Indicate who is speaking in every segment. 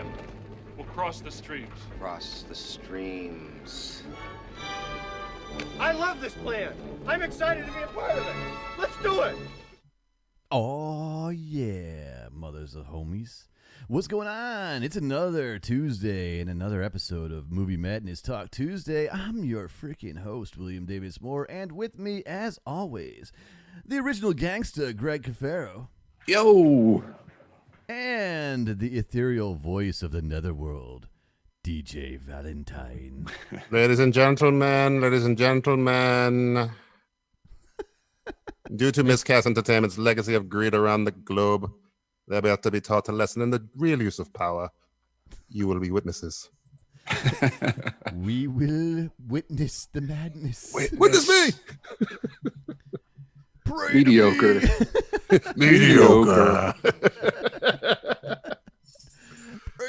Speaker 1: him. We'll cross the streams.
Speaker 2: Cross the streams.
Speaker 3: I love this plan. I'm excited to be a part of it. Let's do it.
Speaker 4: Oh, yeah, mothers of homies. What's going on? It's another Tuesday and another episode of Movie Madness Talk Tuesday. I'm your freaking host, William Davis Moore, and with me, as always, the original gangsta, Greg Cafaro.
Speaker 5: Yo!
Speaker 4: And the ethereal voice of the netherworld, DJ Valentine.
Speaker 5: Ladies and gentlemen, due to Miscast Entertainment's legacy of greed around the globe, they're about to be taught a lesson in the real use of power. You will be witnesses.
Speaker 4: We will witness the madness.
Speaker 5: Witness me!
Speaker 4: Pray
Speaker 5: Mediocre.
Speaker 4: to me.
Speaker 5: Mediocre.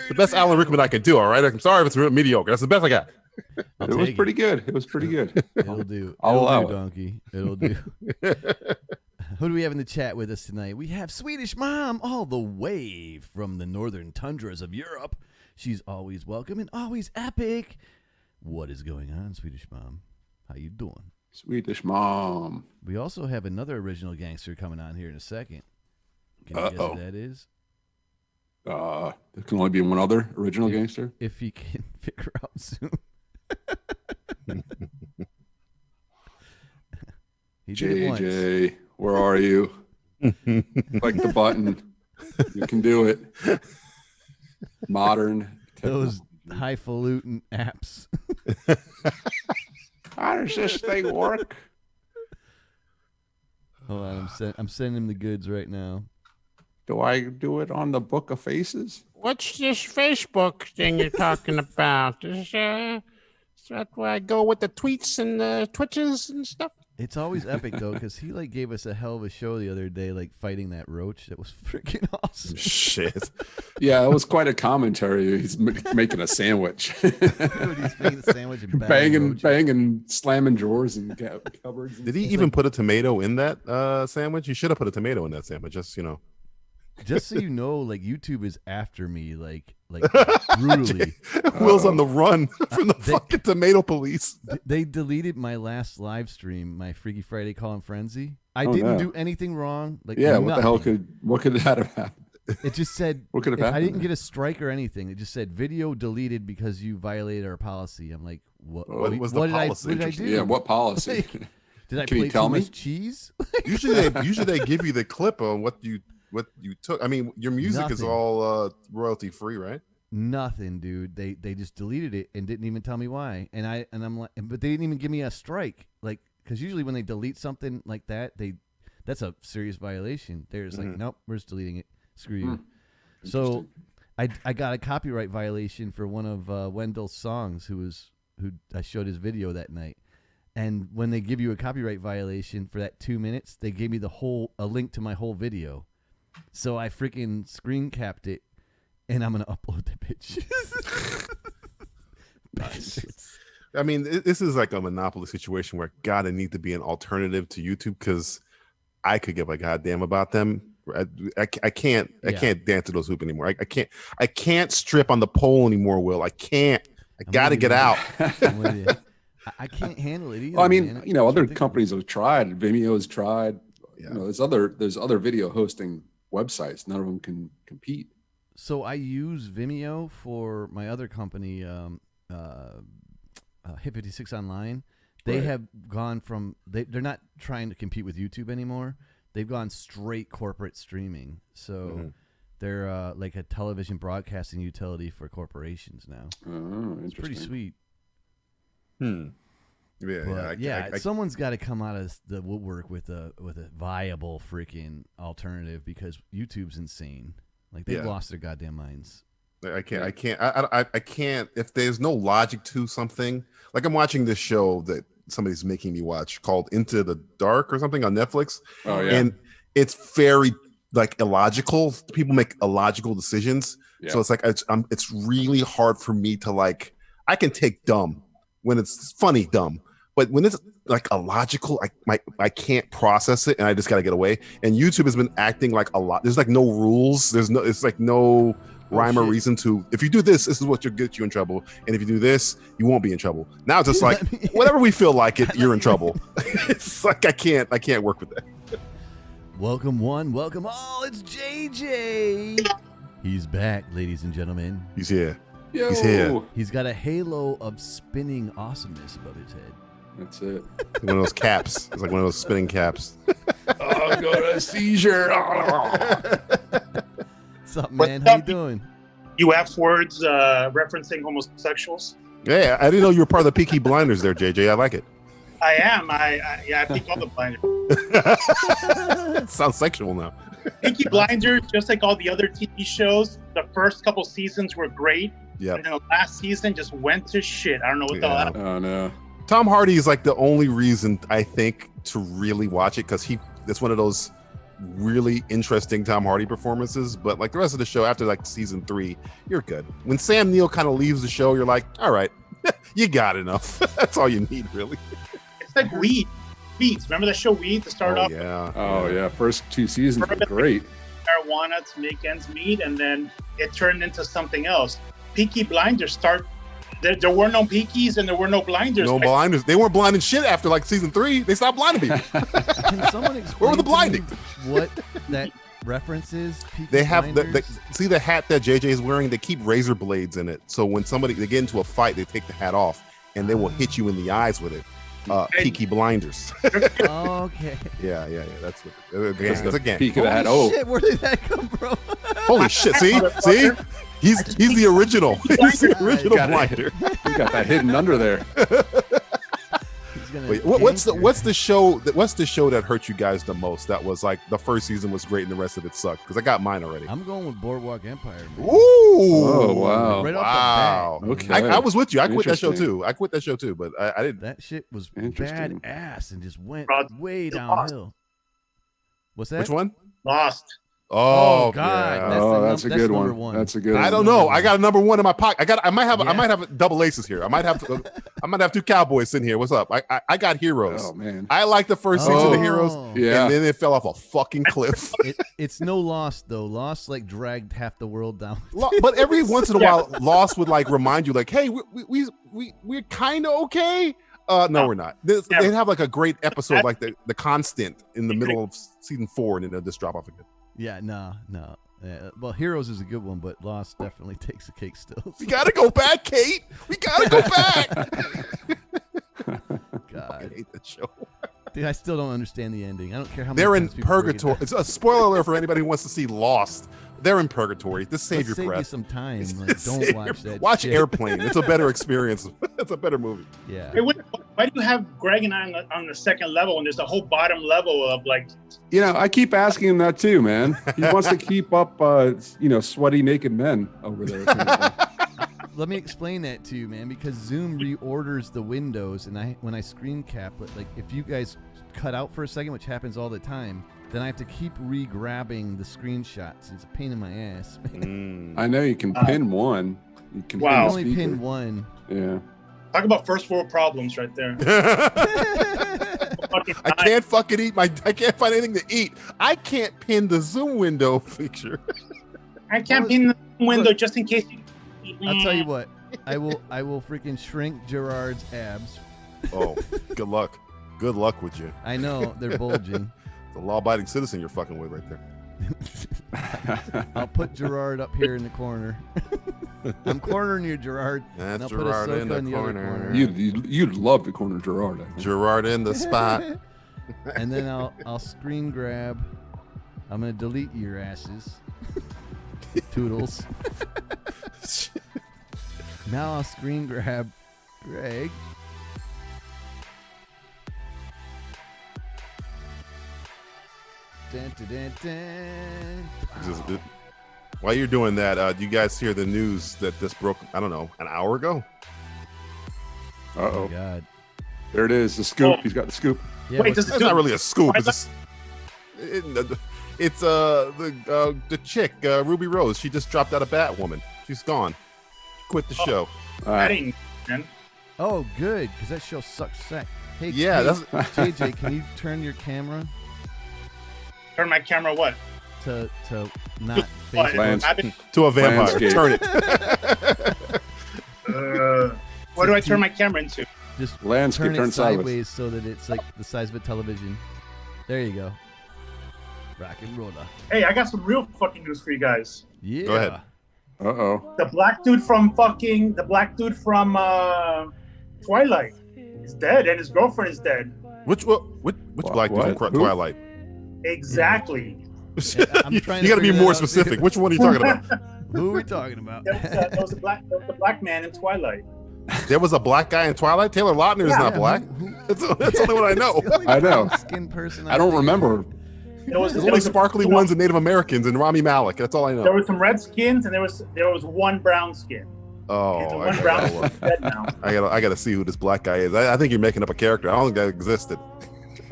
Speaker 5: The best Alan Rickman I can do, all right? I'm sorry if it's real mediocre. That's the best I got.
Speaker 6: It was pretty good.
Speaker 4: It'll do.
Speaker 6: I'll
Speaker 4: It'll
Speaker 6: allow
Speaker 4: do,
Speaker 6: it.
Speaker 4: donkey. It'll do. Who do we have in the chat with us tonight? We have Swedish Mom all the way from the northern tundras of Europe. She's always welcome and always epic. What is going on, Swedish Mom? How you doing?
Speaker 6: Swedish Mom.
Speaker 4: We also have another original gangster coming on here in a second. Can you guess who that is?
Speaker 6: There can only be one other original gangster.
Speaker 4: If you can figure out soon. He did it once.
Speaker 6: JJ, where are you? Click the button. You can do it. Modern.
Speaker 4: Those highfalutin apps.
Speaker 6: How does this thing work?
Speaker 4: Hold on, I'm sending him the goods right now.
Speaker 6: Do I do it on the Book of Faces?
Speaker 5: What's this Facebook thing you're talking about? Is that where I go with the tweets and the twitches and stuff?
Speaker 4: It's always epic though, because he like gave us a hell of a show the other day, like fighting that roach. That was freaking awesome.
Speaker 5: Shit.
Speaker 6: Yeah, it was quite a commentary. He's making a sandwich.
Speaker 4: Dude, he's making a sandwich and
Speaker 6: banging, slamming drawers and cupboards.
Speaker 5: Did he even put a tomato in that sandwich? You should have put a tomato in that sandwich, just, you know.
Speaker 4: Just so you know, like YouTube is after me, like brutally.
Speaker 5: Will's on the run from the fucking tomato police.
Speaker 4: They deleted my last live stream, my Freaky Friday Call and Frenzy. I didn't do anything wrong. Like,
Speaker 6: yeah,
Speaker 4: nothing.
Speaker 6: what the hell could that have happened?
Speaker 4: It just said,
Speaker 6: what could have happened?
Speaker 4: I didn't get a strike or anything. It just said video deleted because you violated our policy. I'm like, what
Speaker 5: was the policy?
Speaker 4: What did I do?
Speaker 6: Yeah, what policy?
Speaker 4: Like, did I
Speaker 6: Can you
Speaker 4: play
Speaker 6: tell
Speaker 4: too
Speaker 6: me?
Speaker 4: much cheese?
Speaker 5: Usually they give you the clip on what you took. I mean, your music is all royalty free, right?
Speaker 4: Nothing, dude. They just deleted it and didn't even tell me why. And I'm like, but they didn't even give me a strike. Like, because usually when they delete something like that, that's a serious violation. They're just like, nope, we're just deleting it. Screw you. So I got a copyright violation for one of Wendell's songs, who I showed his video that night. And when they give you a copyright violation for that 2 minutes, they gave me a link to my whole video. So I freaking screen capped it, and I'm gonna upload the bitch. Bastards.
Speaker 5: I mean, this is like a monopoly situation where God, it need to be an alternative to YouTube, because I could give a goddamn about them. I can't dance to those hoops anymore. I can't strip on the pole anymore, Will. I can't. I gotta get out.
Speaker 4: I can't handle it either.
Speaker 6: Well, I mean,
Speaker 4: man.
Speaker 6: other companies have tried. Vimeo has tried. Yeah. There's other video hosting websites. None of them can compete.
Speaker 4: So I use Vimeo for my other company, Hit 56 Online. They have gone from they're not trying to compete with YouTube anymore. They've gone straight corporate streaming. So they're like a television broadcasting utility for corporations now.
Speaker 6: Oh,
Speaker 4: it's pretty sweet. Someone's got to come out of the woodwork with a viable freaking alternative, because YouTube's insane. Like, they've lost their goddamn minds.
Speaker 5: I can't. If there's no logic to something, like I'm watching this show that somebody's making me watch called Into the Dark or something on Netflix.
Speaker 6: Oh yeah,
Speaker 5: and it's very like illogical. People make illogical decisions, so it's like it's really hard for me to like. I can take dumb when it's funny dumb, but when it's like illogical, I can't process it, and I just got to get away. And YouTube has been acting like a lot. There's like no rules. It's like no rhyme or
Speaker 4: shit.
Speaker 5: reason to, if you do this, this is what will get you in trouble, and if you do this, you won't be in trouble. Now it's just like whatever we feel like it, you're in trouble. It's like I can't work with that.
Speaker 4: Welcome one, welcome all. It's JJ. He's back, ladies and gentlemen.
Speaker 5: He's here.
Speaker 6: Yo.
Speaker 5: He's here.
Speaker 4: He's got a halo of spinning awesomeness above his head.
Speaker 6: That's it.
Speaker 5: One of those caps. It's like one of those spinning caps.
Speaker 6: Oh, got a seizure.
Speaker 4: What's up, man? How you doing?
Speaker 7: You F words referencing homosexuals?
Speaker 5: Yeah, I didn't know you were part of the Peaky Blinders there, JJ. I like it.
Speaker 7: I am. I think all the blinders.
Speaker 5: Sounds sexual now.
Speaker 7: Peaky Blinders, just like all the other TV shows, the first couple seasons were great.
Speaker 5: Yeah.
Speaker 7: And then the last season just went to shit. I don't know what the hell.
Speaker 6: Oh no.
Speaker 5: Tom Hardy is like the only reason I think to really watch it, because that's one of those really interesting Tom Hardy performances. But like the rest of the show, after like season 3, you're good. When Sam Neill kind of leaves the show, you're like, all right, you got enough. That's all you need, really.
Speaker 7: It's like Weeds. Remember that show Weeds to start off?
Speaker 5: Yeah.
Speaker 6: Oh yeah. First 2 seasons were great.
Speaker 7: Marijuana to make ends meet, and then it turned into something else. Peaky Blinders there were no Peakies and there were no Blinders.
Speaker 5: No blinders. They weren't blinding shit after like season 3. They stopped blinding people.
Speaker 4: Can someone explain
Speaker 5: Where were the
Speaker 4: to me
Speaker 5: blinding?
Speaker 4: what that reference is? Peaky
Speaker 5: They have
Speaker 4: Blinders?
Speaker 5: see the hat that JJ is wearing. They keep razor blades in it, so when they get into a fight, they take the hat off and they will hit you in the eyes with it. Peaky Blinders.
Speaker 4: Oh, okay.
Speaker 5: Yeah. That's what. It's a gang.
Speaker 6: Peak of the hat.
Speaker 4: Holy
Speaker 6: Oh,
Speaker 4: shit, where did that come from?
Speaker 5: Holy shit! See, he's the original. He's the original
Speaker 6: Got it.
Speaker 5: blinder.
Speaker 6: you got that hidden under there.
Speaker 4: He's gonna
Speaker 5: Wait, what's
Speaker 4: gank
Speaker 5: the show that hurt you guys the most? That was like the first season was great and the rest of it sucked, because I got mine already.
Speaker 4: I'm going with Boardwalk Empire. Man.
Speaker 5: Ooh!
Speaker 6: Oh, wow.
Speaker 4: Right
Speaker 5: Wow.
Speaker 4: off the bat.
Speaker 6: Okay.
Speaker 5: I was with you. I quit that show
Speaker 6: Interesting.
Speaker 5: too. But I didn't.
Speaker 4: That shit was
Speaker 6: Interesting.
Speaker 4: badass and just went
Speaker 7: Rod-
Speaker 4: way
Speaker 7: Lost.
Speaker 4: downhill. What's that?
Speaker 5: Which one?
Speaker 7: Lost.
Speaker 5: Oh,
Speaker 4: God.
Speaker 5: yeah.
Speaker 4: That's
Speaker 6: That's a
Speaker 4: that's
Speaker 6: good
Speaker 4: number
Speaker 6: one.
Speaker 4: one.
Speaker 6: That's a good one.
Speaker 5: I don't know. I got a number 1 in my pocket. I might have double aces here. I might have 2 Cowboys sitting here. What's up? I got Heroes.
Speaker 6: Oh man.
Speaker 5: I like the first season of Heroes,
Speaker 6: Yeah.
Speaker 5: and then it fell off a fucking cliff.
Speaker 4: It's no Lost though. Lost like dragged half the world down.
Speaker 5: But every once in a while, Lost would like remind you, like, hey, we're kind of okay. No, we're not. They'd have like a great episode, like the Constant in the middle of season 4, and then they'll just drop off again.
Speaker 4: Yeah, no. Yeah, well, Heroes is a good one, but Lost definitely takes the cake still.
Speaker 5: We gotta go back, Kate. We gotta go back. I
Speaker 4: God,
Speaker 5: hate that show.
Speaker 4: dude, I still don't understand the ending. I don't care how many
Speaker 5: They're in
Speaker 4: times people break it
Speaker 5: purgatory.
Speaker 4: down.
Speaker 5: It's a spoiler alert for anybody who wants to see Lost. They're in purgatory. Just save
Speaker 4: Let's
Speaker 5: your
Speaker 4: save you
Speaker 5: breath.
Speaker 4: some time.
Speaker 5: Save
Speaker 4: Like, don't
Speaker 5: your-
Speaker 4: watch that.
Speaker 5: Watch
Speaker 4: shit.
Speaker 5: Airplane. It's a better experience. It's a better movie.
Speaker 4: Yeah.
Speaker 7: Hey, why do you have Greg and I on the second level, and there's a whole bottom level of like?
Speaker 6: I keep asking him that too, man. He wants to keep up, sweaty naked men over there.
Speaker 4: Let me explain that to you, man, because Zoom reorders the windows, and when I screen cap it, like if you guys cut out for a second, which happens all the time, then I have to keep re-grabbing the screenshots. It's a pain in my ass.
Speaker 6: I know you can pin one. You can
Speaker 7: Wow.
Speaker 4: I
Speaker 6: pin the
Speaker 4: only
Speaker 6: speaker.
Speaker 4: pin one.
Speaker 6: Yeah.
Speaker 7: Talk about first world problems right there.
Speaker 5: I can't fucking eat I can't find anything to eat. I can't pin the Zoom window picture.
Speaker 7: I can't be in the window just in case.
Speaker 4: I'll tell you what. I will freaking shrink Gerard's abs.
Speaker 5: Oh, good luck. Good luck with you.
Speaker 4: I know they're bulging.
Speaker 5: The law-abiding citizen you're fucking with right there.
Speaker 4: I'll put Gerard up here in the corner. I'm cornering you, Gerard.
Speaker 5: That's
Speaker 4: and I'll
Speaker 5: Gerard
Speaker 4: put
Speaker 5: in
Speaker 4: Ahsoka
Speaker 5: the
Speaker 4: the other
Speaker 5: corner.
Speaker 6: You'd love to corner Gerard. I think.
Speaker 5: Gerard in the spot.
Speaker 4: And then I'll screen grab. I'm gonna delete your asses, toodles. Now I'll screen grab Greg. Dun, dun, dun, dun. Wow.
Speaker 5: While you're doing that, do you guys hear the news that this broke, I don't know, an hour ago?
Speaker 4: Oh
Speaker 6: Uh-oh.
Speaker 4: my God.
Speaker 6: There it is. The scoop.
Speaker 7: Oh.
Speaker 6: He's got the scoop.
Speaker 4: Yeah,
Speaker 7: Wait,
Speaker 4: what's
Speaker 7: does
Speaker 4: the-
Speaker 5: That's not really a scoop. It's the chick, Ruby Rose. She just dropped out of Batwoman. She's gone. Quit the show.
Speaker 7: I didn't. Man.
Speaker 4: Oh, good, because that show sucks sack. Hey,
Speaker 5: Yeah,
Speaker 4: hey,
Speaker 5: that's
Speaker 4: JJ, can you turn your camera
Speaker 7: Turn my camera. What?
Speaker 4: to not
Speaker 7: What,
Speaker 6: Lance-
Speaker 7: rabbit?
Speaker 5: To a vampire.
Speaker 6: Landscape.
Speaker 5: Turn it.
Speaker 7: What do I turn my camera into?
Speaker 4: Just
Speaker 6: Landscape
Speaker 4: turn it
Speaker 6: turned sideways.
Speaker 4: sideways so that it's like the size of a television. There you go. Rock and roller.
Speaker 7: Hey, I got some real fucking news for you guys.
Speaker 4: Yeah.
Speaker 5: Go ahead.
Speaker 6: Uh-oh.
Speaker 7: The black dude from Twilight is dead, and his girlfriend is dead.
Speaker 5: Which black dude
Speaker 6: what?
Speaker 5: from
Speaker 6: Who?
Speaker 5: Twilight?
Speaker 7: Exactly.
Speaker 4: I'm
Speaker 5: you
Speaker 4: trying to
Speaker 5: got to be
Speaker 4: figure that
Speaker 5: more
Speaker 4: out,
Speaker 5: specific.
Speaker 4: too.
Speaker 5: Which one are you talking about?
Speaker 4: Who are we talking about?
Speaker 7: There was a black man in Twilight.
Speaker 5: There was a black guy in Twilight. Taylor Lautner is
Speaker 7: Yeah,
Speaker 5: not black. That's the only one I know.
Speaker 4: It's the only
Speaker 6: I know.
Speaker 4: skin person
Speaker 6: I don't
Speaker 4: think
Speaker 6: remember.
Speaker 5: There's only sparkly ones and Native Americans and Rami Malek. That's all I
Speaker 7: There
Speaker 5: know.
Speaker 7: were some red skins, and there was one brown skin.
Speaker 5: Oh,
Speaker 7: And the
Speaker 5: I
Speaker 7: one brown
Speaker 5: gotta
Speaker 7: skin
Speaker 5: look.
Speaker 7: is dead now.
Speaker 5: I gotta see who this black guy is. I think you're making up a character. I don't think that existed.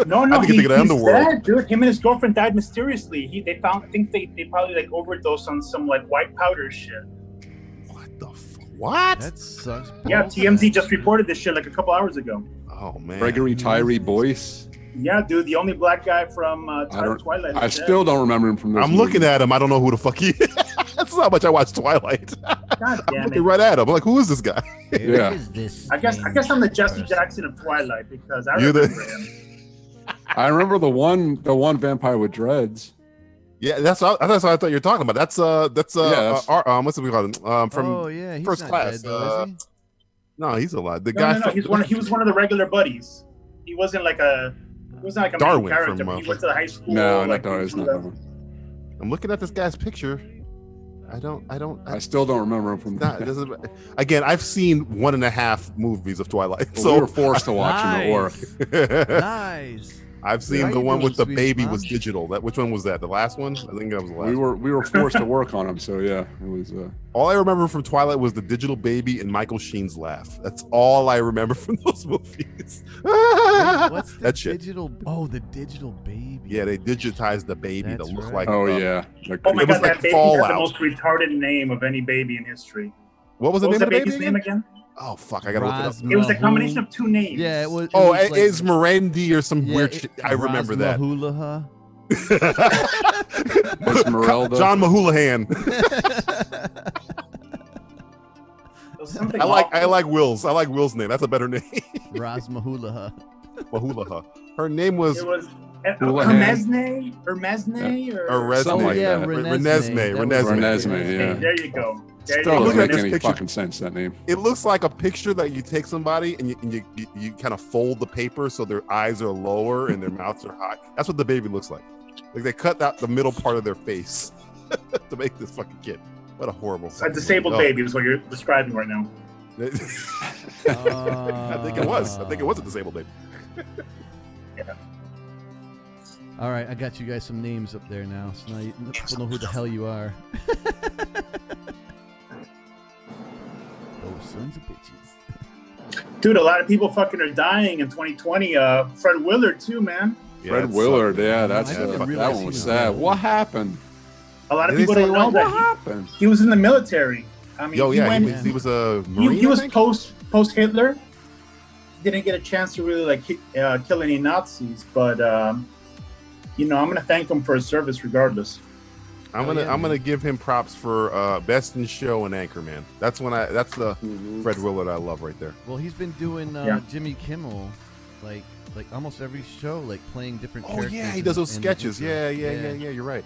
Speaker 7: No,
Speaker 5: I think you're thinking of
Speaker 7: he's
Speaker 5: Underworld.
Speaker 7: dead, dude. Him and his girlfriend died mysteriously. I think they probably like overdosed on some like white powder shit.
Speaker 5: What?
Speaker 4: That sucks.
Speaker 7: Yeah,
Speaker 4: balls.
Speaker 7: TMZ just reported this shit like a couple hours ago.
Speaker 5: Oh man.
Speaker 6: Gregory Tyree Boyce.
Speaker 7: Yeah, dude, the only black guy from Twilight.
Speaker 6: I still don't remember him from this
Speaker 5: I'm looking at him. I don't know who the fuck he is. That's how much I watch Twilight.
Speaker 7: God
Speaker 5: I'm
Speaker 7: damn
Speaker 5: looking
Speaker 7: it.
Speaker 5: right at him. I'm like, who is this guy?
Speaker 6: Yeah.
Speaker 7: I guess I'm the Jesse Jackson of Twilight because I
Speaker 5: You're the-
Speaker 7: remember him.
Speaker 6: I remember the one vampire with dreads.
Speaker 5: Yeah, that's what I thought you were talking about. That's
Speaker 6: that's-
Speaker 5: what's it we call him? From
Speaker 4: Oh yeah, he's
Speaker 5: First
Speaker 4: not
Speaker 5: Class.
Speaker 4: Dead, though, is he?
Speaker 5: no, he's alive. The
Speaker 7: No,
Speaker 5: guy.
Speaker 7: no,
Speaker 5: from-
Speaker 7: he was one of the regular buddies. He wasn't like a main
Speaker 5: Darwin
Speaker 7: character.
Speaker 5: from,
Speaker 7: But he went to the high school.
Speaker 6: No,
Speaker 7: like,
Speaker 6: not it's not. No.
Speaker 5: I'm looking at this guy's picture.
Speaker 6: I still don't remember him from
Speaker 5: It doesn't, again, I've seen 1.5 movies of Twilight,
Speaker 6: Well,
Speaker 5: so
Speaker 6: we were forced to watch him at work.
Speaker 4: Nice.
Speaker 5: I've seen
Speaker 4: How
Speaker 5: the
Speaker 4: you
Speaker 5: one
Speaker 4: doing,
Speaker 5: with the
Speaker 4: sweet
Speaker 5: baby
Speaker 4: mom?
Speaker 5: was digital. Which one was that? The last one? I think that was the last.
Speaker 6: We were forced to work on him, so yeah, it was.
Speaker 5: All I remember from Twilight was the digital baby and Michael Sheen's laugh. That's all I remember from those movies.
Speaker 4: What's the
Speaker 5: that shit.
Speaker 4: digital? Oh, the digital baby.
Speaker 5: Yeah, they digitized the baby
Speaker 4: That's
Speaker 5: to look
Speaker 4: right.
Speaker 5: like.
Speaker 6: Oh yeah. Like,
Speaker 7: Oh my
Speaker 5: It was
Speaker 7: god,
Speaker 5: like
Speaker 7: that baby had
Speaker 5: Fallout.
Speaker 7: the most retarded name of any baby in history.
Speaker 5: What was the
Speaker 7: What was
Speaker 5: name
Speaker 7: the
Speaker 5: of the
Speaker 7: baby's
Speaker 5: baby
Speaker 7: name
Speaker 5: again?
Speaker 7: again?
Speaker 5: Oh fuck, I gotta look it up.
Speaker 7: It was a combination of two names.
Speaker 4: Yeah, it was.
Speaker 5: Oh,
Speaker 4: was like-
Speaker 5: it's Mirandy or some
Speaker 4: yeah,
Speaker 5: weird shit. I remember that.
Speaker 4: Rasmahulaha.
Speaker 6: Esmeralda.
Speaker 5: John Mahulahan.
Speaker 7: It was something
Speaker 5: I
Speaker 7: awful.
Speaker 5: like Will's. I like Will's name. That's a better name.
Speaker 4: Rasmahulaha.
Speaker 5: Mahulaha. Her name was
Speaker 7: It was
Speaker 6: Houlihan.
Speaker 7: Hermesne or
Speaker 5: Renesmee.
Speaker 6: Something like
Speaker 4: yeah,
Speaker 6: that.
Speaker 4: Renesmee. That was
Speaker 6: Renesmee,
Speaker 4: it.
Speaker 6: yeah.
Speaker 7: There you go. There you
Speaker 6: Still
Speaker 7: go.
Speaker 6: doesn't make
Speaker 5: this
Speaker 6: any
Speaker 5: picture.
Speaker 6: fucking sense, that name.
Speaker 5: It looks like a picture that you take somebody and you kind of fold the paper so their eyes are lower and their mouths are high. That's what the baby looks like. Like they cut out the middle part of their face to make this fucking kid. What a horrible.
Speaker 7: A
Speaker 5: fucking
Speaker 7: disabled
Speaker 5: movie.
Speaker 7: baby is what you're describing right now.
Speaker 5: Oh. I think it was. I think it was a disabled baby.
Speaker 4: All right, I got you guys some names up there now, so now people know who the hell you are. Those sons of bitches.
Speaker 7: Dude, a lot of people fucking are dying in 2020. Fred Willard too, man.
Speaker 5: Yeah,
Speaker 6: Fred
Speaker 5: it's,
Speaker 6: Willard, yeah, that's
Speaker 4: I didn't
Speaker 6: that
Speaker 4: realize
Speaker 6: one
Speaker 4: he
Speaker 6: was
Speaker 4: was
Speaker 6: sad.
Speaker 4: dead.
Speaker 6: What happened?
Speaker 7: A lot of
Speaker 5: Did they
Speaker 7: people
Speaker 5: say
Speaker 7: don't know
Speaker 6: What
Speaker 7: that
Speaker 6: happened?
Speaker 7: he was in the military. I mean,
Speaker 5: Yo,
Speaker 7: he
Speaker 5: yeah,
Speaker 7: went,
Speaker 5: he was a Marine.
Speaker 7: he
Speaker 5: I
Speaker 7: was
Speaker 5: think?
Speaker 7: post Hitler. Didn't get a chance to really like kill any Nazis, but I'm gonna thank him for his service regardless.
Speaker 5: I'm
Speaker 4: Oh,
Speaker 5: gonna give him props for Best in Show and Anchorman. That's the
Speaker 6: Mhm.
Speaker 5: Fred Willard I love right there.
Speaker 4: Well, he's been doing
Speaker 7: Yeah.
Speaker 4: Jimmy Kimmel, like almost every show, like playing different
Speaker 5: Oh
Speaker 4: characters.
Speaker 5: yeah, he does those
Speaker 4: in
Speaker 5: sketches.
Speaker 4: different
Speaker 5: Yeah,
Speaker 4: shows.
Speaker 5: You're right.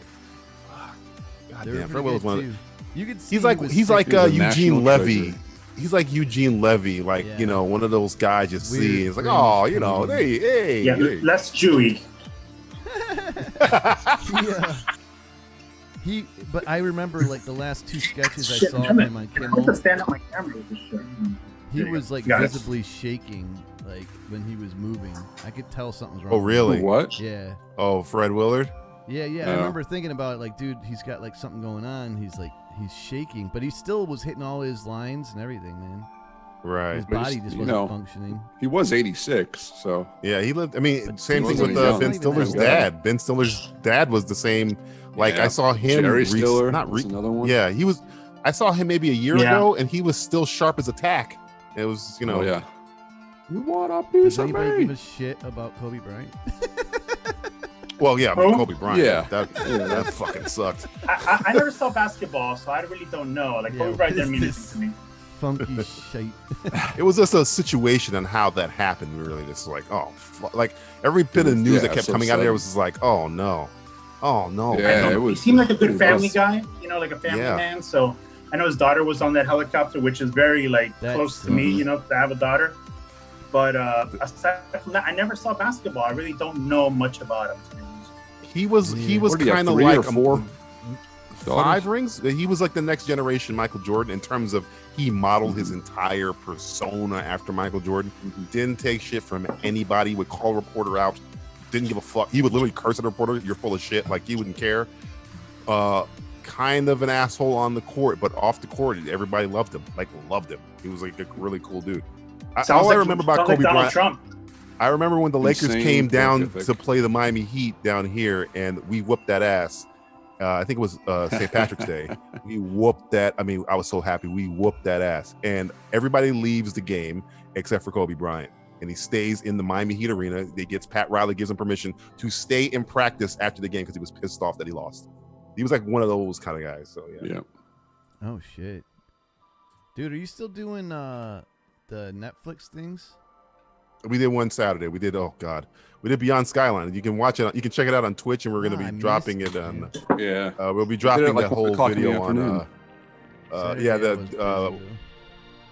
Speaker 5: God
Speaker 4: They were
Speaker 5: damn,
Speaker 4: pretty
Speaker 5: Fred Willard's
Speaker 4: good,
Speaker 5: one. Of
Speaker 4: too. You could see
Speaker 5: He's like
Speaker 4: he was
Speaker 5: he's
Speaker 4: sick
Speaker 5: like
Speaker 6: He's a
Speaker 5: Eugene
Speaker 6: national
Speaker 5: Levy.
Speaker 6: treasure.
Speaker 5: He's like Eugene Levy, like
Speaker 4: Yeah.
Speaker 5: one of those guys you see.
Speaker 4: Weird
Speaker 5: It's like,
Speaker 4: fringe
Speaker 5: oh,
Speaker 4: comedian.
Speaker 5: hey.
Speaker 7: Yeah, less Jewy.
Speaker 4: But I remember like the last two sketches I
Speaker 7: Shit,
Speaker 4: saw of
Speaker 7: I'm
Speaker 4: him on
Speaker 7: gonna
Speaker 4: Kimmel.
Speaker 7: stand up my camera with this shit.
Speaker 4: He
Speaker 7: There you
Speaker 4: was
Speaker 7: go.
Speaker 4: like
Speaker 7: Got it.
Speaker 4: visibly shaking, like when he was moving. I could tell something's wrong.
Speaker 5: Oh, really?
Speaker 6: What?
Speaker 4: Yeah.
Speaker 5: Oh, Fred Willard.
Speaker 4: Yeah. I
Speaker 6: Yeah.
Speaker 4: remember thinking about it, like, dude, he's got like something going on. He's shaking, but he still was hitting all his lines and everything, man.
Speaker 5: Right.
Speaker 4: His
Speaker 6: But
Speaker 4: body
Speaker 6: he's-
Speaker 4: just
Speaker 6: you
Speaker 4: wasn't
Speaker 6: know,
Speaker 4: functioning.
Speaker 6: He was 86, so
Speaker 5: Yeah, he lived. I mean,
Speaker 4: But
Speaker 5: same
Speaker 6: he
Speaker 5: thing
Speaker 6: wasn't
Speaker 5: with
Speaker 6: young.
Speaker 5: Ben
Speaker 4: Not even
Speaker 5: Stiller's
Speaker 6: that
Speaker 5: dad. Ben Stiller's dad was the same. Like
Speaker 6: Yeah.
Speaker 5: I saw him.
Speaker 6: Jerry Stiller.
Speaker 5: Not
Speaker 6: That's another one.
Speaker 5: Yeah, he was. I saw him maybe a year
Speaker 7: Yeah.
Speaker 5: ago, and he was still sharp as a tack. It was,
Speaker 6: Oh yeah. You want a
Speaker 4: Does
Speaker 6: piece of
Speaker 4: anybody
Speaker 6: me?
Speaker 4: give a shit about Kobe Bryant?
Speaker 5: Well, yeah,
Speaker 7: Who?
Speaker 5: Kobe Bryant.
Speaker 6: Yeah.
Speaker 5: That fucking sucked.
Speaker 7: I never saw basketball, so I really don't know. Like, Kobe Bryant didn't mean anything to me.
Speaker 4: Funky shit.
Speaker 5: It was just a situation on how that happened. We really just like, like every bit of news that kept coming out of there was just like, oh no.
Speaker 6: Yeah,
Speaker 7: He seemed like a good family
Speaker 6: was.
Speaker 7: guy, like a family
Speaker 5: Yeah.
Speaker 7: man. So I know his daughter was on that helicopter, which is very close to me, to have a daughter. But aside from that, I never saw basketball. I really don't know much about him.
Speaker 5: He was
Speaker 6: What do you have,
Speaker 5: kind of
Speaker 6: 3
Speaker 5: like
Speaker 6: or 4
Speaker 5: 5 rings. He was like the next generation Michael Jordan in terms of he modeled his entire persona after Michael Jordan. Didn't take shit from anybody. Would call a reporter out. Didn't give a fuck. He would literally curse at a reporter. You're full of shit. Like he wouldn't care. Kind of an asshole on the court, but off the court, everybody loved him. He was like a really cool dude. All I remember about Kobe Bryant.
Speaker 7: Trump.
Speaker 5: I remember when the Lakers
Speaker 6: Insane
Speaker 5: came down
Speaker 6: work ethic.
Speaker 5: to play the Miami Heat down here, and we whooped that ass. I think it was St. Patrick's Day. We whooped that. I mean, I was so happy. We whooped that ass, and everybody leaves the game except for Kobe Bryant, and he stays in the Miami Heat arena. They gets Pat Riley gives him permission to stay in practice after the game because he was pissed off that he lost. He was like one of those kind of guys. So yeah.
Speaker 4: Oh shit, dude, are you still doing the Netflix things?
Speaker 5: We did one Saturday. We did Beyond Skyline. You can watch it. You can check it out on Twitch, and we're going to be dropping it on.
Speaker 6: Yeah.
Speaker 5: We'll be dropping
Speaker 6: like
Speaker 5: that whole
Speaker 6: 1:00 in the
Speaker 5: video on.
Speaker 4: Saturday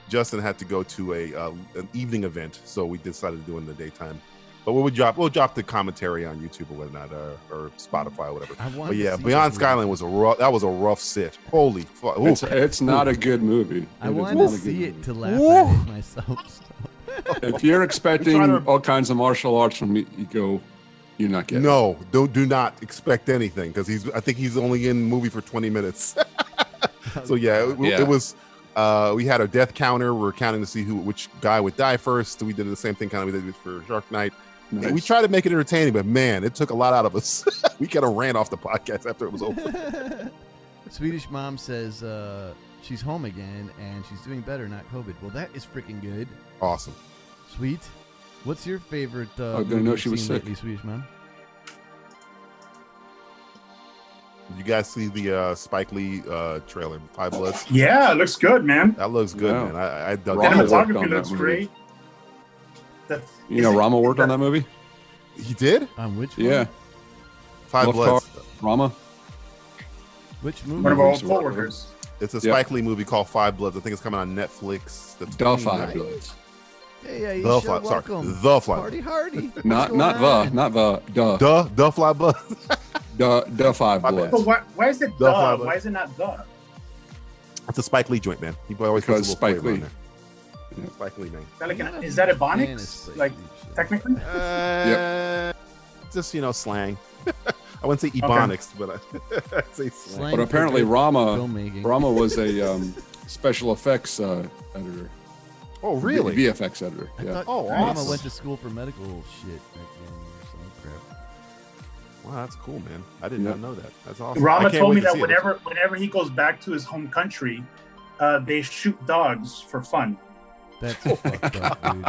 Speaker 5: Justin had to go to an evening event, so we decided to do it in the daytime. But we'll drop the commentary on YouTube or whatnot, or Spotify or whatever. But yeah, Beyond Skyline was a rough sit. Holy fuck!
Speaker 6: It's not a good movie.
Speaker 4: I wanted to see it to laugh at it myself.
Speaker 6: If you're expecting all kinds of martial arts from me, you're not getting.
Speaker 5: No, do not expect anything because I think he's only in the movie for 20 minutes. So it was. We had a death counter. We're counting to see which guy would die first. We did the same thing kind of we did for Shark Night.
Speaker 6: Nice.
Speaker 5: We tried to make it entertaining, but man, it took a lot out of us. We kind of ran off the podcast after it was over.
Speaker 4: Swedish mom says she's home again and she's doing better, not COVID. Well, that is freaking good.
Speaker 5: Awesome.
Speaker 4: Sweet. What's your favorite?
Speaker 6: I didn't know she was sick.
Speaker 4: Lately, Swedish mom.
Speaker 5: Did you guys see the Spike Lee trailer, Five Bloods?
Speaker 7: Yeah, it looks good, man.
Speaker 5: That looks good,
Speaker 6: Yeah.
Speaker 5: man. I dug
Speaker 6: Rama
Speaker 5: it.
Speaker 6: worked on
Speaker 7: Cinematography
Speaker 6: that
Speaker 7: looks
Speaker 6: movie.
Speaker 7: great.
Speaker 6: Rama worked on that movie?
Speaker 5: He did?
Speaker 4: On which one?
Speaker 6: Yeah.
Speaker 5: Five
Speaker 6: Love
Speaker 5: Bloods.
Speaker 6: Rama?
Speaker 4: Which movie?
Speaker 7: One of our old
Speaker 6: Movies or
Speaker 7: coworkers.
Speaker 5: It's a Spike Lee movie called Five Bloods. I think it's coming on Netflix. That's
Speaker 6: The
Speaker 5: coming
Speaker 6: Five
Speaker 5: out.
Speaker 6: Bloods.
Speaker 4: Yeah, you
Speaker 5: The
Speaker 4: should
Speaker 5: Fly, sorry,
Speaker 4: welcome.
Speaker 5: The Fly.
Speaker 4: Party hardy. What's
Speaker 6: Not
Speaker 4: going
Speaker 6: the,
Speaker 4: on?
Speaker 6: not the,
Speaker 5: The Fly Blood.
Speaker 6: the Five
Speaker 5: My bad.
Speaker 6: Bloods.
Speaker 7: But why is it
Speaker 5: The
Speaker 7: the?
Speaker 5: Five Bloods.
Speaker 7: Why is it not the?
Speaker 5: It's a Spike Lee joint, man. He always puts a
Speaker 6: Because
Speaker 5: little
Speaker 6: Spike
Speaker 5: flavor on
Speaker 6: Lee.
Speaker 5: there. Spike Lee, man.
Speaker 7: Is that
Speaker 4: Man,
Speaker 7: Ebonics?
Speaker 4: it's
Speaker 7: Like technically?
Speaker 5: Just slang. I wouldn't say ebonics, but I'd say slang.
Speaker 4: Slang
Speaker 6: But
Speaker 4: for
Speaker 6: apparently
Speaker 4: good
Speaker 6: Rama
Speaker 4: filmmaking.
Speaker 6: was a special effects editor.
Speaker 5: Oh, really?
Speaker 6: VFX editor.
Speaker 4: I
Speaker 6: Yeah.
Speaker 4: thought
Speaker 5: Rama
Speaker 4: Mama
Speaker 5: awesome.
Speaker 4: went to school for medical shit back then or some crap.
Speaker 5: Wow, that's cool, man. I did not know that. That's awesome.
Speaker 7: Rama
Speaker 5: I can't
Speaker 7: told
Speaker 5: wait
Speaker 7: me
Speaker 5: to
Speaker 7: that
Speaker 5: see it.
Speaker 7: whenever he goes back to his home country, they shoot dogs for fun.
Speaker 4: That's fucked up, dude.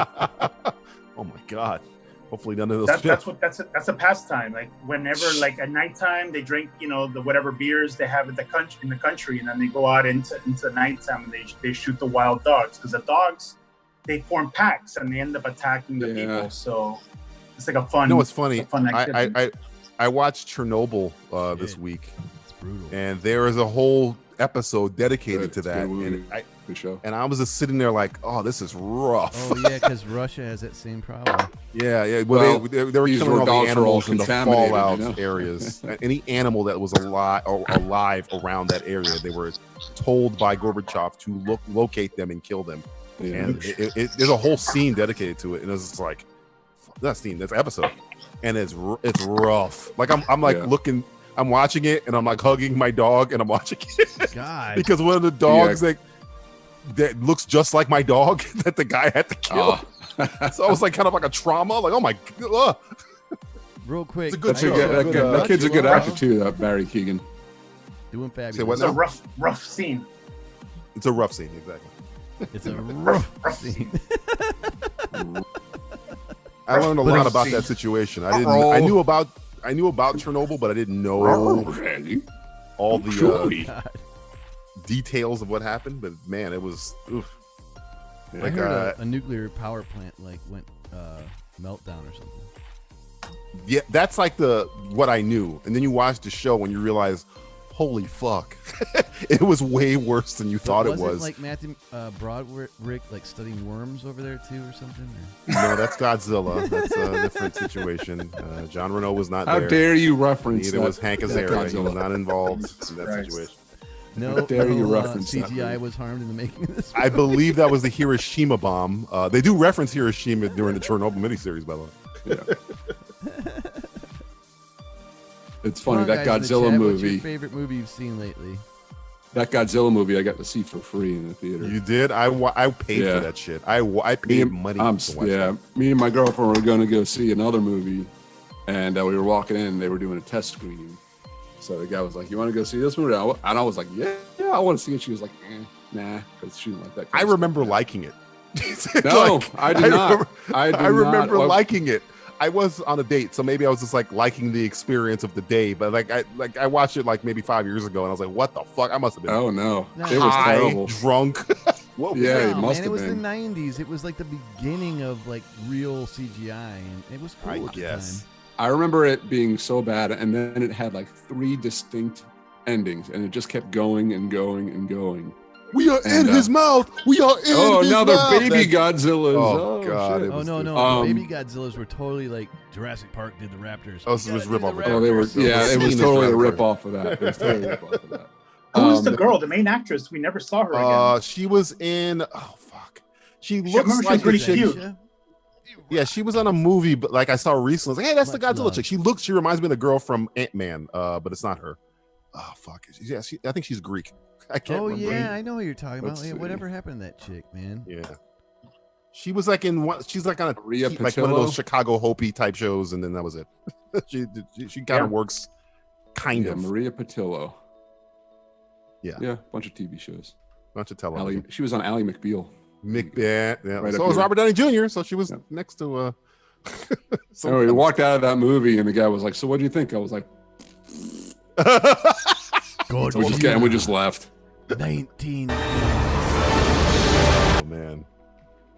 Speaker 5: Oh my god. Hopefully none of those.
Speaker 7: That's a pastime. Like whenever, like at nighttime, they drink the whatever beers they have in the country, and then they go out into nighttime and they shoot the wild dogs because the dogs they form packs and they end up attacking the people. So it's like a fun.
Speaker 5: No, it's funny.
Speaker 7: a fun activity.
Speaker 5: I watched Chernobyl this week,
Speaker 4: It's brutal.
Speaker 5: and there is a whole episode dedicated to
Speaker 6: It's a
Speaker 5: that.
Speaker 6: good movie.
Speaker 5: And
Speaker 6: Good show.
Speaker 5: I was just sitting there like, oh, this is rough.
Speaker 4: Oh yeah, because Russia has that same problem.
Speaker 5: Yeah.
Speaker 6: Well,
Speaker 5: They were
Speaker 6: these
Speaker 5: killing all the
Speaker 6: dogs are all
Speaker 5: animals in the
Speaker 6: contaminated,
Speaker 5: fallout
Speaker 6: you know?
Speaker 5: areas. Any animal that was alive around that area, they were told by Gorbachev to locate them and kill them.
Speaker 6: Yeah.
Speaker 5: And there's a whole scene dedicated to it, and it's just like that's episode, and it's rough. Like I'm like looking, I'm watching it, and I'm like hugging my dog, and I'm watching it
Speaker 4: God.
Speaker 5: because one of the dogs that looks just like my dog that the guy had to kill. So I was like kind of like a trauma, like oh my god.
Speaker 4: Real quick.
Speaker 5: It's a good
Speaker 6: That's
Speaker 5: show.
Speaker 6: that kid's a good actor too, Barry Keegan.
Speaker 4: Doing fabulous.
Speaker 5: Say what
Speaker 7: It's
Speaker 5: now?
Speaker 7: a rough scene.
Speaker 5: It's a rough scene, exactly.
Speaker 4: It's a rough scene.
Speaker 5: I learned a lot about that situation. I knew about I knew about Chernobyl, but I didn't know all the details of what happened. But man, it was oof.
Speaker 4: I heard a nuclear power plant like went meltdown or something.
Speaker 5: Yeah, that's like what I knew, and then you watch the show and you realize, holy fuck, it was way worse than you thought it was.
Speaker 4: Like Matthew Broderick like studying worms over there too or something?
Speaker 5: No, that's Godzilla. That's a different situation. John Renault was not
Speaker 6: How
Speaker 5: there.
Speaker 6: How dare you reference
Speaker 5: Neither was Hank Azaria. He was not involved in that situation.
Speaker 4: No,
Speaker 6: dare you reference
Speaker 4: CGI was harmed in the making of this movie.
Speaker 5: I believe that was the Hiroshima bomb. They do reference Hiroshima during the Chernobyl miniseries, by the way.
Speaker 6: Yeah. It's funny, that Godzilla movie.
Speaker 4: What's your favorite movie you've seen lately?
Speaker 6: That Godzilla movie I got to see for free in the theater.
Speaker 5: You did? I paid for that shit. I paid money to watch that.
Speaker 6: Me and my girlfriend were going to go see another movie, and we were walking in, and they were doing a test screening. So the guy was like, "You want to go see this movie?" And I was like, "Yeah, I want to see it." She was like, "Nah," because she didn't like that.
Speaker 5: I remember liking it.
Speaker 6: No, I did not.
Speaker 5: I remember liking it. I was on a date, so maybe I was just like liking the experience of the day. But I watched it like maybe 5 years ago, and I was like, "What the fuck?" I must have been.
Speaker 6: Oh no,
Speaker 5: it was terrible. Drunk.
Speaker 6: What? Yeah, it must have
Speaker 4: been. It was
Speaker 6: been.
Speaker 4: the '90s. It was like the beginning of like real CGI, and it was cool at the time.
Speaker 6: I remember it being so bad, and then it had like 3 distinct endings, and it just kept going and going and going.
Speaker 5: We are in his mouth. We are in his mouth.
Speaker 6: Oh, now they're baby Godzillas.
Speaker 5: Oh, God.
Speaker 4: Oh, no. The baby Godzillas were totally like Jurassic Park did the Raptors.
Speaker 5: Oh, so it was rip off.
Speaker 6: Oh, they were. Yeah, it was totally a rip off of that. It was totally a rip off of that.
Speaker 7: Who's the girl, the main actress? We never saw her again.
Speaker 5: She was in. Oh, fuck. She looks
Speaker 7: remember
Speaker 5: like
Speaker 7: she's pretty cute.
Speaker 5: Yeah, she was on a movie, but like I saw recently. I was like, hey, that's the Godzilla chick. She reminds me of the girl from Ant-Man, but it's not her. Oh, fuck. Yeah, I think she's Greek. I can't remember.
Speaker 4: Yeah, I know who you're talking about. Yeah, whatever happened to that chick, man?
Speaker 5: Yeah. She was like in one, she's like on a like one of those Chicago Hopi type shows, and then that was it. she kind of works kind of.
Speaker 6: Maria Patillo.
Speaker 5: Yeah.
Speaker 6: Yeah, bunch of TV shows.
Speaker 5: Bunch of television.
Speaker 6: She was on Ally McBeal.
Speaker 5: Yeah. Right, so was Robert Downey Jr., so she was next to
Speaker 6: we walked out of that movie and the guy was like, "So what do you think?" I was like,
Speaker 4: God,
Speaker 6: so we just left.
Speaker 4: 19.
Speaker 5: Oh man.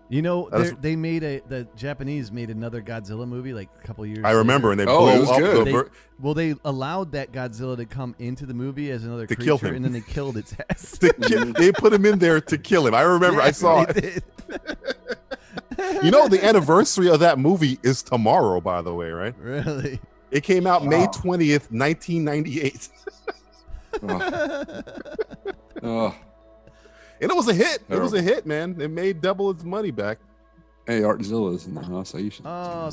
Speaker 4: You know, the Japanese made another Godzilla movie like a couple years.
Speaker 5: I remember, and they
Speaker 6: it was good.
Speaker 4: They allowed that Godzilla to come into the movie as another creature,
Speaker 5: kill him.
Speaker 4: and then they killed its ass.
Speaker 5: They put him in there to kill him. I remember. I saw it. You know, the anniversary of that movie is tomorrow, by the way, right?
Speaker 4: Really?
Speaker 5: It came out May 20th, 1998. And it was a hit. It was a hit, man. It made double its money back.
Speaker 6: Hey, Artzilla's in the house.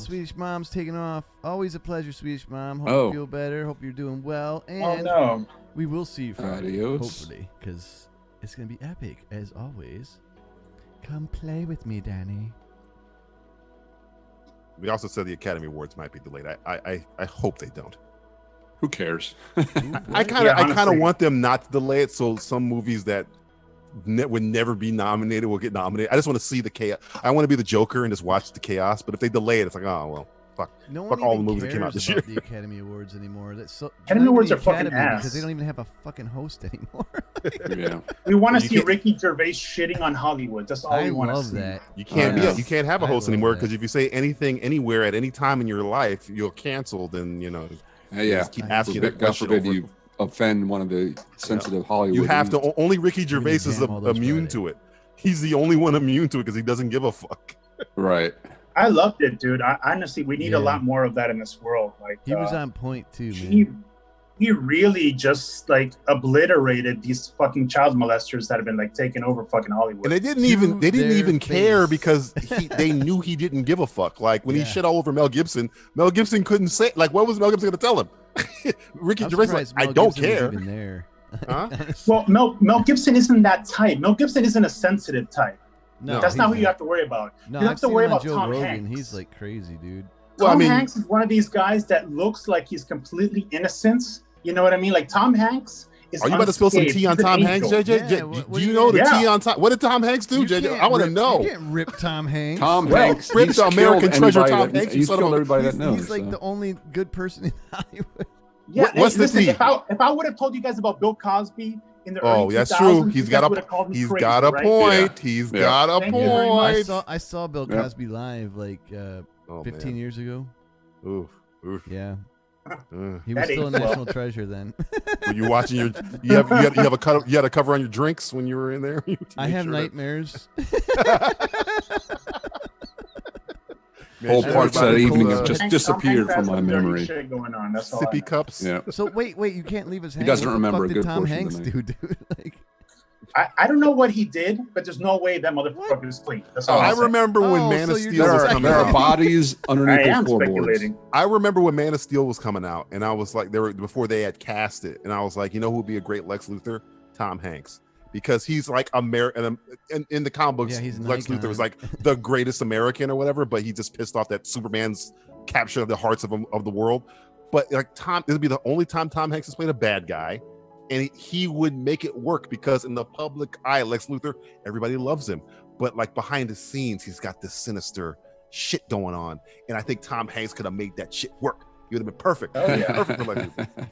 Speaker 4: Swedish Mom's taking off. Always a pleasure, Swedish Mom. Hope you feel better. Hope you're doing well. And we will see you Friday, hopefully, because it's going to be epic, as always. Come play with me, Danny.
Speaker 5: We also said the Academy Awards might be delayed. I hope they don't.
Speaker 6: Who cares?
Speaker 5: I kind of want them not to delay it, so some movies that would never be nominated will get nominated. I just want to see the chaos. I want to be the Joker and just watch the chaos. But if they delay it, it's like, oh well, fuck.
Speaker 4: Fuck
Speaker 5: all the movies that came out this year.
Speaker 4: The Academy Awards anymore.
Speaker 7: Academy Awards are fucking ass
Speaker 4: because they don't even have a fucking host anymore.
Speaker 6: Yeah,
Speaker 7: we want to see Ricky Gervais shitting on Hollywood. That's all we want to see.
Speaker 4: That.
Speaker 5: You can't. You can't have a host anymore because if you say anything anywhere at any time in your life, you're canceled. And keep asking that question.
Speaker 6: God forbid you offend one of the sensitive Hollywood.
Speaker 5: You have to. Only Ricky Gervais is immune to it. He's the only one immune to it because he doesn't give a fuck.
Speaker 6: Right.
Speaker 7: I loved it, dude. Honestly, we need a lot more of that in this world. Like
Speaker 4: he was on point too, man.
Speaker 7: He really just like obliterated these fucking child molesters that have been like taking over fucking Hollywood.
Speaker 5: And they didn't even care because they knew he didn't give a fuck. Like when he shit all over Mel Gibson couldn't say, like, what was Mel Gibson going to tell him? Ricky Gervais like, I don't care.
Speaker 4: Even there.
Speaker 5: Huh?
Speaker 7: Well, Mel Gibson isn't that type. Mel Gibson isn't a sensitive type.
Speaker 4: No,
Speaker 7: that's not who you have to worry about.
Speaker 4: No,
Speaker 7: you have to worry about
Speaker 4: Joe
Speaker 7: Tom
Speaker 4: Rogan.
Speaker 7: Hanks.
Speaker 4: He's like crazy, dude.
Speaker 7: Tom Hanks is one of these guys that looks like he's completely innocent. You know what I mean? Like Tom Hanks
Speaker 5: Are you about to spill some tea on Tom Hanks, JJ?
Speaker 4: Yeah,
Speaker 5: do you know the tea on Tom? What did Tom Hanks do, JJ? I want to know.
Speaker 4: You can't rip Tom Hanks.
Speaker 6: Tom Hanks,
Speaker 5: rip
Speaker 6: he's
Speaker 5: the American
Speaker 6: killed
Speaker 5: treasure,
Speaker 6: anybody
Speaker 5: Tom Hanks.
Speaker 6: He's killed everybody that knows.
Speaker 4: He's like the only good person in Hollywood.
Speaker 7: Yeah,
Speaker 5: What's the tea?
Speaker 7: If I would have told you guys about Bill Cosby in the early 2000s,
Speaker 5: that's true. He's got a
Speaker 7: right?
Speaker 5: point. He's got a
Speaker 7: Thank you very much.
Speaker 5: point.
Speaker 4: I saw Bill Cosby live like 15 years ago.
Speaker 5: Oof.
Speaker 4: Yeah. He was still a national treasure then.
Speaker 5: Were you watching you had a cover on your drinks when you were in there?
Speaker 4: I have nightmares.
Speaker 6: Whole parts of that evening have just
Speaker 7: Tom
Speaker 6: disappeared
Speaker 7: Hanks
Speaker 6: from
Speaker 7: has
Speaker 6: my
Speaker 7: some dirty
Speaker 6: memory.
Speaker 7: shit going on. That's all I
Speaker 5: Sippy
Speaker 7: know.
Speaker 5: cups.
Speaker 6: Yeah.
Speaker 4: So wait, you can't leave us hanging.
Speaker 6: doesn't
Speaker 4: What
Speaker 6: remember
Speaker 4: the
Speaker 6: a
Speaker 4: fuck
Speaker 6: good
Speaker 4: did Tom
Speaker 6: portion of
Speaker 4: Hanks
Speaker 6: the
Speaker 4: do, dude? Like,
Speaker 7: I don't know what he did, but there's no way that motherfucker is clean. That's all
Speaker 5: I
Speaker 7: I'm saying.
Speaker 5: remember when Man of
Speaker 4: so you're
Speaker 5: Steel was
Speaker 4: just
Speaker 5: coming
Speaker 6: There are
Speaker 5: out.
Speaker 6: bodies
Speaker 7: I
Speaker 6: underneath the
Speaker 7: am
Speaker 6: floorboards.
Speaker 7: speculating.
Speaker 5: I remember when Man of Steel was coming out, and I was like, before they had cast it, and I was like, you know who would be a great Lex Luthor? Tom Hanks, because he's like American. In the comic books,
Speaker 4: Yeah, he's an
Speaker 5: Lex
Speaker 4: icon.
Speaker 5: Luthor was like the greatest American or whatever, but he just pissed off that Superman's capture of the hearts of the world. But like this would be the only time Tom Hanks has played a bad guy, and he would make it work because in the public eye, Lex Luthor, everybody loves him, but like behind the scenes, he's got this sinister shit going on, and I think Tom Hanks could have made that shit work. He would have been perfect.
Speaker 7: Oh, yeah.
Speaker 5: Perfect for Lex Luthor.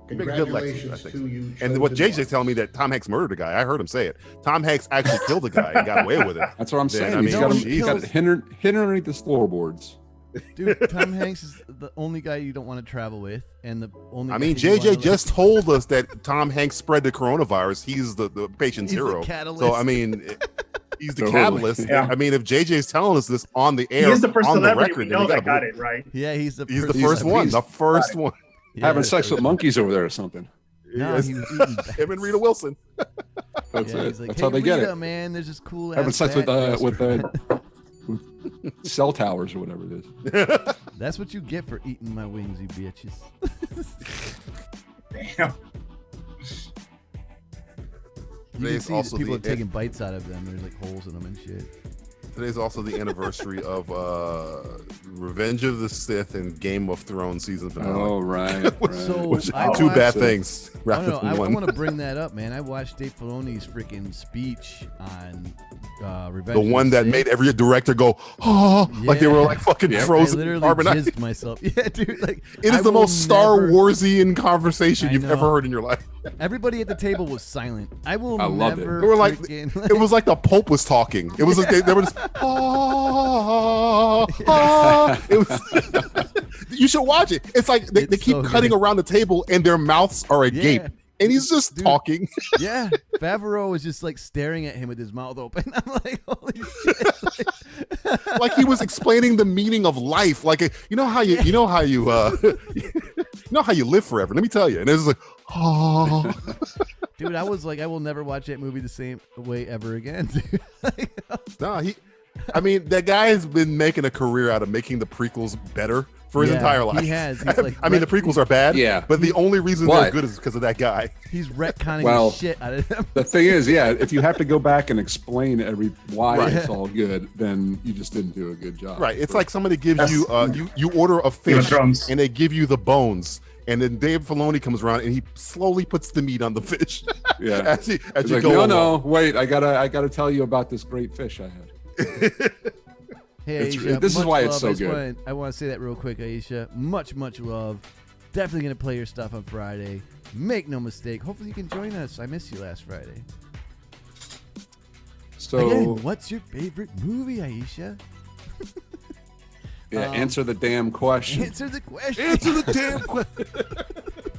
Speaker 5: He'd make a good Lex Luthor, I
Speaker 8: Congratulations
Speaker 5: think.
Speaker 8: to you.
Speaker 5: And what
Speaker 8: chosen
Speaker 5: JJ's telling me that Tom Hanks murdered a guy. I heard him say it. Tom Hanks actually killed a guy and got away with it.
Speaker 6: That's what I'm
Speaker 5: Then,
Speaker 6: saying.
Speaker 5: I
Speaker 6: He's
Speaker 5: mean,
Speaker 6: got him,
Speaker 5: Jesus.
Speaker 6: he's got it hidden underneath his floorboards.
Speaker 4: dude, Tom Hanks is the only guy you don't want to travel with, and the only.
Speaker 5: I
Speaker 4: guy
Speaker 5: mean,
Speaker 4: you wanna,
Speaker 5: JJ just told us that Tom Hanks spread the coronavirus. He's the patient's
Speaker 4: He's the
Speaker 5: hero.
Speaker 4: catalyst.
Speaker 5: So I mean, he's the
Speaker 6: Totally.
Speaker 5: catalyst.
Speaker 7: Yeah.
Speaker 5: I mean, if JJ's telling us this on the air,
Speaker 7: He is the first
Speaker 5: on the
Speaker 7: celebrity
Speaker 5: record,
Speaker 7: we
Speaker 5: then
Speaker 7: know
Speaker 5: gotta
Speaker 7: that got
Speaker 5: believe-
Speaker 7: it, right?
Speaker 4: Yeah, he's the
Speaker 5: He's the
Speaker 4: person-
Speaker 5: first one.
Speaker 6: he's-
Speaker 5: The first one.
Speaker 4: Yeah,
Speaker 6: Having sex with monkeys over there or something.
Speaker 4: No,
Speaker 5: Yes.
Speaker 4: he was eating bats.
Speaker 5: Him and Rita Wilson.
Speaker 6: That's
Speaker 4: Yeah,
Speaker 6: it.
Speaker 4: he's like,
Speaker 6: That's
Speaker 4: hey,
Speaker 6: how they get
Speaker 4: Rita,
Speaker 6: it.
Speaker 4: man, there's this cool
Speaker 6: Having
Speaker 4: ass
Speaker 6: sex
Speaker 4: bat
Speaker 6: with
Speaker 4: restaurant.
Speaker 6: cell towers or whatever it is.
Speaker 4: That's what you get for eating my wings, you bitches.
Speaker 7: Damn.
Speaker 4: You can
Speaker 5: Today's
Speaker 4: see
Speaker 5: also
Speaker 4: that people
Speaker 5: the-
Speaker 4: are taking bites out of them. There's like holes in them and shit.
Speaker 5: Today's also the anniversary of Revenge of the Sith and Game of Thrones season finale.
Speaker 6: Oh, right. right.
Speaker 4: So
Speaker 5: Which
Speaker 4: I
Speaker 5: two
Speaker 4: watched-
Speaker 5: bad things
Speaker 4: I
Speaker 5: wrapped
Speaker 4: don't know.
Speaker 5: up
Speaker 4: I
Speaker 5: in one.
Speaker 4: want to bring that up, man. I watched Dave Filoni's freaking speech on Revenge.
Speaker 5: The
Speaker 4: of
Speaker 5: one that
Speaker 4: Sith.
Speaker 5: made every director go, oh, like they were like fucking
Speaker 4: I
Speaker 5: frozen.
Speaker 4: literally
Speaker 5: carbonite.
Speaker 4: jizzed myself. Yeah, dude. Like
Speaker 5: It
Speaker 4: I
Speaker 5: is the
Speaker 4: will
Speaker 5: most Star
Speaker 4: never-
Speaker 5: Warsian conversation
Speaker 4: I
Speaker 5: you've
Speaker 4: know.
Speaker 5: ever heard in your life.
Speaker 4: Everybody at the table was silent. I will
Speaker 6: I loved it.
Speaker 4: never.
Speaker 5: They were like,
Speaker 4: freaking,
Speaker 5: it was like the Pope was talking. It was like they were just, It was. You should watch it. It's like they
Speaker 4: It's
Speaker 5: keep
Speaker 4: so
Speaker 5: cutting
Speaker 4: good.
Speaker 5: around the table and their mouths are agape,
Speaker 4: Yeah.
Speaker 5: and he's just
Speaker 4: Dude.
Speaker 5: talking.
Speaker 4: Yeah, Favreau was just like staring at him with his mouth open. I'm like, holy shit!
Speaker 5: Like he was explaining the meaning of life. Like you know how you live forever. Let me tell you. And it was like, oh.
Speaker 4: Dude, I was like, I will never watch that movie the same way ever again. Dude. Like,
Speaker 5: No, I mean, that guy has been making a career out of making the prequels better for his
Speaker 4: Yeah,
Speaker 5: entire life.
Speaker 4: he has. He's like
Speaker 5: I mean, the prequels are bad.
Speaker 6: Yeah.
Speaker 5: But the only reason
Speaker 6: But-
Speaker 5: they're good is because of that guy.
Speaker 4: he's retconning
Speaker 6: Well,
Speaker 4: the shit out of them.
Speaker 6: The thing is, yeah, if you have to go back and explain why
Speaker 5: Right.
Speaker 6: it's all good, then you just didn't do a good job.
Speaker 5: Right. It's like somebody gives
Speaker 7: That's-
Speaker 5: you order a
Speaker 7: Game of
Speaker 5: fish
Speaker 7: Thrones.
Speaker 5: and they give you the bones. And then Dave Filoni comes around and he slowly puts the meat on the fish.
Speaker 6: Yeah.
Speaker 5: as
Speaker 6: It's
Speaker 5: you
Speaker 6: like,
Speaker 5: go
Speaker 6: no,
Speaker 5: along.
Speaker 6: no, wait, I gotta tell you about this great fish I had.
Speaker 4: Hey,
Speaker 6: It's-
Speaker 4: Aisha,
Speaker 6: this is
Speaker 4: much
Speaker 6: why it's
Speaker 4: love.
Speaker 6: so
Speaker 4: I just
Speaker 6: good.
Speaker 4: I want to say that real quick, Aisha. Much love. Definitely gonna play your stuff on Friday. Make no mistake. Hopefully you can join us. I missed you last Friday.
Speaker 6: So
Speaker 4: Again, what's your favorite movie, Aisha?
Speaker 6: yeah, answer the damn question.
Speaker 4: Answer the question.
Speaker 6: Answer the damn question.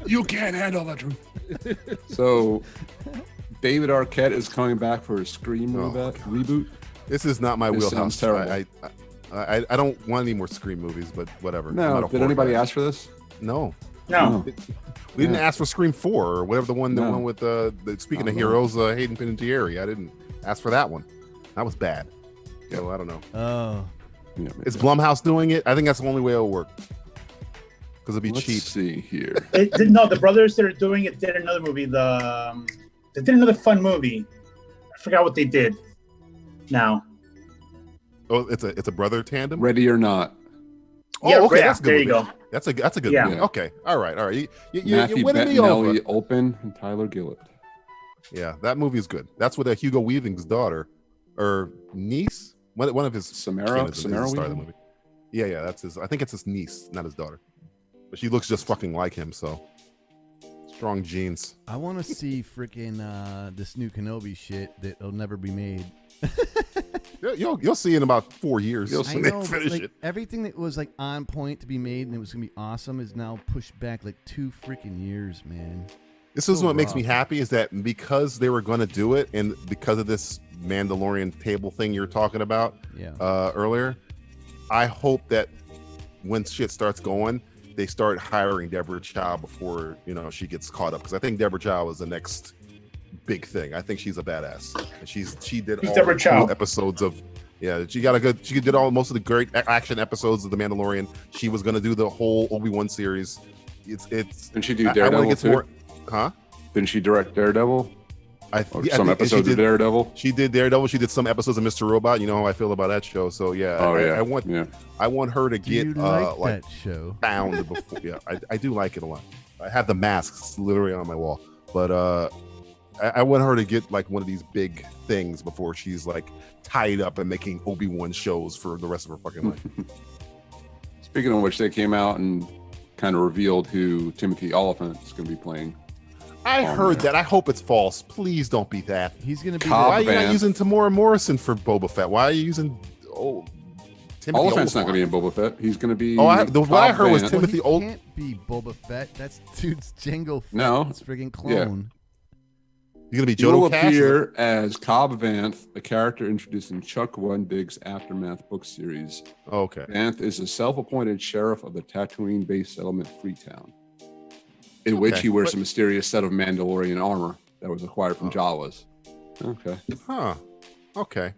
Speaker 6: You can't handle the truth. So, David Arquette is coming back for a Scream
Speaker 5: Oh,
Speaker 6: reboot.
Speaker 5: This is not my
Speaker 6: This
Speaker 5: wheelhouse.
Speaker 6: sounds terrible.
Speaker 5: I don't want any more Scream movies, but whatever. I'm not
Speaker 6: No,
Speaker 5: a
Speaker 6: did
Speaker 5: horror
Speaker 6: anybody
Speaker 5: guy.
Speaker 6: ask for this?
Speaker 5: No.
Speaker 7: No.
Speaker 5: We didn't ask for Scream 4 or whatever the one
Speaker 6: No.
Speaker 5: with speaking of
Speaker 6: No.
Speaker 5: heroes, Hayden Panettiere. I didn't ask for that one. That was bad. So I don't know.
Speaker 4: Oh,
Speaker 6: Yeah,
Speaker 5: Is Blumhouse doing it? I think that's the only way it'll work. Because it'll be
Speaker 6: let's
Speaker 5: cheap.
Speaker 6: see here.
Speaker 7: No, the brothers that are doing it did another movie. They did another fun movie. I forgot what they did. Now,
Speaker 5: Oh, it's a brother tandem.
Speaker 6: Ready or Not.
Speaker 7: Yeah,
Speaker 5: okay,
Speaker 7: yeah,
Speaker 5: that's a good.
Speaker 7: there you
Speaker 5: movie.
Speaker 7: go.
Speaker 5: That's a good
Speaker 7: Yeah.
Speaker 5: movie. Okay, all right. You're
Speaker 6: Matthew
Speaker 5: winning me over.
Speaker 6: Bettinelli, Open, and Tyler Gillett.
Speaker 5: Yeah, that movie is good. That's with Hugo Weaving's daughter or niece. One of his
Speaker 6: Samara
Speaker 5: is the star of the
Speaker 6: Weaving?
Speaker 5: movie. Yeah, that's his. I think it's his niece, not his daughter. But she looks just fucking like him. So strong genes.
Speaker 4: I want to see freaking this new Kenobi shit that'll never be made.
Speaker 5: You'll see in about 4 years.
Speaker 6: You'll
Speaker 4: I
Speaker 5: when
Speaker 4: know,
Speaker 5: they
Speaker 4: but
Speaker 5: finish
Speaker 4: like
Speaker 5: it.
Speaker 4: everything that was like on point to be made and it was gonna be awesome is now pushed back like 2 freaking years, man.
Speaker 5: This is
Speaker 4: so
Speaker 5: what makes me
Speaker 4: rough.
Speaker 5: happy is that because they were going to do it and because of this Mandalorian table thing you're talking about
Speaker 4: Yeah.
Speaker 5: earlier, I hope that when shit starts going, they start hiring Deborah Chow before she gets caught up, because I think Deborah Chow is the next big thing. I think she's a badass. And she did
Speaker 7: Who's
Speaker 5: all
Speaker 7: Deborah
Speaker 5: the
Speaker 7: Chow?
Speaker 5: cool episodes of she did most of the great action episodes of The Mandalorian. She was going to do the whole Obi-Wan series. It's
Speaker 6: Didn't she do
Speaker 5: I wanna
Speaker 6: Daredevil
Speaker 5: get
Speaker 6: too?
Speaker 5: more, huh?
Speaker 6: Didn't she direct Daredevil? Or
Speaker 5: Yeah,
Speaker 6: some
Speaker 5: I think
Speaker 6: episodes of Daredevil?
Speaker 5: She did Daredevil. She did some episodes of Mr. Robot. You know how I feel about that show. So yeah,
Speaker 6: Oh, yeah.
Speaker 5: I want her to
Speaker 4: Do
Speaker 5: get
Speaker 4: you
Speaker 5: like
Speaker 4: that show?
Speaker 5: found before. Yeah, I do like it a lot. I have the masks literally on my wall, but I want her to get like one of these big things before she's like tied up and making Obi-Wan shows for the rest of her fucking life.
Speaker 6: Speaking of which, they came out and kind of revealed who Timothy Oliphant is going to be playing.
Speaker 5: I heard that. I hope it's false. Please don't be that.
Speaker 4: He's gonna be
Speaker 6: Cobb
Speaker 5: Why are you not
Speaker 6: Vanth.
Speaker 5: using Tamora Morrison for Boba Fett? Why are you using Timothy
Speaker 6: Oliphant's not
Speaker 5: Oliphant?
Speaker 6: going to be in Boba Fett. He's going to be.
Speaker 5: What I
Speaker 6: Cobb
Speaker 5: heard was
Speaker 6: Vanth.
Speaker 5: Timothy
Speaker 4: Well,
Speaker 5: Old.
Speaker 4: he can't be Boba Fett. That's dude's Jango Fett.
Speaker 6: No.
Speaker 4: It's friggin' clone.
Speaker 5: You're gonna be
Speaker 6: He will
Speaker 5: Jodo Cash?
Speaker 6: appear as Cobb Vanth, a character introduced in Chuck Wendig's Aftermath book series.
Speaker 5: Okay.
Speaker 6: Vanth is a self-appointed sheriff of the Tatooine-based settlement Freetown, in which
Speaker 5: Okay,
Speaker 6: he wears
Speaker 5: but-
Speaker 6: a mysterious set of Mandalorian armor that was acquired from Jawas. Okay.
Speaker 5: Huh. Okay.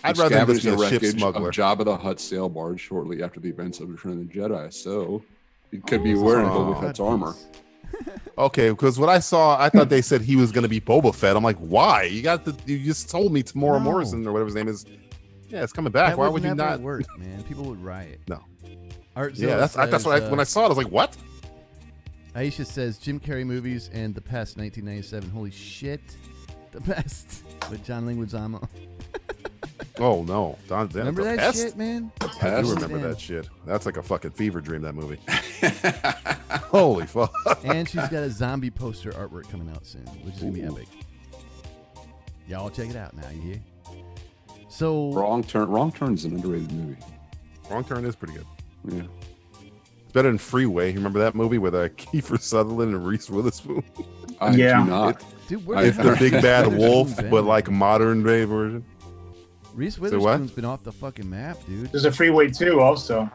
Speaker 5: I'd
Speaker 6: He
Speaker 5: rather him
Speaker 6: scavenged
Speaker 5: just be
Speaker 6: the
Speaker 5: a ship
Speaker 6: wreckage
Speaker 5: smuggler.
Speaker 6: of Jabba the Hutt sail barge shortly after the events of Return of the Jedi, so he could be wearing
Speaker 5: Oh.
Speaker 6: Boba Fett's armor.
Speaker 5: Okay, because what I saw, I thought they said he was going to be Boba Fett. I'm like, why? You just told me Tamora
Speaker 4: No.
Speaker 5: Morrison or whatever his name is. Yeah, it's coming back.
Speaker 4: That
Speaker 5: Why would you
Speaker 4: never
Speaker 5: not?
Speaker 4: work, man? People would riot.
Speaker 5: No.
Speaker 4: Art
Speaker 5: Yeah,
Speaker 4: Zilla
Speaker 5: that's what
Speaker 4: says,
Speaker 5: when I saw it, I was like, what?
Speaker 4: Aisha says Jim Carrey movies and The Pest 1997. Holy shit, The Pest with John Leguizamo.
Speaker 5: Oh no,
Speaker 4: Remember
Speaker 5: The
Speaker 4: that
Speaker 5: Pest?
Speaker 4: shit, man?
Speaker 5: I
Speaker 6: Pest?
Speaker 5: do remember
Speaker 4: Damn.
Speaker 5: that shit. That's like a fucking fever dream. That movie. Holy fuck.
Speaker 4: And she's got a zombie poster artwork coming out soon, which is gonna be epic. Y'all check it out now. You hear? So
Speaker 6: Wrong Turn is an underrated movie.
Speaker 5: Wrong Turn is pretty good.
Speaker 6: Yeah.
Speaker 5: It's better than Freeway. You remember that movie with Kiefer Sutherland and Reese Witherspoon?
Speaker 6: I
Speaker 7: Yeah.
Speaker 6: do not.
Speaker 4: dude, where
Speaker 5: It's
Speaker 4: hell
Speaker 5: the big
Speaker 4: is
Speaker 5: bad
Speaker 4: Reese
Speaker 5: wolf,
Speaker 4: Witherspoon's
Speaker 5: but
Speaker 4: been?
Speaker 5: like modern day version.
Speaker 4: Reese
Speaker 5: what?
Speaker 4: Witherspoon's been off the fucking map, dude.
Speaker 7: There's a Freeway 2 also.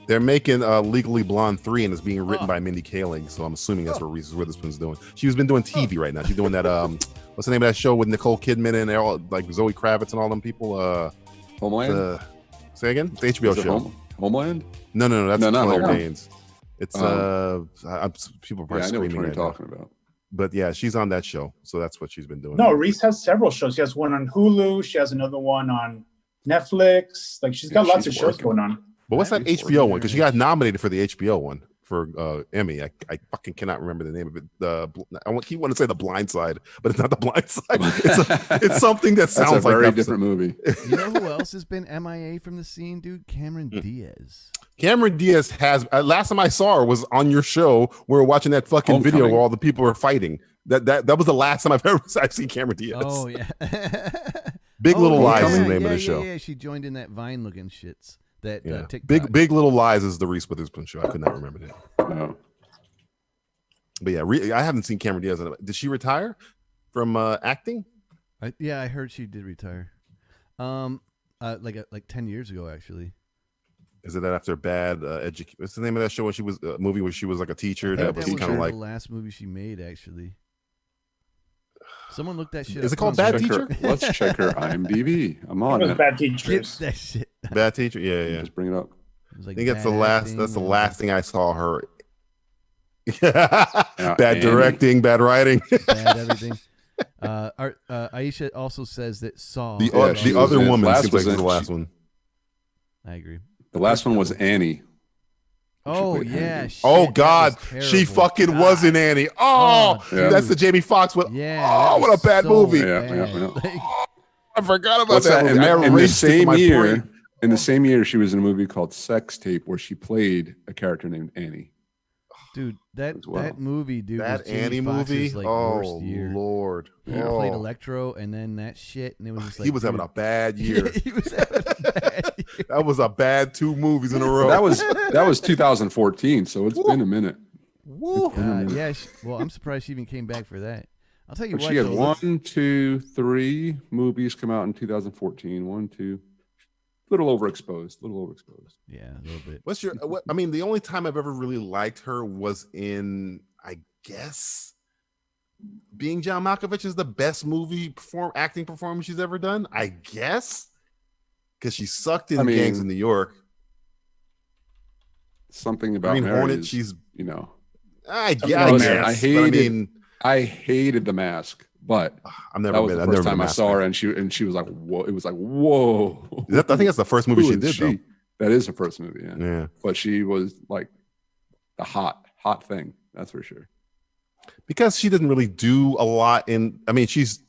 Speaker 5: They're making Legally Blonde 3 and it's being written
Speaker 4: Oh.
Speaker 5: by Mindy Kaling, so I'm assuming that's what Reese Witherspoon's doing. She's been doing TV right now. She's doing that what's the name of that show with Nicole Kidman and all like Zoe Kravitz and all them people?
Speaker 6: Homeland?
Speaker 5: Say again? The HBO
Speaker 6: Is it
Speaker 5: show.
Speaker 6: Homeland?
Speaker 5: No, that's
Speaker 6: No, not
Speaker 5: Claire
Speaker 6: Homeland.
Speaker 5: Danes. It's people are probably
Speaker 6: Yeah, I know which
Speaker 5: screaming
Speaker 6: one you're
Speaker 5: right now.
Speaker 6: talking about.
Speaker 5: But yeah, she's on that show, so that's what she's been doing.
Speaker 7: No, Reese has several shows. She has one on Hulu. She has another one on Netflix. Like she's got
Speaker 6: Yeah,
Speaker 7: lots of
Speaker 6: she's
Speaker 7: shows
Speaker 6: working.
Speaker 7: going on.
Speaker 5: But what's that
Speaker 6: She's
Speaker 5: HBO one? Because she got
Speaker 4: working.
Speaker 5: nominated for the HBO one for Emmy. I fucking cannot remember the name of it. I keep wanting to say The Blind Side, but it's not The Blind Side. It's something that
Speaker 6: That's a
Speaker 5: sounds like
Speaker 6: very
Speaker 5: that.
Speaker 6: different movie.
Speaker 4: You know who else has been MIA from the scene, dude? Cameron Diaz.
Speaker 5: Cameron Diaz has. Last time I saw her was on your show. We were watching that fucking video
Speaker 6: Homecoming.
Speaker 5: where all the people were fighting. That was the last time I've seen Cameron Diaz.
Speaker 4: Oh yeah.
Speaker 5: Big Little
Speaker 4: yeah,
Speaker 5: Lies is the name
Speaker 4: yeah,
Speaker 5: of the show.
Speaker 4: Yeah, she joined in that Vine looking shits. That
Speaker 5: Yeah.
Speaker 4: TikTok.
Speaker 5: Big Little Lies is the Reese Witherspoon show. I could not remember that.
Speaker 6: No.
Speaker 5: But yeah, I haven't seen Cameron Diaz. Did she retire from acting?
Speaker 4: I heard she did retire. Like 10 years ago actually.
Speaker 5: Is it after bad education? What's the name of that show? When she was a movie where she was like a teacher
Speaker 4: I think
Speaker 5: that was
Speaker 4: that was
Speaker 5: kind of
Speaker 4: the
Speaker 5: like.
Speaker 4: last movie she made actually. Someone looked that shit
Speaker 5: Is
Speaker 4: up.
Speaker 5: it called
Speaker 4: Put on
Speaker 5: Bad
Speaker 4: Twitter.
Speaker 5: Teacher?
Speaker 6: Let's check her IMDb. I'm
Speaker 7: One
Speaker 6: on
Speaker 7: of
Speaker 6: it.
Speaker 7: the bad
Speaker 4: Get
Speaker 7: teachers.
Speaker 4: that shit.
Speaker 5: Bad teacher. Yeah.
Speaker 6: Just bring it up.
Speaker 4: It was like
Speaker 5: I think that's the
Speaker 4: bad
Speaker 5: last.
Speaker 4: acting
Speaker 5: That's the
Speaker 4: or-
Speaker 5: last thing I saw her.
Speaker 6: Yeah,
Speaker 5: Bad
Speaker 6: Annie.
Speaker 5: directing, bad writing.
Speaker 4: bad everything. Aisha also says that Saw.
Speaker 5: The
Speaker 6: Yeah, she was
Speaker 5: other
Speaker 6: in-
Speaker 5: woman
Speaker 6: last
Speaker 5: seems like
Speaker 6: was
Speaker 5: the
Speaker 6: in-
Speaker 5: last one.
Speaker 4: I agree.
Speaker 6: The last one was Annie.
Speaker 4: Oh
Speaker 6: played
Speaker 4: yeah.
Speaker 6: Annie.
Speaker 4: Shit,
Speaker 5: Oh
Speaker 4: that
Speaker 5: God,
Speaker 4: was
Speaker 5: she
Speaker 4: terrible.
Speaker 5: fucking was in Annie. Oh,
Speaker 6: Yeah.
Speaker 5: that's the Jamie Foxx one.
Speaker 4: Yeah.
Speaker 5: Oh,
Speaker 4: that
Speaker 5: what
Speaker 4: was
Speaker 5: a bad
Speaker 4: so
Speaker 5: movie.
Speaker 6: Yeah,
Speaker 4: bad.
Speaker 6: yeah.
Speaker 4: Like,
Speaker 5: I forgot about
Speaker 6: What's
Speaker 5: that
Speaker 6: that?
Speaker 5: movie. I
Speaker 6: In the
Speaker 5: erased it from
Speaker 6: same
Speaker 5: my
Speaker 6: year,
Speaker 5: brain.
Speaker 6: in the same year, she was in a movie called Sex Tape, where she played a character named Annie.
Speaker 4: dude, that
Speaker 6: As well.
Speaker 4: that movie, dude,
Speaker 5: That
Speaker 4: was Jamie
Speaker 5: Annie
Speaker 4: Foxx's,
Speaker 5: movie.
Speaker 4: like,
Speaker 5: Oh
Speaker 4: worst year.
Speaker 5: Lord.
Speaker 4: He
Speaker 5: Oh.
Speaker 4: played Electro, and then that shit, and it was just like
Speaker 5: He was having a bad year.
Speaker 4: he was having a bad year.
Speaker 5: That was a bad 2 movies in a row.
Speaker 6: That was 2014, so it's been a minute.
Speaker 5: Woo.
Speaker 4: Yeah. Well, I'm surprised she even came back for that. I'll tell you
Speaker 6: But
Speaker 4: what.
Speaker 6: she had
Speaker 4: though,
Speaker 6: 1, 2, 3 movies come out in 2014. 1, 2, little overexposed.
Speaker 4: Yeah, a little bit.
Speaker 5: What's your? I mean, the only time I've ever really liked her was in, I guess, Being John Malkovich is the best movie acting performance she's ever done. I guess, because she sucked in Gangs in New York.
Speaker 6: Something about
Speaker 5: Green
Speaker 6: Mary
Speaker 5: Hornet.
Speaker 6: is,
Speaker 5: She's.
Speaker 6: I
Speaker 5: guess.
Speaker 6: I hated The Mask, but
Speaker 5: I've never
Speaker 6: that was
Speaker 5: been.
Speaker 6: the
Speaker 5: I've
Speaker 6: first
Speaker 5: never
Speaker 6: time
Speaker 5: been
Speaker 6: I saw her, and she was like, whoa! It was like, whoa!
Speaker 5: I think that's the first movie
Speaker 6: Who
Speaker 5: she
Speaker 6: is
Speaker 5: did,
Speaker 6: she?
Speaker 5: though.
Speaker 6: That is the first movie, yeah.
Speaker 5: Yeah.
Speaker 6: But she was like the hot thing. That's for sure.
Speaker 5: Because she didn't really do a lot in. I mean, she's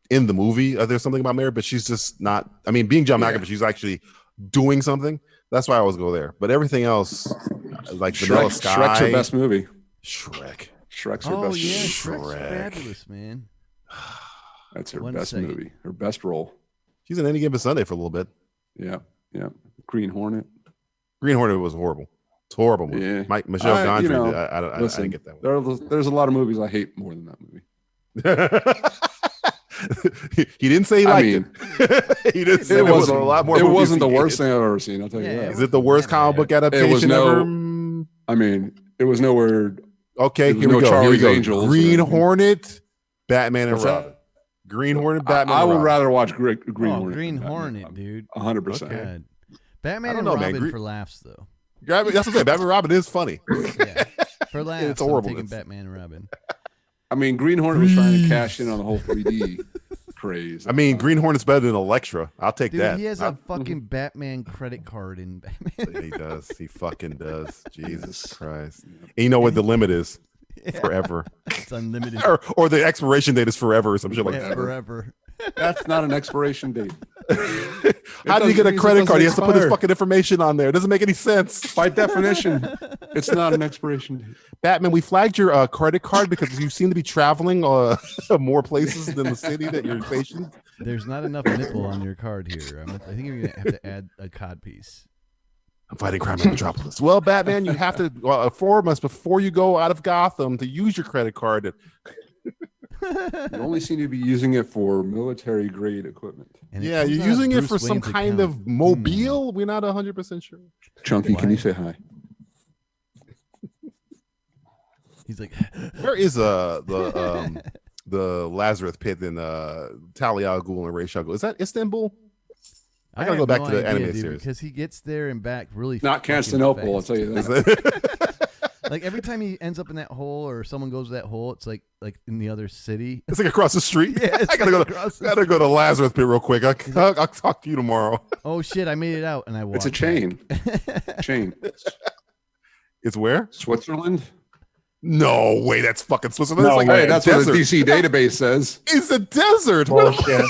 Speaker 5: in the movie. There's something about Mary, but she's just not. I mean, Being John Malkovich, she's actually doing something. That's why I always go there. But everything else, like Vanilla Sky,
Speaker 6: Shrek's her best movie.
Speaker 5: Shrek's
Speaker 6: her best.
Speaker 4: Yeah,
Speaker 6: movie.
Speaker 4: Shrek's fabulous, man.
Speaker 6: That's her
Speaker 4: One
Speaker 6: best
Speaker 4: second.
Speaker 6: movie. Her best role.
Speaker 5: She's in Any Given Sunday for a little bit.
Speaker 6: Yeah. Green Hornet.
Speaker 5: Green Hornet was horrible. It's a horrible movie.
Speaker 6: Yeah.
Speaker 5: Michelle Gondry.
Speaker 6: Listen,
Speaker 5: I didn't get that one.
Speaker 6: There's a lot of movies I hate more than that movie.
Speaker 5: He didn't say he liked it. He didn't say there was a lot more.
Speaker 6: It
Speaker 5: movies
Speaker 6: wasn't the
Speaker 5: he
Speaker 6: worst
Speaker 5: hated.
Speaker 6: thing I've ever seen. I'll tell you that.
Speaker 5: Is it the worst comic book adaptation ever?
Speaker 6: I mean, it was nowhere.
Speaker 5: Okay, here we go.
Speaker 6: Charlie's Angels.
Speaker 5: Green Hornet, Batman and
Speaker 6: What's
Speaker 5: Robin.
Speaker 6: that?
Speaker 5: Green Hornet, Batman.
Speaker 6: I
Speaker 5: and
Speaker 6: would
Speaker 5: Robin.
Speaker 6: rather watch Green Hornet.
Speaker 4: Green
Speaker 6: than
Speaker 4: Hornet,
Speaker 6: Batman.
Speaker 4: dude.
Speaker 6: 100%.
Speaker 4: God. Batman
Speaker 5: I
Speaker 4: and
Speaker 5: don't know, man.
Speaker 4: Robin for laughs, though.
Speaker 5: That's what I'm saying. Batman and Robin is funny.
Speaker 4: Yeah. For laughs,
Speaker 5: It's
Speaker 4: I'm
Speaker 5: horrible.
Speaker 4: taking Batman and Robin.
Speaker 6: I mean, Green Hornet was trying to cash in on the whole 3D craze.
Speaker 5: I mean, Green Hornet's better than Electra. I'll take
Speaker 4: Dude,
Speaker 5: that.
Speaker 4: he has a fucking Batman credit card in Batman.
Speaker 5: He does. He fucking does. Jesus Christ. And you know what the limit is? Forever.
Speaker 4: It's unlimited.
Speaker 5: or the expiration date is forever or some shit like that.
Speaker 4: Forever.
Speaker 6: That's not an expiration date.
Speaker 5: How do you get a credit card? He has to put his fucking information on there. It doesn't make any sense.
Speaker 6: By definition, it's not an expiration date.
Speaker 5: Batman, we flagged your credit card because you seem to be traveling more places than the city that you're stationed.
Speaker 4: There's not enough nipple on your card here. I think you're going to have to add a cod piece.
Speaker 5: I'm fighting crime in Metropolis. Well, Batman, you have to inform us before you go out of Gotham to use your credit card.
Speaker 6: You only seem to be using it for military grade equipment.
Speaker 4: And it
Speaker 5: Yeah,
Speaker 4: comes
Speaker 5: you're
Speaker 4: out of
Speaker 5: using it
Speaker 4: Bruce
Speaker 5: for some
Speaker 4: Wayne's
Speaker 5: kind
Speaker 4: account.
Speaker 5: of mobile. We're not 100% sure.
Speaker 6: Chunky, can you say hi?
Speaker 4: He's like,
Speaker 5: Where is the Lazarus pit in Talia al Ghul and Ra's al Ghul? Is that Istanbul? I gotta go
Speaker 4: have
Speaker 5: back
Speaker 4: no
Speaker 5: to the
Speaker 4: idea,
Speaker 5: animated
Speaker 4: dude,
Speaker 5: series.
Speaker 4: because he gets there and back really
Speaker 6: Not
Speaker 4: fucking
Speaker 6: Constantinople, I'll
Speaker 4: fast.
Speaker 6: tell you
Speaker 5: Is
Speaker 6: that.
Speaker 5: it-
Speaker 4: Like every time he ends up in that hole or someone goes to that hole, it's like in the other city.
Speaker 5: It's like across the street.
Speaker 4: Yeah, it's
Speaker 5: I gotta
Speaker 4: like
Speaker 5: go.
Speaker 4: across the
Speaker 5: Gotta go to Lazarus pit real quick. I'll talk to you tomorrow.
Speaker 4: Oh shit, I made it out and I walked.
Speaker 6: It's a chain. Chain.
Speaker 5: It's where?
Speaker 6: Switzerland?
Speaker 5: No way. That's fucking Switzerland.
Speaker 7: No
Speaker 5: It's like
Speaker 7: way.
Speaker 6: Hey,
Speaker 5: a
Speaker 6: that's what the
Speaker 5: desert.
Speaker 6: DC database says.
Speaker 5: It's a desert. Where the
Speaker 7: Bullshit.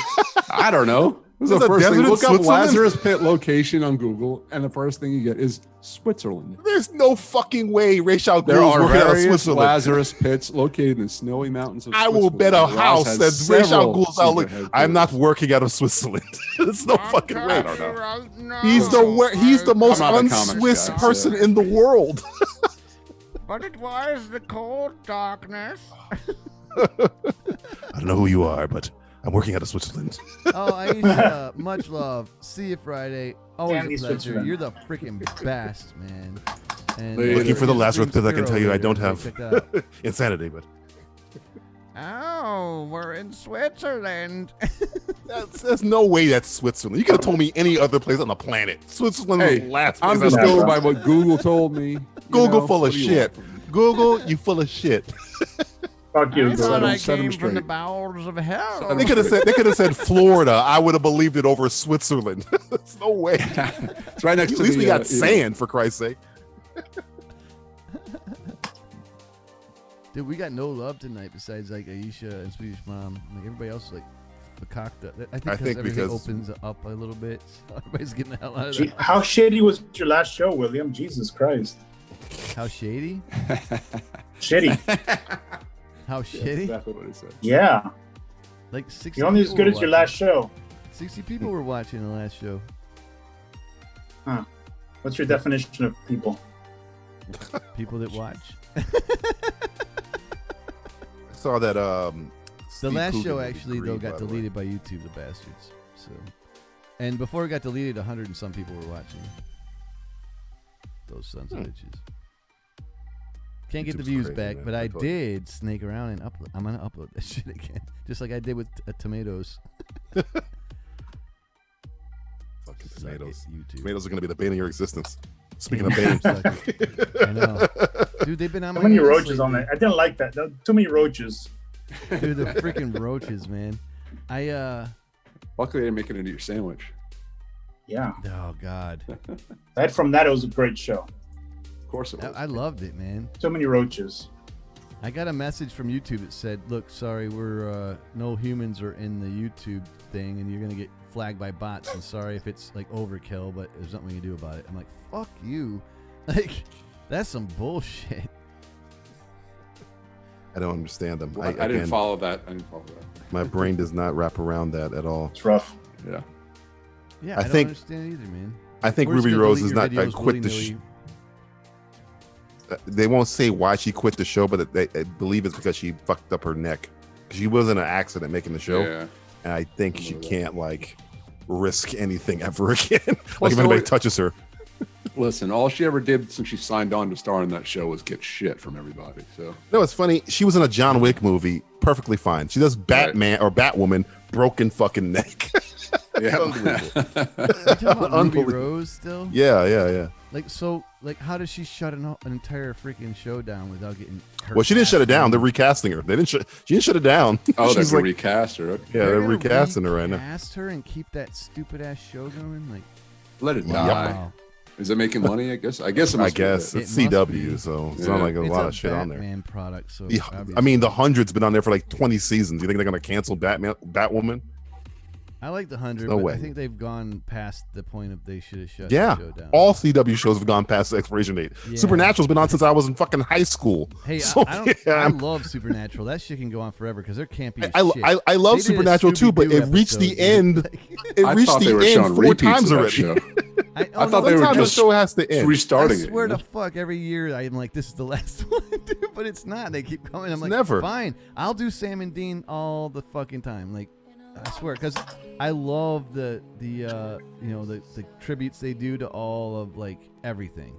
Speaker 6: I don't know. This is
Speaker 5: There's
Speaker 6: the
Speaker 5: a
Speaker 6: first thing.
Speaker 5: desert in
Speaker 6: Look up
Speaker 5: Switzerland?
Speaker 6: Lazarus Pit location on Google, and the first thing you get is Switzerland.
Speaker 5: There's no fucking way Ra's al
Speaker 6: There
Speaker 5: Ghul is
Speaker 6: are
Speaker 5: working out of
Speaker 6: various
Speaker 5: Switzerland.
Speaker 6: Lazarus pits located in snowy mountains of
Speaker 5: I will
Speaker 6: Switzerland.
Speaker 5: bet a
Speaker 6: Ross
Speaker 5: house
Speaker 6: has
Speaker 5: that Ra's al
Speaker 6: several
Speaker 5: Ghul's out. Look,
Speaker 6: secret
Speaker 5: I'm not
Speaker 6: headquarters.
Speaker 5: working out of Switzerland. There's no fucking way.
Speaker 6: I don't know.
Speaker 5: He's the most
Speaker 6: I'm not a comics
Speaker 5: un-Swiss
Speaker 6: guy,
Speaker 5: person
Speaker 6: so-
Speaker 5: in the world.
Speaker 8: But it was the cold darkness.
Speaker 5: I don't know who you are, but I'm working out of Switzerland.
Speaker 4: Oh, Aisha, much love. See you Friday. Always
Speaker 7: Candy
Speaker 4: a pleasure.
Speaker 7: Switzerland.
Speaker 4: You're the freaking best, man. And
Speaker 5: Looking for the
Speaker 4: your
Speaker 5: Lazarus
Speaker 4: stream's
Speaker 5: pit, I can tell you I
Speaker 4: zero
Speaker 5: don't
Speaker 4: later.
Speaker 5: have
Speaker 4: Check that out.
Speaker 5: insanity, but
Speaker 8: Oh, we're in Switzerland.
Speaker 5: there's no way that's Switzerland. You could have told me any other place on the planet. Switzerland was
Speaker 6: Hey,
Speaker 5: the last
Speaker 6: I'm
Speaker 5: place
Speaker 6: just
Speaker 5: I
Speaker 6: going
Speaker 5: was.
Speaker 6: by what Google told me.
Speaker 5: Google full
Speaker 6: What
Speaker 5: of
Speaker 6: do you
Speaker 5: shit.
Speaker 6: want from me?
Speaker 5: Google, you full of shit.
Speaker 7: Fuck you,
Speaker 8: I thought I
Speaker 6: Set 'em
Speaker 8: came from the
Speaker 6: straight.
Speaker 8: bowels of hell.
Speaker 5: They could have said Florida. I would have believed it over Switzerland. There's no way.
Speaker 6: It's right next
Speaker 5: At
Speaker 6: to
Speaker 5: least
Speaker 6: the,
Speaker 5: we got
Speaker 6: you know,
Speaker 5: sand, for Christ's sake.
Speaker 4: Dude, we got no love tonight besides like Aisha and Swedish Mom. Like everybody else is like cocked up. I think everything opens up a little bit. So everybody's getting the hell out of there.
Speaker 7: How shitty was your last show, William? Jesus Christ.
Speaker 4: How shady?
Speaker 7: Shitty.
Speaker 4: How
Speaker 6: That's
Speaker 4: shitty?
Speaker 6: exactly what he said.
Speaker 7: Yeah.
Speaker 4: Like 60
Speaker 7: You're only as
Speaker 4: people
Speaker 7: good
Speaker 4: were
Speaker 7: as your
Speaker 4: watching.
Speaker 7: last show.
Speaker 4: 60 people were watching the last show.
Speaker 7: Huh. What's your definition of people?
Speaker 4: People that watch.
Speaker 5: I saw that.
Speaker 4: The
Speaker 5: Steve
Speaker 4: last
Speaker 5: Coogan
Speaker 4: show
Speaker 5: movie,
Speaker 4: actually
Speaker 5: Greed,
Speaker 4: though got
Speaker 5: by the way.
Speaker 4: deleted by YouTube, the bastards. So, and before it got deleted, 100 and some people were watching. Those sons of bitches. Can't get the
Speaker 5: YouTube's
Speaker 4: views
Speaker 5: crazy,
Speaker 4: back,
Speaker 5: man.
Speaker 4: but
Speaker 5: I
Speaker 4: I
Speaker 5: told you.
Speaker 4: did snake around and upload. I'm gonna upload that shit again, just like I did with tomatoes.
Speaker 5: Fucking
Speaker 4: Suck
Speaker 5: tomatoes.
Speaker 4: it, YouTube.
Speaker 5: Tomatoes are going to be the bane of your existence. Speaking
Speaker 4: Damn,
Speaker 5: of bane.
Speaker 4: suck it. I know, dude. They've been on
Speaker 7: How
Speaker 4: my
Speaker 7: many
Speaker 4: ass
Speaker 7: roaches on
Speaker 4: lately.
Speaker 7: it? I didn't like that. Too many roaches.
Speaker 4: Dude, the freaking roaches, man.
Speaker 6: Luckily, I didn't make it into your sandwich.
Speaker 7: Yeah.
Speaker 4: Oh God,
Speaker 7: Aside from that, it was a great show.
Speaker 6: Of course it was.
Speaker 4: I loved it, man.
Speaker 7: Too many roaches.
Speaker 4: I got a message from YouTube that said, "Look, sorry, we're no humans are in the YouTube thing, and you're gonna get flagged by bots. And sorry if it's like overkill, but there's nothing we can do about it." I'm like, "Fuck you!" Like, that's some bullshit.
Speaker 5: I don't understand them.
Speaker 6: I didn't follow that.
Speaker 5: My brain does not wrap around that at all.
Speaker 7: It's rough.
Speaker 6: Yeah.
Speaker 4: Yeah,
Speaker 5: I
Speaker 4: I don't
Speaker 5: think-
Speaker 4: understand it either, man.
Speaker 5: I think
Speaker 4: We're just
Speaker 5: Ruby
Speaker 4: gonna
Speaker 5: Rose
Speaker 4: delete
Speaker 5: is
Speaker 4: your
Speaker 5: not. I
Speaker 4: videos
Speaker 5: quit the.
Speaker 4: willy-nilly.
Speaker 5: They won't say why she quit the show, but I believe it's because she fucked up her neck. She was in an accident making the show,
Speaker 6: Yeah.
Speaker 5: and I think she
Speaker 6: Remember that.
Speaker 5: can't like risk anything ever again.
Speaker 6: Plus,
Speaker 5: Like if anybody
Speaker 6: the-
Speaker 5: touches her.
Speaker 6: Listen, all she ever did since she signed on to star in that show was get shit from everybody. So
Speaker 5: No, it's funny. She was in a John Wick movie, perfectly fine. She does Batman or Batwoman, broken fucking neck.
Speaker 6: yeah.
Speaker 4: You talking about Ruby
Speaker 5: Unbelievable.
Speaker 4: Rose still?
Speaker 5: Yeah.
Speaker 4: Like, so, like, how does she shut an entire freaking show down without getting hurt?
Speaker 5: Well, she didn't shut it down. They're recasting her. They didn't. She didn't shut it down.
Speaker 6: Oh,
Speaker 5: She's
Speaker 6: that's
Speaker 5: like,
Speaker 6: recast her. Okay.
Speaker 5: yeah, they're recasting her right now.
Speaker 4: Cast her and keep that stupid ass show going. Like,
Speaker 6: Let it
Speaker 5: Yep.
Speaker 6: die.
Speaker 4: wow.
Speaker 6: Is it making money? I guess. I guess. It
Speaker 5: I
Speaker 6: must be
Speaker 5: guess
Speaker 6: good.
Speaker 5: it's
Speaker 4: It must
Speaker 5: CW,
Speaker 4: be.
Speaker 5: so it's
Speaker 6: Yeah.
Speaker 5: not like a
Speaker 4: It's
Speaker 5: lot
Speaker 4: a
Speaker 5: of shit on there.
Speaker 4: Batman product, so
Speaker 5: The-
Speaker 4: obviously.
Speaker 5: I mean, the 100's been on there for like 20 seasons. You think they're gonna cancel Batwoman?
Speaker 4: I like the 100,
Speaker 5: No
Speaker 4: but
Speaker 5: way.
Speaker 4: I think they've gone past the point of they should have shut
Speaker 5: Yeah,
Speaker 4: the show down.
Speaker 5: all CW shows have gone past the expiration date.
Speaker 4: Yeah.
Speaker 5: Supernatural's been on since I was in fucking high school.
Speaker 4: Hey,
Speaker 5: So,
Speaker 4: I don't.
Speaker 5: yeah,
Speaker 4: I
Speaker 5: I'm-
Speaker 4: love Supernatural. That shit can go on forever because they're campy as
Speaker 5: I
Speaker 4: shit.
Speaker 5: I love
Speaker 4: They did a
Speaker 5: Supernatural too, but it
Speaker 4: Scooby-Doo
Speaker 5: reached the
Speaker 4: episode,
Speaker 5: end.
Speaker 4: dude.
Speaker 5: It
Speaker 6: I
Speaker 5: reached
Speaker 6: thought they
Speaker 5: the
Speaker 6: were
Speaker 5: end
Speaker 6: showing
Speaker 5: 4
Speaker 6: repeats
Speaker 5: times
Speaker 6: of that
Speaker 5: already.
Speaker 6: show.
Speaker 4: I
Speaker 6: thought they were
Speaker 5: Sometimes
Speaker 6: just
Speaker 5: the show has to end.
Speaker 6: restarting
Speaker 4: I swear
Speaker 6: it.
Speaker 4: to fuck, every year I'm like, this is the last one, dude, but it's not. They keep coming. I'm
Speaker 5: It's
Speaker 4: like,
Speaker 5: never.
Speaker 4: fine. I'll do Sam and Dean all the fucking time. Like, I swear, because I love the tributes they do to all of like everything.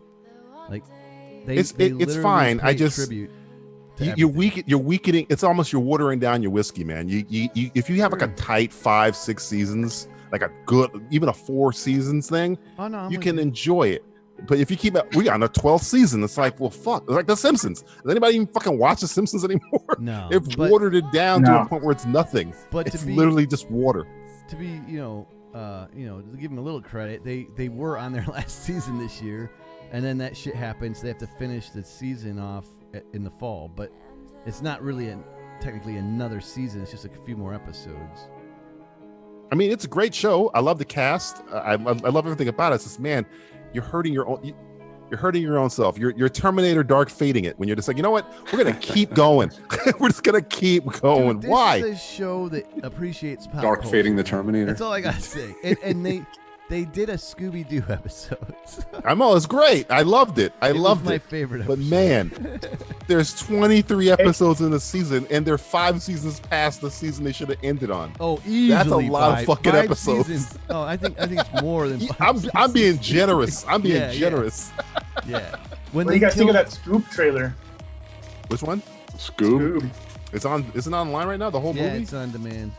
Speaker 4: Like,
Speaker 5: It's
Speaker 4: literally
Speaker 5: fine. I
Speaker 4: pay
Speaker 5: just-
Speaker 4: tribute to
Speaker 5: You're
Speaker 4: everything.
Speaker 5: You're weakening. It's almost you're watering down your whiskey, man. You if you have like a
Speaker 4: Sure.
Speaker 5: tight 5-6 seasons, like a good even a 4 seasons thing,
Speaker 4: Oh no, I'm
Speaker 5: you
Speaker 4: with
Speaker 5: can enjoy it. But if you keep it, we on the 12th season. It's like, well, fuck. It's like The Simpsons. Does anybody even fucking watch The Simpsons anymore?
Speaker 4: No,
Speaker 5: They've
Speaker 4: but-
Speaker 5: watered it down to
Speaker 7: No.
Speaker 5: a point where it's nothing.
Speaker 4: But
Speaker 5: It's
Speaker 4: to be
Speaker 5: literally just water.
Speaker 4: to be, to give them a little credit, they were on their last season this year, and then that shit happens. They have to finish the season off in the fall, but it's not really technically another season. It's just like a few more episodes.
Speaker 5: I mean, it's a great show. I love the cast. I love everything about it. It's just, man, you're hurting your own. You're hurting your own self. You're Terminator Dark fading it when you're just like, you know what? We're gonna keep going. We're just gonna keep going.
Speaker 4: Dude, this
Speaker 5: Why?
Speaker 4: is a show that appreciates pop
Speaker 6: Dark
Speaker 4: culture.
Speaker 6: fading the Terminator.
Speaker 4: That's all I gotta say. And they did a Scooby Doo episode.
Speaker 5: I know it's great. I loved it. I
Speaker 4: It was
Speaker 5: loved
Speaker 4: my
Speaker 5: it.
Speaker 4: favorite
Speaker 5: But
Speaker 4: episode.
Speaker 5: man, there's 23 episodes in the season, and they're 5 seasons past the season they should have ended on.
Speaker 4: Oh, easily
Speaker 5: That's a lot of
Speaker 4: five-
Speaker 5: fucking
Speaker 4: 5
Speaker 5: episodes.
Speaker 4: seasons. Oh, I think it's more than 5
Speaker 5: I'm
Speaker 4: seasons.
Speaker 5: being generous. I'm being
Speaker 4: Yeah, yeah.
Speaker 5: generous.
Speaker 4: Yeah. When
Speaker 7: What do you guys think of that Scoop trailer?
Speaker 5: Which one?
Speaker 6: Scoob.
Speaker 5: It's on. Isn't it online right now? The whole
Speaker 4: Yeah,
Speaker 5: movie.
Speaker 4: it's on demand.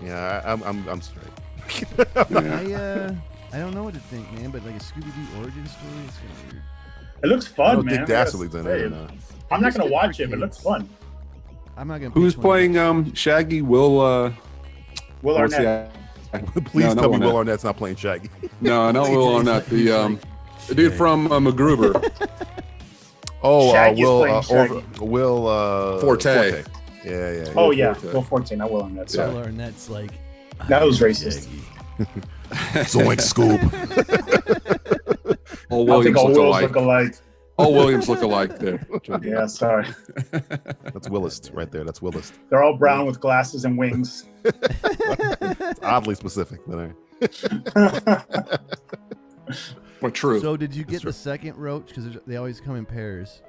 Speaker 5: Yeah, I'm straight.
Speaker 6: Yeah.
Speaker 4: I don't know what to think, man. But like a Scooby Doo origin story, it's kind of weird.
Speaker 7: It looks
Speaker 5: I
Speaker 7: fun,
Speaker 5: don't
Speaker 7: man.
Speaker 5: think Dastardly's in it. No.
Speaker 7: I'm not
Speaker 4: It's
Speaker 7: gonna
Speaker 4: good
Speaker 7: watch
Speaker 4: for
Speaker 7: it, but it looks
Speaker 4: kids.
Speaker 7: fun.
Speaker 4: I'm not gonna.
Speaker 6: Who's
Speaker 4: pick one.
Speaker 6: playing Shaggy? Will what's
Speaker 7: Arnett.
Speaker 5: Please
Speaker 6: No,
Speaker 5: tell me
Speaker 6: Will
Speaker 5: Will Arnett's not playing Shaggy.
Speaker 6: No, not Will Arnett. The dude from MacGruber.
Speaker 7: Shaggy's playing Shaggy.
Speaker 5: Will
Speaker 6: Forte.
Speaker 5: Yeah.
Speaker 7: Oh yeah,
Speaker 6: Forte.
Speaker 7: Will Forte, not Will Arnett. Sorry.
Speaker 4: Will Arnett's like.
Speaker 7: That was racist.
Speaker 5: Zoink Scoop.
Speaker 6: All
Speaker 7: I think
Speaker 6: Williams
Speaker 7: all
Speaker 6: look
Speaker 7: Wills
Speaker 6: alike.
Speaker 7: look alike.
Speaker 6: All Williams look alike there.
Speaker 7: Yeah, sorry.
Speaker 5: That's Willist right there. That's Willist.
Speaker 7: They're all brown with glasses and wings.
Speaker 5: It's oddly specific, but
Speaker 6: But true.
Speaker 4: So did you get
Speaker 5: true.
Speaker 4: the second roach? Because they always come in pairs.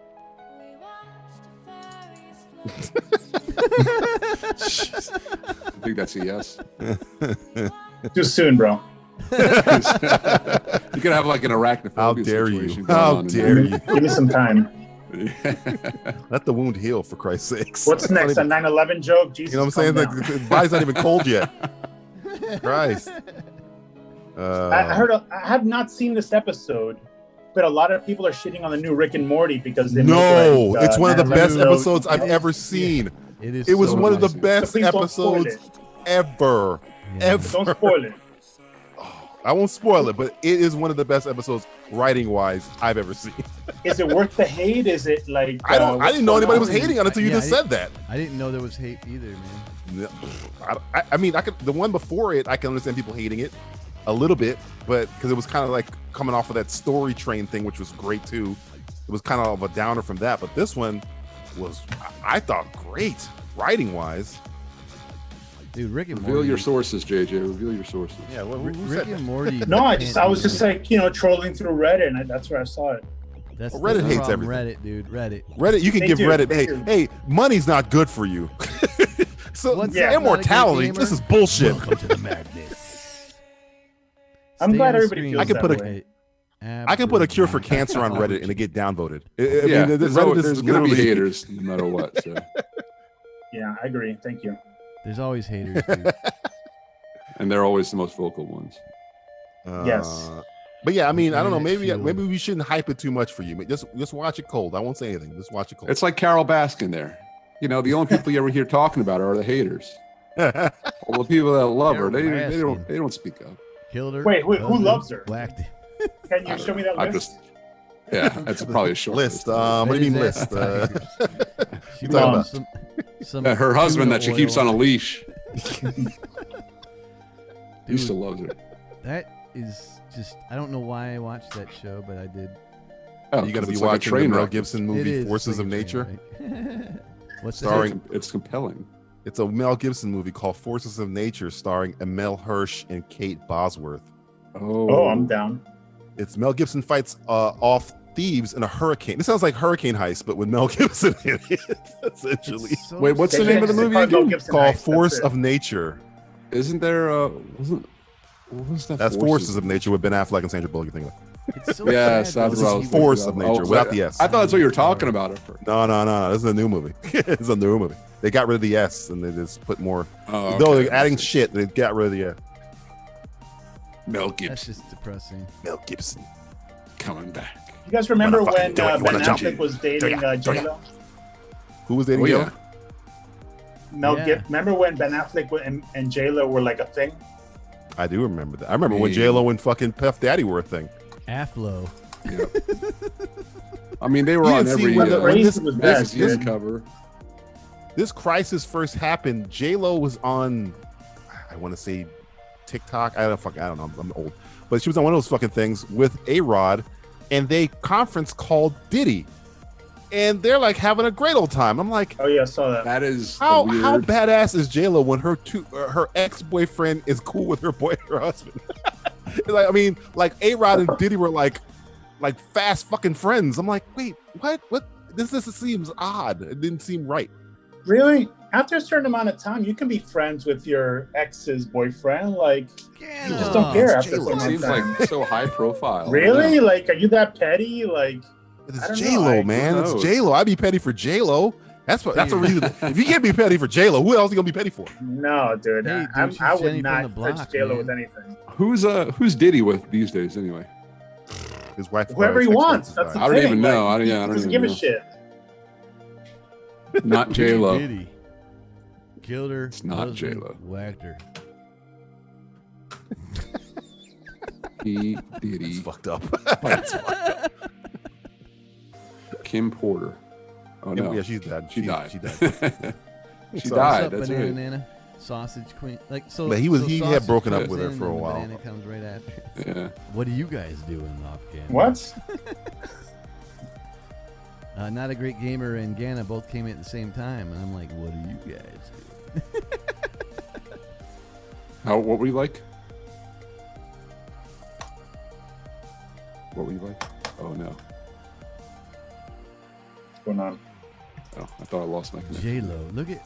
Speaker 6: I think that's a yes.
Speaker 7: Too soon, bro.
Speaker 6: You could have like an arachnophobia
Speaker 5: How dare you?
Speaker 6: situation going
Speaker 5: How
Speaker 6: on in
Speaker 5: dare you?
Speaker 7: Give me some time.
Speaker 6: there.
Speaker 5: Let the wound heal, for Christ's sakes.
Speaker 7: What's
Speaker 5: It's not
Speaker 7: next? A
Speaker 5: even-
Speaker 7: 9/11 joke? Jesus,
Speaker 5: You know what I'm saying?
Speaker 7: calm
Speaker 5: Like,
Speaker 7: down.
Speaker 5: the body's not even cold yet. Christ.
Speaker 7: I heard. I have not seen this episode, but a lot of people are shitting on the new Rick and Morty because they
Speaker 5: No,
Speaker 7: make, like,
Speaker 5: it's one of the
Speaker 7: 9/11
Speaker 5: best
Speaker 7: jokes.
Speaker 5: episodes I've ever seen.
Speaker 4: It is.
Speaker 5: It was
Speaker 4: so
Speaker 5: one of the
Speaker 4: nice.
Speaker 5: best
Speaker 7: So please don't spoil
Speaker 5: episodes ever.
Speaker 4: Yeah.
Speaker 5: Ever.
Speaker 7: Don't spoil it.
Speaker 5: I won't spoil it, but it is one of the best episodes, writing wise, I've ever seen.
Speaker 7: Is it worth the hate? Is it like?
Speaker 5: I didn't know anybody was
Speaker 7: hating.
Speaker 5: hating on it until you
Speaker 4: Yeah,
Speaker 5: just said that.
Speaker 4: I didn't know there was hate either, man.
Speaker 5: I mean, I could. The one before it, I can understand people hating it a little bit, but because it was kind of like coming off of that story train thing, which was great too. It was kind of a downer from that, but this one was, I thought, great writing wise.
Speaker 4: Dude, Rick and
Speaker 6: Reveal
Speaker 4: Morty.
Speaker 6: your sources, JJ. Reveal your sources.
Speaker 5: Yeah,
Speaker 4: Rick and Morty.
Speaker 7: No, I
Speaker 4: can't
Speaker 7: was
Speaker 4: do
Speaker 7: just
Speaker 4: it.
Speaker 7: like trolling through Reddit, and that's where I saw it.
Speaker 4: That's
Speaker 5: Well, Reddit
Speaker 4: the
Speaker 5: hates
Speaker 4: problem,
Speaker 5: everything.
Speaker 4: Reddit, dude. Reddit.
Speaker 5: Reddit, you can
Speaker 7: They
Speaker 5: give
Speaker 7: do,
Speaker 5: Reddit,
Speaker 7: they
Speaker 5: hey,
Speaker 7: do.
Speaker 5: hey, money's not good for you. So
Speaker 4: What's
Speaker 7: Yeah.
Speaker 4: that, not a good
Speaker 5: immortality,
Speaker 4: gamer?
Speaker 5: this is bullshit.
Speaker 4: Welcome to the madness.
Speaker 7: I'm
Speaker 4: Stay
Speaker 7: glad
Speaker 4: on the
Speaker 7: everybody
Speaker 4: screen.
Speaker 7: feels
Speaker 5: I can
Speaker 7: that
Speaker 5: put a-
Speaker 7: way.
Speaker 5: I can put a cure for cancer on Reddit and it get downvoted. I
Speaker 6: Yeah,
Speaker 5: mean,
Speaker 6: there's
Speaker 5: Reddit is
Speaker 6: going to be
Speaker 5: literally-
Speaker 6: haters no matter what. So.
Speaker 7: Yeah, I agree. Thank you.
Speaker 4: There's always haters, dude.
Speaker 6: And they're always the most vocal ones.
Speaker 7: Yes.
Speaker 5: But yeah, I mean, I don't know.
Speaker 4: Internet
Speaker 5: Maybe
Speaker 4: fuel.
Speaker 5: we shouldn't hype it too much for you. Just watch it cold. I won't say anything. Just watch it cold.
Speaker 6: It's like Carol Baskin there. You know, the only people you ever hear talking about her are the haters. All the people that love her,
Speaker 4: Carol
Speaker 6: they don't speak up.
Speaker 4: Killed her.
Speaker 7: Wait, who
Speaker 4: loved her,
Speaker 7: loves her?
Speaker 4: Whacked it.
Speaker 7: Can you
Speaker 6: I
Speaker 7: show
Speaker 6: don't
Speaker 7: me
Speaker 6: know.
Speaker 7: that
Speaker 6: I
Speaker 7: list?
Speaker 6: just yeah, that's probably a short
Speaker 5: list.
Speaker 6: list.
Speaker 5: What do you mean
Speaker 4: Ladies'
Speaker 5: list?
Speaker 4: ass She
Speaker 5: talking
Speaker 4: bought
Speaker 5: about?
Speaker 4: some
Speaker 6: Her husband
Speaker 4: tuna
Speaker 6: that she keeps on
Speaker 4: oil.
Speaker 6: a leash. He
Speaker 4: Dude,
Speaker 6: still loves her.
Speaker 4: that is just. I don't know why I watched that show, but I did.
Speaker 6: Oh,
Speaker 5: You got to
Speaker 6: 'cause
Speaker 5: be
Speaker 6: it's like a
Speaker 5: watching the
Speaker 6: train
Speaker 5: Mel
Speaker 6: wreck.
Speaker 5: Gibson
Speaker 4: It
Speaker 5: movie
Speaker 4: is
Speaker 5: Forces of
Speaker 4: like a
Speaker 5: Nature.
Speaker 4: train wreck. What's that?
Speaker 5: Starring-
Speaker 6: It's compelling.
Speaker 5: It's a Mel Gibson movie called Forces of Nature, starring Emil Hirsch and Kate Bosworth.
Speaker 7: Oh, I'm down.
Speaker 5: It's Mel Gibson fights off thieves in a hurricane. This sounds like Hurricane Heist, but with Mel Gibson in it, essentially.
Speaker 4: It's so
Speaker 6: Wait, what's the
Speaker 7: They
Speaker 6: name of the
Speaker 7: should
Speaker 6: movie
Speaker 7: call it Mel
Speaker 6: again?
Speaker 7: Gibson
Speaker 5: Called
Speaker 7: Heist, that's
Speaker 5: Force
Speaker 7: it.
Speaker 5: of Nature.
Speaker 6: Isn't there wasn't what was that?
Speaker 5: That's Forces of Nature with Ben Affleck and Sandra Bullock. You think of
Speaker 4: It's so
Speaker 6: Yes,
Speaker 4: sad,
Speaker 6: that's
Speaker 4: though.
Speaker 6: what I
Speaker 5: This
Speaker 6: was
Speaker 5: is Force
Speaker 6: thinking
Speaker 5: of Nature,
Speaker 6: Oh,
Speaker 5: without the S.
Speaker 6: I thought that's what you were talking about at first.
Speaker 5: No. This is a new movie. It's a new movie. They got rid of the S and they just put more.
Speaker 6: Oh,
Speaker 5: Though
Speaker 6: okay.
Speaker 5: they're adding shit, they got rid of the S.
Speaker 6: Mel
Speaker 4: That's
Speaker 6: Gibson
Speaker 4: just depressing.
Speaker 5: Mel Gibson.
Speaker 6: coming back.
Speaker 7: You guys remember
Speaker 5: Wanna fucking
Speaker 7: when
Speaker 5: do it, you
Speaker 7: Ben
Speaker 5: wanna jump.
Speaker 7: Affleck was dating J-Lo?
Speaker 5: Who was dating
Speaker 6: Oh,
Speaker 5: Joe?
Speaker 6: yeah.
Speaker 4: Yeah.
Speaker 7: Remember when Ben Affleck and J-Lo were like a thing?
Speaker 5: I do remember that. I remember when
Speaker 6: Me.
Speaker 5: J-Lo and fucking Puff Daddy were a thing.
Speaker 4: Aflo.
Speaker 6: Yeah. I mean, they were
Speaker 5: You
Speaker 6: on
Speaker 5: didn't see
Speaker 6: every
Speaker 5: when the- when this-
Speaker 7: was
Speaker 5: this-
Speaker 7: bad.
Speaker 5: this-
Speaker 6: cover.
Speaker 5: This crisis first happened. J-Lo was on, I want to say TikTok. I don't know. I'm old. But she was on one of those fucking things with A-Rod, and they conference called Diddy. And they're like having a great old time. I'm like,
Speaker 7: Oh yeah, I saw that.
Speaker 6: That is
Speaker 5: how
Speaker 6: weird.
Speaker 5: badass is J-Lo when her ex-boyfriend is cool with her husband? Like, I mean, like A-Rod and Diddy were like fast fucking friends. I'm like, wait, what? This seems odd. It didn't seem right.
Speaker 7: Really? After a certain amount of time, you can be friends with your ex's boyfriend. Like, you just don't care
Speaker 5: it's
Speaker 7: after a
Speaker 5: J-Lo.
Speaker 6: It
Speaker 7: certain
Speaker 6: seems
Speaker 7: amount of time.
Speaker 6: like so high profile.
Speaker 7: Really? Like, are you that petty? Like, I
Speaker 5: It's
Speaker 7: don't know.
Speaker 5: J-Lo, man.
Speaker 6: Who
Speaker 5: It's
Speaker 6: knows?
Speaker 5: J-Lo. I'd be petty for J-Lo. That's the reason. If you can't be petty for J-Lo, who else are you gonna be petty for?
Speaker 7: no, dude.
Speaker 4: Hey, dude, she's
Speaker 7: I would
Speaker 4: Jenny from
Speaker 7: not
Speaker 4: the block,
Speaker 7: touch J-Lo
Speaker 4: man.
Speaker 7: with anything.
Speaker 6: Who's Diddy with these days anyway?
Speaker 5: His wife.
Speaker 7: Whoever he
Speaker 5: his
Speaker 7: wants.
Speaker 5: ex-wife
Speaker 7: That's the
Speaker 6: I don't
Speaker 7: thing.
Speaker 6: even know.
Speaker 7: Like,
Speaker 6: I don't
Speaker 7: he doesn't
Speaker 6: even
Speaker 7: give a
Speaker 6: know.
Speaker 7: shit.
Speaker 6: Not J Lo.
Speaker 4: Diddy. Killed her.
Speaker 6: It's not
Speaker 4: husband,
Speaker 6: J-Lo.
Speaker 4: Whacked her.
Speaker 6: P. Diddy.
Speaker 5: It's fucked up.
Speaker 6: Kim Porter. Oh no.
Speaker 5: Yeah, she's dead.
Speaker 6: She died.
Speaker 5: She died.
Speaker 6: She
Speaker 5: So-
Speaker 6: died.
Speaker 4: What's up,
Speaker 6: That's
Speaker 4: Banana
Speaker 6: right.
Speaker 4: Nana? Sausage Queen. Like so.
Speaker 5: But he
Speaker 4: so
Speaker 5: had
Speaker 4: Sausage
Speaker 5: broken up
Speaker 4: comes
Speaker 5: with her
Speaker 4: in
Speaker 5: for a
Speaker 4: and
Speaker 5: while.
Speaker 4: Banana comes right after.
Speaker 6: Yeah.
Speaker 4: What are you guys doing off camera?
Speaker 7: What?
Speaker 4: Not a great gamer and Gana both came in at the same time, and I'm like, what are you guys doing?
Speaker 6: What were you like? What were you like? Oh no.
Speaker 7: What's going on?
Speaker 6: Oh, I thought I lost my connection.
Speaker 4: J-Lo.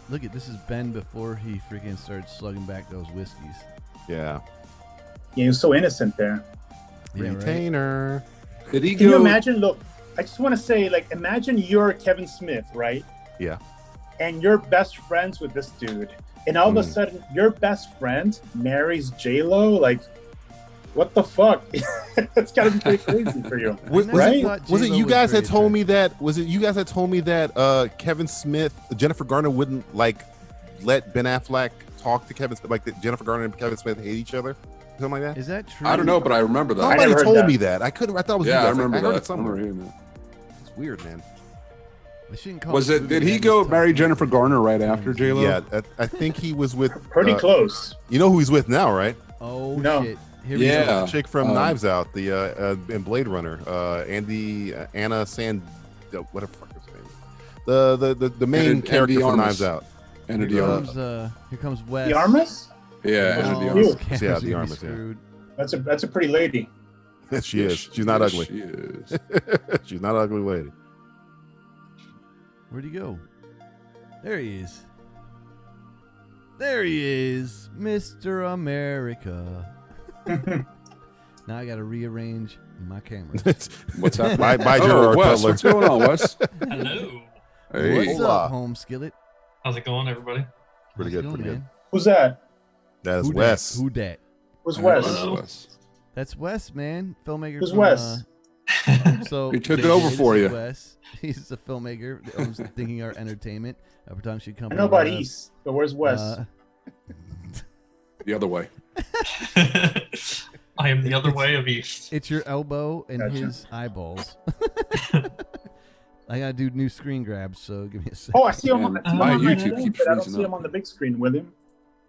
Speaker 4: Look at this is Ben before he freaking started slugging back those whiskeys.
Speaker 5: Yeah.
Speaker 7: Yeah, you're so innocent there.
Speaker 4: Yeah, right?
Speaker 5: Retainer.
Speaker 6: Did he
Speaker 7: Can you
Speaker 6: go?
Speaker 7: imagine? Look, I just want to say, like, imagine you're Kevin Smith, right?
Speaker 5: Yeah. And
Speaker 7: You're best friends with this dude, and all of a sudden, your best friend marries J-Lo. Like, what the fuck? That's gotta be pretty crazy for you, right?
Speaker 5: Was it you guys that told me that? Was it you guys that told me that Kevin Smith, Jennifer Garner wouldn't like let Ben Affleck talk to Kevin, like that Jennifer Garner and Kevin Smith hate each other, something like that?
Speaker 4: Is that true?
Speaker 6: I don't know, but I remember that.
Speaker 5: Somebody
Speaker 7: never heard
Speaker 5: told
Speaker 7: that.
Speaker 5: me that. I thought it was you
Speaker 6: Yeah,
Speaker 5: guys.
Speaker 6: I remember
Speaker 5: I heard
Speaker 6: that.
Speaker 5: it somewhere.
Speaker 6: I remember hearing
Speaker 5: It's weird, man.
Speaker 4: They shouldn't call
Speaker 6: Was
Speaker 4: it
Speaker 6: it?
Speaker 4: movie
Speaker 6: Did he
Speaker 4: Madness
Speaker 6: go
Speaker 4: Top
Speaker 6: marry
Speaker 4: Gun.
Speaker 6: Jennifer Garner right after J Lo?
Speaker 5: Yeah, I think he was with
Speaker 7: Pretty close.
Speaker 5: You know who he's with now, right?
Speaker 4: Oh
Speaker 7: No.
Speaker 4: shit! Here we
Speaker 6: Yeah.
Speaker 4: go.
Speaker 5: The chick from Knives Out, the in Blade Runner, Anna Sand, whatever the fuck is her name. The main
Speaker 6: Anna
Speaker 5: character
Speaker 6: de
Speaker 5: from
Speaker 6: Armas.
Speaker 5: Knives Out.
Speaker 6: And
Speaker 4: Here
Speaker 6: the
Speaker 4: comes here comes Wes.
Speaker 7: The Armas?
Speaker 6: Yeah, Anna de
Speaker 4: Oh,
Speaker 6: Armas.
Speaker 4: Cameron's
Speaker 5: Yeah, the
Speaker 4: gonna be
Speaker 5: Armas, yeah.
Speaker 4: screwed.
Speaker 7: That's a pretty lady.
Speaker 5: She is. She's not ugly.
Speaker 6: She is.
Speaker 5: She's not an ugly lady.
Speaker 4: Where'd he go? There he is. There he is, Mr. America. Now I gotta rearrange my camera.
Speaker 6: What's happening?
Speaker 5: By Gerard
Speaker 6: Wes,
Speaker 5: Butler.
Speaker 6: what's going on, Wes?
Speaker 9: Hello.
Speaker 6: Hey.
Speaker 4: What's
Speaker 5: Hola.
Speaker 4: up, home skillet?
Speaker 9: How's it going, everybody?
Speaker 5: Pretty
Speaker 4: How's
Speaker 5: good,
Speaker 4: it
Speaker 5: pretty
Speaker 4: going,
Speaker 5: good.
Speaker 4: man?
Speaker 7: Who's that?
Speaker 5: That is
Speaker 4: Who
Speaker 5: Wes.
Speaker 4: Dat? Who dat?
Speaker 7: Who's Wes?
Speaker 9: Hello.
Speaker 6: Wes.
Speaker 4: That's Wes, man. Filmmaker.
Speaker 7: Who's
Speaker 4: from,
Speaker 7: Wes?
Speaker 4: So
Speaker 6: He took
Speaker 4: JJ,
Speaker 6: it over
Speaker 4: this
Speaker 6: for
Speaker 4: is
Speaker 6: you.
Speaker 4: Wes. He's a filmmaker that owns Thinking Art Entertainment, a production
Speaker 7: I
Speaker 4: company.
Speaker 7: know about
Speaker 4: where,
Speaker 7: East, but where's Wes?
Speaker 6: The other way.
Speaker 9: I am the other way of East.
Speaker 4: It's your elbow and
Speaker 7: Gotcha.
Speaker 4: his eyeballs. I gotta do new screen grabs, so give me a second.
Speaker 7: Oh, I see him on,
Speaker 6: Man,
Speaker 7: I see him
Speaker 6: my
Speaker 7: on my
Speaker 6: YouTube
Speaker 7: phone,
Speaker 6: keeps
Speaker 7: but I don't
Speaker 6: freezing
Speaker 7: see him
Speaker 6: up.
Speaker 7: on the big screen with him.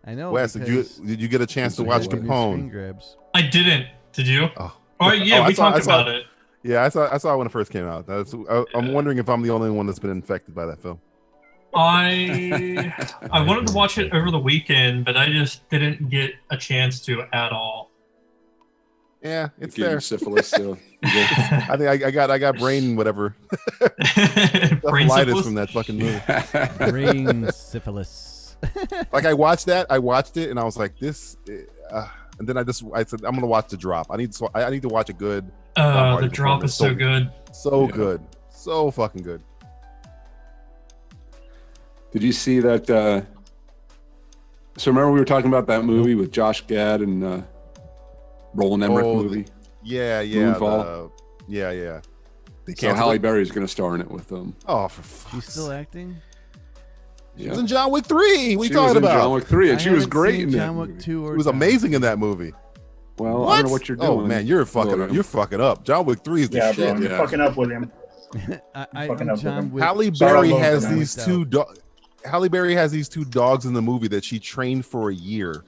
Speaker 4: I know.
Speaker 5: Wes, did you get a chance to watch
Speaker 4: because I do new screen
Speaker 5: Capone?
Speaker 4: grabs.
Speaker 9: I didn't. Did you?
Speaker 5: Oh.
Speaker 9: Oh, yeah,
Speaker 5: Oh,
Speaker 9: we
Speaker 5: I saw
Speaker 9: talked about it.
Speaker 5: Yeah, I saw it when it first came out. I'm wondering if I'm the only one that's been infected by that film.
Speaker 9: I wanted to watch it over the weekend, but I just didn't get a chance to at all.
Speaker 5: Yeah, it's
Speaker 6: Gave you
Speaker 5: there.
Speaker 6: syphilis. So
Speaker 5: I think I got brain whatever
Speaker 9: Brain
Speaker 5: encephalitis
Speaker 9: syphilis?
Speaker 5: from that fucking movie.
Speaker 4: Brain syphilis.
Speaker 5: Like I watched it and I was like this, and then I said I'm gonna watch The Drop. I need to watch a good.
Speaker 9: The drop is so good.
Speaker 5: So
Speaker 6: Yeah.
Speaker 5: good, so fucking good.
Speaker 6: Did you see that? So remember we were talking about that movie with Josh Gad and Roland Emmerich
Speaker 5: Oh,
Speaker 6: movie?
Speaker 5: Yeah.
Speaker 6: Moonfall.
Speaker 5: Yeah. They
Speaker 6: So
Speaker 5: canceled
Speaker 6: Halle
Speaker 5: it?
Speaker 6: Berry is going to star in it with them.
Speaker 5: Oh, for
Speaker 4: He's
Speaker 5: fuck's
Speaker 4: still
Speaker 5: sake.
Speaker 4: acting.
Speaker 5: She was in John Wick 3. What are you
Speaker 6: She was
Speaker 5: talking
Speaker 6: in
Speaker 5: about?
Speaker 6: John Wick 3, and
Speaker 4: I
Speaker 6: she was
Speaker 4: haven't
Speaker 6: great
Speaker 4: seen
Speaker 6: in that
Speaker 4: John Wick
Speaker 6: movie.
Speaker 4: 2 or
Speaker 5: It was
Speaker 4: John
Speaker 5: amazing
Speaker 4: Wick.
Speaker 5: in that movie.
Speaker 6: Well, I don't know what you're doing.
Speaker 5: Oh man, you're fucking
Speaker 6: William.
Speaker 5: you're fucking up. John Wick 3 is the
Speaker 7: Yeah,
Speaker 5: shit.
Speaker 7: bro, you're
Speaker 6: Yeah.
Speaker 7: fucking up with him.
Speaker 4: I'm
Speaker 7: Fucking up with
Speaker 4: John
Speaker 7: him.
Speaker 4: Wick.
Speaker 5: Halle
Speaker 7: Sorry,
Speaker 5: Berry
Speaker 7: Logan,
Speaker 5: has
Speaker 7: I
Speaker 5: these two Halle Berry has these two dogs in the movie that she trained for a year,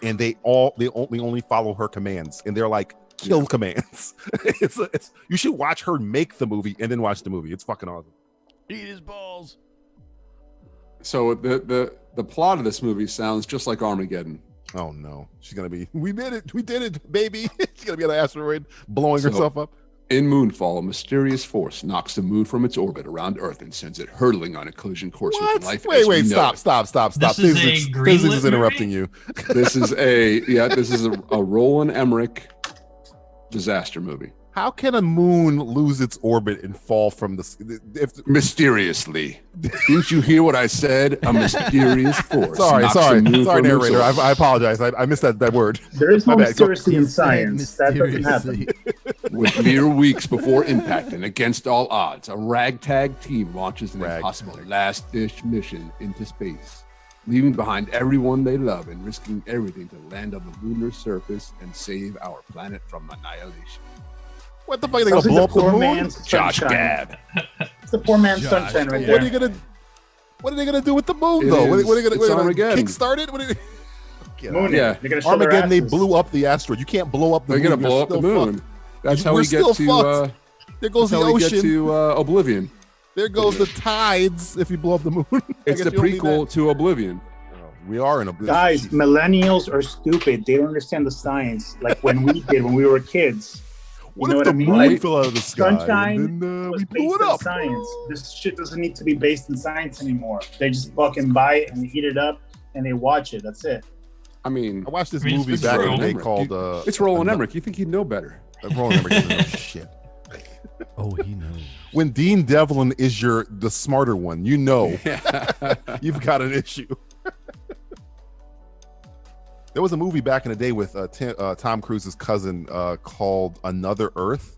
Speaker 5: and they only follow her commands, and they're like kill commands. it's you should watch her make the movie and then watch the movie. It's fucking awesome.
Speaker 4: Eat his balls.
Speaker 6: So the plot of this movie sounds just like Armageddon.
Speaker 5: Oh no, she's gonna be. We did it, baby. She's gonna be on an asteroid blowing herself up.
Speaker 6: In Moonfall, a mysterious force knocks the moon from its orbit around Earth and sends it hurtling on a collision course
Speaker 5: What?
Speaker 6: with life. as we
Speaker 5: Wait,
Speaker 6: know
Speaker 5: stop.
Speaker 9: This is a
Speaker 5: Physics
Speaker 9: greenlit
Speaker 5: is interrupting
Speaker 9: movie?
Speaker 5: you.
Speaker 6: it. This is a Roland Emmerich disaster movie.
Speaker 5: How can a moon lose its orbit and fall from the? If
Speaker 6: Mysteriously. Didn't you hear what I said? A mysterious force. knocks the moon
Speaker 5: sorry,
Speaker 6: from its
Speaker 5: narrator.
Speaker 6: orbit.
Speaker 5: I apologize. I missed that word.
Speaker 7: There is no
Speaker 5: My bad.
Speaker 7: mysteriously in
Speaker 4: He said
Speaker 7: science. That doesn't happen.
Speaker 4: mysteriously.
Speaker 6: With mere weeks before impact and against all odds, a ragtag team launches an
Speaker 5: Ragtag.
Speaker 6: impossible last-ditch mission into space. leaving behind everyone they love and risking everything to land on the lunar surface and save our planet from annihilation.
Speaker 5: What the fuck? Are they gonna blow up the moon?
Speaker 6: Josh Gad.
Speaker 7: It's the poor man's sunshine right there.
Speaker 5: What are they gonna do with the moon though? What are they gonna
Speaker 6: Armageddon.
Speaker 5: kickstart it? What are they,
Speaker 7: Moon,
Speaker 6: Yeah.
Speaker 7: they're gonna show their
Speaker 5: Armageddon, they
Speaker 7: asses.
Speaker 5: blew up the asteroid. You can't blow up the
Speaker 6: They're
Speaker 5: moon.
Speaker 6: gonna blow up the moon. That's how
Speaker 5: We're
Speaker 6: we get
Speaker 5: still
Speaker 6: to.
Speaker 5: fucked. There goes the
Speaker 6: That's how we get
Speaker 5: ocean.
Speaker 6: to Oblivion.
Speaker 5: There goes the tides if you blow up the moon.
Speaker 6: It's the prequel to Oblivion.
Speaker 5: We are in a
Speaker 7: Guys, millennials are stupid. They don't understand the science like when we did when we were kids.
Speaker 5: What
Speaker 7: know
Speaker 5: if
Speaker 7: what
Speaker 5: the
Speaker 7: I mean?
Speaker 5: moon
Speaker 7: Like,
Speaker 5: fell out of the sky?
Speaker 7: Sunshine
Speaker 5: And then,
Speaker 7: was
Speaker 5: we blew
Speaker 7: based
Speaker 5: it
Speaker 7: in
Speaker 5: up.
Speaker 7: science. This shit doesn't need to be based in science anymore. They just fucking buy it and they heat it up and they watch it. That's it.
Speaker 6: I mean,
Speaker 5: I watched this
Speaker 9: I mean,
Speaker 5: movie
Speaker 9: it's
Speaker 5: back in the
Speaker 6: Roland
Speaker 5: day
Speaker 6: Emmerich.
Speaker 5: called.
Speaker 6: it's Roland Emmerich. You think he'd know better?
Speaker 5: Roland Emmerich doesn't know shit.
Speaker 4: Oh, he knows.
Speaker 5: When Dean Devlin is the smarter one, you know you've got an issue. There was a movie back in the day with Tom Cruise's cousin called Another Earth,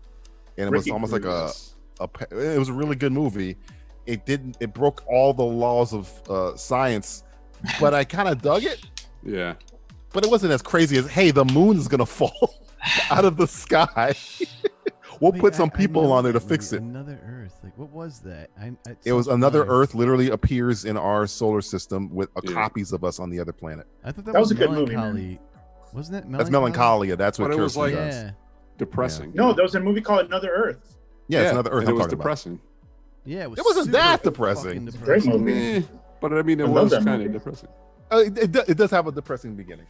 Speaker 5: and it was
Speaker 7: Ricky
Speaker 5: almost
Speaker 6: Cruise.
Speaker 5: like it was a really good movie. It broke all the laws of science, but I kind of dug it.
Speaker 6: Yeah.
Speaker 5: But it wasn't as crazy as, hey, the moon is gonna fall out of the sky. We'll
Speaker 4: Wait,
Speaker 5: put some
Speaker 4: I
Speaker 5: people
Speaker 4: know
Speaker 5: on there to
Speaker 4: that
Speaker 5: fix
Speaker 4: movie,
Speaker 5: it.
Speaker 4: Another Earth. Like, what was that?
Speaker 5: It was
Speaker 4: sounds
Speaker 5: Another
Speaker 4: familiar.
Speaker 5: Earth literally appears in our solar system with
Speaker 6: Yeah.
Speaker 5: copies of us on the other planet.
Speaker 4: I thought
Speaker 7: That was a good movie,
Speaker 4: Melancholy. Wasn't that
Speaker 5: That's
Speaker 4: Melancholy?
Speaker 5: Melancholia. That's what
Speaker 6: But it was
Speaker 5: Kirsten
Speaker 6: like-
Speaker 5: does.
Speaker 4: Yeah.
Speaker 6: Depressing.
Speaker 7: No, there was a movie called Another Earth.
Speaker 5: Yeah, it's Another Earth.
Speaker 6: and
Speaker 5: I'm
Speaker 6: it was
Speaker 5: talking about.
Speaker 6: depressing.
Speaker 4: Yeah, it
Speaker 5: It wasn't
Speaker 4: super
Speaker 5: that
Speaker 4: fucking
Speaker 5: depressing.
Speaker 7: Great
Speaker 4: depressing.
Speaker 7: movie.
Speaker 6: Eh, but I mean, it
Speaker 7: I love
Speaker 6: was
Speaker 7: that
Speaker 6: kind
Speaker 7: movie.
Speaker 6: of depressing.
Speaker 5: It does have a depressing beginning.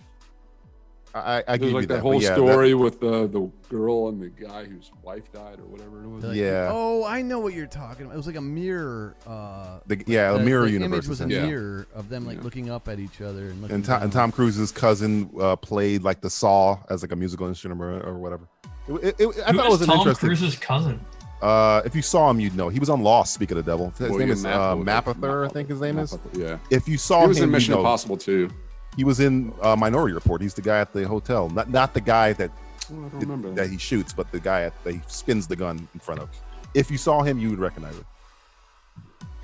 Speaker 5: I
Speaker 6: It
Speaker 5: give
Speaker 6: was
Speaker 5: you
Speaker 6: like
Speaker 5: that
Speaker 6: that whole
Speaker 5: but yeah,
Speaker 6: story with the girl and the guy whose wife died or whatever it was.
Speaker 4: They're like,
Speaker 5: Yeah.
Speaker 4: Oh, I know what you're talking about. It was like a mirror.
Speaker 5: a mirror
Speaker 4: the
Speaker 5: universe.
Speaker 4: image was a
Speaker 5: essentially.
Speaker 4: mirror of them like
Speaker 6: Yeah.
Speaker 4: looking up at each other and looking.
Speaker 5: And
Speaker 4: down.
Speaker 5: Tom Cruise's cousin played like the saw as like a musical instrument or whatever. I
Speaker 9: Who
Speaker 5: thought it
Speaker 9: is
Speaker 5: was an
Speaker 9: Tom
Speaker 5: interesting.
Speaker 9: Cruise's cousin?
Speaker 5: If you saw him, you'd know. He was on Lost. Speak of the devil. His name
Speaker 6: William
Speaker 5: is Mapother, I think his name is.
Speaker 6: Yeah.
Speaker 5: If you saw
Speaker 6: He was
Speaker 5: him,
Speaker 6: in Mission
Speaker 5: you'd know.
Speaker 6: Impossible too.
Speaker 5: He was in Minority Report. He's the guy at the hotel, not the guy that
Speaker 6: Oh, I don't remember
Speaker 5: that he shoots, but the guy that he spins the gun in front of. If you saw him, you would recognize it.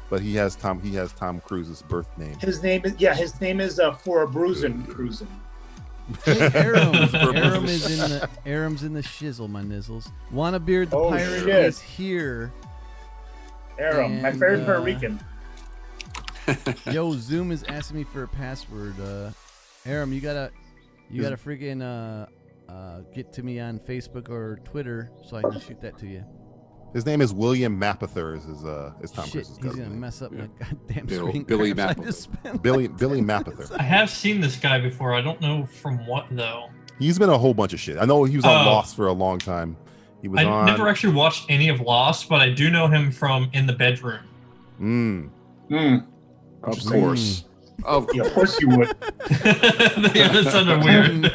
Speaker 5: But he has Tom Cruise's birth name.
Speaker 7: His name is For a Bruisin' Cruisin'.
Speaker 4: Hey, Aram's in the shizzle, my nizzles. Wanna Beard the
Speaker 7: Oh,
Speaker 4: pirate
Speaker 7: shit.
Speaker 4: is here.
Speaker 7: Aram, my
Speaker 4: And,
Speaker 7: favorite Puerto Rican.
Speaker 4: Yo, Zoom is asking me for a password. Aram, you gotta freaking get to me on Facebook or Twitter so I can shoot that to you.
Speaker 5: His name is William Mapother. Is Tom
Speaker 4: Shit,
Speaker 5: Cruise's
Speaker 4: he's
Speaker 5: cousin
Speaker 4: gonna
Speaker 5: name.
Speaker 4: mess up my goddamn
Speaker 6: Bill-
Speaker 4: screen.
Speaker 6: Billy
Speaker 4: grabs I
Speaker 6: Mapother.
Speaker 4: just spent.
Speaker 5: Billy Mapother.
Speaker 9: I have seen this guy before. I don't know from what though.
Speaker 5: He's been a whole bunch of shit. I know he was on
Speaker 9: Oh.
Speaker 5: Lost for a long time. He was
Speaker 9: I
Speaker 5: on.
Speaker 9: never actually watched any of Lost, but I do know him from In the Bedroom.
Speaker 6: Of course. Of
Speaker 7: Yeah, of course you would.
Speaker 9: Yeah, that sounded weird.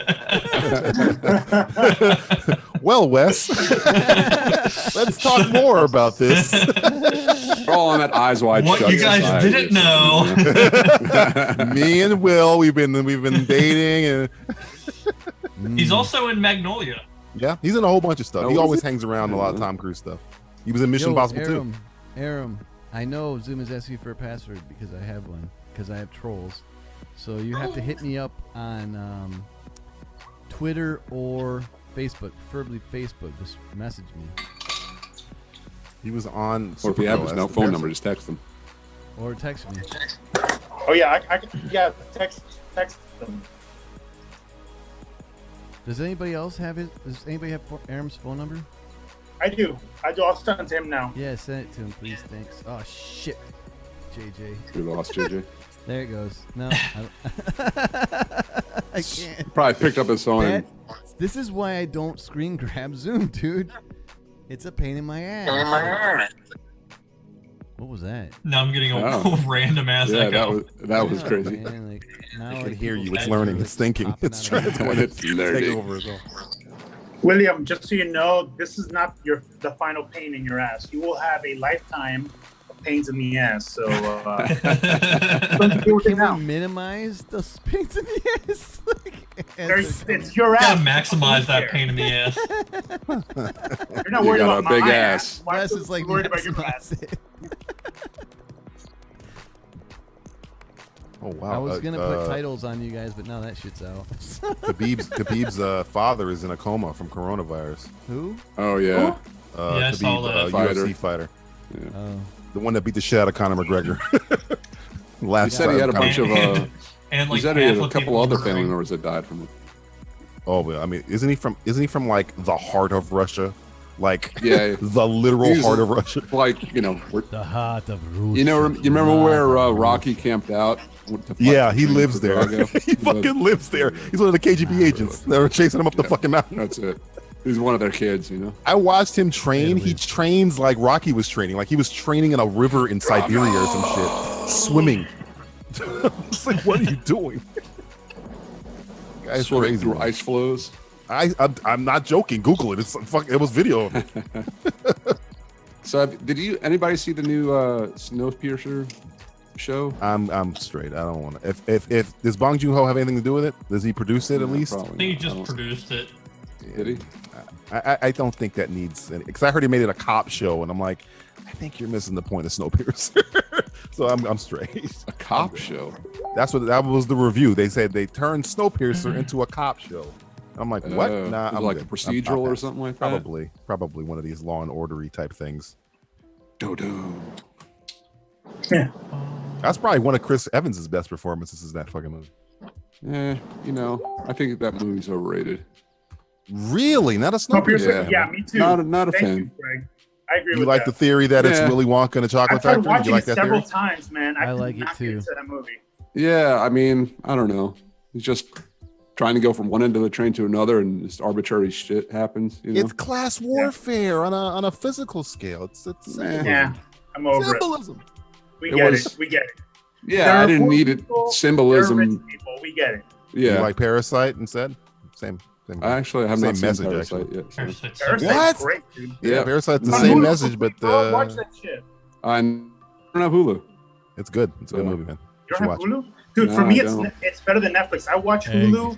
Speaker 5: Well, Wes, let's talk more about this.
Speaker 6: We're all on that eyes wide
Speaker 9: What
Speaker 6: shut
Speaker 9: you guys
Speaker 6: society.
Speaker 9: didn't know.
Speaker 5: Me and Will, we've been dating, and
Speaker 9: He's also in Magnolia.
Speaker 5: yeah, he's in a whole bunch of stuff.
Speaker 6: Oh,
Speaker 5: he
Speaker 6: is
Speaker 5: always
Speaker 6: he?
Speaker 5: hangs around a lot of Tom Cruise stuff. He was in Mission Impossible too.
Speaker 4: Aram, I know Zoom is asking you for a password because I have one, because I have trolls. So you have to hit me up on Twitter or Facebook, preferably Facebook. Just message me.
Speaker 5: He was on.
Speaker 6: Or if you have his
Speaker 5: Supergirl as the
Speaker 6: phone
Speaker 5: parasite.
Speaker 6: number, just text him.
Speaker 4: Or text me.
Speaker 7: Oh yeah, I text them.
Speaker 4: Does anybody else have his? Does anybody have Aram's phone number?
Speaker 7: I do. I'll send it to him now.
Speaker 4: Yeah, send it to him, please. Thanks. Oh shit, JJ.
Speaker 6: We lost JJ.
Speaker 4: There it goes. No, I can't.
Speaker 6: Probably picked up his phone.
Speaker 4: That- this is why I don't screen grab Zoom, dude. It's a pain in my ass. What was that?
Speaker 9: Now I'm getting a
Speaker 6: Oh.
Speaker 9: random ass
Speaker 6: Yeah,
Speaker 9: echo.
Speaker 6: that was
Speaker 4: Yeah,
Speaker 6: crazy.
Speaker 4: man, like, now,
Speaker 5: I can
Speaker 4: like,
Speaker 5: hear you.
Speaker 4: people's
Speaker 5: It's
Speaker 4: heads
Speaker 5: learning.
Speaker 4: are,
Speaker 5: It's thinking.
Speaker 4: popping
Speaker 5: It's
Speaker 4: out
Speaker 5: trying
Speaker 4: of
Speaker 5: to
Speaker 4: my head.
Speaker 6: It's learning.
Speaker 5: take over as well.
Speaker 7: William, just so you know, this is not the final pain in your ass. You will have a lifetime of pains in the ass. So don't deal with it
Speaker 4: Can
Speaker 7: now.
Speaker 4: we minimize the pains in the ass?
Speaker 7: It's your
Speaker 9: Gotta
Speaker 7: ass.
Speaker 9: maximize that pain in the ass.
Speaker 7: You're not
Speaker 6: You
Speaker 7: worried
Speaker 6: got
Speaker 7: about
Speaker 6: a big
Speaker 7: my
Speaker 6: ass.
Speaker 7: Why
Speaker 4: Wes
Speaker 7: are you
Speaker 4: is like
Speaker 7: worried about your
Speaker 4: maximize
Speaker 7: ass?
Speaker 4: it.
Speaker 5: Oh wow!
Speaker 4: I was gonna put titles on you guys, but now that shit's out.
Speaker 5: Khabib's father is in a coma from coronavirus.
Speaker 4: Who?
Speaker 6: Oh yeah.
Speaker 9: Yeah, I saw that.
Speaker 5: UFC fighter.
Speaker 6: Yeah.
Speaker 4: Oh.
Speaker 5: The one that beat the shit out of Conor McGregor.
Speaker 6: He said he had a bunch of.
Speaker 9: And
Speaker 6: he
Speaker 9: like
Speaker 6: said he had a
Speaker 9: half of
Speaker 6: couple
Speaker 9: people
Speaker 6: other
Speaker 9: were
Speaker 6: family
Speaker 9: like-
Speaker 6: members that died from it.
Speaker 5: Oh, well, I mean, isn't he from like the heart of Russia? Like
Speaker 6: Yeah.
Speaker 5: the literal
Speaker 6: He's
Speaker 5: heart of Russia.
Speaker 6: Like
Speaker 4: The heart of Russia.
Speaker 6: you remember where Rocky camped out? Went to fight
Speaker 5: Yeah,
Speaker 6: the
Speaker 5: he
Speaker 6: train
Speaker 5: lives
Speaker 6: for
Speaker 5: there.
Speaker 6: Drago?
Speaker 5: He fucking lives there. He's one of the KGB agents that were chasing him up the fucking mountain.
Speaker 6: That's it. He's one of their kids,
Speaker 5: I watched him train. He trains like Rocky was training. Like he was training in a river in Siberia or some shit, swimming. It's like, what are you doing? Guy's
Speaker 6: Swimming
Speaker 5: crazy.
Speaker 6: through
Speaker 5: Man.
Speaker 6: ice flows.
Speaker 5: I'm not joking. Google it. It was video of it.
Speaker 6: So, did anybody see the new Snowpiercer show?
Speaker 5: I'm straight. I don't want to. If does Bong Joon-ho have anything to do with it? Does he produce it at least?
Speaker 9: I think he just produced it.
Speaker 6: Did he?
Speaker 5: I don't think that needs any, because I heard he made it a cop show, and I'm like, I think you're missing the point of Snowpiercer. So I'm straight.
Speaker 6: A cop show.
Speaker 5: That was the review. They said they turned Snowpiercer into a cop show. I'm like, what? Nah, I'm
Speaker 6: like
Speaker 5: good.
Speaker 6: a procedural or something like that.
Speaker 5: Probably one of these Law and Ordery type things.
Speaker 6: Dodo.
Speaker 7: Yeah.
Speaker 5: That's probably one of Chris Evans' best performances. Is that fucking movie?
Speaker 6: I think that movie's overrated.
Speaker 5: Really? Not a Snowpiercer?
Speaker 7: Yeah, me too.
Speaker 6: Not a
Speaker 7: Thank
Speaker 6: fan.
Speaker 7: you, Greg. I agree
Speaker 5: You
Speaker 7: with
Speaker 5: like
Speaker 7: that.
Speaker 5: the theory that it's
Speaker 6: Yeah.
Speaker 5: Willy Wonka and the Chocolate
Speaker 7: I've tried
Speaker 5: Factory?
Speaker 7: watching
Speaker 5: You like
Speaker 7: it
Speaker 5: that
Speaker 7: several
Speaker 5: theory?
Speaker 7: times, man.
Speaker 4: I
Speaker 7: could
Speaker 4: like it
Speaker 7: not
Speaker 4: too.
Speaker 7: get into that movie.
Speaker 6: Yeah, I mean, I don't know. He's just trying to go from one end of the train to another, and just arbitrary shit happens. You know?
Speaker 5: It's class warfare on a physical scale. It's
Speaker 7: Yeah, I'm over
Speaker 5: symbolism.
Speaker 7: it. We
Speaker 6: It
Speaker 7: get
Speaker 6: was-
Speaker 7: it. We get it.
Speaker 6: Yeah,
Speaker 7: There
Speaker 6: I
Speaker 7: are
Speaker 6: didn't
Speaker 7: poor
Speaker 6: need it.
Speaker 7: people, there are rich
Speaker 6: Symbolism.
Speaker 7: people. We get it.
Speaker 6: Yeah.
Speaker 5: You like Parasite instead? Same.
Speaker 6: I actually have not
Speaker 5: Same
Speaker 6: seen
Speaker 5: message,
Speaker 6: Parasite
Speaker 5: actually.
Speaker 6: yet. So.
Speaker 9: Parasite's
Speaker 7: Parasite's
Speaker 5: What?
Speaker 7: great, dude.
Speaker 5: Yeah, Parasite's the
Speaker 7: On
Speaker 5: same
Speaker 7: Hulu,
Speaker 5: message, but
Speaker 7: bro, watch that shit.
Speaker 6: I don't have Hulu.
Speaker 5: it's good. It's a good
Speaker 6: Yeah.
Speaker 5: movie, man.
Speaker 7: You don't have
Speaker 5: watch it.
Speaker 7: Hulu? Dude,
Speaker 6: No,
Speaker 7: for me,
Speaker 6: I don't.
Speaker 7: it's better than Netflix. I watch Hulu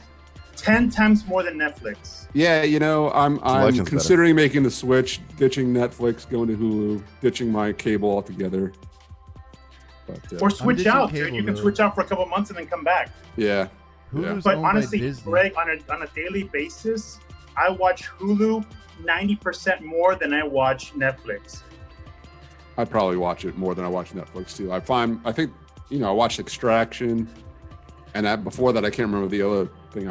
Speaker 7: 10 times more than Netflix.
Speaker 6: Yeah, I'm
Speaker 5: Selection's better.
Speaker 6: considering making the switch, ditching Netflix, going to Hulu, ditching my cable altogether. But,
Speaker 7: Or switch
Speaker 4: ditching
Speaker 7: out, dude.
Speaker 4: cable,
Speaker 7: You can
Speaker 4: though.
Speaker 7: switch out for a couple months and then come back.
Speaker 6: yeah.
Speaker 4: Hulu's
Speaker 7: But
Speaker 4: owned by
Speaker 7: honestly,
Speaker 4: Disney.
Speaker 7: Greg, on a daily basis, I watch Hulu 90% more than I watch Netflix.
Speaker 6: I probably watch it more than I watch Netflix too. I think I watched Extraction, and before that I can't remember the other thing.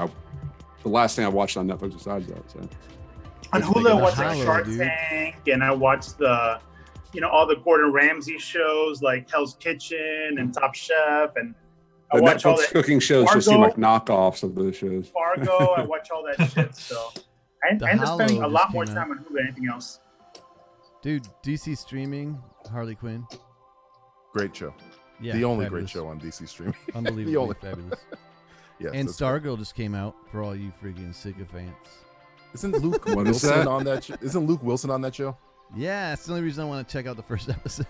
Speaker 6: The last thing I watched on Netflix besides that. So
Speaker 7: On
Speaker 4: Let's
Speaker 7: Hulu,
Speaker 4: make
Speaker 7: I
Speaker 4: it
Speaker 7: watch
Speaker 4: a
Speaker 7: like
Speaker 4: hollow,
Speaker 7: Shark
Speaker 4: dude.
Speaker 7: Tank, and I watch all the Gordon Ramsay shows like Hell's Kitchen and Top Chef, and I
Speaker 6: the
Speaker 7: watch all
Speaker 6: Netflix
Speaker 7: that
Speaker 6: cooking shows just seem
Speaker 7: Fargo.
Speaker 6: like knockoffs of the shows.
Speaker 7: Fargo. I watch all that shit. So I
Speaker 4: The
Speaker 7: end up spending a
Speaker 4: Hollow
Speaker 7: lot
Speaker 4: just
Speaker 7: more
Speaker 4: came
Speaker 7: time on Hulu than anything else.
Speaker 4: Dude, DC streaming, Harley Quinn.
Speaker 5: Great show.
Speaker 4: Yeah,
Speaker 5: the only
Speaker 4: fabulous.
Speaker 5: great show on DC streaming.
Speaker 4: Unbelievably
Speaker 5: The only-
Speaker 4: fabulous.
Speaker 5: Yes,
Speaker 4: And
Speaker 5: that's great.
Speaker 4: Stargirl just came out for all you freaking sycophants.
Speaker 5: Isn't Luke
Speaker 6: What is
Speaker 5: Wilson
Speaker 6: that?
Speaker 5: on that? Isn't Luke Wilson on that show?
Speaker 4: Yeah, that's the only reason I want to check out the first episode.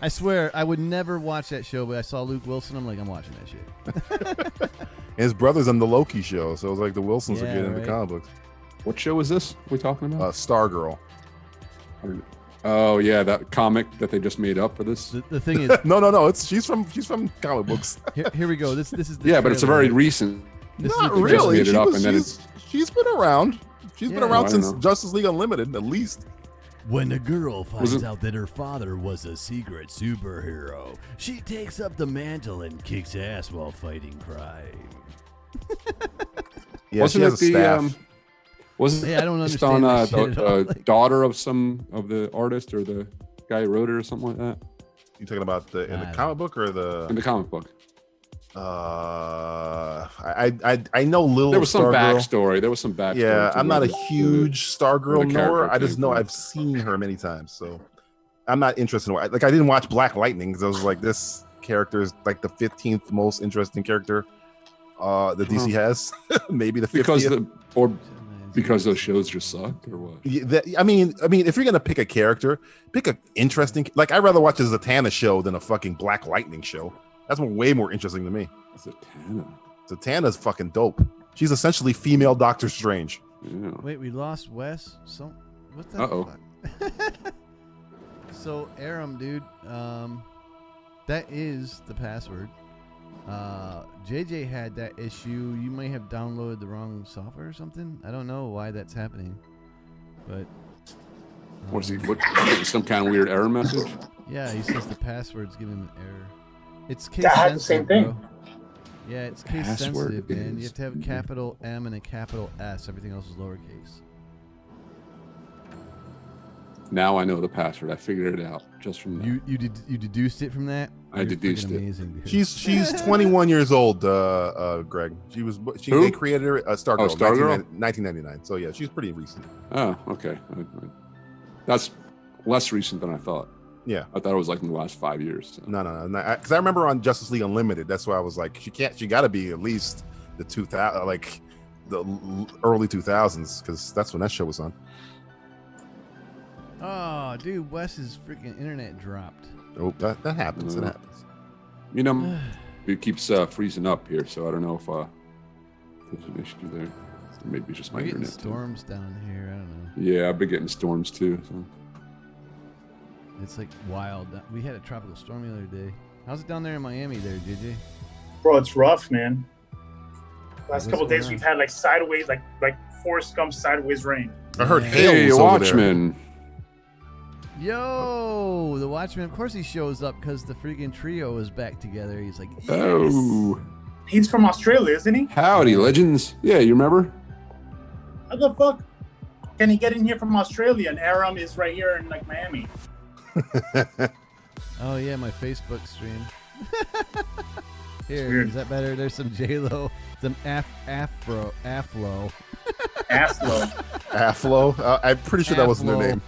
Speaker 4: I swear, I would never watch that show, but I saw Luke Wilson. I'm like, I'm watching that shit.
Speaker 5: And his brother's on the Loki show, so it's like the Wilsons are
Speaker 4: Yeah,
Speaker 5: getting into
Speaker 4: right.
Speaker 5: comic books.
Speaker 6: What show is this we're talking about?
Speaker 5: Stargirl.
Speaker 6: Oh yeah, that comic that they just made up for this.
Speaker 4: The thing is,
Speaker 5: No. She's from comic books.
Speaker 4: here we go. This is the
Speaker 6: Yeah, but it's a
Speaker 4: trailer,
Speaker 6: very
Speaker 4: right?
Speaker 6: recent.
Speaker 4: This
Speaker 5: Not
Speaker 4: is the
Speaker 6: really.
Speaker 4: trailer.
Speaker 6: made it up and then
Speaker 5: she's been around. She's been
Speaker 4: Yeah.
Speaker 5: around
Speaker 6: I
Speaker 5: since
Speaker 6: know.
Speaker 5: Justice League Unlimited, at least.
Speaker 8: When a girl finds
Speaker 6: it-
Speaker 8: out that her father was a secret superhero, she takes up the mantle and kicks ass while fighting crime.
Speaker 5: Yeah,
Speaker 6: Wasn't
Speaker 5: she has
Speaker 6: it
Speaker 5: a staff.
Speaker 6: Wasn't
Speaker 4: Yeah, I don't
Speaker 6: based
Speaker 4: understand
Speaker 6: on
Speaker 4: that shit at all. Like-
Speaker 6: daughter of some of the artist or the guy who wrote it or something like that
Speaker 5: You talking about in the
Speaker 4: I
Speaker 5: comic book or
Speaker 6: in
Speaker 5: the?
Speaker 6: the comic book?
Speaker 5: I know little.
Speaker 6: There was some
Speaker 5: Stargirl.
Speaker 6: backstory. There was some backstory.
Speaker 5: Yeah,
Speaker 6: to
Speaker 5: I'm not a
Speaker 6: where
Speaker 5: huge
Speaker 6: where
Speaker 5: Stargirl
Speaker 6: the
Speaker 5: knower.
Speaker 6: character
Speaker 5: I just
Speaker 6: came
Speaker 5: know
Speaker 6: from.
Speaker 5: I've seen her many times, so I'm not interested in. Like I didn't watch Black Lightning because I was like, this character is like the 15th most interesting character that DC has. Maybe the 50th.
Speaker 6: because those shows just sucked or what?
Speaker 5: Yeah, I mean, if you're gonna pick a character, pick an interesting. Like I'd rather watch a Zatanna show than a fucking Black Lightning show. That's way more interesting to me.
Speaker 6: Zatanna.
Speaker 5: Zatanna's fucking dope. She's essentially female Doctor Strange.
Speaker 6: Yeah.
Speaker 4: Wait, we lost Wes. So what the
Speaker 6: Uh-oh.
Speaker 4: fuck? So Aram, dude, that is the password. JJ had that issue. You may have downloaded the wrong software or something. I don't know why that's happening, but
Speaker 6: What is he? What? Some kind of weird error message?
Speaker 4: yeah, he says the password's giving him an error. It's case
Speaker 7: Yeah, I had
Speaker 4: sensitive,
Speaker 7: the same thing.
Speaker 4: bro. Yeah, it's case
Speaker 6: Password
Speaker 4: sensitive, man. You
Speaker 6: is-
Speaker 4: have to have a capital M and a capital S. Everything else is lowercase.
Speaker 6: Now I know the password. I figured it out just from that.
Speaker 4: You deduced it from that?
Speaker 6: I
Speaker 4: You're
Speaker 6: deduced
Speaker 4: freaking
Speaker 6: it.
Speaker 4: amazing, dude.
Speaker 5: She's 21 years old, Greg. They
Speaker 6: Who?
Speaker 5: created her Stargirl,
Speaker 6: Oh, Stargirl?
Speaker 5: 1999. So yeah, she's pretty recent.
Speaker 6: Oh, okay. That's less recent than I thought.
Speaker 5: Yeah.
Speaker 6: I thought it was like in the last 5 years. So.
Speaker 5: No, because I remember on Justice League Unlimited. That's why I was like, she got to be at least the 2000, like the early 2000s, because that's when that show was on.
Speaker 4: Oh, dude, Wes's freaking internet dropped.
Speaker 5: Oh, that happens. It happens.
Speaker 6: You know, it keeps freezing up here, so I don't know if there's an issue there. Maybe it's just my
Speaker 4: We're getting
Speaker 6: internet.
Speaker 4: storms down here. I don't know.
Speaker 6: Yeah, I've been getting storms too. So.
Speaker 4: It's like wild. We had a tropical storm the other day. How's it down there in Miami there, JJ?
Speaker 7: Bro, it's rough, man. Last
Speaker 4: What's
Speaker 7: couple of
Speaker 4: going
Speaker 7: days
Speaker 4: on?
Speaker 7: we've had like sideways, like Forrest Gump sideways rain.
Speaker 5: I heard
Speaker 4: Yeah.
Speaker 5: hail
Speaker 6: Hey,
Speaker 5: was over there.
Speaker 6: Watchmen.
Speaker 4: Yo, the Watchman. Of course he shows up because the freaking trio is back together. He's like, yes.
Speaker 6: Oh,
Speaker 7: He's from Australia, isn't he?
Speaker 6: howdy, legends. Yeah, you remember?
Speaker 7: How the fuck can he get in here from Australia and Aram is right here in like Miami?
Speaker 4: Oh yeah, my Facebook stream. Here,
Speaker 7: weird.
Speaker 4: is that better? There's some J-Lo, some Aflo.
Speaker 7: Aflo.
Speaker 5: Afflo. I'm pretty sure that wasn't their
Speaker 4: Afflo.
Speaker 5: name.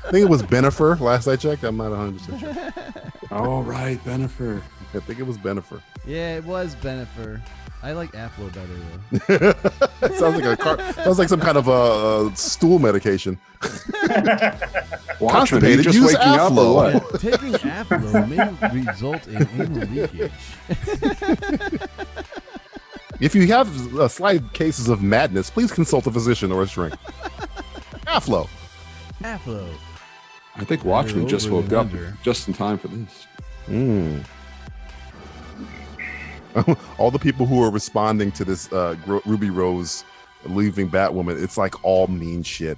Speaker 5: I think it was Benifer. Last I checked, I'm not 100% sure.
Speaker 6: Oh, right, Benifer.
Speaker 5: I think it was Benifer.
Speaker 4: Yeah, it was Benifer. I like Aflo better though.
Speaker 5: It sounds like some kind of stool medication.
Speaker 6: Watchmen, are you
Speaker 5: Constipated,
Speaker 6: just
Speaker 5: use
Speaker 6: waking up or
Speaker 5: Afflo.
Speaker 6: what?
Speaker 4: Yeah, taking Aflo may result in anal leakage.
Speaker 5: If you have slight cases of madness, please consult a physician or a shrink. Afflo.
Speaker 4: Aflo.
Speaker 6: I think Watchmen just
Speaker 4: over
Speaker 6: woke
Speaker 4: and
Speaker 6: up
Speaker 4: under.
Speaker 6: just in time for this.
Speaker 5: All the people who are responding to this Ruby Rose leaving Batwoman, it's like all mean shit.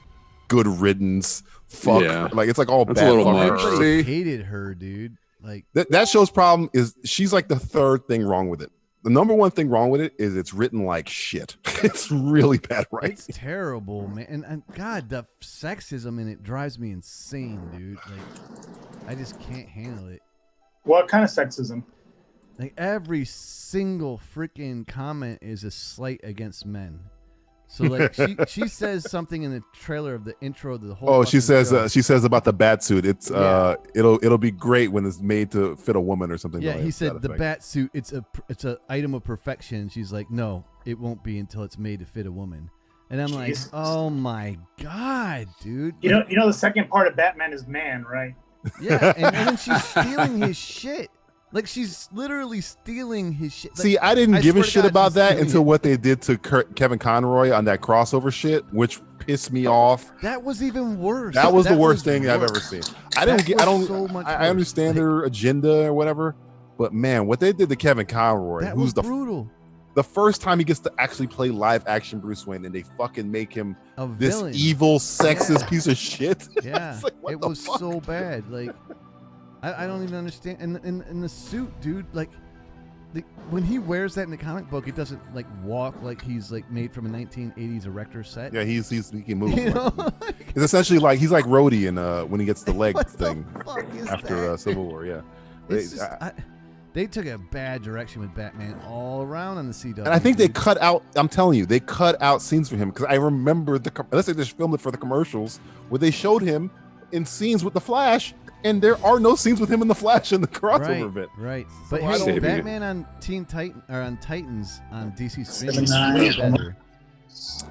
Speaker 5: Good riddance. Fuck.
Speaker 6: Yeah.
Speaker 5: Like it's like all
Speaker 6: That's
Speaker 5: bad.
Speaker 6: a little
Speaker 5: fuck
Speaker 6: much.
Speaker 5: her.
Speaker 4: Everybody
Speaker 6: See?
Speaker 4: hated her, dude. Like,
Speaker 5: That show's problem is she's like the third thing wrong with it. The number one thing wrong with it is it's written like shit. It's really bad, right?
Speaker 4: it's terrible, man. And God, the sexism in it drives me insane, dude. Like, I just can't handle it.
Speaker 7: What kind of sexism?
Speaker 4: Like, every single freaking comment is a slight against men. So like she says something in the trailer of the intro to the whole.
Speaker 5: Oh, she
Speaker 4: fucking show.
Speaker 5: says about the bat suit. It's
Speaker 4: Yeah.
Speaker 5: it'll be great when it's made to fit a woman or something.
Speaker 4: Yeah,
Speaker 5: to
Speaker 4: he
Speaker 5: that
Speaker 4: said the
Speaker 5: effect.
Speaker 4: bat suit. It's a item of perfection. She's like, no, it won't be until it's made to fit a woman. And I'm like,
Speaker 7: Jesus.
Speaker 4: oh my god, dude.
Speaker 7: You know the second part of Batman is man, right?
Speaker 4: Yeah, and then she's stealing his shit. Like, she's literally stealing his shit. Like,
Speaker 5: See, I didn't give a
Speaker 4: swear to
Speaker 5: shit
Speaker 4: God,
Speaker 5: about
Speaker 4: she's
Speaker 5: that
Speaker 4: stealing
Speaker 5: until
Speaker 4: it.
Speaker 5: what they did to Kevin Conroy on that crossover shit, which pissed me off.
Speaker 4: That was even worse.
Speaker 5: That was the worst thing I've ever
Speaker 4: worse.
Speaker 5: seen. I didn't
Speaker 4: That
Speaker 5: get. I
Speaker 4: was
Speaker 5: don't.
Speaker 4: so much
Speaker 5: I
Speaker 4: worse.
Speaker 5: understand their agenda or whatever, but man, what they did to Kevin Conroy,
Speaker 4: That
Speaker 5: who's
Speaker 4: was brutal.
Speaker 5: the first time he gets to actually play live action Bruce Wayne, and they fucking make him
Speaker 4: A
Speaker 5: this
Speaker 4: villain.
Speaker 5: evil, sexist
Speaker 4: Yeah.
Speaker 5: piece of shit.
Speaker 4: Yeah,
Speaker 5: It's like, what
Speaker 4: it
Speaker 5: the
Speaker 4: was
Speaker 5: fuck?
Speaker 4: so bad. Like, I don't even understand. And in the suit, dude, like, when he wears that in the comic book, it doesn't like walk like he's like made from a 1980s erector set.
Speaker 5: Yeah, he can move.
Speaker 4: You know?
Speaker 5: It's essentially like he's like Rhodey in when he gets the leg
Speaker 4: What the
Speaker 5: thing
Speaker 4: fuck is
Speaker 5: after
Speaker 4: that?
Speaker 5: Civil War. Yeah,
Speaker 4: It's
Speaker 5: They-
Speaker 4: just, they took a bad direction with Batman all around on the CW.
Speaker 5: and I think they
Speaker 4: dude.
Speaker 5: cut out. I'm telling you, they cut out scenes for him because I remember unless they just filmed it for the commercials where they showed him in scenes with the Flash, and there are no scenes with him in the Flash in the crossover
Speaker 4: right,
Speaker 5: event.
Speaker 4: right. But
Speaker 5: I
Speaker 4: hey,
Speaker 6: don't-
Speaker 4: Batman on Teen Titan or on Titans on DC streaming is
Speaker 7: 79.
Speaker 4: way better.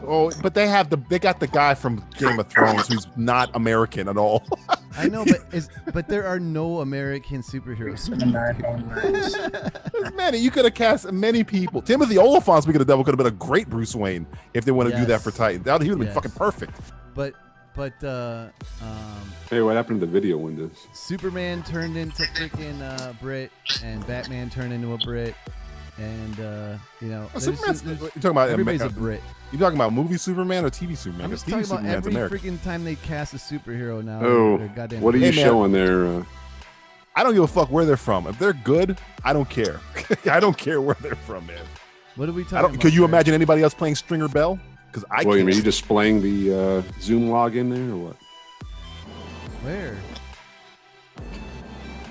Speaker 5: Oh, but they got the guy from Game of Thrones who's not American at all.
Speaker 4: I know, but there are no American superheroes.
Speaker 5: Man, you could have cast many people. Timothy Olyphant, speaking of the devil, could have been a great Bruce Wayne if they want to do that
Speaker 4: Yes.
Speaker 5: for Titan. He would have been
Speaker 4: Yes.
Speaker 5: fucking perfect.
Speaker 4: But But
Speaker 6: Hey, what happened to the video windows?
Speaker 4: Superman turned into freaking Brit, and Batman turned into a Brit, and
Speaker 5: Superman's, you're talking about
Speaker 4: everybody's a Brit.
Speaker 5: You talking about movie Superman or TV Superman?
Speaker 4: I'm
Speaker 5: Because
Speaker 4: just
Speaker 5: TV
Speaker 4: talking about
Speaker 5: Superman's
Speaker 4: every
Speaker 5: American.
Speaker 4: freaking time they cast a superhero now.
Speaker 6: Oh,
Speaker 4: they're goddamn
Speaker 6: what are you
Speaker 5: Hey, man.
Speaker 6: showing there?
Speaker 5: I don't give a fuck where they're from. If they're good, I don't care. I don't care where they're from, man.
Speaker 4: What are we talking
Speaker 5: I don't.
Speaker 4: about?
Speaker 5: Could you
Speaker 4: here?
Speaker 5: imagine anybody else playing Stringer Bell? Because I
Speaker 6: William, are
Speaker 5: can't.
Speaker 6: you displaying the Zoom log in there or what?
Speaker 4: Where?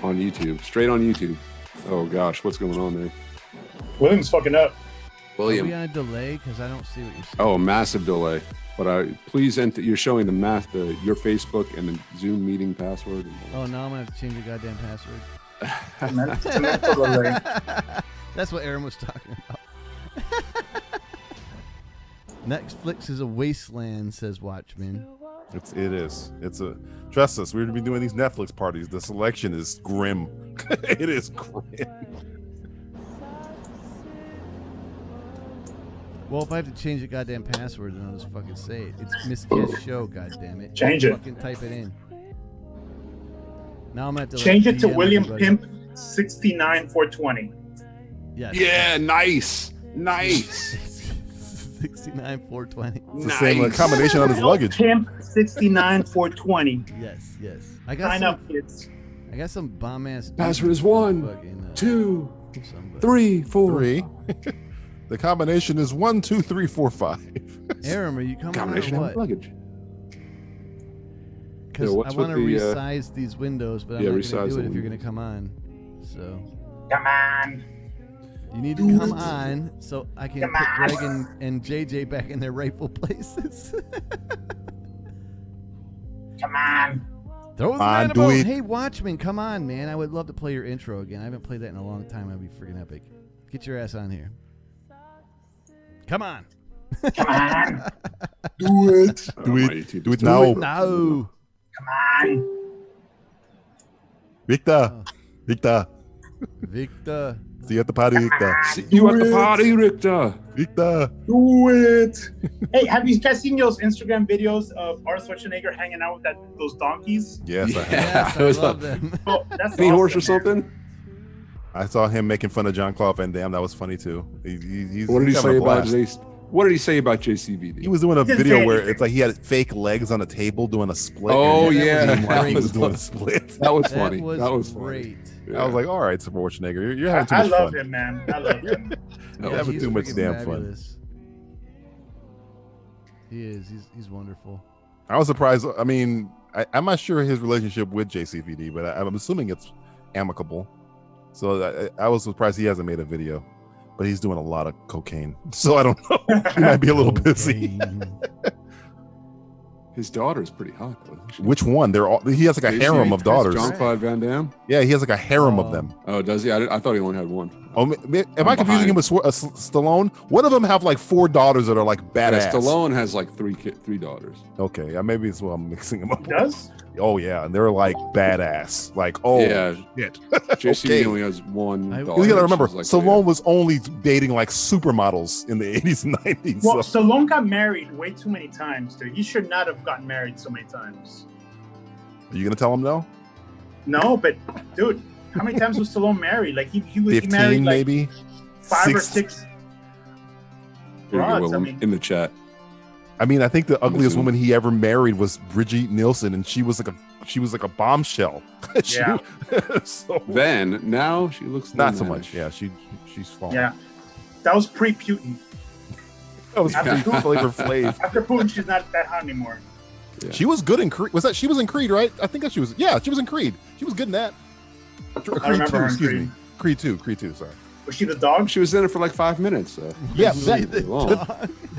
Speaker 6: On YouTube, straight on YouTube. Oh gosh, what's going on there?
Speaker 7: William's fucking up.
Speaker 4: Are we
Speaker 6: William.
Speaker 4: on a delay? Because I don't see what you're saying.
Speaker 6: Oh, massive delay. But please enter. You're showing your Facebook and the Zoom meeting password.
Speaker 4: Oh, now I'm gonna have to change the goddamn password.
Speaker 7: It's a mental delay.
Speaker 4: That's what Aaron was talking about. Netflix is a wasteland, says Watchmen.
Speaker 5: It is. It's a. Trust us. We're gonna be doing these Netflix parties. The selection is grim. It is grim.
Speaker 4: Well, if I have to change the goddamn password, then I'll just fucking say it. It's Miscast Show, goddammit.
Speaker 7: Change it.
Speaker 4: Fucking type it in. Now I'm gonna have to
Speaker 7: Change
Speaker 4: like,
Speaker 7: it to
Speaker 4: DM
Speaker 7: William
Speaker 4: everybody.
Speaker 7: Pimp 69420.
Speaker 4: Yes.
Speaker 6: Yeah, nice.
Speaker 4: 69420.
Speaker 5: It's the same combination on his luggage.
Speaker 7: Pimp 69420.
Speaker 4: Yes.
Speaker 7: Sign up, kids.
Speaker 4: I got some bomb ass.
Speaker 6: Password is 1, 2, 3, 4.
Speaker 5: 3. The combination is 1, 2, 3, 4, 5.
Speaker 4: Aaron, are you coming
Speaker 6: Combination
Speaker 4: on or
Speaker 6: of
Speaker 4: what?
Speaker 6: luggage.
Speaker 4: Because
Speaker 6: Yeah,
Speaker 4: I
Speaker 6: what's
Speaker 4: want to
Speaker 6: with the,
Speaker 4: resize these windows, but I'm
Speaker 6: yeah,
Speaker 4: not
Speaker 6: resize
Speaker 4: going to do
Speaker 6: the
Speaker 4: it if you're
Speaker 6: windows.
Speaker 4: going to come on. So
Speaker 7: Come on.
Speaker 4: you need to come on so I can
Speaker 7: Come
Speaker 4: put
Speaker 7: on.
Speaker 4: Greg and JJ back in their rightful places.
Speaker 7: Come on.
Speaker 4: Throw the
Speaker 5: on,
Speaker 4: animal.
Speaker 5: do it.
Speaker 4: Hey, Watchmen, come on, man. I would love to play your intro again. I haven't played that in a long time. That'd be freaking epic. Get your ass on here. Come on.
Speaker 7: Come on.
Speaker 5: Do it. Do
Speaker 6: my
Speaker 5: it.
Speaker 6: YouTube
Speaker 5: Do it
Speaker 6: is
Speaker 5: now.
Speaker 4: No.
Speaker 7: Come on.
Speaker 5: Victor. Victor.
Speaker 4: Victor.
Speaker 5: See you at the party, Victor.
Speaker 6: See you at the party, Richter.
Speaker 5: Victor.
Speaker 7: Do it. Hey, have you guys seen those Instagram videos of Arnold Schwarzenegger hanging out with those donkeys?
Speaker 5: Yes, I have.
Speaker 4: Yes,
Speaker 6: it was
Speaker 4: I love them.
Speaker 7: Oh, that's
Speaker 6: Any horse or
Speaker 7: awesome, man.
Speaker 6: something?
Speaker 5: I saw him making fun of Jean-Claude Van Damme. That was funny too. He's
Speaker 6: What did he
Speaker 5: having
Speaker 6: say
Speaker 5: a
Speaker 6: about
Speaker 5: blast.
Speaker 6: What did he say about JCVD?
Speaker 5: He was doing a
Speaker 7: He didn't
Speaker 5: video
Speaker 7: say
Speaker 5: where
Speaker 7: anything.
Speaker 5: it's like he had fake legs on a table doing a split.
Speaker 6: Oh,
Speaker 5: and
Speaker 6: yeah.
Speaker 5: he
Speaker 6: That
Speaker 5: was
Speaker 6: was
Speaker 5: doing a split.
Speaker 6: That was
Speaker 4: That
Speaker 6: funny.
Speaker 4: was,
Speaker 6: That was
Speaker 4: great.
Speaker 6: funny.
Speaker 5: I was like, all right, Schwarzenegger, you're having too
Speaker 7: I
Speaker 5: much
Speaker 7: love
Speaker 5: fun.
Speaker 7: him, man. I love him.
Speaker 5: You're
Speaker 4: Yeah,
Speaker 5: having
Speaker 4: he's
Speaker 5: too much
Speaker 4: freaking
Speaker 5: damn
Speaker 4: fabulous. He is. He's wonderful.
Speaker 5: fun. I was surprised. I mean, I'm not sure his relationship with JCVD, but I'm assuming it's amicable. So I was surprised he hasn't made a video, but he's doing a lot of cocaine. So I don't know. He might be a little busy.
Speaker 4: Cocaine.
Speaker 6: His daughter's pretty hot, though. isn't she?
Speaker 5: Which one? They're all. He has like a harem of daughters.
Speaker 6: Jean-Claude Van Damme.
Speaker 5: Yeah, he has like a harem of them.
Speaker 6: Oh, does he? I thought he only had one.
Speaker 5: Oh, am I confusing him with Stallone? One of them have like 4 daughters that are like badass.
Speaker 6: Yeah, Stallone has like three daughters.
Speaker 5: Okay, maybe it's what I'm mixing them up.
Speaker 7: He does?
Speaker 5: Oh yeah, and they're like badass. Like oh
Speaker 6: Yeah.
Speaker 5: shit.
Speaker 6: JC
Speaker 5: Okay.
Speaker 6: only has one
Speaker 4: I-
Speaker 6: daughter.
Speaker 5: You gotta
Speaker 6: which
Speaker 5: remember,
Speaker 6: is like
Speaker 5: Stallone was only dating like supermodels in the 80s and 90s.
Speaker 7: Well,
Speaker 5: so-
Speaker 7: Stallone got married way too many times, dude. He should not have gotten married so many times.
Speaker 5: Are you gonna tell him no?
Speaker 7: No, but dude, how many times was Stallone married? Like he was
Speaker 5: 15
Speaker 7: married like
Speaker 5: maybe.
Speaker 7: 5 or
Speaker 5: 6.
Speaker 7: 6.
Speaker 6: Here you go,
Speaker 7: Rods, I
Speaker 6: Willem,
Speaker 7: mean-
Speaker 6: in the chat.
Speaker 5: I mean, I think the ugliest
Speaker 6: assuming.
Speaker 5: woman he ever married was Brigitte Nielsen, and she was like a bombshell. She-
Speaker 7: Yeah.
Speaker 5: so
Speaker 6: Then now she looks
Speaker 5: not so
Speaker 6: mannish.
Speaker 5: much. Yeah, she's fallen.
Speaker 7: Yeah. That was pre-Putin.
Speaker 5: That was
Speaker 7: After-
Speaker 5: Flavor Flav.
Speaker 7: After Putin, she's not that hot anymore.
Speaker 6: Yeah.
Speaker 5: She was good in Creed. She was in Creed, right? I think that she was. Yeah, she was in Creed. She was good in that. Creed
Speaker 7: remember
Speaker 5: 2,
Speaker 7: her in
Speaker 5: excuse
Speaker 7: Creed.
Speaker 5: me. Creed 2, sorry.
Speaker 7: Was she the dog?
Speaker 6: She was in it for like 5 minutes.
Speaker 5: Yeah,
Speaker 6: Really
Speaker 5: that,
Speaker 6: long.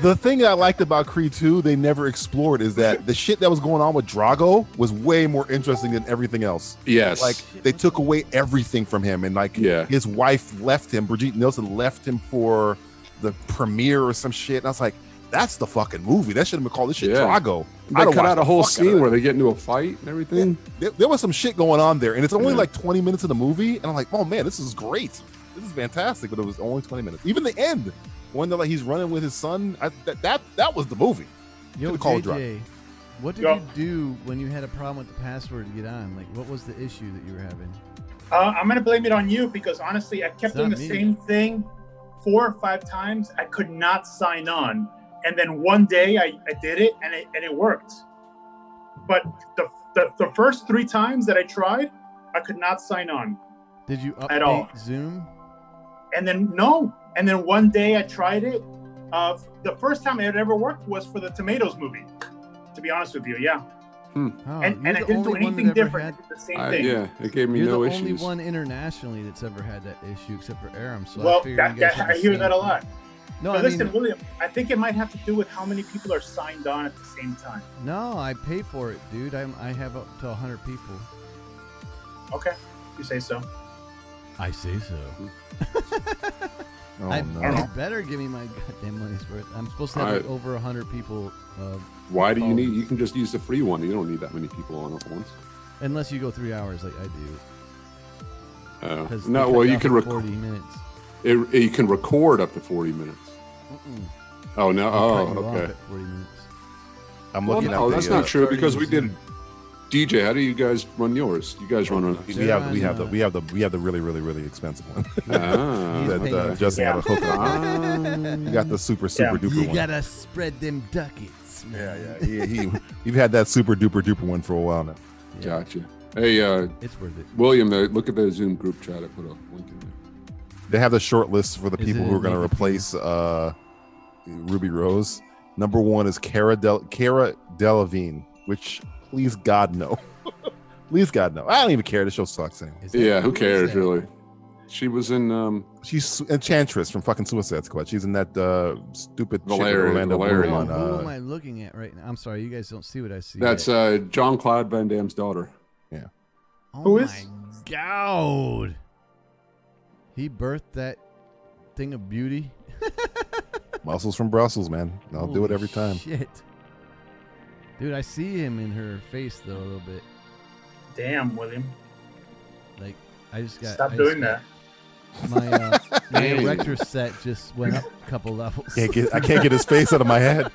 Speaker 5: the thing that I liked about Creed 2, they never explored, is that the shit that was going on with Drago was way more interesting than everything else.
Speaker 6: Yes.
Speaker 5: Like they took away everything from him, and like
Speaker 6: Yeah.
Speaker 5: his wife left him. Brigitte Nielsen left him for the premiere or some shit, and I was like, that's the fucking movie. That should have been called this shit
Speaker 6: Yeah.
Speaker 5: Drago.
Speaker 6: They
Speaker 5: I'd have
Speaker 6: cut
Speaker 5: watched
Speaker 6: out a
Speaker 5: the
Speaker 6: whole
Speaker 5: fuck out of
Speaker 6: scene
Speaker 5: that.
Speaker 6: where they get into a fight and everything.
Speaker 5: There was some shit going on there, and it's only
Speaker 6: Yeah.
Speaker 5: like 20 minutes of the movie, and I'm like, oh man, this is great. This is fantastic, but it was only 20 minutes. Even the end, when they're like he's running with his son, that was the movie.
Speaker 4: Yo,
Speaker 5: Could've called it
Speaker 4: JJ, What did you do when you had a problem with the password to get on? Like, what was the issue that you were having?
Speaker 7: I'm gonna blame it on you because honestly, I kept
Speaker 4: It's
Speaker 7: doing
Speaker 4: not
Speaker 7: the
Speaker 4: me.
Speaker 7: same thing 4 or 5 times. I could not sign on, and then one day I did it, and it worked. But the first 3 times that I tried, I could not sign on.
Speaker 4: Did you
Speaker 7: At all.
Speaker 4: update Zoom?
Speaker 7: And then and then one day I tried it. The first time it ever worked was for the Tomatoes movie. To be honest with you, yeah.
Speaker 4: Oh,
Speaker 7: And
Speaker 4: you're
Speaker 7: I
Speaker 4: the
Speaker 7: didn't do
Speaker 4: only one
Speaker 7: anything
Speaker 4: that ever
Speaker 7: different.
Speaker 4: had-
Speaker 7: I did the same thing.
Speaker 6: Yeah, it gave me
Speaker 4: You're
Speaker 6: no
Speaker 4: the
Speaker 6: issues.
Speaker 4: only one internationally that's ever had that issue, except for Aram. So
Speaker 7: Well,
Speaker 4: I figured you guys had
Speaker 7: I
Speaker 4: the
Speaker 7: hear
Speaker 4: same
Speaker 7: that a
Speaker 4: thing.
Speaker 7: lot.
Speaker 4: No,
Speaker 7: But
Speaker 4: I
Speaker 7: listen,
Speaker 4: mean,
Speaker 7: William, I think it might have to do with how many people are signed on at the same time.
Speaker 4: no, I pay for it, dude. I have up to 100 people.
Speaker 7: Okay, you say so.
Speaker 4: I say so.
Speaker 5: Oh,
Speaker 4: I
Speaker 5: no.
Speaker 4: better give me my goddamn money's worth. I'm supposed to have like over 100 people.
Speaker 6: Why do you
Speaker 4: following.
Speaker 6: need? You can just use the free one. You don't need that many people on at once.
Speaker 4: Unless you go 3 hours like I do. 'Cause
Speaker 6: No,
Speaker 4: they
Speaker 6: well,
Speaker 4: cut
Speaker 6: you
Speaker 4: off
Speaker 6: can
Speaker 4: at
Speaker 6: record.
Speaker 4: 40 minutes.
Speaker 6: You can record up to 40 minutes. Oh no!
Speaker 4: They
Speaker 6: Oh,
Speaker 4: cut you off
Speaker 6: okay.
Speaker 4: at 40 minutes.
Speaker 5: I'm
Speaker 6: Well,
Speaker 5: looking
Speaker 6: no,
Speaker 5: at
Speaker 6: that's
Speaker 5: the,
Speaker 6: not true
Speaker 4: 30
Speaker 6: because we did.
Speaker 4: Zoom.
Speaker 6: DJ, how do you guys run yours? You guys run on.
Speaker 5: we have the really expensive one.
Speaker 6: Ah.
Speaker 5: that Justin got a hook on. You got the super duper
Speaker 4: You
Speaker 5: one.
Speaker 4: gotta spread them ducats, man.
Speaker 5: Yeah. You've had that super duper one for a while now.
Speaker 6: Gotcha. Hey,
Speaker 4: It's worth it.
Speaker 6: William, look at the Zoom group chat. I put a link in there.
Speaker 5: They have the short list for the
Speaker 4: Is
Speaker 5: people
Speaker 4: it
Speaker 5: who are going to
Speaker 4: naked
Speaker 5: replace Ruby Rose. Number 1 is Cara Delevingne, which please God no. Please God no. I don't even care. The show sucks anyway.
Speaker 4: Is that-
Speaker 6: Yeah, who
Speaker 4: is
Speaker 6: cares
Speaker 4: that?
Speaker 6: really? She was in
Speaker 5: She's Enchantress from fucking Suicide Squad. She's in that stupid shit with
Speaker 6: Valerian,
Speaker 5: Orlando
Speaker 6: Valerian.
Speaker 5: Bloom
Speaker 4: Oh, who
Speaker 5: on.
Speaker 4: am I looking at right now? I'm sorry, you guys don't see what I see.
Speaker 6: that's
Speaker 4: yet.
Speaker 6: John Claude Van Damme's daughter.
Speaker 4: Oh
Speaker 7: who
Speaker 4: my
Speaker 7: is?
Speaker 4: God. He birthed that thing of beauty.
Speaker 5: Muscles from Brussels, man. I'll do it
Speaker 4: Holy
Speaker 5: every time.
Speaker 4: Shit. Dude, I see him in her face though a little bit.
Speaker 7: Damn, William.
Speaker 4: Like I just got
Speaker 7: Stop
Speaker 4: I
Speaker 7: doing
Speaker 4: just
Speaker 7: that.
Speaker 4: got- My
Speaker 6: Hey.
Speaker 4: erector set just went up a couple levels.
Speaker 5: I can't get his face out of my head.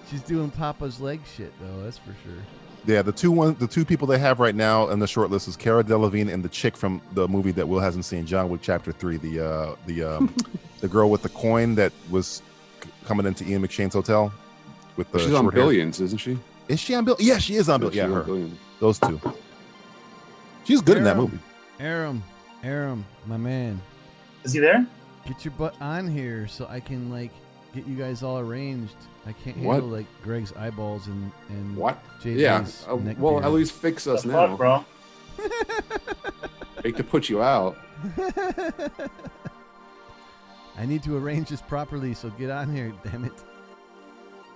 Speaker 4: She's doing Papa's leg shit though, that's for sure.
Speaker 5: Yeah, the two people they have right now in the short list is Cara Delevingne and the chick from the movie that Will hasn't seen, John Wick Chapter 3, the girl with the coin that was coming into Ian McShane's hotel with the
Speaker 6: She's on
Speaker 5: short hair.
Speaker 6: Billions, isn't she?
Speaker 5: Is she on Billions? Yeah, she is on Billions. Yeah,
Speaker 6: she's on
Speaker 5: her.
Speaker 6: Billions.
Speaker 5: Those two. She's good in that
Speaker 4: Aram.
Speaker 5: movie.
Speaker 4: Aram, my man.
Speaker 7: Is he there?
Speaker 4: Get your butt on here so I can like get you guys all arranged. I can't
Speaker 6: What?
Speaker 4: handle like Greg's eyeballs and
Speaker 6: What?
Speaker 4: JJ's
Speaker 6: Yeah.
Speaker 4: neck
Speaker 6: Well,
Speaker 4: beard.
Speaker 6: at least fix us
Speaker 7: The
Speaker 6: now.
Speaker 7: fuck, bro?
Speaker 6: Hate to put you out.
Speaker 4: I need to arrange this properly, so get on here, damn it.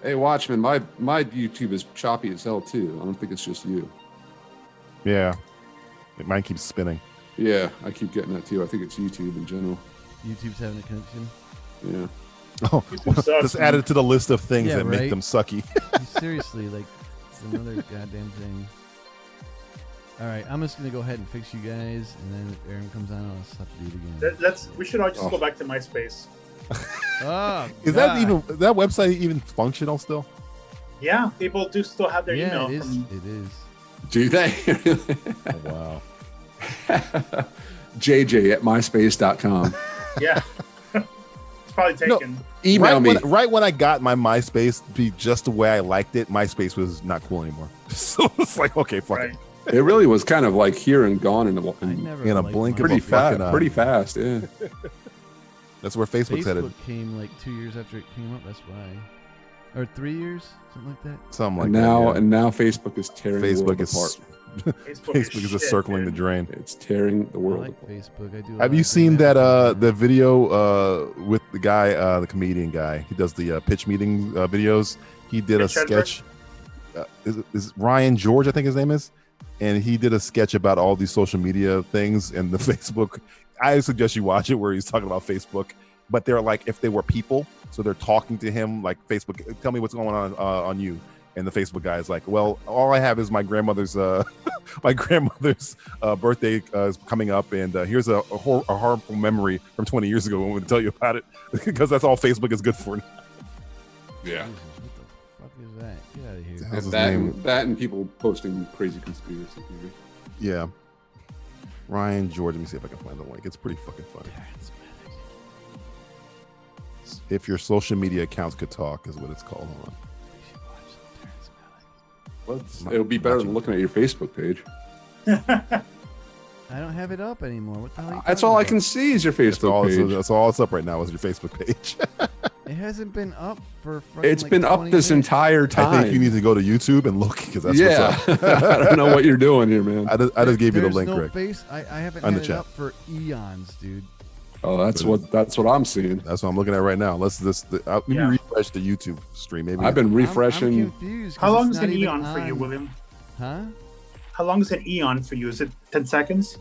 Speaker 6: Hey, Watchman, my YouTube is choppy as hell too. I don't think it's just you.
Speaker 5: Yeah. Mine keeps spinning.
Speaker 6: Yeah, I keep getting that too. I think it's YouTube in general.
Speaker 4: YouTube's having a connection.
Speaker 6: Yeah.
Speaker 5: Oh,
Speaker 7: YouTube sucks,
Speaker 5: just
Speaker 7: man.
Speaker 5: add it to the list of things
Speaker 4: Yeah,
Speaker 5: that make
Speaker 4: right?
Speaker 5: them sucky.
Speaker 4: Seriously, like it's another goddamn thing. All right, I'm just gonna go ahead and fix you guys, and then if Aaron comes on, I'll just have to do it again.
Speaker 7: We should all just go back to MySpace.
Speaker 4: Oh,
Speaker 5: Is that website even functional still?
Speaker 7: Yeah, people do still have their
Speaker 4: Yeah,
Speaker 7: email.
Speaker 4: it is.
Speaker 7: From,
Speaker 4: It is.
Speaker 6: Do they?
Speaker 5: Oh, wow.
Speaker 6: JJ at myspace.com.
Speaker 7: yeah. It's probably taken.
Speaker 6: Email me.
Speaker 5: Right when I got my MySpace to be just the way I liked it, MySpace was not cool anymore. So it's like, okay, fuck
Speaker 7: Right.
Speaker 5: it.
Speaker 6: It really was kind of like here and gone in
Speaker 4: I
Speaker 6: a,
Speaker 4: never
Speaker 5: In a
Speaker 4: liked
Speaker 5: blink
Speaker 4: mine.
Speaker 5: of
Speaker 6: pretty
Speaker 5: a fucking
Speaker 6: fast.
Speaker 5: eye.
Speaker 6: Pretty fast, yeah.
Speaker 5: That's where Facebook's headed.
Speaker 4: Facebook came like 2 years after it came up. That's why, or 3 years, something like that.
Speaker 5: Something like
Speaker 6: And now,
Speaker 5: that. Yeah.
Speaker 6: and now Facebook is tearing the
Speaker 5: Facebook
Speaker 6: world
Speaker 5: is
Speaker 6: apart.
Speaker 5: Facebook is just
Speaker 7: shit,
Speaker 5: circling the
Speaker 7: dude.
Speaker 5: drain.
Speaker 6: It's tearing the
Speaker 4: I
Speaker 6: world
Speaker 4: like
Speaker 6: apart.
Speaker 4: Facebook. I do.
Speaker 5: Have you seen that the video with the guy, the comedian guy? He does the pitch meeting videos. He did a
Speaker 7: Mitch Hedberg?
Speaker 5: sketch. Is Ryan George? I think his name is, and he did a sketch about all these social media things and the Facebook. I suggest you watch it where he's talking about Facebook, but they're like if they were people, so they're talking to him like Facebook. Tell me what's going on you. And the Facebook guy is like, well, all I have is my grandmother's birthday is coming up, and here's a horrible memory from 20 years ago. I'm going to tell you about it because that's all Facebook is good for.
Speaker 6: Yeah.
Speaker 4: What the fuck
Speaker 5: how's his
Speaker 6: that,
Speaker 5: name?
Speaker 6: that and people posting crazy conspiracy theories.
Speaker 5: Yeah. Ryan George. Let me see if I can find the link. It's pretty fucking funny. If your social media accounts could talk, is what it's called. Hold on.
Speaker 6: It'll be better than looking at your Facebook page.
Speaker 4: I don't have it up anymore. What the hell? Are you
Speaker 6: That's
Speaker 4: talking
Speaker 6: all I
Speaker 4: about?
Speaker 6: can see is your Facebook page.
Speaker 5: That's all it's up right now is your Facebook page.
Speaker 4: It hasn't been up for.
Speaker 6: It's
Speaker 4: like
Speaker 6: been up
Speaker 4: 20
Speaker 6: this
Speaker 4: minutes.
Speaker 6: entire time.
Speaker 5: I think you need to go to YouTube and look because that's what's up.
Speaker 6: I don't know what you're doing here, man.
Speaker 5: I just gave you the
Speaker 4: There's
Speaker 5: link,
Speaker 4: no
Speaker 5: Greg.
Speaker 4: face. I haven't
Speaker 5: On
Speaker 4: had
Speaker 5: the
Speaker 4: it
Speaker 5: chat.
Speaker 4: up for eons, dude.
Speaker 6: Oh, that's what I'm seeing.
Speaker 5: That's what I'm looking at right now. Let me refresh the YouTube stream. Maybe
Speaker 6: I've been refreshing.
Speaker 4: I'm confused. 'cause
Speaker 7: How long
Speaker 4: it's
Speaker 7: is
Speaker 4: not
Speaker 7: an
Speaker 4: even
Speaker 7: eon for you,
Speaker 4: on.
Speaker 7: William?
Speaker 4: Huh?
Speaker 7: How long is an eon for you? Is it 10 seconds?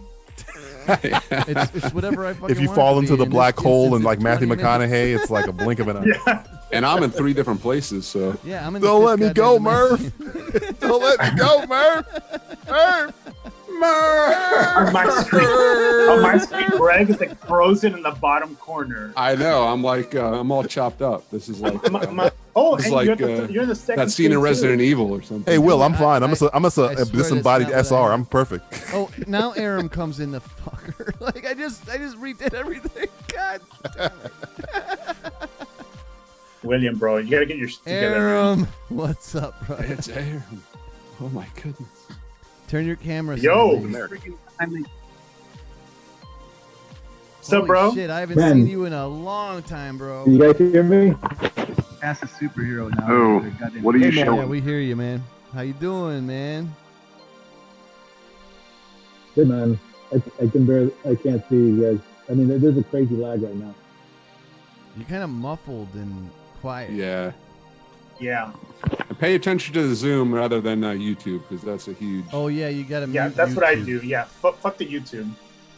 Speaker 4: It's whatever I fucking
Speaker 5: if you
Speaker 4: want it
Speaker 5: fall
Speaker 4: to
Speaker 5: into
Speaker 4: be.
Speaker 5: the
Speaker 4: In
Speaker 5: black
Speaker 4: this
Speaker 5: hole
Speaker 4: instance,
Speaker 5: and like
Speaker 4: it's
Speaker 5: Matthew
Speaker 4: 20 minutes.
Speaker 5: McConaughey, it's like a blink of an eye.
Speaker 7: Yeah.
Speaker 6: And I'm in 3 different places, so.
Speaker 4: Yeah, I'm in.
Speaker 5: Don't
Speaker 4: the
Speaker 5: let me
Speaker 4: fifth
Speaker 5: go,
Speaker 4: goddamn
Speaker 5: Murph. Don't let me go, Murph.
Speaker 7: On my screen, Greg is like frozen in the bottom corner.
Speaker 6: I know. I'm like, I'm all chopped up. This is like,
Speaker 7: Oh,
Speaker 6: this
Speaker 7: and
Speaker 6: is like
Speaker 7: you're the second.
Speaker 6: that scene in Resident Evil or something.
Speaker 5: Hey, Will, I'm fine. I'm
Speaker 4: I
Speaker 5: a
Speaker 4: swear
Speaker 5: disembodied
Speaker 4: that's not what
Speaker 5: SR.
Speaker 4: I
Speaker 5: I'm perfect.
Speaker 4: Oh, now Aram comes in the fucker. Like I just redid everything. God damn it.
Speaker 7: William, bro, you gotta get your shit together.
Speaker 4: Aram, what's up, bro?
Speaker 6: It's Aaron. Oh my goodness.
Speaker 4: Turn your camera.
Speaker 7: Yo,
Speaker 4: sideways.
Speaker 7: what's up,
Speaker 4: Holy
Speaker 7: bro?
Speaker 4: Shit, I haven't
Speaker 10: Man.
Speaker 4: seen you in a long time, bro.
Speaker 10: Can you guys hear me?
Speaker 11: Ask a superhero now.
Speaker 10: Oh, what are you
Speaker 4: Yeah,
Speaker 10: showing?
Speaker 4: we hear you, man. How you doing, man?
Speaker 10: Good, man. I can't see you guys. I mean, there's a crazy lag right now.
Speaker 4: You're kind of muffled and quiet.
Speaker 6: Yeah.
Speaker 7: Yeah.
Speaker 6: And pay attention to the Zoom rather than YouTube because that's a huge.
Speaker 4: Oh yeah, you gotta.
Speaker 7: Yeah,
Speaker 4: mute
Speaker 7: that's what I
Speaker 4: YouTube.
Speaker 7: do. Yeah, fuck the YouTube.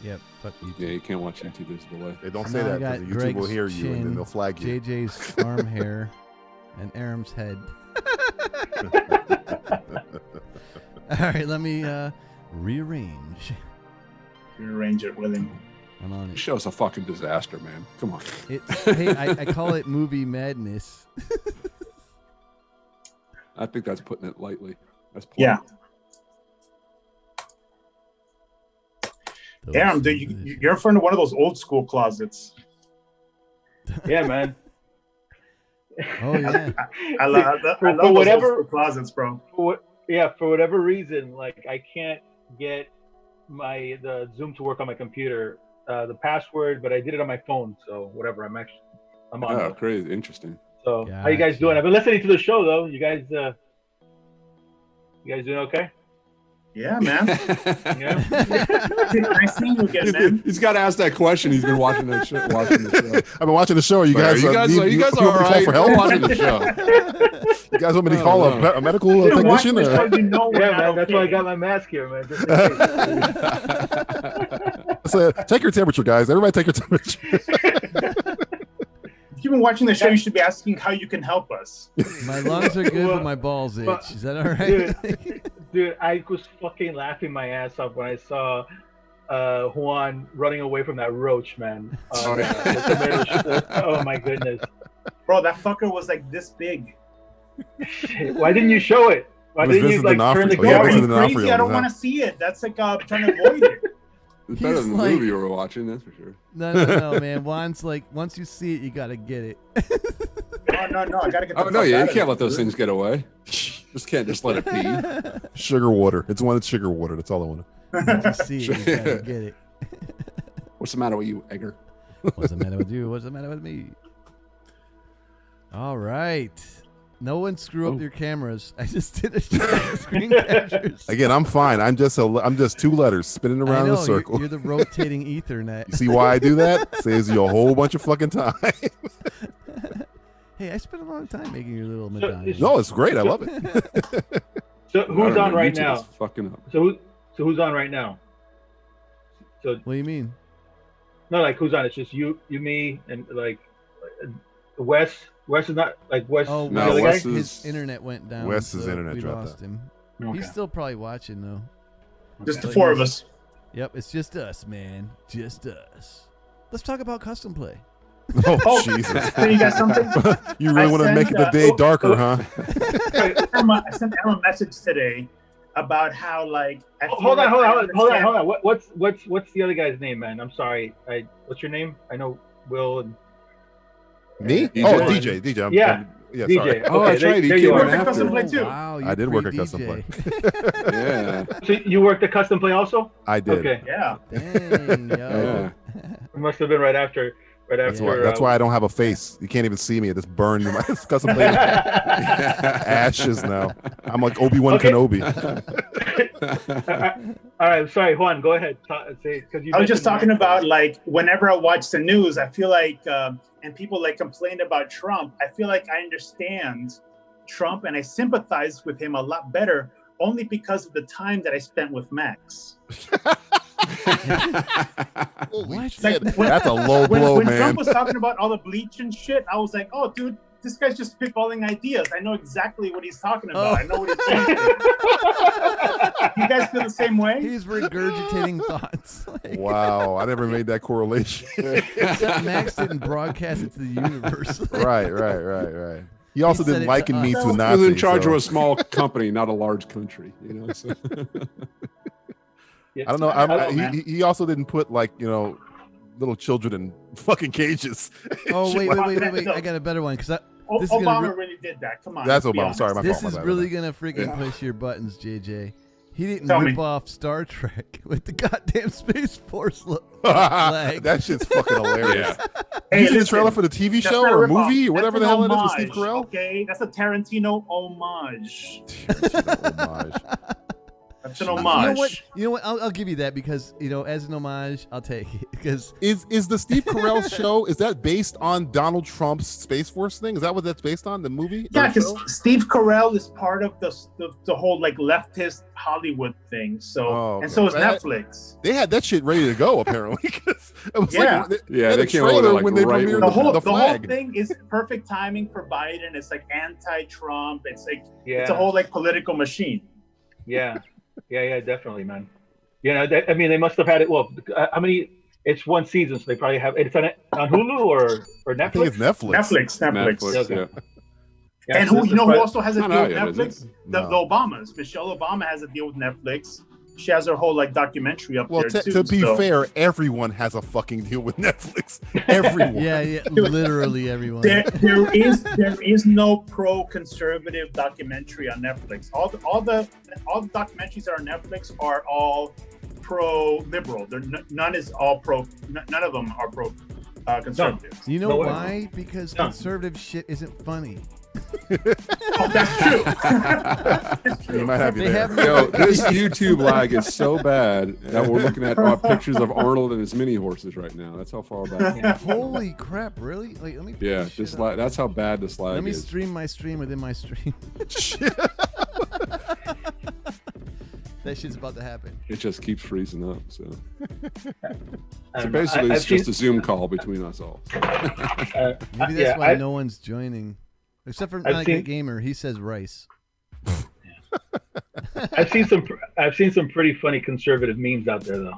Speaker 4: Yep, fuck YouTube.
Speaker 6: Yeah, you can't watch YouTube. There's a delay.
Speaker 5: Hey, don't
Speaker 4: And
Speaker 5: say
Speaker 4: now I
Speaker 5: that
Speaker 4: got
Speaker 5: because YouTube will
Speaker 4: Greg's
Speaker 5: hear you and then
Speaker 4: chin,
Speaker 5: they'll flag you.
Speaker 4: JJ's arm hair, and Aram's head. All right, let me rearrange.
Speaker 7: Rearrange it, William.
Speaker 4: I'm on
Speaker 6: This
Speaker 4: it.
Speaker 6: show's a fucking disaster, man. Come on.
Speaker 4: Hey, I call it movie madness.
Speaker 6: I think that's putting it lightly. That's
Speaker 7: Yeah.
Speaker 4: Those
Speaker 7: Aram, dude,
Speaker 4: movies.
Speaker 7: you're in front of one of those old school closets.
Speaker 10: Yeah, man.
Speaker 4: Oh yeah.
Speaker 7: I love
Speaker 10: For
Speaker 7: those
Speaker 10: whatever-
Speaker 7: old school closets, bro.
Speaker 10: For whatever reason, like I can't get the Zoom to work on my computer, the password, but I did it on my phone, so whatever. I'm on.
Speaker 6: Oh,
Speaker 10: it.
Speaker 6: crazy. Interesting.
Speaker 10: So how you guys doing? I've been listening to the show though. You guys doing okay?
Speaker 7: Yeah, man.
Speaker 10: Yeah.
Speaker 7: Nice seeing you again, man.
Speaker 6: He's got to ask that question. He's been watching that shit. Watching the show.
Speaker 5: I've been watching the show. You guys,
Speaker 6: you guys are
Speaker 5: you
Speaker 6: all
Speaker 5: want me to call
Speaker 6: right.
Speaker 5: for
Speaker 6: We're
Speaker 5: help?
Speaker 6: watching the show.
Speaker 5: You guys want me to
Speaker 6: Oh,
Speaker 5: call
Speaker 6: no.
Speaker 5: a medical
Speaker 7: You don't watch
Speaker 5: technician?
Speaker 7: the show,
Speaker 5: Or?
Speaker 7: you know we're
Speaker 10: Yeah,
Speaker 7: not
Speaker 10: man. That's why I
Speaker 7: okay.
Speaker 10: got my mask here, man. Just in case.
Speaker 5: So, take your temperature, guys. Everybody take your temperature.
Speaker 7: If you've been watching the show, you should be asking how you can help us.
Speaker 4: My lungs are good,
Speaker 10: Well,
Speaker 4: but my balls itch.
Speaker 10: but-
Speaker 4: Is that all right?
Speaker 10: Dude, I was fucking laughing my ass off when I saw Juan running away from that roach, man. Oh my goodness.
Speaker 7: Bro, that fucker was like this big.
Speaker 10: Why didn't you show it? Why
Speaker 5: It was
Speaker 10: didn't you
Speaker 5: Vincent
Speaker 10: like turn the
Speaker 5: D'Onofrio. Yeah,
Speaker 7: Are
Speaker 10: camera?
Speaker 5: Vincent
Speaker 7: you
Speaker 5: D'Onofrio
Speaker 7: crazy? I don't
Speaker 5: was
Speaker 7: want
Speaker 5: out.
Speaker 7: to see it. That's like trying to avoid it.
Speaker 6: It's better
Speaker 4: He's
Speaker 6: than the
Speaker 4: like-
Speaker 6: movie you were watching, that's for sure.
Speaker 4: No, man. Juan's like, once you see it, you gotta get it.
Speaker 7: No, I gotta get the
Speaker 6: Oh, no,
Speaker 7: fuck
Speaker 6: yeah,
Speaker 7: out
Speaker 6: you
Speaker 7: of
Speaker 6: can't
Speaker 7: here,
Speaker 6: let those
Speaker 7: dude.
Speaker 6: things get away. Just can't just let it pee.
Speaker 5: Sugar water. It's one. It's sugar water. That's all I want.
Speaker 4: Once you see it, you gotta get it.
Speaker 6: What's the matter with you, Egger?
Speaker 4: What's the matter with you? What's the matter with me? All right. No one screw up your cameras. I just did a screen captures.
Speaker 5: Again, I'm fine. I'm just 2 letters spinning
Speaker 4: I
Speaker 5: around in
Speaker 4: know,
Speaker 5: a circle.
Speaker 4: You're the rotating Ethernet.
Speaker 5: You see why I do that? Saves you a whole bunch of fucking time.
Speaker 4: Hey, I spent a long time making your little medallion.
Speaker 5: No, it's great. I love it.
Speaker 10: So who's on right
Speaker 6: YouTube
Speaker 10: now?
Speaker 6: is fucking up.
Speaker 10: So who's on right now? So
Speaker 4: What do you mean?
Speaker 10: no, like who's on? It's just you, me, and like Wes. Wes is not like Wes.
Speaker 4: Oh,
Speaker 6: No,
Speaker 10: the other
Speaker 6: Wes
Speaker 10: guy?
Speaker 6: is-
Speaker 4: his internet went down.
Speaker 5: Wes's
Speaker 4: so
Speaker 5: internet
Speaker 4: we
Speaker 5: dropped
Speaker 4: lost
Speaker 5: out.
Speaker 4: him.
Speaker 10: Okay.
Speaker 4: He's still probably watching though.
Speaker 7: Just the
Speaker 4: But
Speaker 7: 4 of
Speaker 4: he's-
Speaker 7: us.
Speaker 4: Yep, it's just us, man. Just us. Let's talk about custom play.
Speaker 5: Oh, Jesus.
Speaker 7: So you got something?
Speaker 5: You really want to make the day darker, huh?
Speaker 7: I sent Emma a message today about how like.
Speaker 10: Hold on. What's the other guy's name, man? I'm sorry. What's your name? I know Will and.
Speaker 5: Me?
Speaker 6: DJ.
Speaker 5: Oh, DJ.
Speaker 10: Yeah.
Speaker 5: Yeah,
Speaker 10: DJ.
Speaker 5: sorry.
Speaker 6: Oh, that's right.
Speaker 10: There
Speaker 6: He
Speaker 10: you
Speaker 6: came
Speaker 10: are.
Speaker 6: in after.
Speaker 7: Custom play too.
Speaker 4: Wow,
Speaker 5: I did work at Custom Play.
Speaker 6: Yeah.
Speaker 10: So you worked at Custom Play also?
Speaker 5: I did.
Speaker 10: Okay.
Speaker 7: Yeah.
Speaker 4: Dang, yo.
Speaker 6: Yeah.
Speaker 10: It must have been right after.
Speaker 5: That's why I don't have a face. You can't even see me. I just burned my Custom Play ashes now. I'm like Obi-Wan Kenobi.
Speaker 10: All right. Sorry, Juan. Go ahead. I
Speaker 7: was just talking about like whenever I watch the news, I feel like and people like complain about Trump. I feel like I understand Trump and I sympathize with him a lot better only because of the time that I spent with Max.
Speaker 5: Holy shit. That's a low blow,
Speaker 7: when
Speaker 5: man.
Speaker 7: Trump was talking about all the bleach and shit, I was like, oh, dude, this guy's just spitballing ideas. I know exactly what he's talking about. I know what he's saying. You guys feel the same way?
Speaker 4: He's regurgitating thoughts.
Speaker 5: Wow, I never made that correlation.
Speaker 4: Except Max didn't broadcast it to the universe.
Speaker 5: Right. He also didn't liken me to
Speaker 6: He
Speaker 5: Nazis.
Speaker 6: was in charge of a small company, not a large country. You know. So.
Speaker 5: I don't know. He also didn't put like little children in fucking cages.
Speaker 4: Oh wait! I got a better one because
Speaker 7: Obama really did that. Come on.
Speaker 5: That's Obama. Sorry, my fault.
Speaker 4: This is really gonna freaking push your buttons, JJ. He didn't
Speaker 7: Tell
Speaker 4: rip
Speaker 7: me.
Speaker 4: off Star Trek with the goddamn Space Force flag.
Speaker 5: That shit's fucking hilarious.
Speaker 7: Hey,
Speaker 5: You see the
Speaker 7: listen,
Speaker 5: trailer for the TV
Speaker 7: that's
Speaker 5: show
Speaker 7: not a
Speaker 5: or
Speaker 7: rip-off.
Speaker 5: movie or whatever the
Speaker 7: That's
Speaker 5: hell
Speaker 7: an
Speaker 5: it is with
Speaker 7: homage,
Speaker 5: Steve Carell?
Speaker 7: Okay, that's a Tarantino homage.
Speaker 5: Homage.
Speaker 7: That's an
Speaker 4: You know
Speaker 7: homage.
Speaker 4: what? I'll give you that because as an homage, I'll take it because
Speaker 5: Is the Steve Carell show, is that based on Donald Trump's Space Force thing? Is that what that's based on, the movie?
Speaker 7: Yeah,
Speaker 5: Or
Speaker 7: because
Speaker 5: show?
Speaker 7: Steve Carell is part of the whole like leftist Hollywood thing. So
Speaker 5: Oh,
Speaker 7: and so is
Speaker 5: okay.
Speaker 7: Netflix.
Speaker 5: They had that shit ready to go apparently. 'Cause it was
Speaker 7: Yeah.
Speaker 5: like,
Speaker 6: Yeah,
Speaker 5: had
Speaker 6: they
Speaker 5: a
Speaker 6: came over
Speaker 5: trailer
Speaker 6: like
Speaker 5: when they
Speaker 6: right
Speaker 5: premiered
Speaker 6: when
Speaker 7: The whole
Speaker 5: the flag.
Speaker 7: thing is perfect timing for Biden. It's like anti-Trump. It's like
Speaker 10: Yeah.
Speaker 7: it's a whole like political machine.
Speaker 10: Yeah, definitely, man. I mean, they must have had it. Well, how many? It's one season, so they probably have. It's on Hulu or
Speaker 5: I think it's
Speaker 10: Netflix.
Speaker 7: Netflix.
Speaker 10: Okay.
Speaker 7: Yeah. And who who also has a
Speaker 6: Not
Speaker 7: deal
Speaker 6: out
Speaker 7: with
Speaker 6: yet, is
Speaker 7: Netflix?
Speaker 6: it?
Speaker 7: The Obamas. Michelle Obama has a deal with Netflix. She has her whole like documentary up
Speaker 5: Well,
Speaker 7: there too.
Speaker 5: to be
Speaker 7: so.
Speaker 5: fair, everyone has a fucking deal with Netflix. Everyone.
Speaker 4: yeah, literally everyone.
Speaker 7: There is no pro-conservative documentary on Netflix. All the documentaries that are on Netflix are all pro-liberal. None is all pro. None of them are pro-conservative.
Speaker 4: You know
Speaker 10: No way.
Speaker 4: why? Because conservative shit isn't funny.
Speaker 7: Oh, that's true.
Speaker 5: You might have you
Speaker 4: They
Speaker 5: there.
Speaker 4: have
Speaker 6: Yo, this YouTube lag is so bad that we're looking at pictures of Arnold and his mini horses right now. That's how far back.
Speaker 4: Holy crap! Really? Like, let me. put
Speaker 6: Yeah,
Speaker 4: this
Speaker 6: this
Speaker 4: shit
Speaker 6: lag.
Speaker 4: up.
Speaker 6: That's how bad this lag
Speaker 4: Let me
Speaker 6: is.
Speaker 4: stream my stream within my stream. That shit's about to happen.
Speaker 6: It just keeps freezing up. So
Speaker 10: I don't know.
Speaker 6: basically,
Speaker 10: I've
Speaker 6: it's just
Speaker 10: seen-
Speaker 6: a Zoom call between us all.
Speaker 4: Maybe that's why no one's joining, except for
Speaker 10: I've
Speaker 4: Not
Speaker 10: seen-
Speaker 4: Great Gamer. He says rice.
Speaker 10: I've seen some pretty funny conservative memes out there, though.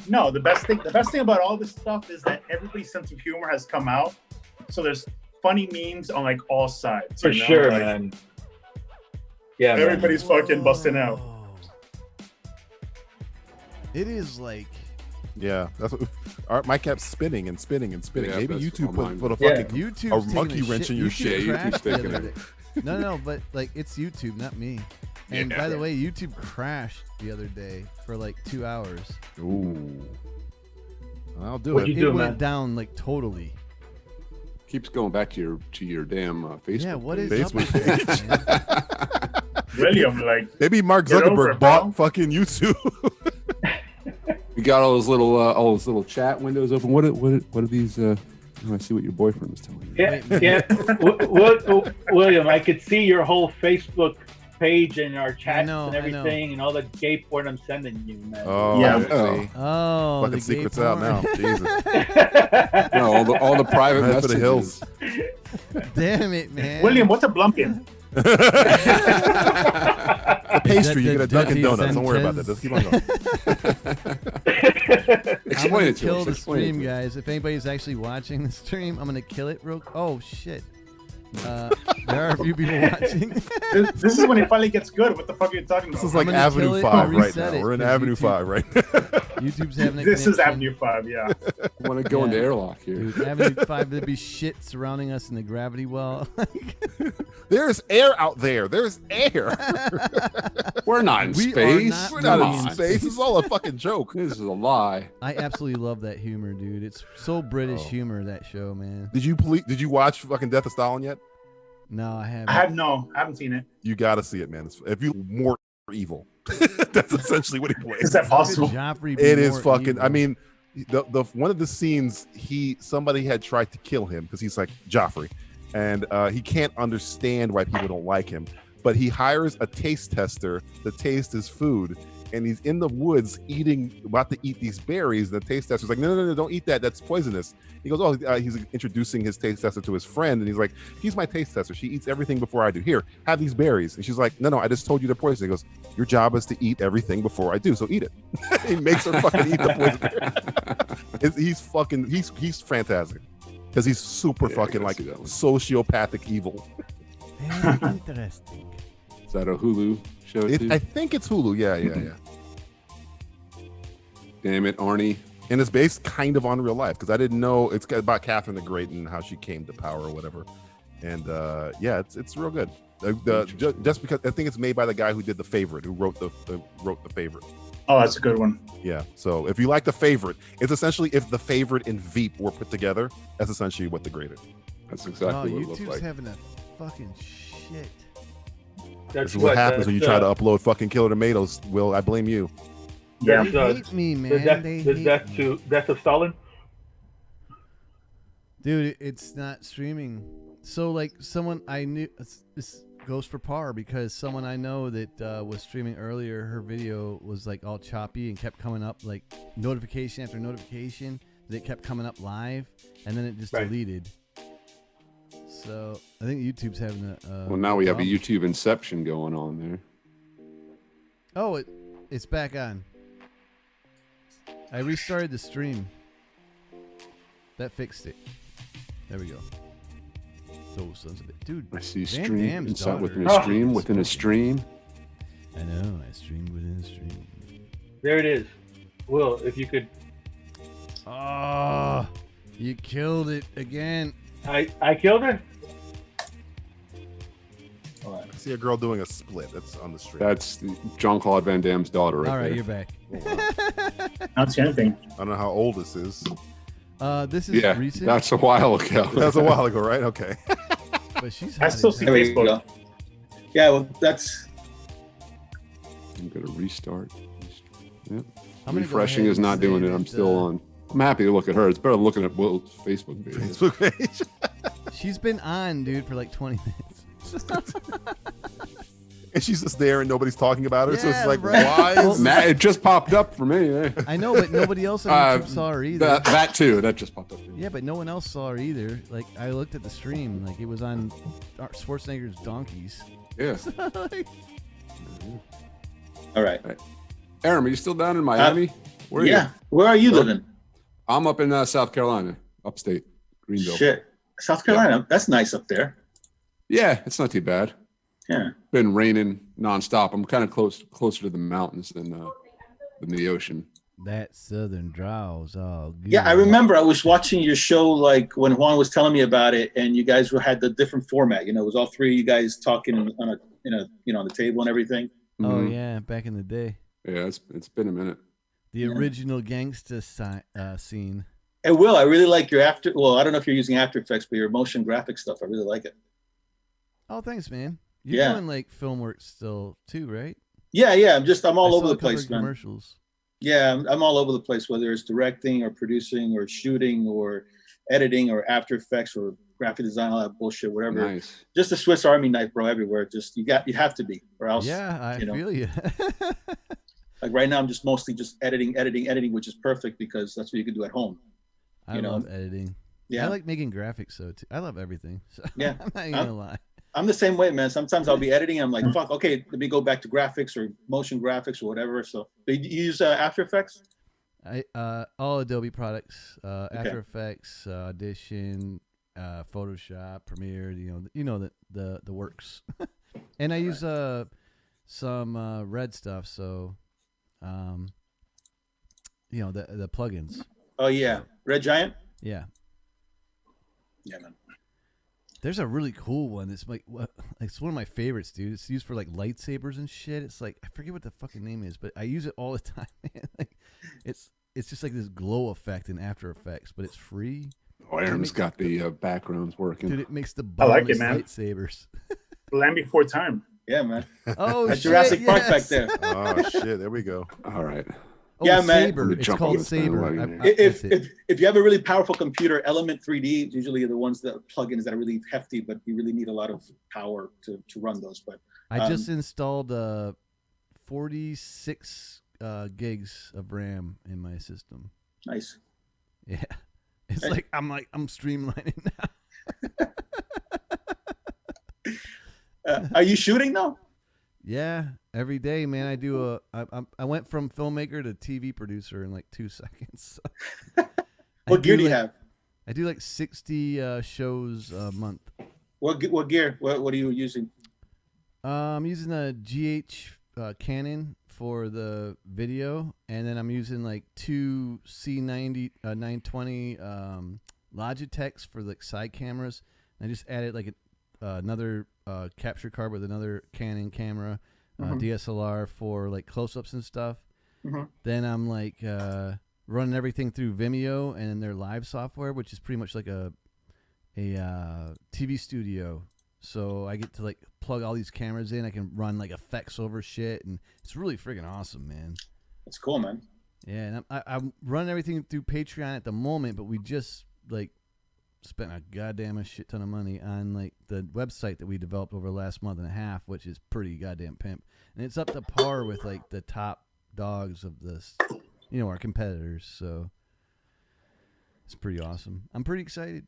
Speaker 7: No, the best thing about all this stuff is that everybody's sense of humor has come out. So there's funny memes on like all sides.
Speaker 10: For sure,
Speaker 7: Like,
Speaker 10: man. Yeah, man.
Speaker 7: everybody's fucking busting out.
Speaker 4: It is like
Speaker 5: Yeah, that's what my kept spinning and spinning and spinning.
Speaker 6: Yeah,
Speaker 5: Maybe
Speaker 6: that's
Speaker 5: YouTube
Speaker 6: all
Speaker 5: put,
Speaker 6: mine.
Speaker 5: put a
Speaker 10: Yeah.
Speaker 5: fucking
Speaker 4: YouTube's
Speaker 5: a monkey
Speaker 4: taking
Speaker 5: wrench in
Speaker 4: shit.
Speaker 5: your
Speaker 4: YouTube
Speaker 5: shit.
Speaker 6: Yeah,
Speaker 4: crashed
Speaker 6: YouTube's
Speaker 4: the
Speaker 6: taking
Speaker 4: other
Speaker 6: it.
Speaker 4: day. No, but like it's YouTube, not me. And
Speaker 6: Yeah.
Speaker 4: by the way, YouTube crashed the other day for like 2 hours.
Speaker 5: Ooh, I'll do
Speaker 10: What'd
Speaker 5: it.
Speaker 10: you do,
Speaker 4: It went
Speaker 10: man?
Speaker 4: down like totally.
Speaker 6: Keeps going back to your damn Facebook.
Speaker 4: Yeah, what is
Speaker 5: Facebook
Speaker 4: up with that, man?
Speaker 7: William, like
Speaker 5: Maybe Mark
Speaker 7: Get over
Speaker 5: Zuckerberg
Speaker 7: it, bro.
Speaker 5: bought fucking YouTube.
Speaker 6: We got all those little chat windows open. What are these? I see what your boyfriend was telling you.
Speaker 10: Yeah. William, I could see your whole Facebook page and our chats
Speaker 4: know,
Speaker 10: and
Speaker 4: I know.
Speaker 10: everything and all the gay porn I'm sending you, man.
Speaker 5: Oh,
Speaker 7: Yeah.
Speaker 5: see.
Speaker 4: Oh,
Speaker 5: Fucking
Speaker 4: the gay
Speaker 5: secrets out
Speaker 4: porn.
Speaker 5: now. Jesus.
Speaker 6: No, all the private
Speaker 5: Head for the
Speaker 6: messages.
Speaker 5: hills.
Speaker 4: Damn it, man.
Speaker 7: William, what's a blumpkin?
Speaker 5: The pastry, you
Speaker 4: The
Speaker 5: get a Dunkin'
Speaker 4: dirty
Speaker 5: Donuts. Don't worry about that.
Speaker 4: Sanchez.
Speaker 5: Just keep on going.
Speaker 6: Explain it to
Speaker 4: kill
Speaker 6: us.
Speaker 4: the
Speaker 6: Explain it
Speaker 4: stream,
Speaker 6: to us.
Speaker 4: guys. If anybody's actually watching the stream, I'm gonna kill it real. Oh shit! There are a few people watching.
Speaker 7: This is when it finally gets good. What the fuck are you talking about?
Speaker 5: This is like Avenue 5 right now. We're in Avenue 5 right now.
Speaker 4: YouTube's having a
Speaker 7: This is
Speaker 4: connection.
Speaker 7: Avenue 5, yeah.
Speaker 6: I want to go into airlock here.
Speaker 4: Dude, Avenue 5, there'd be shit surrounding us in the gravity well.
Speaker 5: There's air out there. There's air.
Speaker 6: We're not in
Speaker 4: We are
Speaker 6: space.
Speaker 4: not
Speaker 5: We're not
Speaker 4: really
Speaker 5: in space. This is all a fucking joke.
Speaker 6: This is a lie.
Speaker 4: I absolutely love that humor, dude. It's so British
Speaker 5: Oh.
Speaker 4: humor, that show, man.
Speaker 5: Did you watch fucking Death of Stalin yet?
Speaker 4: No, I haven't.
Speaker 7: I haven't seen it.
Speaker 5: You gotta see it, man. If you more evil, that's essentially what he plays.
Speaker 7: Is that possible?
Speaker 4: Joffrey be
Speaker 5: It is
Speaker 4: more
Speaker 5: fucking.
Speaker 4: evil?
Speaker 5: I mean, the one of the scenes, somebody had tried to kill him because he's like Joffrey, and he can't understand why people don't like him. But he hires a taste tester to taste his food, and he's in the woods about to eat these berries. The taste tester's like, no, don't eat that. That's poisonous. He goes, he's introducing his taste tester to his friend, and he's like, he's my taste tester. She eats everything before I do. Here, have these berries. And she's like, no, I just told you they're poison. He goes, your job is to eat everything before I do, so eat it. He makes her fucking eat the poison berry. He's fantastic because he's super fucking like sociopathic evil.
Speaker 4: Very interesting.
Speaker 6: Is that a Hulu show too?
Speaker 5: I think it's Hulu. Yeah.
Speaker 6: Damn it, Arnie.
Speaker 5: And it's based kind of on real life because I didn't know it's about Catherine the Great and how she came to power or whatever. And it's real good. Just because I think it's made by the guy who did The Favorite, who wrote the Favorite.
Speaker 7: Oh, that's a good one.
Speaker 5: Yeah. So if you like The Favorite, it's essentially if The Favorite and Veep were put together. That's essentially what The Great is.
Speaker 6: That's exactly what it
Speaker 4: YouTube's
Speaker 6: looks like.
Speaker 4: having a fucking shit.
Speaker 5: This is what happens when you try to upload fucking Killer Tomatoes. Will, I blame you.
Speaker 7: Yeah.
Speaker 4: They hate me, man.
Speaker 10: The death of Stalin.
Speaker 4: Dude, it's not streaming. So like someone I knew, this goes for par because someone I know that was streaming earlier, her video was like all choppy and kept coming up like notification after notification. It kept coming up live and then it just deleted. So I think YouTube's having a.
Speaker 6: Well, now we have a
Speaker 4: problem.
Speaker 6: YouTube Inception going on there.
Speaker 4: Oh, it's back on. I restarted the stream. That fixed it. There we go. Those sons of it, dude.
Speaker 6: I see
Speaker 4: Van
Speaker 6: stream
Speaker 4: Damme's
Speaker 6: inside
Speaker 4: daughter
Speaker 6: within a stream within a stream.
Speaker 4: I know. I streamed within a stream.
Speaker 10: There it is. Will, if you could.
Speaker 4: Oh, you killed it again.
Speaker 10: I killed her.
Speaker 5: I see a girl doing a split. That's on the stream.
Speaker 6: That's Jean-Claude Van Damme's daughter right
Speaker 4: All right,
Speaker 6: there.
Speaker 4: you're back.
Speaker 5: Oh, wow.
Speaker 7: Not see anything.
Speaker 5: I don't know how old this is.
Speaker 4: This is
Speaker 6: Yeah,
Speaker 4: recent.
Speaker 6: that's a while ago.
Speaker 5: That's a while ago, right? Okay.
Speaker 4: But she's.
Speaker 7: I
Speaker 4: hot
Speaker 7: still
Speaker 4: as
Speaker 7: see
Speaker 4: hell.
Speaker 12: There we
Speaker 7: Facebook.
Speaker 12: go. Yeah, well, that's
Speaker 6: I'm gonna restart. Yep.
Speaker 4: I'm gonna go
Speaker 6: Refreshing
Speaker 4: ahead
Speaker 6: is
Speaker 4: and
Speaker 6: not doing
Speaker 4: say
Speaker 6: it. I'm
Speaker 4: that,
Speaker 6: still on. I'm happy to look at her. It's better than looking at Will's Facebook page.
Speaker 5: Facebook page.
Speaker 4: She's been on, dude, for like 20 minutes.
Speaker 5: And she's just there and nobody's talking about her. So it's
Speaker 4: Yeah,
Speaker 5: like,
Speaker 4: right.
Speaker 5: why is
Speaker 6: Nah, it just popped up for me. Eh?
Speaker 4: I know, but nobody else on YouTube saw her either.
Speaker 6: That too. That just popped up. For me.
Speaker 4: Yeah, but no one else saw her either. Like, I looked at the stream, like, it was on Schwarzenegger's Donkeys.
Speaker 6: Yeah.
Speaker 4: Like,
Speaker 12: all right.
Speaker 6: Aaron, are you still down in Miami? Where are
Speaker 12: Yeah.
Speaker 6: you?
Speaker 12: Where are you living?
Speaker 6: I'm up in South Carolina, upstate Greenville.
Speaker 12: Shit. South Carolina. That's nice up there.
Speaker 6: Yeah, it's not too bad.
Speaker 12: Yeah.
Speaker 6: Been raining nonstop. I'm kind of closer to the mountains than the ocean.
Speaker 4: that southern draw's all good.
Speaker 12: Yeah, I remember I was watching your show like when Juan was telling me about it, and you guys had the different format. You know, it was all three of you guys talking on on the table and everything.
Speaker 4: Oh
Speaker 6: Mhm.
Speaker 4: yeah, back in the day.
Speaker 6: Yeah, it's been a minute.
Speaker 4: The original gangsta scene.
Speaker 12: Hey, Will, I really like your Well, I don't know if you're using After Effects, but your motion graphic stuff, I really like it.
Speaker 4: Oh, thanks, man. You're
Speaker 12: Yeah.
Speaker 4: doing like film work still too, right?
Speaker 12: Yeah. I'm all
Speaker 4: I
Speaker 12: over
Speaker 4: saw
Speaker 12: the
Speaker 4: a couple
Speaker 12: place,
Speaker 4: of
Speaker 12: man.
Speaker 4: commercials.
Speaker 12: Yeah, I'm all over the place, whether it's directing or producing or shooting or editing or After Effects or graphic design, all that bullshit, whatever.
Speaker 6: Nice.
Speaker 12: Just a Swiss Army knife, bro, everywhere. Just you have to be, or else.
Speaker 4: Yeah, I
Speaker 12: you know.
Speaker 4: feel you.
Speaker 12: Like right now, I'm just mostly just editing, which is perfect because that's what you can do at home.
Speaker 4: I love editing.
Speaker 12: Yeah.
Speaker 4: I like making graphics so too. I love everything. So
Speaker 12: Yeah.
Speaker 4: I'm not even gonna lie.
Speaker 12: I'm the same way, man. Sometimes I'll be editing. I'm like, fuck, okay, let me go back to graphics or motion graphics or whatever. So, but you use After Effects?
Speaker 4: All Adobe products, After Effects, Audition, Photoshop, Premiere. You know the works. And I use some Red stuff. So, the plugins.
Speaker 12: Oh yeah, Red Giant.
Speaker 4: Yeah.
Speaker 12: Yeah, man.
Speaker 4: There's a really cool one. It's it's one of my favorites, dude. It's used for like lightsabers and shit. It's like I forget what the fucking name is, but I use it all the time. Like, it's just like this glow effect in After Effects, but it's free.
Speaker 6: Oh, Aaron's got the backgrounds working.
Speaker 4: Dude, it makes the
Speaker 7: I like it, man.
Speaker 4: lightsabers.
Speaker 7: Land Before Time.
Speaker 12: Yeah, man.
Speaker 4: Oh,
Speaker 12: That's
Speaker 4: shit,
Speaker 12: Jurassic Park
Speaker 4: yes.
Speaker 12: back there.
Speaker 5: Oh shit! There we go.
Speaker 6: All right.
Speaker 4: Oh,
Speaker 12: Yeah, man.
Speaker 4: Saber. It's called Saber.
Speaker 12: If you have a really powerful computer, Element 3D is usually the ones that plugins that are really hefty, but you really need a lot of power to run those. But
Speaker 4: I just installed 46 gigs of RAM in my system.
Speaker 12: Nice.
Speaker 4: Yeah, it's like I'm streamlining now.
Speaker 12: Are you shooting though?
Speaker 4: Yeah, every day, man. I do I went from filmmaker to TV producer in like 2 seconds.
Speaker 12: What gear do you have?
Speaker 4: I do like 60 shows a month.
Speaker 12: What gear? What are you using? I'm
Speaker 4: using a GH Canon for the video, and then I'm using like 2 C90 920 Logitechs for like side cameras. I just added like another capture card with another Canon camera, DSLR for like close-ups and stuff. Then I'm like running everything through Vimeo and their live software, which is pretty much like a TV studio. So I get to like plug all these cameras in. I can run like effects over shit, and it's really freaking awesome, man.
Speaker 12: That's cool, man.
Speaker 4: Yeah, and I'm running everything through Patreon at the moment, but we just like spent a goddamn shit ton of money on like the website that we developed over the last month and a half, which is pretty goddamn pimp, and it's up to par with like the top dogs of this, our competitors. So it's pretty awesome. I'm pretty excited.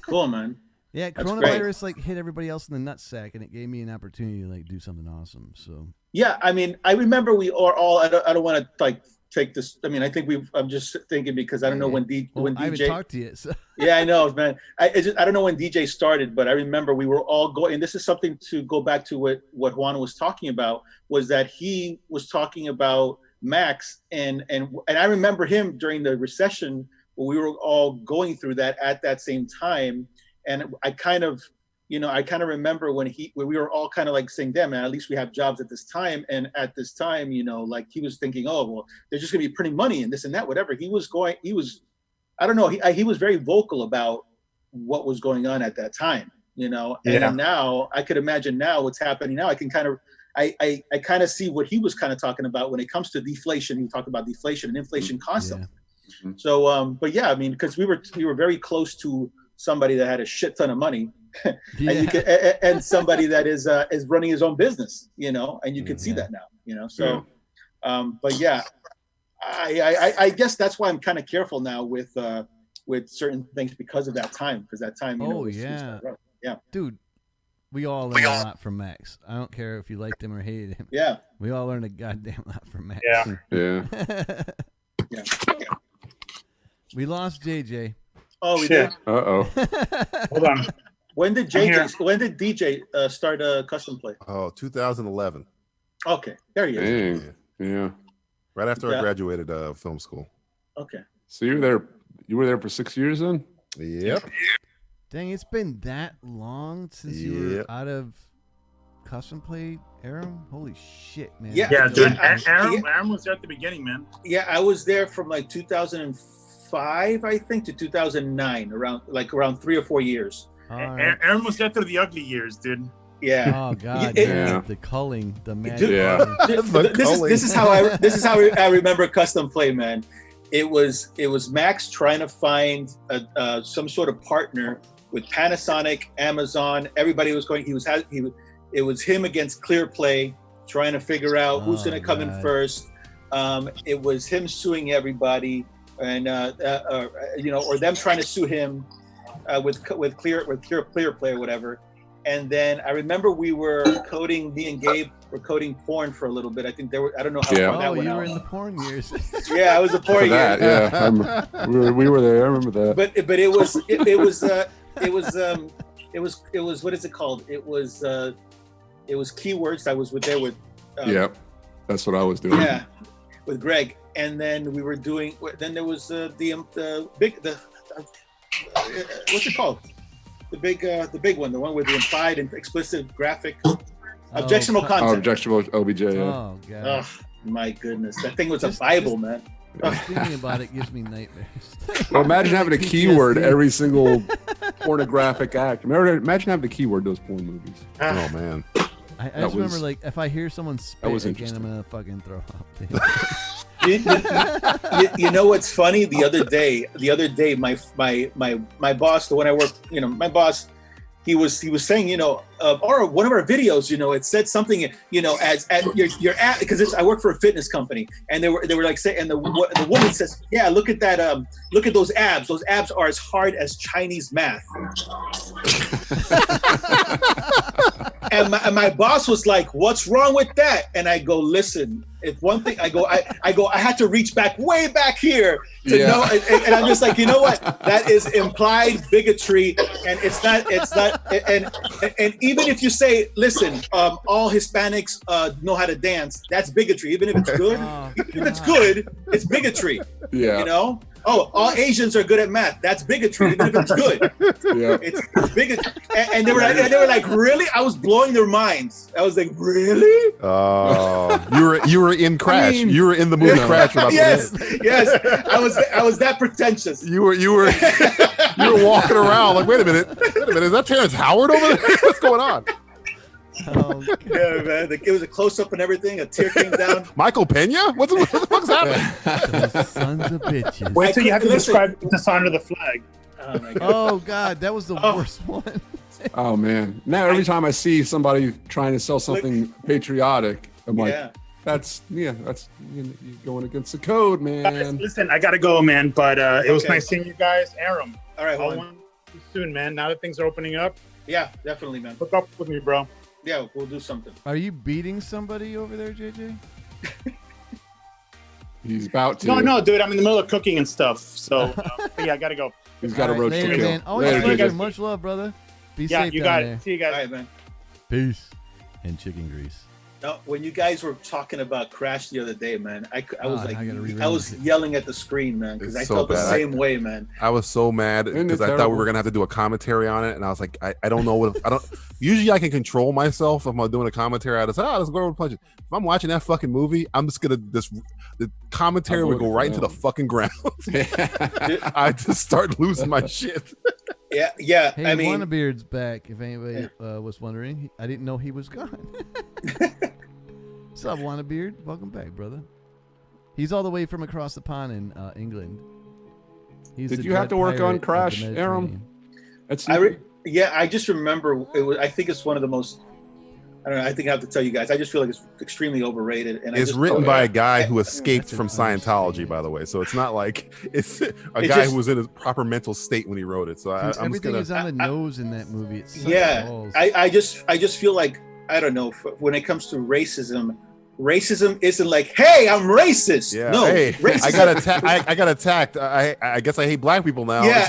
Speaker 12: Cool, man.
Speaker 4: Yeah,
Speaker 12: That's
Speaker 4: coronavirus like hit everybody else in the nutsack, and it gave me an opportunity to like do something awesome. So
Speaker 12: yeah, I mean, I remember we are all. I don't want to like take this. I mean, I think I'm just thinking because I don't know when when
Speaker 4: I
Speaker 12: DJ.
Speaker 4: haven't talked to you. So.
Speaker 12: Yeah, I know, man. I don't know when DJ started, but I remember we were all going. And this is something to go back to what Juan was talking about. Was that he was talking about Max and I remember him during the recession when we were all going through that at that same time. And I kind of remember when we were all kind of like saying, damn, man, at least we have jobs at this time. And at this time, like he was thinking, oh, well, they're just gonna be printing money and this and that, whatever. He was, I don't know. He was very vocal about what was going on at that time, And then now I could imagine now what's happening now. I can kind of, I kind of see what he was kind of talking about when it comes to deflation. He talked about deflation and inflation constantly. Yeah. So, but yeah, I mean, because we were very close to somebody that had a shit ton of money, and somebody that is running his own business, and you can see that now, So, but yeah, I guess that's why I'm kind of careful now with certain things because of that time, because that time. Yeah,
Speaker 4: dude. We all learned a lot from Max. I don't care if you liked him or hated him.
Speaker 12: Yeah.
Speaker 4: We all learned a goddamn lot from Max.
Speaker 7: Yeah.
Speaker 12: Yeah.
Speaker 4: We lost JJ.
Speaker 12: Oh, we did.
Speaker 6: Uh-oh.
Speaker 7: Hold on.
Speaker 12: When did DJ start custom play?
Speaker 5: Oh, 2011.
Speaker 12: Okay. There he is.
Speaker 6: Dang. Yeah.
Speaker 5: Right after I graduated film school.
Speaker 12: Okay.
Speaker 6: So you were there for 6 years then?
Speaker 5: Yep.
Speaker 4: Dang, it's been that long since you were out of custom play, Aaron? Holy shit, man.
Speaker 7: Yeah, dude. Aaron was there at the beginning, man.
Speaker 12: Yeah, I was there from like 2005, I think, to 2009, around 3 or 4 years.
Speaker 7: Right. Aaron was there through the ugly years, dude.
Speaker 12: Yeah.
Speaker 4: Oh god. The culling, the magic.
Speaker 12: Dude, this is how I remember custom play, man. It was Max trying to find some sort of partner with Panasonic, Amazon. Everybody was going. It was him against ClearPlay, trying to figure out who's going to come in first. It was him suing everybody, and or them trying to sue him with ClearPlay or whatever. And then I remember we were coding, me and Gabe coding porn for a little bit. I think there were. I don't know how far that went
Speaker 4: you
Speaker 12: out.
Speaker 4: were in the porn years.
Speaker 12: Yeah, I was a porn
Speaker 6: For
Speaker 12: year.
Speaker 6: that, yeah. I remember, we were there. I remember that.
Speaker 12: But it was what is it called? It was keywords. I was there with.
Speaker 6: Yep, that's what I was doing.
Speaker 12: Yeah, with Greg, and then we were doing. Then there was the what's it called? The big one, the one with the implied and explicit graphic objectionable content.
Speaker 6: Oh, objectionable OBJ. Yeah.
Speaker 4: Oh god.
Speaker 12: Oh my goodness, that thing was a Bible, man.
Speaker 4: Just thinking about it gives me nightmares.
Speaker 6: Well, imagine having a keyword every single pornographic act. Imagine having a keyword those porn movies.
Speaker 5: Oh man.
Speaker 4: I just remember, like, if I hear someone spit again, I'm gonna fucking throw up.
Speaker 12: You know what's funny? The other day, my boss, the one I work, my boss, he was saying, or one of our videos, it said something, as your ad, because I work for a fitness company, and they were like saying, and the woman says, yeah, look at that, look at those abs. Those abs are as hard as Chinese math. And my boss was like, what's wrong with that? And I go, listen, if one thing, I had to reach way back here to know. And I'm just like, you know what? That is implied bigotry. And it's not, and even if you say, listen, all Hispanics know how to dance, that's bigotry. Even if it's good, it's bigotry.
Speaker 6: Yeah.
Speaker 12: Oh, all Asians are good at math. That's bigotry, even if it's good.
Speaker 6: Yeah.
Speaker 12: It's bigotry. And they were like, really? I was blowing their minds. I was like, really?
Speaker 5: Oh, you were in Crash. You were in the movie Crash.
Speaker 12: Yes. I was that pretentious.
Speaker 5: You were walking around like, wait a minute, is that Terrence Howard over there? What's going on?
Speaker 4: Oh,
Speaker 12: yeah, man. It was a close up and everything. A tear came down.
Speaker 5: Michael Pena? What the fuck's happening?
Speaker 4: Those sons of bitches.
Speaker 7: Wait till you have to describe dishonor the flag.
Speaker 12: Oh my god.
Speaker 4: Oh god, that was the worst one.
Speaker 6: Oh man. Now every time I see somebody trying to sell something patriotic, I'm like, that's you're going against the code, man.
Speaker 7: Listen, I gotta go, man. But it was nice seeing you guys. Aram.
Speaker 12: All right,
Speaker 7: I'll want you soon, man. Now that things are opening up.
Speaker 12: Yeah, definitely, man.
Speaker 7: Hook up with me, bro.
Speaker 12: Yeah, we'll do something.
Speaker 4: Are you beating somebody over there, JJ?
Speaker 6: He's about to.
Speaker 7: No, dude. I'm in the middle of cooking and stuff. So yeah, I gotta go.
Speaker 6: He's got a roach to kill.
Speaker 4: Man. Always
Speaker 6: Later,
Speaker 4: pleasure.
Speaker 6: JJ.
Speaker 4: Much love, brother. Be
Speaker 7: Yeah,
Speaker 4: safe
Speaker 7: you
Speaker 4: down
Speaker 7: got
Speaker 4: there.
Speaker 7: it. See you guys.
Speaker 12: All right, man.
Speaker 4: Peace. And chicken grease.
Speaker 12: No, when you guys were talking about Crash the other day, man, I was
Speaker 4: I
Speaker 12: was yelling at the screen, man, because I
Speaker 5: so
Speaker 12: felt the
Speaker 5: bad.
Speaker 12: same way, man.
Speaker 5: I was so mad because I thought we were gonna have to do a commentary on it, and I was like, I don't know what I don't. Usually, I can control myself if I'm doing a commentary. I just let's go over and punch it. If I'm watching that fucking movie, I'm just gonna the commentary would go right into the fucking ground. I just start losing my shit.
Speaker 12: Yeah.
Speaker 4: Hey,
Speaker 12: I mean,
Speaker 4: Wannabeard's back. If anybody was wondering, I didn't know he was gone. What's up, Wannabeard? Welcome back, brother. He's all the way from across the pond in England.
Speaker 6: Did you have to work on Crash, Aram?
Speaker 12: I just remember it was. I think it's one of the most. I don't know. I think I have to tell you guys. I just feel like it's extremely overrated. And
Speaker 5: it's written by a guy who escaped from Scientology, by the way. So it's not like it's a guy who was in a proper mental state when he wrote it. So I'm
Speaker 4: everything is on the nose in that movie. It's
Speaker 12: I just feel like, I don't know, when it comes to racism isn't like, hey, I'm racist.
Speaker 5: Yeah.
Speaker 12: No,
Speaker 5: hey,
Speaker 12: racism.
Speaker 5: I got attacked. I guess I hate black people now.
Speaker 12: Yeah,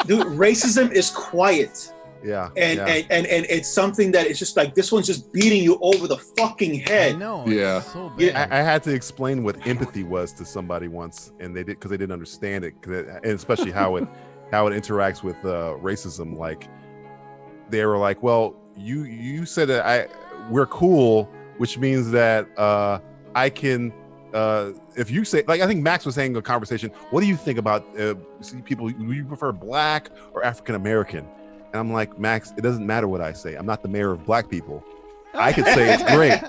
Speaker 5: dude,
Speaker 12: racism is quiet.
Speaker 5: Yeah.
Speaker 12: And it's something that it's just like, this one's just beating you over the fucking head.
Speaker 4: No.
Speaker 6: Yeah.
Speaker 4: So
Speaker 5: I had to explain what empathy was to somebody once, and they did because they didn't understand it, and especially how it interacts with racism. Like they were like, well, you said that we're cool, which means that I can. If you say, like, I think Max was saying in a conversation, what do you think about people? Do you prefer black or African American? And I'm like, Max, it doesn't matter what I say. I'm not the mayor of black people. I could say it's great,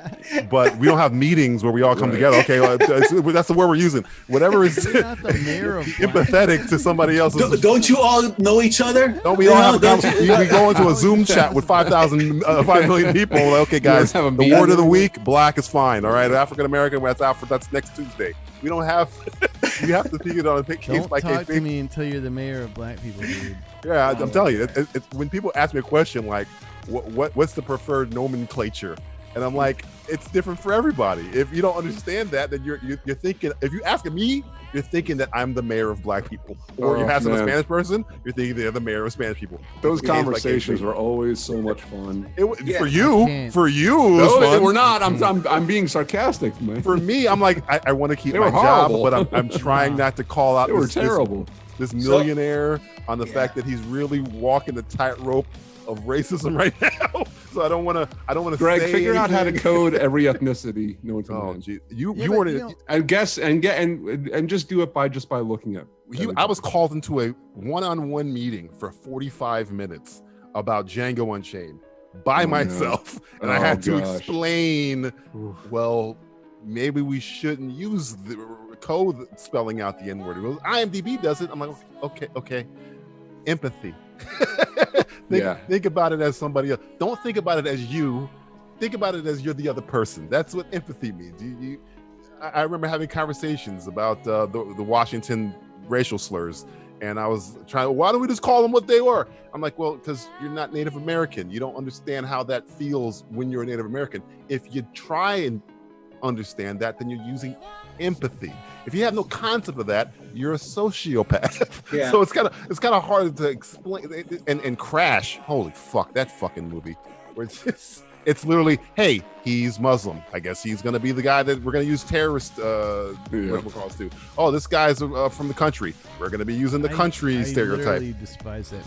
Speaker 5: but we don't have meetings where we all come together. Okay, that's the word we're using. Whatever is empathetic to somebody else.
Speaker 12: Don't you all know each other?
Speaker 5: Don't we all have a conversation? We go into a Zoom chat with 5 million people. Like, okay, guys, the word of the week, black is fine. All right, African American, that's next Tuesday. We don't have. You have to figure it on a case by case.
Speaker 4: Don't talk to me until you're the mayor of black people, dude.
Speaker 5: Yeah, I'm telling you, it's when people ask me a question like, what's the preferred nomenclature? And I'm like, it's different for everybody. If you don't understand that, then you're thinking, if you ask me, you're thinking that I'm the mayor of black people. Or you're asking a Spanish person, you're thinking they're the mayor of Spanish people.
Speaker 6: Those conversations were always so much fun.
Speaker 5: For you, it was fun.
Speaker 6: We're not. I'm being sarcastic, man.
Speaker 5: For me, I'm like, I want to keep my job, but I'm trying not to call out.
Speaker 6: They were terrible.
Speaker 5: This millionaire on the fact that he's really walking the tightrope of racism right now. So I don't want to.
Speaker 6: Greg,
Speaker 5: say
Speaker 6: figure out how to
Speaker 5: anything.
Speaker 6: code every ethnicity known to man.
Speaker 5: Geez. You weren't.
Speaker 6: And guess and just do it by looking at.
Speaker 5: I was called into a one-on-one meeting for 45 minutes about Django Unchained by myself, and I had to explain. Well, maybe we shouldn't use the code spelling out the N-word. IMDb does it. I'm like, okay. Empathy. Think about it as somebody else. Don't think about it as you. Think about it as you're the other person. That's what empathy means. I remember having conversations about the Washington racial slurs, and I was trying. Why don't we just call them what they were? I'm like, well, because you're not Native American. You don't understand how that feels when you're a Native American. If you try and understand that, then you're using empathy. If you have no concept of that, you're a sociopath.
Speaker 12: Yeah.
Speaker 5: So it's kind of hard to explain. And Crash, holy fuck, that fucking movie, where it's literally, hey, he's Muslim. I guess he's gonna be the guy that we're gonna use terrorist calls to. Oh, this guy's from the country. We're gonna be using the country stereotype.
Speaker 4: I literally despise that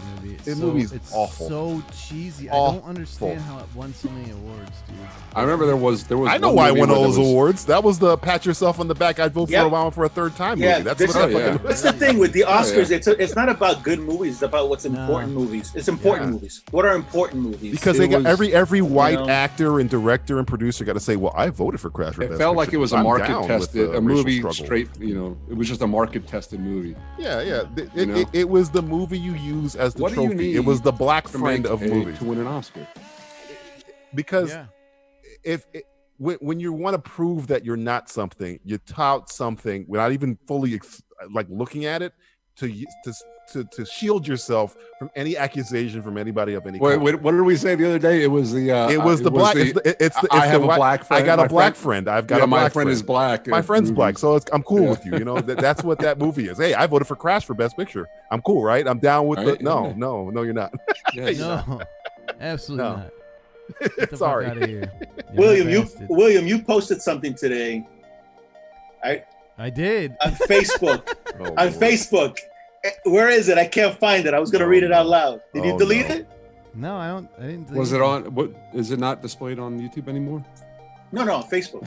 Speaker 4: movie.
Speaker 5: It's awful.
Speaker 4: So cheesy.
Speaker 5: Awful.
Speaker 4: I don't understand how it won so many awards, dude.
Speaker 6: I remember there was.
Speaker 5: I know why I won all those awards. That was the pat yourself on the back. I'd vote for Obama for a third time movie. That's
Speaker 12: the thing with the Oscars. It's not about good movies. It's about what's important movies. It's important movies. What are important movies?
Speaker 5: Because they got every white actor and director and producer got to say, well, I voted for Crash.
Speaker 6: It felt like it was a market tested, a movie straight. It was just a market tested movie.
Speaker 5: Yeah. It was the movie you use as the trophy. It was the black friend of movies
Speaker 6: to win an Oscar.
Speaker 5: Because when you want to prove that you're not something, you tout something without even fully looking at it to shield yourself from any accusation from anybody of any kind.
Speaker 6: Wait, what did we say the other day? It was the
Speaker 5: black. I have a black friend. I got a black friend. I've got a black
Speaker 6: my friend is black.
Speaker 5: My friend's black, so I'm cool with you. You know that's what that movie is. Hey, I voted for Crash for Best Picture. I'm cool, right? I'm down with the no, you're not.
Speaker 4: No, absolutely not.
Speaker 5: Sorry,
Speaker 12: William, you posted something today.
Speaker 4: I did
Speaker 12: on Facebook. Facebook. Where is it? I can't find it. I was going to read it out loud. Did you delete it?
Speaker 4: No, I didn't delete
Speaker 6: Was it on? What is it not displayed on YouTube anymore?
Speaker 12: No, Facebook.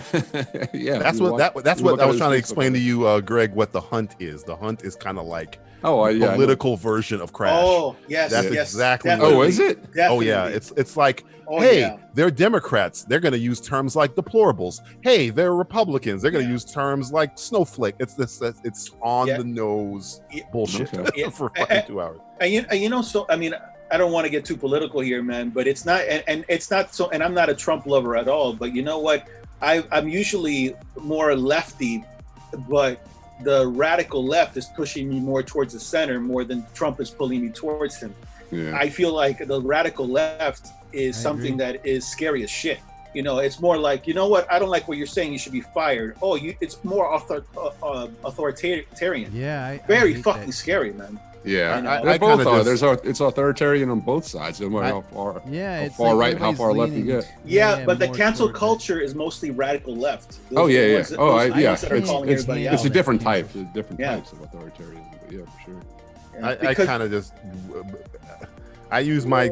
Speaker 6: Yeah,
Speaker 5: that's what I was trying to explain to you, Greg. What The Hunt is. The Hunt is kind of like political version of Crash.
Speaker 12: Oh yes,
Speaker 5: that's exactly.
Speaker 6: Oh, is it?
Speaker 12: Definitely.
Speaker 5: Oh yeah, it's like. They're Democrats. They're going to use terms like deplorables. Hey, they're Republicans. They're going to use terms like snowflake. It's on the nose bullshit for fucking 2 hours.
Speaker 12: And so I mean, I don't want to get too political here, man, but it's not, and it's not so. And I'm not a Trump lover at all. But you know what? I'm usually more lefty, but the radical left is pushing me more towards the center more than Trump is pulling me towards him. Yeah. I feel like the radical left is something that is scary as shit. You know, it's more like, you know what? I don't like what you're saying. You should be fired. Oh, it's more authoritarian.
Speaker 4: Yeah,
Speaker 12: very fucking scary, man.
Speaker 6: Yeah, they both are. It's authoritarian on both sides. No matter how far, how far right, how far left you get.
Speaker 12: Yeah, but the cancel culture is mostly radical left.
Speaker 6: It's a different type. Different types of authoritarianism. But yeah, for sure.
Speaker 5: I kind of just I use my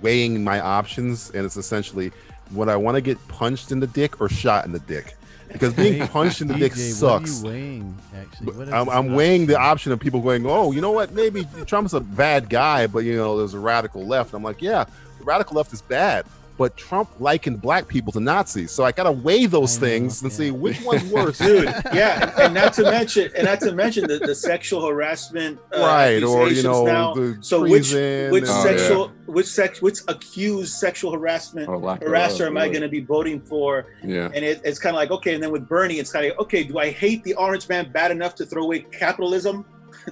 Speaker 5: weighing my options, and it's essentially would I want to get punched in the dick or shot in the dick, because being punched in the dick sucks.
Speaker 4: What are you weighing, actually?
Speaker 5: I'm weighing the option of people going, oh, you know what, maybe Trump's a bad guy, but you know there's a radical left. I'm like, yeah, the radical left is bad, but Trump likened black people to Nazis, so I gotta weigh those things and see which one's worse.
Speaker 12: Dude, yeah, and not to mention the sexual harassment,
Speaker 5: right? Or you know,
Speaker 12: now. So which accused sexual harassment harasser am I going to be voting for?
Speaker 6: Yeah,
Speaker 12: and it's kind of like, okay, and then with Bernie, it's kind of like, okay, do I hate the orange man bad enough to throw away capitalism?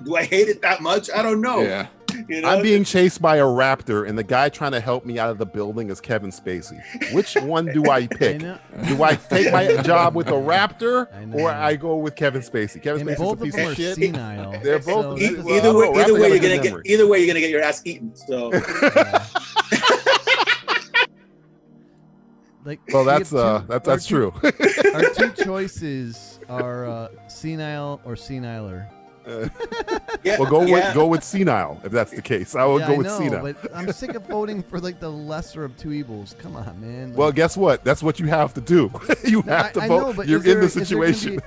Speaker 12: Do I hate it that much? I don't know.
Speaker 6: Yeah.
Speaker 12: You know?
Speaker 5: I'm being chased by a raptor, and the guy trying to help me out of the building is Kevin Spacey. Which one do I pick? Do I take my job with a raptor, or I go with Kevin Spacey? Kevin Spacey's a piece of shit.
Speaker 4: Senile.
Speaker 5: They're both
Speaker 12: either way you're gonna get your ass eaten. So.
Speaker 4: Like,
Speaker 5: well, that's true.
Speaker 4: Our two choices are senile or seniler.
Speaker 5: Well, go with senile if that's the case. I would go with senile.
Speaker 4: But I'm sick of voting for like the lesser of two evils. Come on, man. Like,
Speaker 5: well, guess what? That's what you have to do. You have to vote. You're in the situation.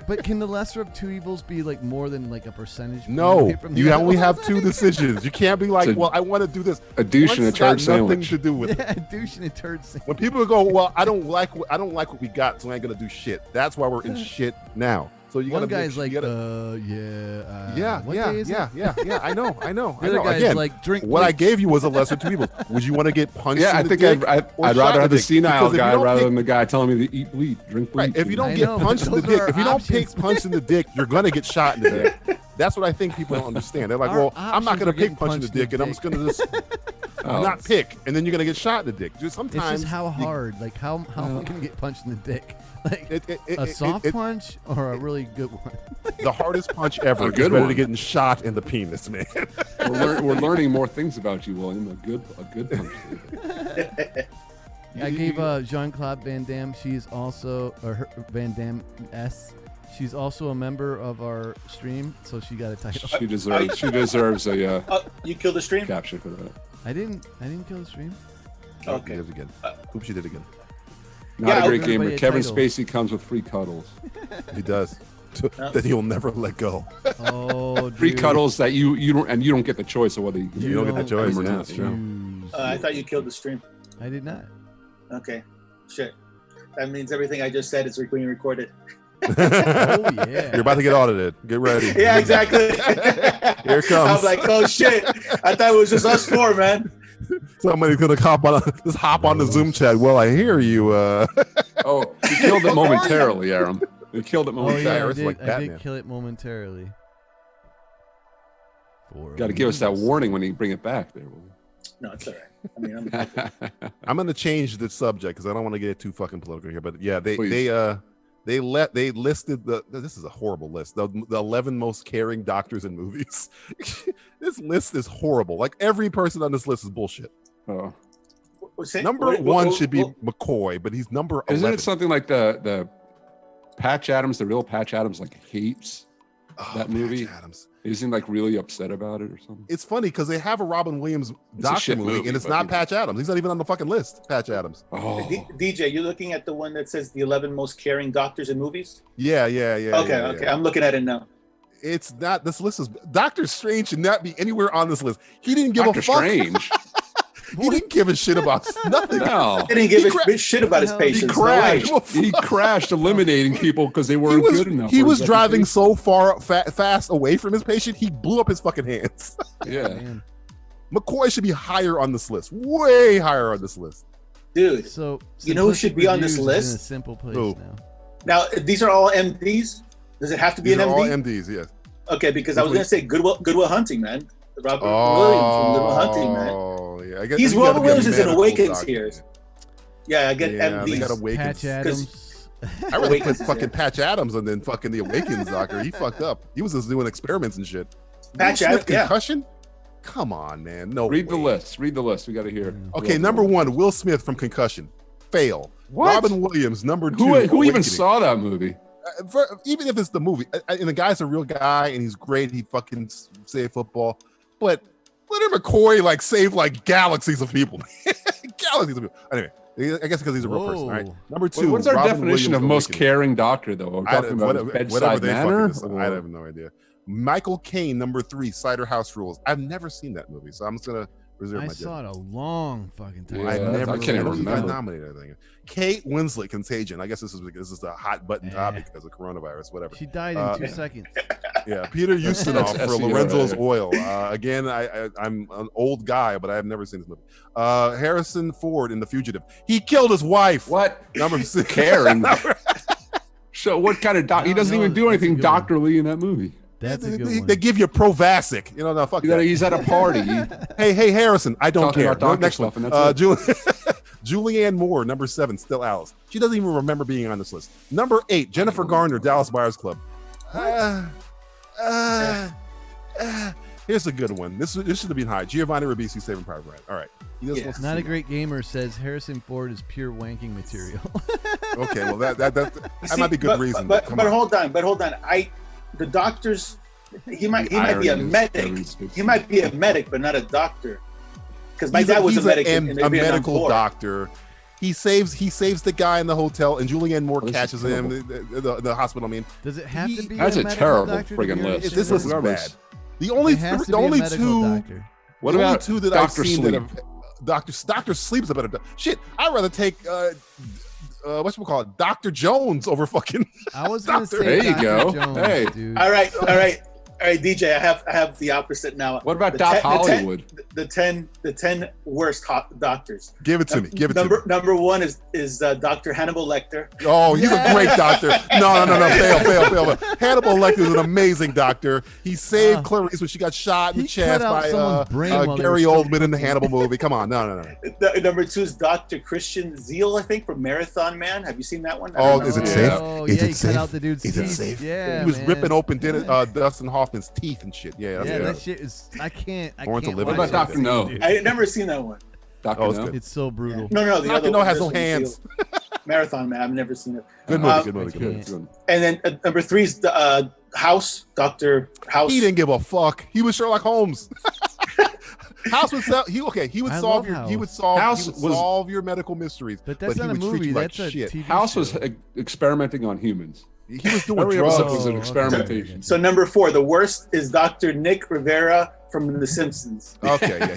Speaker 4: But can the lesser of two evils be like more than like a percentage?
Speaker 5: No, you only have two decisions. You can't be like, well, I want to do this.
Speaker 6: A douche and a turd sandwich.
Speaker 5: Nothing to do with it.
Speaker 4: A douche and a turd sandwich.
Speaker 5: When people go, well, I don't like what we got, so I ain't gonna do shit. That's why we're in shit now. So you
Speaker 4: one
Speaker 5: gotta
Speaker 4: guy's like,
Speaker 5: yeah. I know.
Speaker 4: The other guy's
Speaker 5: Again,
Speaker 4: like, drink.
Speaker 5: what I gave you was a lesser two evils. Would you want to get punched?
Speaker 6: Yeah,
Speaker 5: in
Speaker 6: I
Speaker 5: the
Speaker 6: think
Speaker 5: dick
Speaker 6: I'd
Speaker 5: or
Speaker 6: rather
Speaker 5: shot
Speaker 6: have
Speaker 5: in
Speaker 6: the senile
Speaker 5: dick?
Speaker 6: guy rather than the guy telling me to eat bleed, drink bleed.
Speaker 5: Right. If you don't get punched in the dick, if you don't take punched in the dick, you're gonna get shot in the dick. That's what I think people don't understand. They're like, well, I'm not gonna pick punch in the dick, and I'm just gonna not pick, and then you're gonna get shot in the dick. Just sometimes
Speaker 4: it's just how hard, like how am I gonna get punched in the dick? Like a soft punch or a really good one?
Speaker 5: The hardest punch ever.
Speaker 6: A good
Speaker 5: better
Speaker 6: one.
Speaker 5: to getting shot in the penis, man.
Speaker 6: We're learning more things about you, William. A good punch.
Speaker 4: I gave Jean-Claude Van Damme. She's also Van Damme S. She's also a member of our stream, so she got a title.
Speaker 6: She deserves a.
Speaker 12: You killed the stream.
Speaker 6: Capture for that.
Speaker 4: I didn't kill the stream.
Speaker 12: Okay.
Speaker 5: Again. Oops, she did again.
Speaker 6: Not a great gamer.
Speaker 4: a
Speaker 6: Kevin
Speaker 4: title.
Speaker 6: Spacey comes with free cuddles.
Speaker 5: He does. That he'll never let go.
Speaker 4: Oh,
Speaker 6: Free
Speaker 4: dude.
Speaker 6: cuddles that you don't get the choice of whether you
Speaker 5: don't get the choice
Speaker 6: or
Speaker 5: yeah,
Speaker 6: not.
Speaker 5: sure.
Speaker 12: I thought you killed the stream.
Speaker 4: I did not.
Speaker 12: Okay. Shit. That means everything I just said is being recorded.
Speaker 4: Oh yeah.
Speaker 5: You're about to get audited. Get ready.
Speaker 12: Yeah, exactly.
Speaker 5: Here it comes.
Speaker 12: I'm like, oh shit. I thought it was just us four, man.
Speaker 5: Somebody's gonna hop on the Zoom chat. Well, I hear you.
Speaker 6: Oh, he killed it momentarily, Aaron. He killed it
Speaker 4: Oh
Speaker 6: momentarily.
Speaker 4: yeah, I did kill it momentarily.
Speaker 6: Got to give us that warning when you bring it back there.
Speaker 12: No, it's all right. I mean,
Speaker 5: I'm gonna change the subject because I don't want to get too fucking political here. But yeah, they listed this is a horrible list. The 11 most caring doctors in movies. This list is horrible. Like every person on this list is bullshit.
Speaker 6: Oh.
Speaker 5: Number one should be McCoy, but he's number 11.
Speaker 6: Isn't it something like the Patch Adams, the real Patch Adams, like hates that movie?
Speaker 5: Patch Adams.
Speaker 6: Isn't like really upset about it or something?
Speaker 5: It's funny because they have a Robin Williams
Speaker 6: It's a
Speaker 5: doctor
Speaker 6: shit
Speaker 5: movie, and it's not Patch Adams. He's not even on the fucking list. Patch Adams.
Speaker 6: Oh.
Speaker 12: DJ, you're looking at the one that says the 11 most caring doctors in movies?
Speaker 5: Yeah.
Speaker 12: Okay. I'm looking at it now.
Speaker 5: It's not. This list is Doctor Strange should not be anywhere on this list. He didn't give
Speaker 6: Dr.
Speaker 5: a fuck.
Speaker 6: Strange.
Speaker 5: He didn't give a shit about nothing.
Speaker 6: No.
Speaker 12: He didn't give a shit about his patients.
Speaker 6: He crashed eliminating people because they weren't good enough.
Speaker 5: He was driving so far fast away from his patient, he blew up his fucking hands.
Speaker 6: Yeah.
Speaker 5: McCoy should be higher on this list. Way higher on this list.
Speaker 12: Dude,
Speaker 4: So
Speaker 12: you know who should be on this
Speaker 4: Reviews is in a
Speaker 12: list?
Speaker 4: simple place
Speaker 5: Who?
Speaker 12: Now, these are all MDs? Does it have to be
Speaker 5: These
Speaker 12: an
Speaker 5: are all
Speaker 12: MD?
Speaker 5: MDs, yes.
Speaker 12: Okay, because I was going to say Goodwill Hunting, man. Robert Williams from Goodwill Hunting, man.
Speaker 5: Oh, yeah. I guess
Speaker 12: He's Robert Williams is in
Speaker 5: medical
Speaker 12: Awakens
Speaker 5: doctor.
Speaker 12: here. Yeah, I get
Speaker 5: Yeah, they got
Speaker 12: MDs.
Speaker 5: Awakens.
Speaker 4: Patch Adams.
Speaker 5: I really put
Speaker 12: Awakens,
Speaker 5: fucking Patch Adams and then fucking the Awakens doctor. He fucked up. He was just doing experiments and shit.
Speaker 12: Patch
Speaker 5: Will Smith
Speaker 12: Adams, yeah.
Speaker 5: concussion? Come on, man. No.
Speaker 6: Read the
Speaker 5: way.
Speaker 6: list. Read the list. We got to hear.
Speaker 5: Okay, number one, Will Smith from Concussion. Fail.
Speaker 6: What?
Speaker 5: Robin Williams, number two.
Speaker 6: Who even
Speaker 5: Awakening.
Speaker 6: saw that movie?
Speaker 5: Even if it's the movie, and the guy's a real guy and he's great, he fucking saved football. But Leonard McCoy like saved like galaxies of people. Galaxies of people. Anyway, I guess because he's a real person. All right. Number two.
Speaker 6: What's our
Speaker 5: Robin
Speaker 6: definition
Speaker 5: Williams,
Speaker 6: of most
Speaker 5: Awakening.
Speaker 6: caring doctor, though? We're talking about his
Speaker 5: whatever
Speaker 6: bedside
Speaker 5: they
Speaker 6: manner?
Speaker 5: fucking decide. I have no idea. Michael Caine, number three, Cider House Rules. I've never seen that movie, so I'm just gonna reserve
Speaker 4: I
Speaker 5: my
Speaker 4: saw
Speaker 5: judgment.
Speaker 4: it a long fucking time.
Speaker 6: Yeah,
Speaker 5: I've never.
Speaker 6: I can't even remember.
Speaker 5: Nominated, I think. Kate Winslet, Contagion. I guess this is the hot button topic because of coronavirus. Whatever.
Speaker 4: She died in 2 seconds.
Speaker 5: Yeah, Peter Ustinov
Speaker 6: That's
Speaker 5: for
Speaker 6: SEO,
Speaker 5: Lorenzo's
Speaker 6: right?
Speaker 5: Oil. Again, I'm an old guy, but I have never seen this movie. Harrison Ford in The Fugitive. He killed his wife.
Speaker 6: What?
Speaker 5: Number 6.
Speaker 6: Caring. So what kind of doc? He doesn't
Speaker 4: know.
Speaker 6: even do
Speaker 4: That's a
Speaker 6: anything
Speaker 4: good one.
Speaker 6: doctorly in that movie.
Speaker 4: That's a good one.
Speaker 5: They give you Provasic. You know, no, fuck
Speaker 6: You
Speaker 5: that.
Speaker 6: gotta use at a party.
Speaker 5: Hey, Harrison, I don't
Speaker 6: Talking
Speaker 5: care.
Speaker 6: about doctor
Speaker 5: Next
Speaker 6: stuff,
Speaker 5: one.
Speaker 6: and that's
Speaker 5: Julianne Moore, number 7, still Alice. She doesn't even remember being on this list. Number 8, Jennifer Garner, Dallas Buyers Club. Here's a good one. This should have been high. Giovanni Ribisi, Saving Private Ryan. All right. He just wants to
Speaker 4: Not
Speaker 5: see
Speaker 4: a great gamer says Harrison Ford is pure wanking material.
Speaker 5: Okay, well that might be good reason.
Speaker 12: But hold on. The doctors. He might be a medic. He might be a medic, but not a doctor. Because my dad was a medic.
Speaker 5: A medical doctor. He saves the guy in the hotel, and Julianne Moore catches him. The hospital. I mean,
Speaker 4: does it have to be?
Speaker 6: That's a terrible
Speaker 4: doctor
Speaker 6: friggin' list.
Speaker 5: This is bad. The only two.
Speaker 6: What about
Speaker 5: two that
Speaker 6: Dr.
Speaker 5: I've seen
Speaker 6: Sleep?
Speaker 5: that have Doctor Sleep's a better shit. I'd rather take Dr. Jones over fucking.
Speaker 4: I was gonna say
Speaker 6: there you go.
Speaker 4: Jones,
Speaker 6: hey,
Speaker 4: dude.
Speaker 12: All right, DJ. I have the opposite now.
Speaker 6: What about Doc Hollywood?
Speaker 12: The 10 worst doctors.
Speaker 5: Give it to me.
Speaker 12: Number 1 is Dr. Hannibal Lecter.
Speaker 5: Oh, he's a great doctor. No. Fail. Hannibal Lecter is an amazing doctor. He saved Clarice when she got shot in the chest by Gary Oldman in the Hannibal movie. Come on, no.
Speaker 12: Number 2 is Dr. Christian Zeal, I think, from Marathon Man. Have you seen that one?
Speaker 5: Oh, is it safe?
Speaker 4: Oh,
Speaker 5: is
Speaker 4: yeah,
Speaker 5: it
Speaker 4: he
Speaker 5: safe?
Speaker 4: cut out the dude's
Speaker 5: Is it
Speaker 4: teeth.
Speaker 5: safe?
Speaker 4: Yeah,
Speaker 5: he was
Speaker 4: man.
Speaker 5: ripping open Dustin Hoffman's teeth and shit. Yeah,
Speaker 4: that shit is. I can't.
Speaker 5: Born to
Speaker 4: can't
Speaker 5: Live.
Speaker 6: What
Speaker 4: watch
Speaker 6: about
Speaker 4: it.
Speaker 6: Dr. No?
Speaker 12: I never seen that one.
Speaker 6: Dr.
Speaker 5: It's
Speaker 6: No?
Speaker 5: good.
Speaker 4: It's so brutal.
Speaker 12: No, the
Speaker 5: Dr.
Speaker 12: other
Speaker 5: No
Speaker 12: one.
Speaker 5: has no
Speaker 12: Christian
Speaker 5: hands.
Speaker 12: Zeal. Marathon Man. I've never seen it.
Speaker 5: Good movie.
Speaker 6: Good.
Speaker 12: And then number 3 is House. Dr. House.
Speaker 5: He didn't give a fuck. He was Sherlock Holmes. House would sell. He would solve your medical mysteries.
Speaker 4: But that's
Speaker 5: he
Speaker 4: not a
Speaker 5: would treat
Speaker 4: movie.
Speaker 5: you like
Speaker 4: That's a
Speaker 5: shit.
Speaker 4: TV
Speaker 6: House
Speaker 4: show.
Speaker 6: was experimenting on humans.
Speaker 5: He was doing
Speaker 6: Every
Speaker 5: drugs.
Speaker 6: episode was an experimentation.
Speaker 12: So number 4, the worst is Dr. Nick Rivera from The Simpsons.
Speaker 5: Okay, yeah. He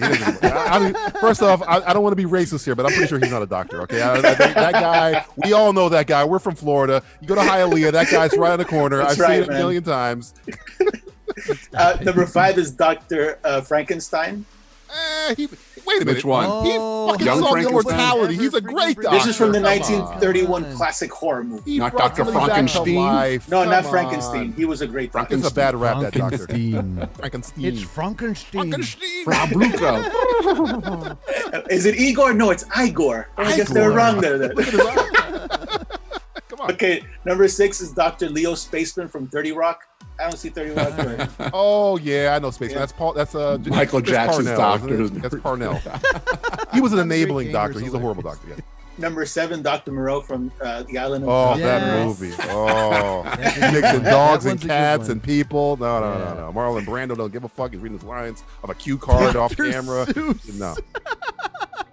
Speaker 5: doesn't, first off, I don't want to be racist here, but I'm pretty sure he's not a doctor. Okay, that guy. We all know that guy. We're from Florida. You go to Hialeah, that guy's right on the corner.
Speaker 12: That's
Speaker 5: I've
Speaker 12: right,
Speaker 5: seen it a
Speaker 12: man.
Speaker 5: million times.
Speaker 12: Number 5 is Dr. Frankenstein.
Speaker 5: Wait a minute.
Speaker 6: Which one?
Speaker 5: He
Speaker 4: Oh,
Speaker 5: fucking
Speaker 6: Young
Speaker 5: solved
Speaker 6: Frankenstein?
Speaker 5: immortality. He's a great doctor.
Speaker 12: This is from the
Speaker 5: Come on.
Speaker 12: 1931 classic horror movie.
Speaker 5: He
Speaker 6: Not
Speaker 5: brought
Speaker 6: Dr.
Speaker 5: somebody back to
Speaker 6: Frankenstein?
Speaker 5: life.
Speaker 12: No,
Speaker 5: Come
Speaker 12: not
Speaker 5: on.
Speaker 12: Frankenstein. He was a great doctor.
Speaker 5: It's a bad rap, that doctor.
Speaker 4: Frankenstein.
Speaker 5: Frankenstein.
Speaker 4: It's Frankenstein.
Speaker 6: Frau Blucher.
Speaker 12: Is it Igor? No, it's Igor. I guess they're wrong there. Then.
Speaker 5: Come on.
Speaker 12: Okay, number 6 is Dr. Leo Spaceman from 30 Rock. I don't see 30 Rock. But
Speaker 5: Oh yeah, I know Space.
Speaker 12: Yeah.
Speaker 5: That's Paul. That's
Speaker 6: Michael
Speaker 5: Chris
Speaker 6: Jackson's
Speaker 5: Parnell,
Speaker 6: doctor.
Speaker 5: isn't it? That's Parnell. He was an enabling doctor. He's a horrible doctor. Yeah.
Speaker 12: number 7, Dr. Moreau from The Island of
Speaker 5: Oh,
Speaker 12: Dr.
Speaker 5: that
Speaker 4: Yes.
Speaker 5: movie. Oh,
Speaker 4: That's a good
Speaker 5: mixing
Speaker 4: one.
Speaker 5: dogs
Speaker 4: That
Speaker 5: and
Speaker 4: one's a good
Speaker 5: cats
Speaker 4: one.
Speaker 5: and people. No. Marlon Brando don't give a fuck. He's reading his lines of a cue card off
Speaker 4: Dr.
Speaker 5: camera.
Speaker 4: Seuss.
Speaker 5: No.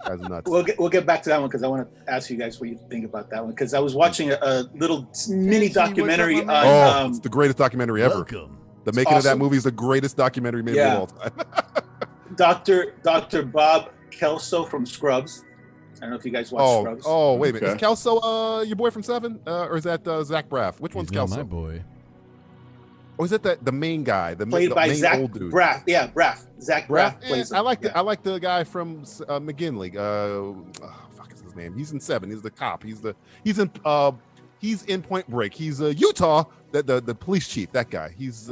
Speaker 5: Guy's nuts.
Speaker 12: We'll get back to that one because I want to ask you guys what you think about that one because I was watching a little mini
Speaker 4: What's up,
Speaker 12: documentary
Speaker 4: my man?
Speaker 12: on
Speaker 5: it's the greatest documentary ever.
Speaker 8: Welcome.
Speaker 5: The making of that
Speaker 12: awesome.
Speaker 5: movie is the greatest documentary made
Speaker 12: Yeah.
Speaker 5: of all time.
Speaker 12: Dr. Bob Kelso from Scrubs. I don't know if you guys watch Scrubs.
Speaker 5: Wait a minute.
Speaker 6: Okay.
Speaker 5: Is Kelso your boy from Seven? Or is that Zach Braff? Which one's
Speaker 4: He's not
Speaker 5: Kelso?
Speaker 4: my boy.
Speaker 5: Or is it the main guy? The
Speaker 12: Played
Speaker 5: the
Speaker 12: by
Speaker 5: main
Speaker 12: Zach
Speaker 5: old dude?
Speaker 12: Braff. Yeah, Braff. Zach Braff
Speaker 5: Braff?
Speaker 12: plays
Speaker 5: I
Speaker 12: him.
Speaker 5: like
Speaker 12: Yeah.
Speaker 5: I like the guy from McGinley. Fuck is his name? He's in Seven. He's the cop. He's in Point Break. He's Utah. The police chief. That guy. He's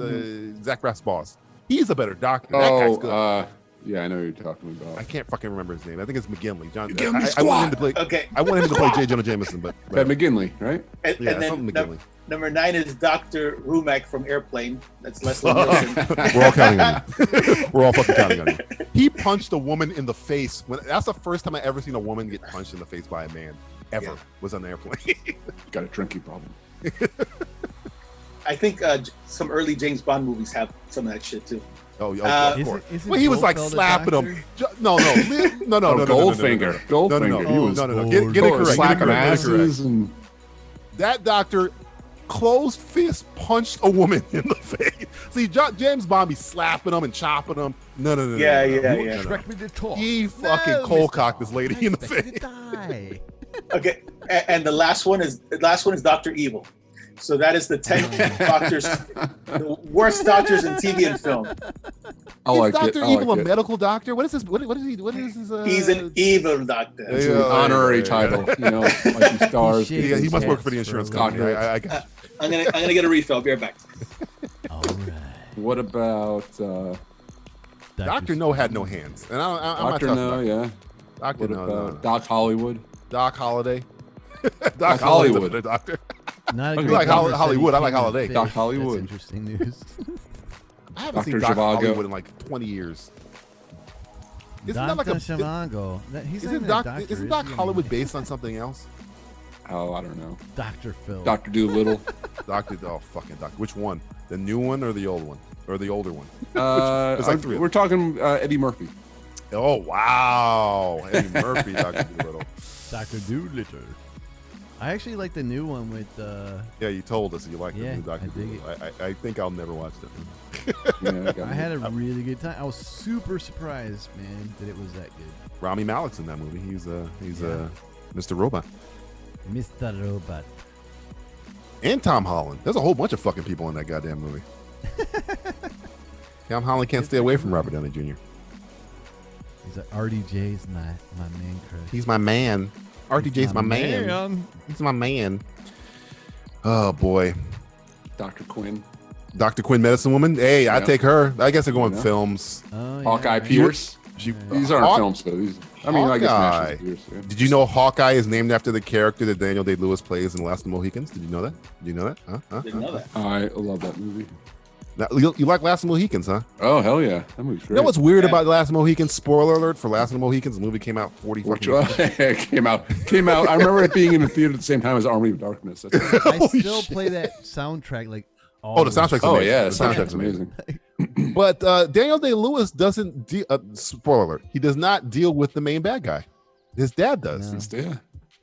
Speaker 5: Zach Braff's boss. He's a better doctor. That guy's good.
Speaker 6: Yeah, I know who you're talking about.
Speaker 5: I can't fucking remember his name. I think it's McGinley. John.
Speaker 6: McGinley
Speaker 5: I want him to play.
Speaker 12: Okay.
Speaker 5: I want him to play J. Jonah Jameson, but
Speaker 6: Ted McGinley, right?
Speaker 12: And,
Speaker 5: yeah,
Speaker 12: and then
Speaker 5: something McGinley.
Speaker 12: number 9 is Dr. Rumack from Airplane. That's Leslie Nielsen.
Speaker 5: We're all counting on you. We're all fucking counting on you. He punched a woman in the face. That's the first time I ever seen a woman get punched in the face by a man. Ever was on an airplane.
Speaker 6: Got a drinking problem.
Speaker 12: I think some early James Bond movies have some of that shit too.
Speaker 5: Of
Speaker 4: Isn't-
Speaker 5: course.
Speaker 4: isn't
Speaker 5: Well, he was like
Speaker 4: Goldfeld a
Speaker 5: slapping him.
Speaker 4: doctor?
Speaker 5: No.
Speaker 6: Goldfinger. Goldfinger. He was
Speaker 5: No. Get it correct.
Speaker 6: slapping
Speaker 5: Get it
Speaker 6: asses
Speaker 5: correct.
Speaker 6: and
Speaker 5: That doctor closed fist punched a woman in the face. See, James Bond be slapping him and chopping him. No.
Speaker 12: Yeah.
Speaker 8: Expect me to talk.
Speaker 5: He fucking
Speaker 4: No,
Speaker 5: cold
Speaker 4: Mr.
Speaker 5: cocked this lady in the
Speaker 4: Expect
Speaker 5: face.
Speaker 4: me to die.
Speaker 12: Okay, and the last one is Dr. Evil. So that is the 10 doctors, the worst doctors in TV and film.
Speaker 6: I
Speaker 5: Is
Speaker 6: like
Speaker 5: Dr.
Speaker 6: it. I
Speaker 5: Evil
Speaker 6: like
Speaker 5: a
Speaker 6: it.
Speaker 5: medical doctor? What is his? What is he? What is his?
Speaker 12: He's an evil doctor.
Speaker 6: It's an honorary title, you know, like he stars.
Speaker 4: He
Speaker 5: Yeah, he must work
Speaker 4: Cats,
Speaker 5: for the insurance
Speaker 4: bro.
Speaker 5: company. I got
Speaker 12: I'm gonna get a refill. I'll be right back.
Speaker 8: All right.
Speaker 6: What about
Speaker 5: Dr. No had no hands. And I'm not
Speaker 6: Dr.
Speaker 5: tough
Speaker 6: No?
Speaker 5: about
Speaker 6: Yeah.
Speaker 5: Dr.
Speaker 6: What
Speaker 5: No,
Speaker 6: about
Speaker 5: no.
Speaker 6: Doc Hollywood?
Speaker 5: Doc Holiday.
Speaker 6: Doc Hollywood.
Speaker 5: The doctor.
Speaker 4: Not a
Speaker 5: You
Speaker 4: great
Speaker 5: like
Speaker 4: conversation.
Speaker 5: Hollywood. I like
Speaker 4: King of
Speaker 5: Holiday.
Speaker 4: Fish.
Speaker 6: Doc Hollywood.
Speaker 4: That's interesting news.
Speaker 5: I haven't seen
Speaker 6: Dr.
Speaker 5: Doc
Speaker 6: Zhivago.
Speaker 5: Hollywood in like 20 years. Isn't that like
Speaker 4: Dr.
Speaker 5: a?
Speaker 4: Zhivago. He's not
Speaker 5: Isn't
Speaker 4: even a
Speaker 5: Doc?
Speaker 4: doctor,
Speaker 5: Isn't
Speaker 4: is
Speaker 5: Doc
Speaker 4: he?
Speaker 5: Hollywood based on something else?
Speaker 6: Oh, I don't know.
Speaker 4: Dr. Phil.
Speaker 6: Dr. Doolittle.
Speaker 5: Fucking Doc. Which one? The new one or the old one? Or the older one?
Speaker 6: There's like three. We're talking Eddie Murphy.
Speaker 5: Oh wow, Eddie Murphy, Dr. Doolittle.
Speaker 4: Dr. Doolittle. I actually like the new one with.
Speaker 5: Yeah, you told us you like the
Speaker 4: Yeah,
Speaker 5: new Dr.
Speaker 4: I dig
Speaker 5: Doolittle. I think I'll never watch that movie.
Speaker 6: Yeah,
Speaker 4: I had a really good time. I was super surprised, man, that it was that good.
Speaker 5: Rami Malek's in that movie. He's Mr. Robot.
Speaker 4: Mr. Robot.
Speaker 5: And Tom Holland. There's a whole bunch of fucking people in that goddamn movie. Tom Holland can't stay away from Robert Downey Jr.
Speaker 4: He's like, RDJ's my man crush.
Speaker 5: He's my man. RDJ's my man. He's my man. Oh boy.
Speaker 6: Dr. Quinn.
Speaker 5: Dr. Quinn, Medicine Woman. Hey, I'd
Speaker 6: Yeah.
Speaker 5: take her. I guess they're going
Speaker 6: Yeah.
Speaker 5: films.
Speaker 4: Oh, yeah,
Speaker 6: Hawkeye
Speaker 4: right.
Speaker 6: Pierce. These aren't films, though. I guess
Speaker 5: Hawkeye.
Speaker 6: National Pierce. Yeah.
Speaker 5: Did you know Hawkeye is named after the character that Daniel Day-Lewis plays in Last of the Mohicans? Did you know that? Did you know that?
Speaker 12: Didn't know that.
Speaker 6: I love that movie.
Speaker 5: Now, you like Last of the Mohicans, huh?
Speaker 6: Oh, hell yeah. That movie's great.
Speaker 5: You know what's weird about Last of the Mohicans? Spoiler alert for Last of the Mohicans. The movie came out 40 fucking years ago.
Speaker 6: It came out. I remember it being in the theater at the same time as Army of Darkness. That's
Speaker 4: I still play that soundtrack like all
Speaker 5: Oh, the soundtrack's amazing.
Speaker 6: yeah, the
Speaker 5: The
Speaker 6: soundtrack's amazing.
Speaker 5: But Daniel Day-Lewis doesn't spoiler alert, he does not deal with the main bad guy. His dad does.
Speaker 6: Yeah.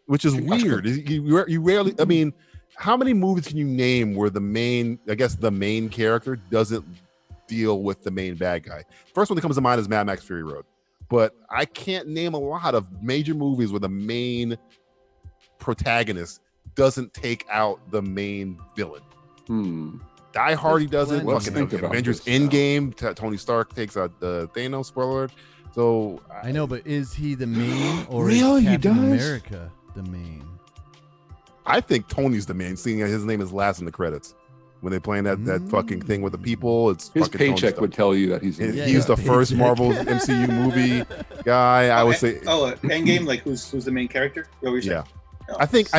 Speaker 5: Which is weird. You rarely, I mean, how many movies can you name where the main character doesn't deal with the main bad guy? First one that comes to mind is Mad Max Fury Road. But I can't name a lot of major movies where the main protagonist doesn't take out the main villain. Die Hard, he does it.
Speaker 6: Let's think
Speaker 5: Fucking
Speaker 6: about
Speaker 5: Avengers
Speaker 6: this
Speaker 5: Endgame, Tony Stark takes out Thanos. Spoiler alert. So
Speaker 4: I know, but is he the main or
Speaker 5: Really?
Speaker 4: is
Speaker 5: He
Speaker 4: Captain
Speaker 5: does?
Speaker 4: America the main?
Speaker 5: I think Tony's the main, seeing as his name is last in the credits. When they're playing that fucking thing with the people, it's
Speaker 6: His
Speaker 5: fucking Tony
Speaker 6: paycheck
Speaker 5: Stark.
Speaker 6: would tell you that he's
Speaker 5: He's the first Marvel MCU movie guy. I would say.
Speaker 12: Endgame, like who's the main character? What were you saying?
Speaker 5: Yeah, I think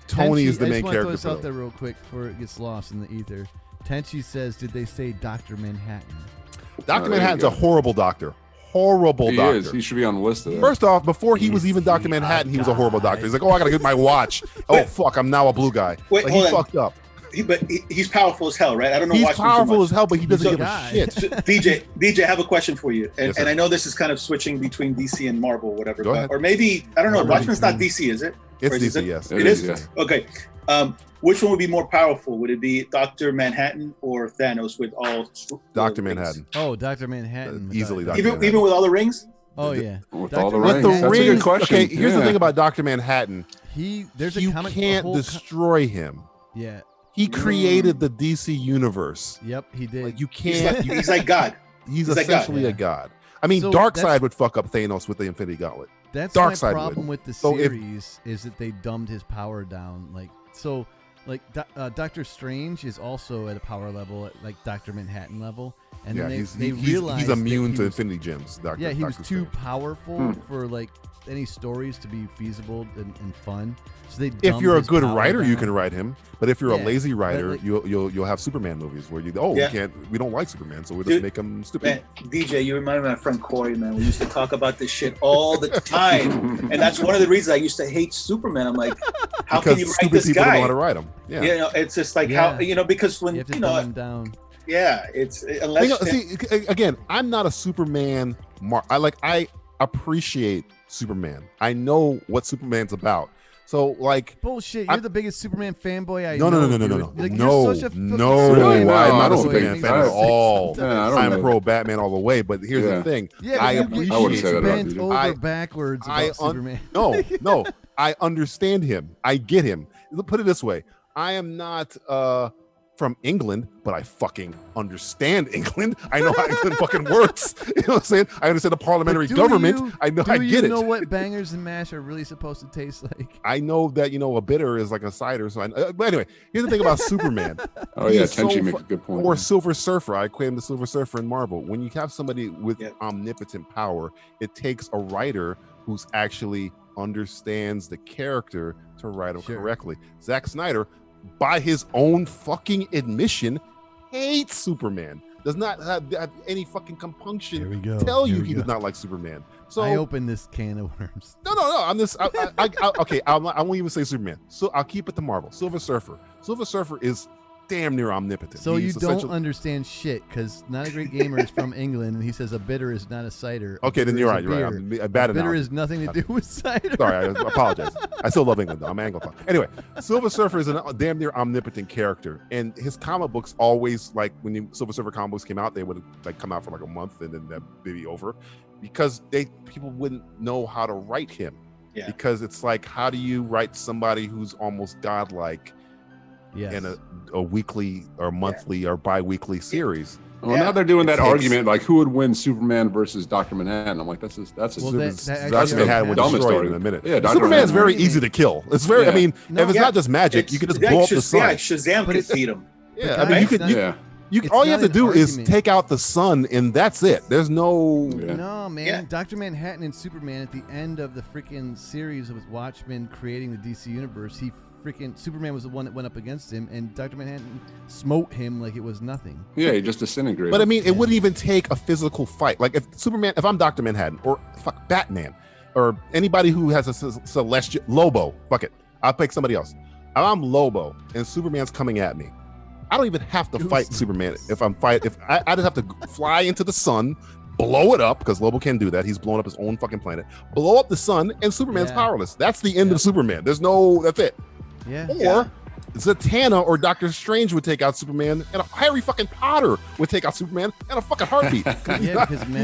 Speaker 5: Tony is the main
Speaker 4: I
Speaker 5: character.
Speaker 4: just want to throw this
Speaker 5: for
Speaker 4: out there real quick before it gets lost in the ether. Tenchi says, "Did they say Dr. Manhattan?"
Speaker 5: Dr. Manhattan's a horrible doctor. Horrible
Speaker 6: He
Speaker 5: doctor.
Speaker 6: is. He should be on the list of that.
Speaker 5: First off, before he was even Dr. Manhattan, he was a horrible doctor. He's like, oh, I gotta get my watch. Oh fuck, I'm now a blue guy.
Speaker 12: Wait,
Speaker 5: like,
Speaker 12: hold
Speaker 5: he
Speaker 12: on.
Speaker 5: fucked up.
Speaker 12: He's powerful as hell, right? I don't know.
Speaker 5: He's
Speaker 12: Watchmen too
Speaker 5: powerful
Speaker 12: much.
Speaker 5: as hell, but he doesn't
Speaker 12: So-
Speaker 5: give a shit.
Speaker 12: so, DJ, I have a question for you, and,
Speaker 5: Yes, sir.
Speaker 12: and I know this is kind of switching between DC and Marvel, whatever,
Speaker 5: Go
Speaker 12: but,
Speaker 5: ahead.
Speaker 12: or maybe I don't know.
Speaker 5: Or
Speaker 12: Watchmen's not
Speaker 5: maybe-
Speaker 12: DC, is it?
Speaker 5: It's
Speaker 12: Or is
Speaker 5: DC,
Speaker 12: it?
Speaker 5: yes.
Speaker 12: It is.
Speaker 6: Yeah.
Speaker 12: Okay. Which one would be more powerful? Would it be Dr. Manhattan or Thanos with all?
Speaker 5: Dr. Manhattan.
Speaker 4: Oh, Dr. Manhattan.
Speaker 5: Easily Dr.
Speaker 12: Even
Speaker 5: Manhattan.
Speaker 12: with all the rings?
Speaker 4: Oh yeah.
Speaker 6: With all the
Speaker 5: With
Speaker 6: rings.
Speaker 5: the
Speaker 6: That's a
Speaker 5: rings,
Speaker 6: good question.
Speaker 5: okay, here's the
Speaker 6: Yeah.
Speaker 5: thing about Dr. Manhattan.
Speaker 4: There's a
Speaker 5: you
Speaker 4: comic.
Speaker 5: can't destroy him.
Speaker 4: Yeah.
Speaker 5: He created the DC universe.
Speaker 4: Yep, he did.
Speaker 5: Like you can't.
Speaker 12: He's like God.
Speaker 5: He's
Speaker 12: like God.
Speaker 5: essentially a god. I mean,
Speaker 4: So
Speaker 5: Darkseid
Speaker 4: that's-
Speaker 5: would fuck up Thanos with the Infinity Gauntlet.
Speaker 4: That's
Speaker 5: Darkseid
Speaker 4: my problem
Speaker 5: would.
Speaker 4: with the
Speaker 5: So if-
Speaker 4: series is that they dumbed his power down. Doctor Strange is also at a power level at like Dr. Manhattan level, and
Speaker 5: Yeah,
Speaker 4: then they
Speaker 5: he's
Speaker 4: realized
Speaker 5: immune
Speaker 4: that
Speaker 5: to
Speaker 4: he was-
Speaker 5: Infinity Gems.
Speaker 4: Yeah, he was
Speaker 5: Dr.
Speaker 4: too
Speaker 5: Strange.
Speaker 4: powerful for like any stories to be feasible and fun. So they
Speaker 5: If
Speaker 4: dumbed
Speaker 5: you're a
Speaker 4: his
Speaker 5: good
Speaker 4: power
Speaker 5: writer, you
Speaker 4: down.
Speaker 5: can write him. But if you're
Speaker 4: Yeah,
Speaker 5: a lazy
Speaker 4: but,
Speaker 5: writer,
Speaker 4: like-
Speaker 5: you'll have Superman movies where
Speaker 12: Yeah.
Speaker 5: we don't like Superman, so we'll just
Speaker 12: Dude,
Speaker 5: make him stupid.
Speaker 12: Man, DJ, you remind me of my friend Corey, man. We used to talk about this shit all the time, and that's one of the reasons I used to hate Superman. I'm like, how
Speaker 5: Because
Speaker 12: can you write
Speaker 5: stupid
Speaker 12: this
Speaker 5: people
Speaker 12: guy?
Speaker 5: don't know how to write him. Yeah.
Speaker 12: You know, it's just like
Speaker 4: Yeah.
Speaker 12: how because when
Speaker 4: You have to
Speaker 12: you
Speaker 4: dumb
Speaker 12: know,
Speaker 4: him down.
Speaker 12: yeah, it's unless
Speaker 5: See, again, I'm not a Superman. I appreciate Superman. I know what Superman's about. So like,
Speaker 4: Bullshit! You're the biggest Superman fanboy I
Speaker 5: no,
Speaker 4: know.
Speaker 5: no,
Speaker 4: dude. Like,
Speaker 5: no,
Speaker 4: you're such a fucking
Speaker 5: no.
Speaker 4: Superman
Speaker 6: Wow,
Speaker 5: I'm
Speaker 6: I
Speaker 5: not a
Speaker 6: don't
Speaker 5: Superman
Speaker 6: think
Speaker 5: fan at
Speaker 6: so.
Speaker 5: all.
Speaker 6: Yeah, I don't
Speaker 5: I'm
Speaker 6: know.
Speaker 5: pro Batman all the way. But here's
Speaker 6: Yeah.
Speaker 5: the thing.
Speaker 4: Yeah,
Speaker 5: I
Speaker 4: but you
Speaker 5: appreciate.
Speaker 6: I wouldn't say that about
Speaker 4: bent
Speaker 6: you.
Speaker 4: over backwards about Superman.
Speaker 5: No, I understand him. I get him. Put it this way: I am not from England, but I fucking understand England. I know how England fucking works. You know what I'm saying? I understand the parliamentary government. I get it.
Speaker 4: Do you know what bangers and mash are really supposed to taste like?
Speaker 5: I know that, you know, a bitter is like a cider. So but anyway, here's the thing about Superman.
Speaker 6: Oh yeah, Tenchi makes a good point.
Speaker 5: Or Silver Surfer. I equate him to Silver Surfer in Marvel. When you have somebody with omnipotent power, it takes a writer who's actually understands the character to write him correctly. Zack Snyder, by his own fucking admission, hates Superman. Does not have any fucking compunction. Tell you he does not like Superman. So
Speaker 4: I opened this can of worms.
Speaker 5: No. I'm this. Okay. I won't even say Superman. So I'll keep it to Marvel. Silver Surfer. Silver Surfer is damn near omnipotent.
Speaker 4: So you don't understand shit because Not a Great Gamer is from England and he says a bitter is not a cider.
Speaker 5: Okay, then you're right. You're right. I'm bad enough.
Speaker 4: Bitter has nothing to do with cider.
Speaker 5: Sorry, I apologize. I still love England though. I'm Anglophone. Anyway, Silver Surfer is a damn near omnipotent character, and his comic books always, like when Silver Surfer comic books came out, they would like come out for like a month and then they'd be over because people wouldn't know how to write him. Yeah. Because it's like, how do you write somebody who's almost godlike? Yes. In a weekly or monthly or bi-weekly series.
Speaker 6: Well, now they're doing that argument like who would win Superman versus Dr. Manhattan. I'm like, that's the dumbest story
Speaker 5: in a minute.
Speaker 6: Yeah,
Speaker 5: Superman's very easy to kill. It's very. I mean, if it's not just magic, you can just blow up the sun.
Speaker 12: Yeah, Shazam could beat him.
Speaker 5: Yeah, I mean, you can. All you have to do is take out the sun, and that's it. There's no.
Speaker 4: No, man. Yeah. Dr. Manhattan and Superman at the end of the freaking series with Watchmen creating the DC universe, Superman was the one that went up against him, and Dr. Manhattan smote him like it was nothing.
Speaker 6: Yeah, he just disintegrated.
Speaker 5: But I mean, it wouldn't even take a physical fight. Like if I'm Dr. Manhattan or Batman or anybody who has a celestial Lobo, fuck it, I'll pick somebody else. If I'm Lobo and Superman's coming at me, I don't even have to fight Superman. If I just have to fly into the sun, blow it up, because Lobo can do that. He's blown up his own fucking planet. Blow up the sun, and Superman's powerless. That's the end of Superman. That's it.
Speaker 4: Yeah.
Speaker 5: Or Zatanna or Doctor Strange would take out Superman, and Harry fucking Potter would take out Superman in a fucking heartbeat. He's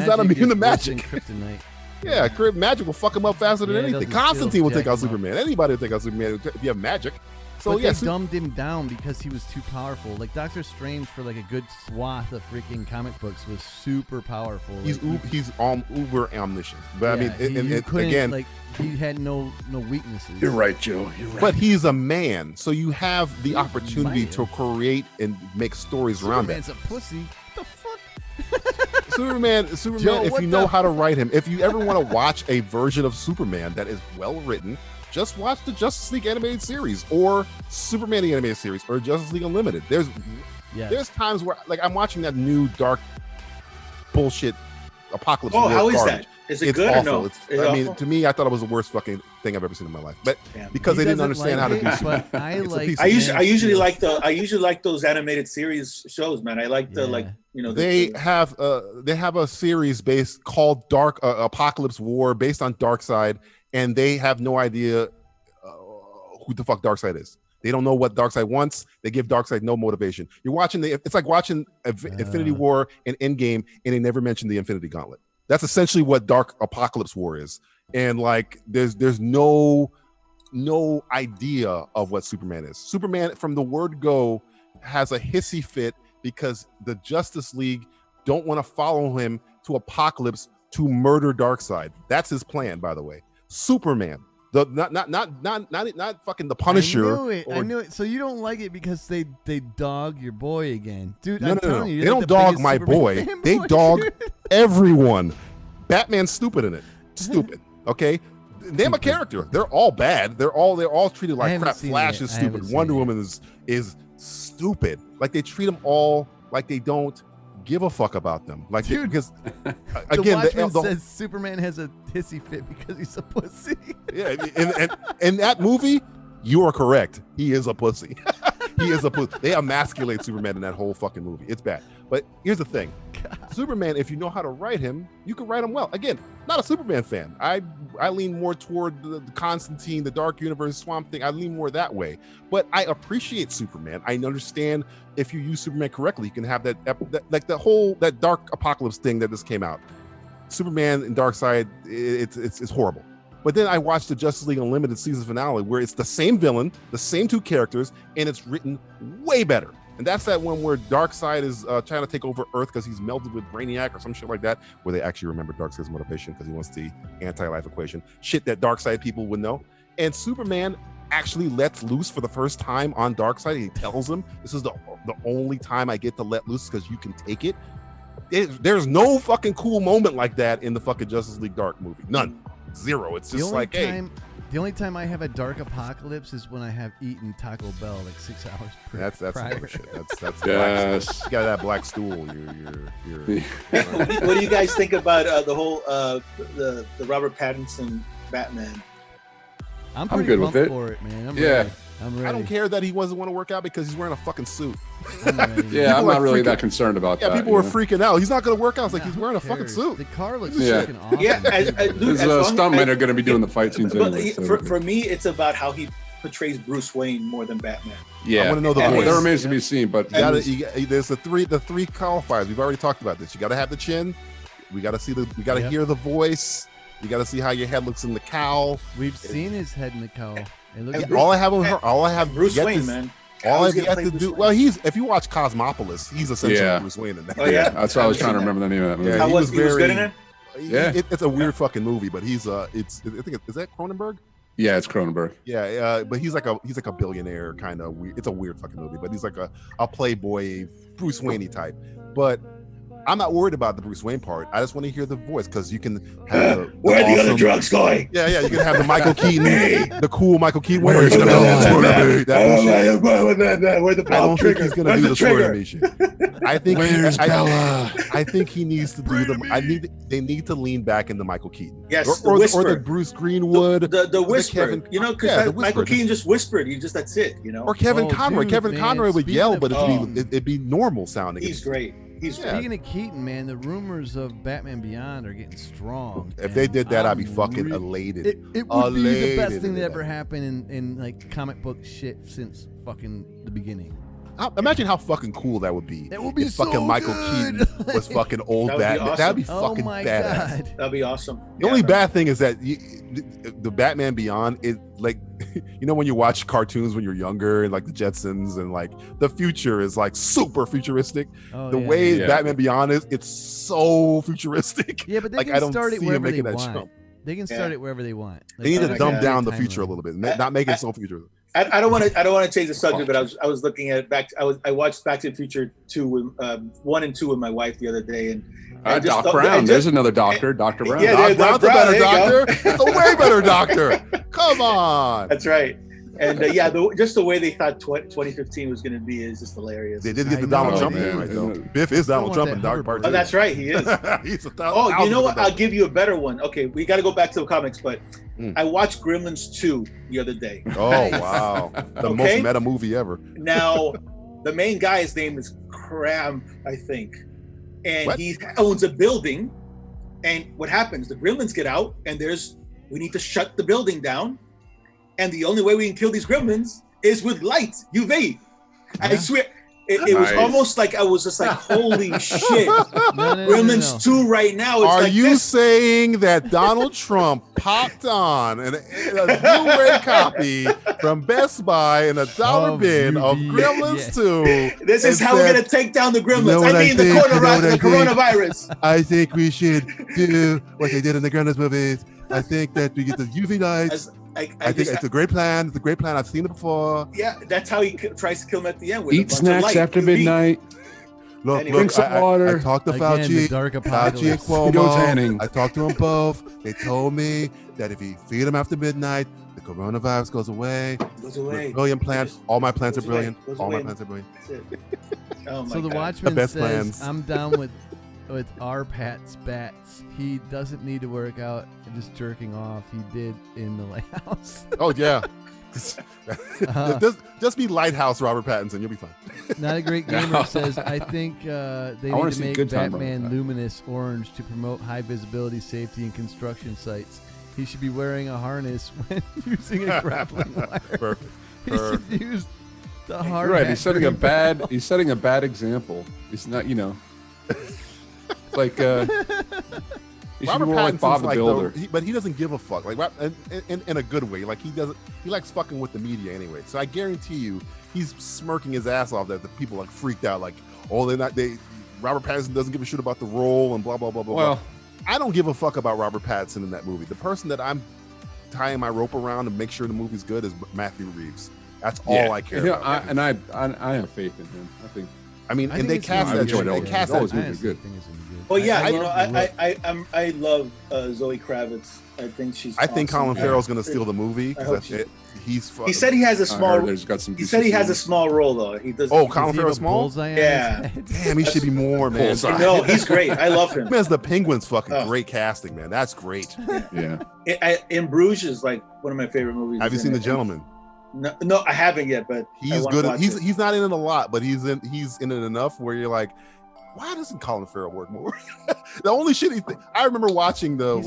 Speaker 5: not immune to magic.
Speaker 4: Kryptonite.
Speaker 5: Yeah, magic will fuck him up faster than anything. Constantine will take out Superman. Anybody will take out Superman if you have magic. So
Speaker 4: but they dumbed him down because he was too powerful. Like Doctor Strange, for like a good swath of freaking comic books, was super powerful.
Speaker 5: He's uber omniscient. But
Speaker 4: yeah,
Speaker 5: I mean, again,
Speaker 4: like he had no weaknesses.
Speaker 6: You're right, Joe. You're right.
Speaker 5: But he's a man, so you have the opportunity to create and make stories around that.
Speaker 4: Superman's a pussy. What the fuck?
Speaker 5: Superman. Joe, if you know how to write him, if you ever want to watch a version of Superman that is well written, just watch the Justice League animated series or Superman the animated series or Justice League Unlimited. There's times where like I'm watching that new dark bullshit apocalypse.
Speaker 12: Oh, how is that? Is it good
Speaker 5: awful.
Speaker 12: or no?
Speaker 5: I mean, to me, I thought it was the worst fucking thing I've ever seen in my life. But because they didn't understand how to do Superman.
Speaker 4: But
Speaker 12: I usually like those animated series shows, man. I like the
Speaker 5: they have a series called Dark Apocalypse War based on Darkseid. And they have no idea who the fuck Darkseid is. They don't know what Darkseid wants. They give Darkseid no motivation. You're watching it's like watching Infinity War and Endgame, and they never mention the Infinity Gauntlet. That's essentially what Dark Apocalypse War is. And like, there's no idea of what Superman is. Superman, from the word go, has a hissy fit because the Justice League don't want to follow him to Apocalypse to murder Darkseid. That's his plan, by the way. Superman, not fucking the Punisher.
Speaker 4: I knew it. So you don't like it because they dog your boy again, dude.
Speaker 5: No,
Speaker 4: I'm telling you,
Speaker 5: they don't dog my boy. They dog everyone. Batman's stupid in it. Stupid. Okay, name a character. They're all bad. They're all treated like crap. Flash is stupid. Wonder Woman is stupid. Like they treat them all like they don't give a fuck about them, like because again,
Speaker 4: the Watchmen says Superman has a hissy fit because he's a pussy.
Speaker 5: Yeah, and that movie, you are correct. He is a pussy. He is a pussy. They emasculate Superman in that whole fucking movie. It's bad. But here's the thing: Superman, if you know how to write him, you can write him well. Again, not a Superman fan. I lean more toward the Constantine, the Dark Universe, Swamp Thing. I lean more that way. But I appreciate Superman. I understand if you use Superman correctly, you can have that Dark Apocalypse thing that just came out. Superman and Darkseid, it's horrible. But then I watched the Justice League Unlimited season finale where it's the same villain, the same two characters, and it's written way better. And that's that one where Darkseid is trying to take over Earth because he's melded with Brainiac or some shit like that, where they actually remember Darkseid's motivation because he wants the anti-life equation. Shit that Darkseid people would know. And Superman actually lets loose for the first time on Darkseid. He tells him, this is the only time I get to let loose because you can take it. There's no fucking cool moment like that in the fucking Justice League Dark movie. None. Zero. It's just like, hey.
Speaker 4: The only time I have a dark apocalypse is when I have eaten Taco Bell like 6 hours prior.
Speaker 5: That's some shit. That's
Speaker 6: yes.
Speaker 5: You got that black stool. You're
Speaker 12: What do you guys think about the whole the Robert Pattinson Batman?
Speaker 4: I'm
Speaker 6: good with it.
Speaker 4: For it, man. I'm
Speaker 6: ready.
Speaker 5: I don't care that he doesn't want to work out because he's wearing a fucking suit.
Speaker 6: Yeah, I'm not really that concerned about that.
Speaker 5: Yeah, people were freaking out. He's not going to work out. It's like he's wearing a fucking suit.
Speaker 4: The car looks fucking awesome.
Speaker 12: Yeah,
Speaker 6: his stuntmen are going to be doing the fight scenes anyway.
Speaker 12: For me, it's about how he portrays Bruce Wayne more than Batman.
Speaker 6: Yeah,
Speaker 5: I want to know the voice.
Speaker 6: That remains to be seen, but
Speaker 5: there's the three qualifiers. We've already talked about this. You got to have the chin. We got to hear the voice. You got to see how your head looks in the cowl.
Speaker 4: We've seen his head in the cowl.
Speaker 5: All I have
Speaker 12: Bruce Wayne, man.
Speaker 5: All I have to do. Well, if you watch Cosmopolis, he's essentially Bruce Wayne in that.
Speaker 12: Oh yeah,
Speaker 6: that's why I was trying to remember the name of that movie.
Speaker 5: Yeah, he was
Speaker 12: good in it.
Speaker 6: Yeah,
Speaker 5: it's a weird fucking movie, but he's I think is that Cronenberg?
Speaker 6: Yeah, it's Cronenberg.
Speaker 5: Yeah, but he's like a billionaire kind of weird. It's a weird fucking movie, but he's like a playboy Bruce Wayne type. But I'm not worried about the Bruce Wayne part. I just want to hear the voice because you can have
Speaker 12: where are the other drugs going?
Speaker 5: Yeah, you can have the Michael Keaton, the cool Michael Keaton.
Speaker 12: Where's the
Speaker 5: Where's the I don't think he's gonna do the swear me shit. I think he needs to do they need to lean back into Michael Keaton.
Speaker 12: Yes,
Speaker 5: or the Bruce Greenwood,
Speaker 12: the whisper. Because Michael Keaton just whispered. That's it.
Speaker 5: Or Kevin Conroy. Kevin Conroy would yell, but it'd be normal sounding.
Speaker 12: He's great.
Speaker 4: Speaking of Keaton, man, the rumors of Batman Beyond are getting strong.
Speaker 5: If they did that, I'd be fucking elated.
Speaker 4: It would be the best thing that ever happened in like comic book shit since fucking the beginning.
Speaker 5: Imagine how fucking cool that would be.
Speaker 4: It would be
Speaker 5: if
Speaker 4: so
Speaker 5: fucking Michael
Speaker 4: good.
Speaker 5: Keaton was fucking old Batman.
Speaker 12: Awesome.
Speaker 5: That'd be fucking badass.
Speaker 4: God.
Speaker 12: That'd be awesome.
Speaker 5: The only bad thing is that the Batman Beyond is like, when you watch cartoons when you're younger and like the Jetsons and like the future is like super futuristic. The way Batman Beyond is, it's so futuristic.
Speaker 4: Yeah, but they
Speaker 5: like,
Speaker 4: can
Speaker 5: I don't
Speaker 4: start it
Speaker 5: see
Speaker 4: wherever
Speaker 5: him making
Speaker 4: they
Speaker 5: that
Speaker 4: want.
Speaker 5: jump.
Speaker 4: They can start it wherever they want. Like,
Speaker 5: They need to dumb down the future a little bit, not make it so futuristic.
Speaker 12: I don't want to change the subject, but I was looking at I watched Back to the Future 1 and 2 with my wife the other day, and
Speaker 6: Doc Brown. There's another doctor, Dr. Brown.
Speaker 12: Yeah,
Speaker 5: Doc Brown's a better doctor. It's a way better doctor. Come on.
Speaker 12: That's right. And just the way they thought 2015 was going to be is just hilarious.
Speaker 5: They did get the Donald Trump thing right though. Biff is Donald Trump in Dark Part 2.
Speaker 12: Oh, that's right, he is.
Speaker 5: He's
Speaker 12: you know what? I'll give you a better one. Okay, we got to go back to the comics, but I watched Gremlins 2 the other day.
Speaker 5: Oh wow, the most meta movie ever.
Speaker 12: Now, the main guy's name is Cramp, I think, and he owns a building. And what happens? The Gremlins get out, and we need to shut the building down. And the only way we can kill these gremlins is with light, UV. I swear, it was almost like I was just like, holy shit. Gremlins 2 right now.
Speaker 5: Are you saying that Donald Trump popped on a Blu-ray copy from Best Buy in a dollar bin of Gremlins 2?
Speaker 12: This is how we're going to take down the gremlins. The coronavirus.
Speaker 5: I think we should do what they did in the Gremlins movies. I think that we get the UV lights. I think it's a great plan. It's a great plan. I've seen it before.
Speaker 12: Yeah, that's how he tries to kill him at the end. With
Speaker 6: Eat snacks after midnight.
Speaker 5: Drink some water. I talked to Fauci, Fauci and Cuomo. I talked to them both. They told me that if you feed them after midnight, the coronavirus goes away. Brilliant plan. All my plans are brilliant. All my plans are brilliant.
Speaker 4: So the Watchman says, I'm down with our Pat's bats. He doesn't need to work out and just jerking off. He did in the Lighthouse.
Speaker 5: Oh yeah. Just be Lighthouse Robert Pattinson. You'll be fine.
Speaker 4: Not a Great Gamer says, I think they need to make Batman luminous orange to promote high visibility safety in construction sites. He should be wearing a harness when using a grappling wire. He should use the hard.
Speaker 6: You're right. He's setting a bad example. He's not, like He should
Speaker 5: Robert
Speaker 6: be more like
Speaker 5: Pattinson's
Speaker 6: Bob the
Speaker 5: like
Speaker 6: Builder.
Speaker 5: but he doesn't give a fuck. Like in a good way. Like he likes fucking with the media anyway. So I guarantee you, he's smirking his ass off that the people like freaked out. Like, oh, Robert Pattinson doesn't give a shit about the role and blah blah blah blah.
Speaker 6: Well,
Speaker 5: blah. I don't give a fuck about Robert Pattinson in that movie. The person that I'm tying my rope around to make sure the movie's good is Matthew Reeves. That's all I care about.
Speaker 6: I have faith in him. I think
Speaker 5: and they cast that joint. They cast that
Speaker 6: movie good.
Speaker 12: Well, yeah, I love Zoe Kravitz. I think she's.
Speaker 5: I think Colin Farrell's going to steal the movie. He said
Speaker 12: he has a small. He said he has a small role though. He does.
Speaker 5: Oh, Colin Farrell small.
Speaker 12: Yeah.
Speaker 5: Damn, he should be more, man.
Speaker 12: No, he's great. I love him.
Speaker 5: As the Penguin's fucking great casting, man. That's great.
Speaker 6: Yeah.
Speaker 12: In Bruges is like one of my favorite movies.
Speaker 5: Have you seen The Gentleman?
Speaker 12: No, I haven't yet, but
Speaker 5: he's good. He's not in it a lot, but he's in it enough where you're like, why doesn't Colin Farrell work more? The only shitty thing I remember watching the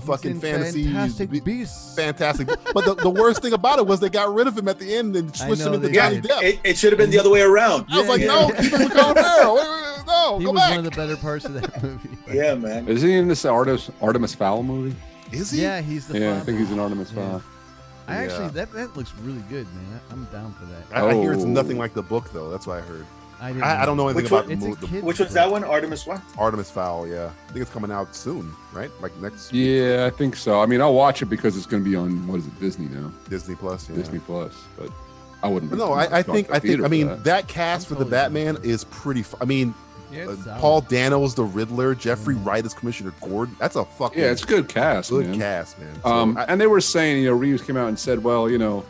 Speaker 5: fucking fantasy
Speaker 4: Fantastic Beasts.
Speaker 5: Fantastic. But the worst thing about it was they got rid of him at the end and switched him into Johnny Depp.
Speaker 12: It should have been the other way around.
Speaker 5: I was like, no, keep him with Colin Farrell. No,
Speaker 4: he
Speaker 5: go
Speaker 4: was
Speaker 5: back.
Speaker 4: one of the better parts of that movie.
Speaker 12: Yeah, man.
Speaker 6: Is he in this Artemis Fowl movie?
Speaker 5: Is he?
Speaker 4: Yeah, he's the.
Speaker 6: Yeah,
Speaker 4: father.
Speaker 6: I think he's in Artemis Fowl.
Speaker 4: I actually that looks really good, man. I'm down for that.
Speaker 5: I hear it's nothing like the book though. That's what I heard. I don't know anything about the movie.
Speaker 12: Which one's that one? Artemis what?
Speaker 5: Artemis Fowl, yeah. I think it's coming out soon, right? Like next.
Speaker 6: Yeah, I think so. I mean, I'll watch it because it's going to be on what is it, Disney now?
Speaker 5: Disney Plus. Yeah.
Speaker 6: Disney Plus, but I wouldn't.
Speaker 5: No, I think. I mean, that cast for the Batman is pretty. I mean, Paul Dano's the Riddler. Jeffrey Wright is Commissioner Gordon. That's a fucking
Speaker 6: it's a good cast.
Speaker 5: Good cast, man. So
Speaker 6: and they were saying, Reeves came out and said, well,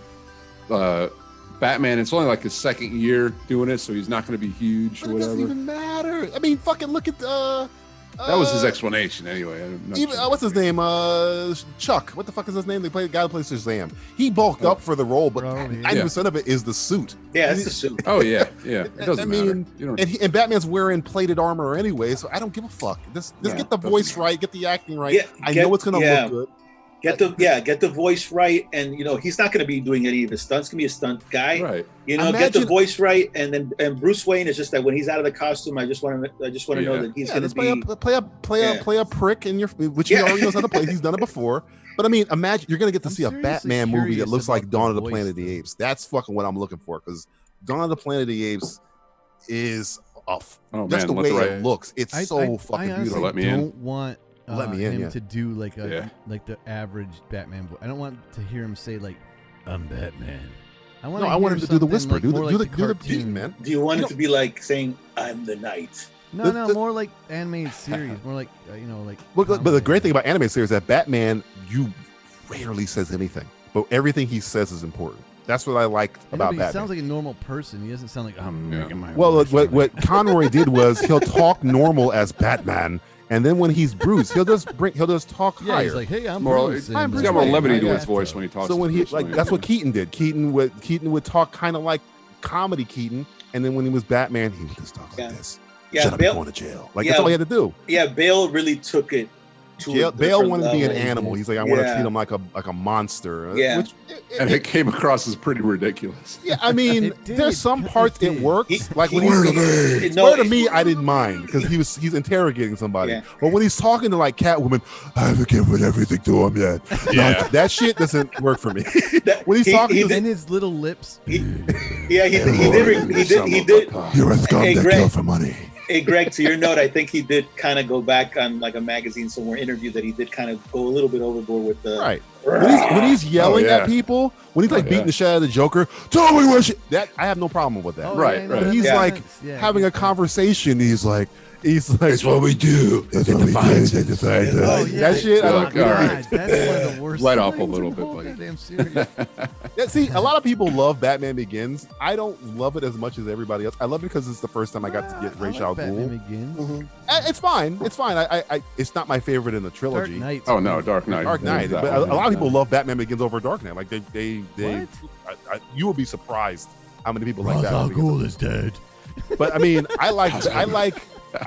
Speaker 6: Batman, it's only like his second year doing it, so he's not going to be huge or whatever.
Speaker 5: It doesn't even matter. I mean, fucking look at
Speaker 6: that was his explanation anyway.
Speaker 5: Even what's his name? Chuck. What the fuck is his name? They play the guy who plays Shazam. He bulked up for the role, but 90% of it is the suit.
Speaker 12: Yeah, it's the suit.
Speaker 6: Oh yeah. It doesn't matter.
Speaker 5: And Batman's wearing plated armor anyway, so I don't give a fuck. Just get the voice right, get the acting right. I know it's gonna look good.
Speaker 12: Get the voice right, and he's not going to be doing any of his stunts. He's going to be a stunt guy,
Speaker 6: right?
Speaker 12: Get the voice right, and Bruce Wayne is just that when he's out of the costume, I just want to know that he's going to be
Speaker 5: play a prick in your, which he already knows how to play. He's done it before. But I mean, imagine you're going to get to see a Batman movie that looks like Dawn of the Planet of the Apes. That's fucking what I'm looking for, because Dawn of the Planet of the Apes is just the way it looks. It's so fucking beautiful.
Speaker 6: Let me in.
Speaker 4: Don't want.
Speaker 5: Let me in,
Speaker 4: him to do like the average Batman voice. I don't want to hear him say like, "I'm Batman." I want him
Speaker 5: to do the whisper,
Speaker 4: like,
Speaker 5: do
Speaker 4: like
Speaker 5: the beat, man.
Speaker 12: Do you want it to be like saying, "I'm the Knight"?
Speaker 4: No, more like animated series, more like
Speaker 5: But the great thing about animated series is that Batman, you rarely says anything, but everything he says is important. That's what I like about Batman.
Speaker 4: He sounds like a normal person. He doesn't sound like I'm making my.
Speaker 5: Well, what Conroy did was he'll talk normal as Batman. And then when he's Bruce, he'll just talk higher.
Speaker 4: He's like, "Hey, I'm
Speaker 6: Bruce." He's got more levity to his voice when he talks.
Speaker 5: So when that's what Keaton did. Keaton would talk kind of like comedy Keaton, and then when he was Batman, he would just talk like this.
Speaker 12: Yeah,
Speaker 5: Shut up, I'm going to jail. That's all he had to do.
Speaker 12: Yeah, Bale really took it.
Speaker 5: Bale wanted to be an animal. He's like, I want to treat him like a monster.
Speaker 12: Yeah,
Speaker 6: and it came across as pretty ridiculous.
Speaker 5: Yeah, I mean, there's some parts it works. Like when
Speaker 12: swear
Speaker 5: to me, I didn't mind because he's interrogating somebody.
Speaker 12: Yeah.
Speaker 5: But when he's talking to like Catwoman, I haven't given everything to him yet.
Speaker 6: Yeah,
Speaker 5: that shit doesn't work for me. When he's talking
Speaker 4: to his little lips.
Speaker 12: He did.
Speaker 5: You're a scum that kill for money.
Speaker 12: Hey, Greg, to your note, I think he did kind of go back on like a magazine somewhere interview that he did kind of go a little bit overboard with the
Speaker 5: right. When he's yelling at people, when he's like beating the shit out of the Joker, tell me what that I have no problem with that.
Speaker 6: Right.
Speaker 5: When he's like having a conversation, he's like, that's what we do. That's what we do. That shit.
Speaker 4: That's one of the worst.
Speaker 6: Let off a little bit, buddy.
Speaker 4: Damn serious.
Speaker 5: See, a lot of people love Batman Begins. I don't love it as much as everybody else. I love it because it's the first time I got to get Ra's al Ghul.
Speaker 4: Batman Begins.
Speaker 5: Mm-hmm. It's fine. It's fine. It's not my favorite in the trilogy.
Speaker 4: Dark Knight.
Speaker 6: Oh no, Dark Knight.
Speaker 5: Dark Knight. But a lot of people love Batman Begins over Dark Knight. Like they you will be surprised how many people like that.
Speaker 8: Ra's al Ghul is dead.
Speaker 5: But I mean, I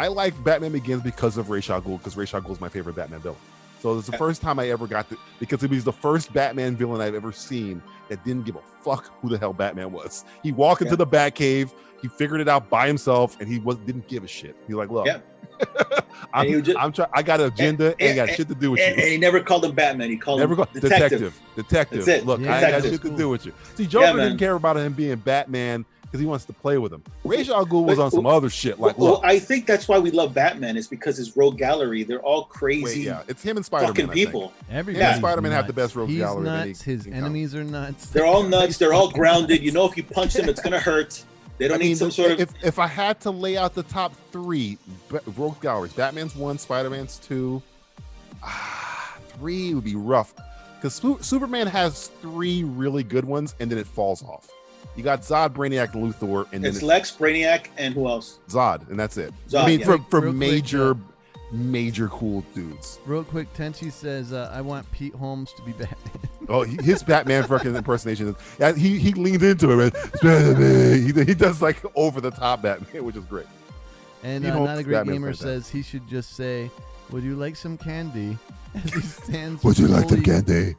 Speaker 5: like Batman Begins because of Ra's al Ghul, because Ra's al Ghul is my favorite Batman villain. So it's the first time I ever got to, because it was the first Batman villain I've ever seen that didn't give a fuck who the hell Batman was. He walked into the Batcave, he figured it out by himself, and he didn't give a shit. He's like, look, I got an agenda and got shit to do with you.
Speaker 12: And he never called him Batman. He called him Detective.
Speaker 5: Detective. Look, I got shit to do with you. See, Joker didn't care about him being Batman because he wants to play with him. Ra's al Ghul was on some other shit. Like,
Speaker 12: well, I think that's why we love Batman, is because his rogue gallery, they're all crazy.
Speaker 5: It's him and Spider-Man.
Speaker 12: Fucking people.
Speaker 4: Everybody.
Speaker 5: And Spider-Man have the best rogue
Speaker 4: He's
Speaker 5: gallery.
Speaker 4: Nuts. His enemies are nuts.
Speaker 12: They're all nuts. They're all grounded. You know, if you punch them, it's gonna hurt. They don't need some sort of.
Speaker 5: If I had to lay out the top 3 rogue galleries, Batman's 1, Spider-Man's 2. 3 would be rough because Superman has 3 really good ones, and then it falls off. You got Zod, Brainiac, and Luthor, and
Speaker 12: It's
Speaker 5: then
Speaker 12: Lex, Brainiac, and who else?
Speaker 5: Zod, and that's it.
Speaker 12: Zod,
Speaker 5: I mean, for
Speaker 4: Real
Speaker 5: major,
Speaker 4: quick,
Speaker 5: major cool dudes.
Speaker 4: Real quick, Tenchi says, I want Pete Holmes to be Batman.
Speaker 5: Oh, his Batman fucking impersonation is, he leans into it, man. He does like over the top Batman, which is great.
Speaker 4: And Not a Great Gamer says he should just say, would you like some candy? As he stands
Speaker 5: Would you like some candy?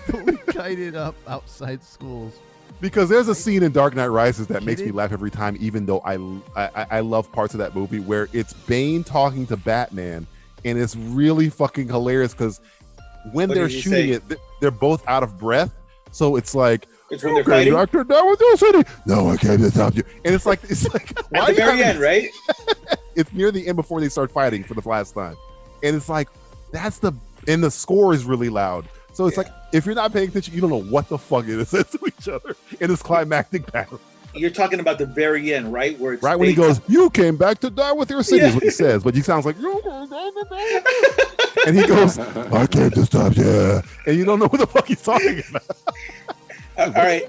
Speaker 4: fully kited up outside schools.
Speaker 5: Because there's a scene in Dark Knight Rises that makes me laugh every time, even though I love parts of that movie where it's Bane talking to Batman, and it's really fucking hilarious because when they're shooting it, they're both out of breath. So it's like,
Speaker 12: it's when they're fighting.
Speaker 5: Doctor, down with your city. No, I can't stop you. And it's like
Speaker 12: at the very end, right?
Speaker 5: It's near the end before they start fighting for the last time, and it's like and the score is really loud. So it's like, if you're not paying attention, you don't know what the fuck it is to each other in this climactic battle.
Speaker 12: You're talking about the very end, right? Where it's
Speaker 5: right when he goes, "You came back to die with your city," is what he says, but he sounds like, and he goes, "I came to stop you," and you don't know what the fuck he's talking about.
Speaker 12: All right,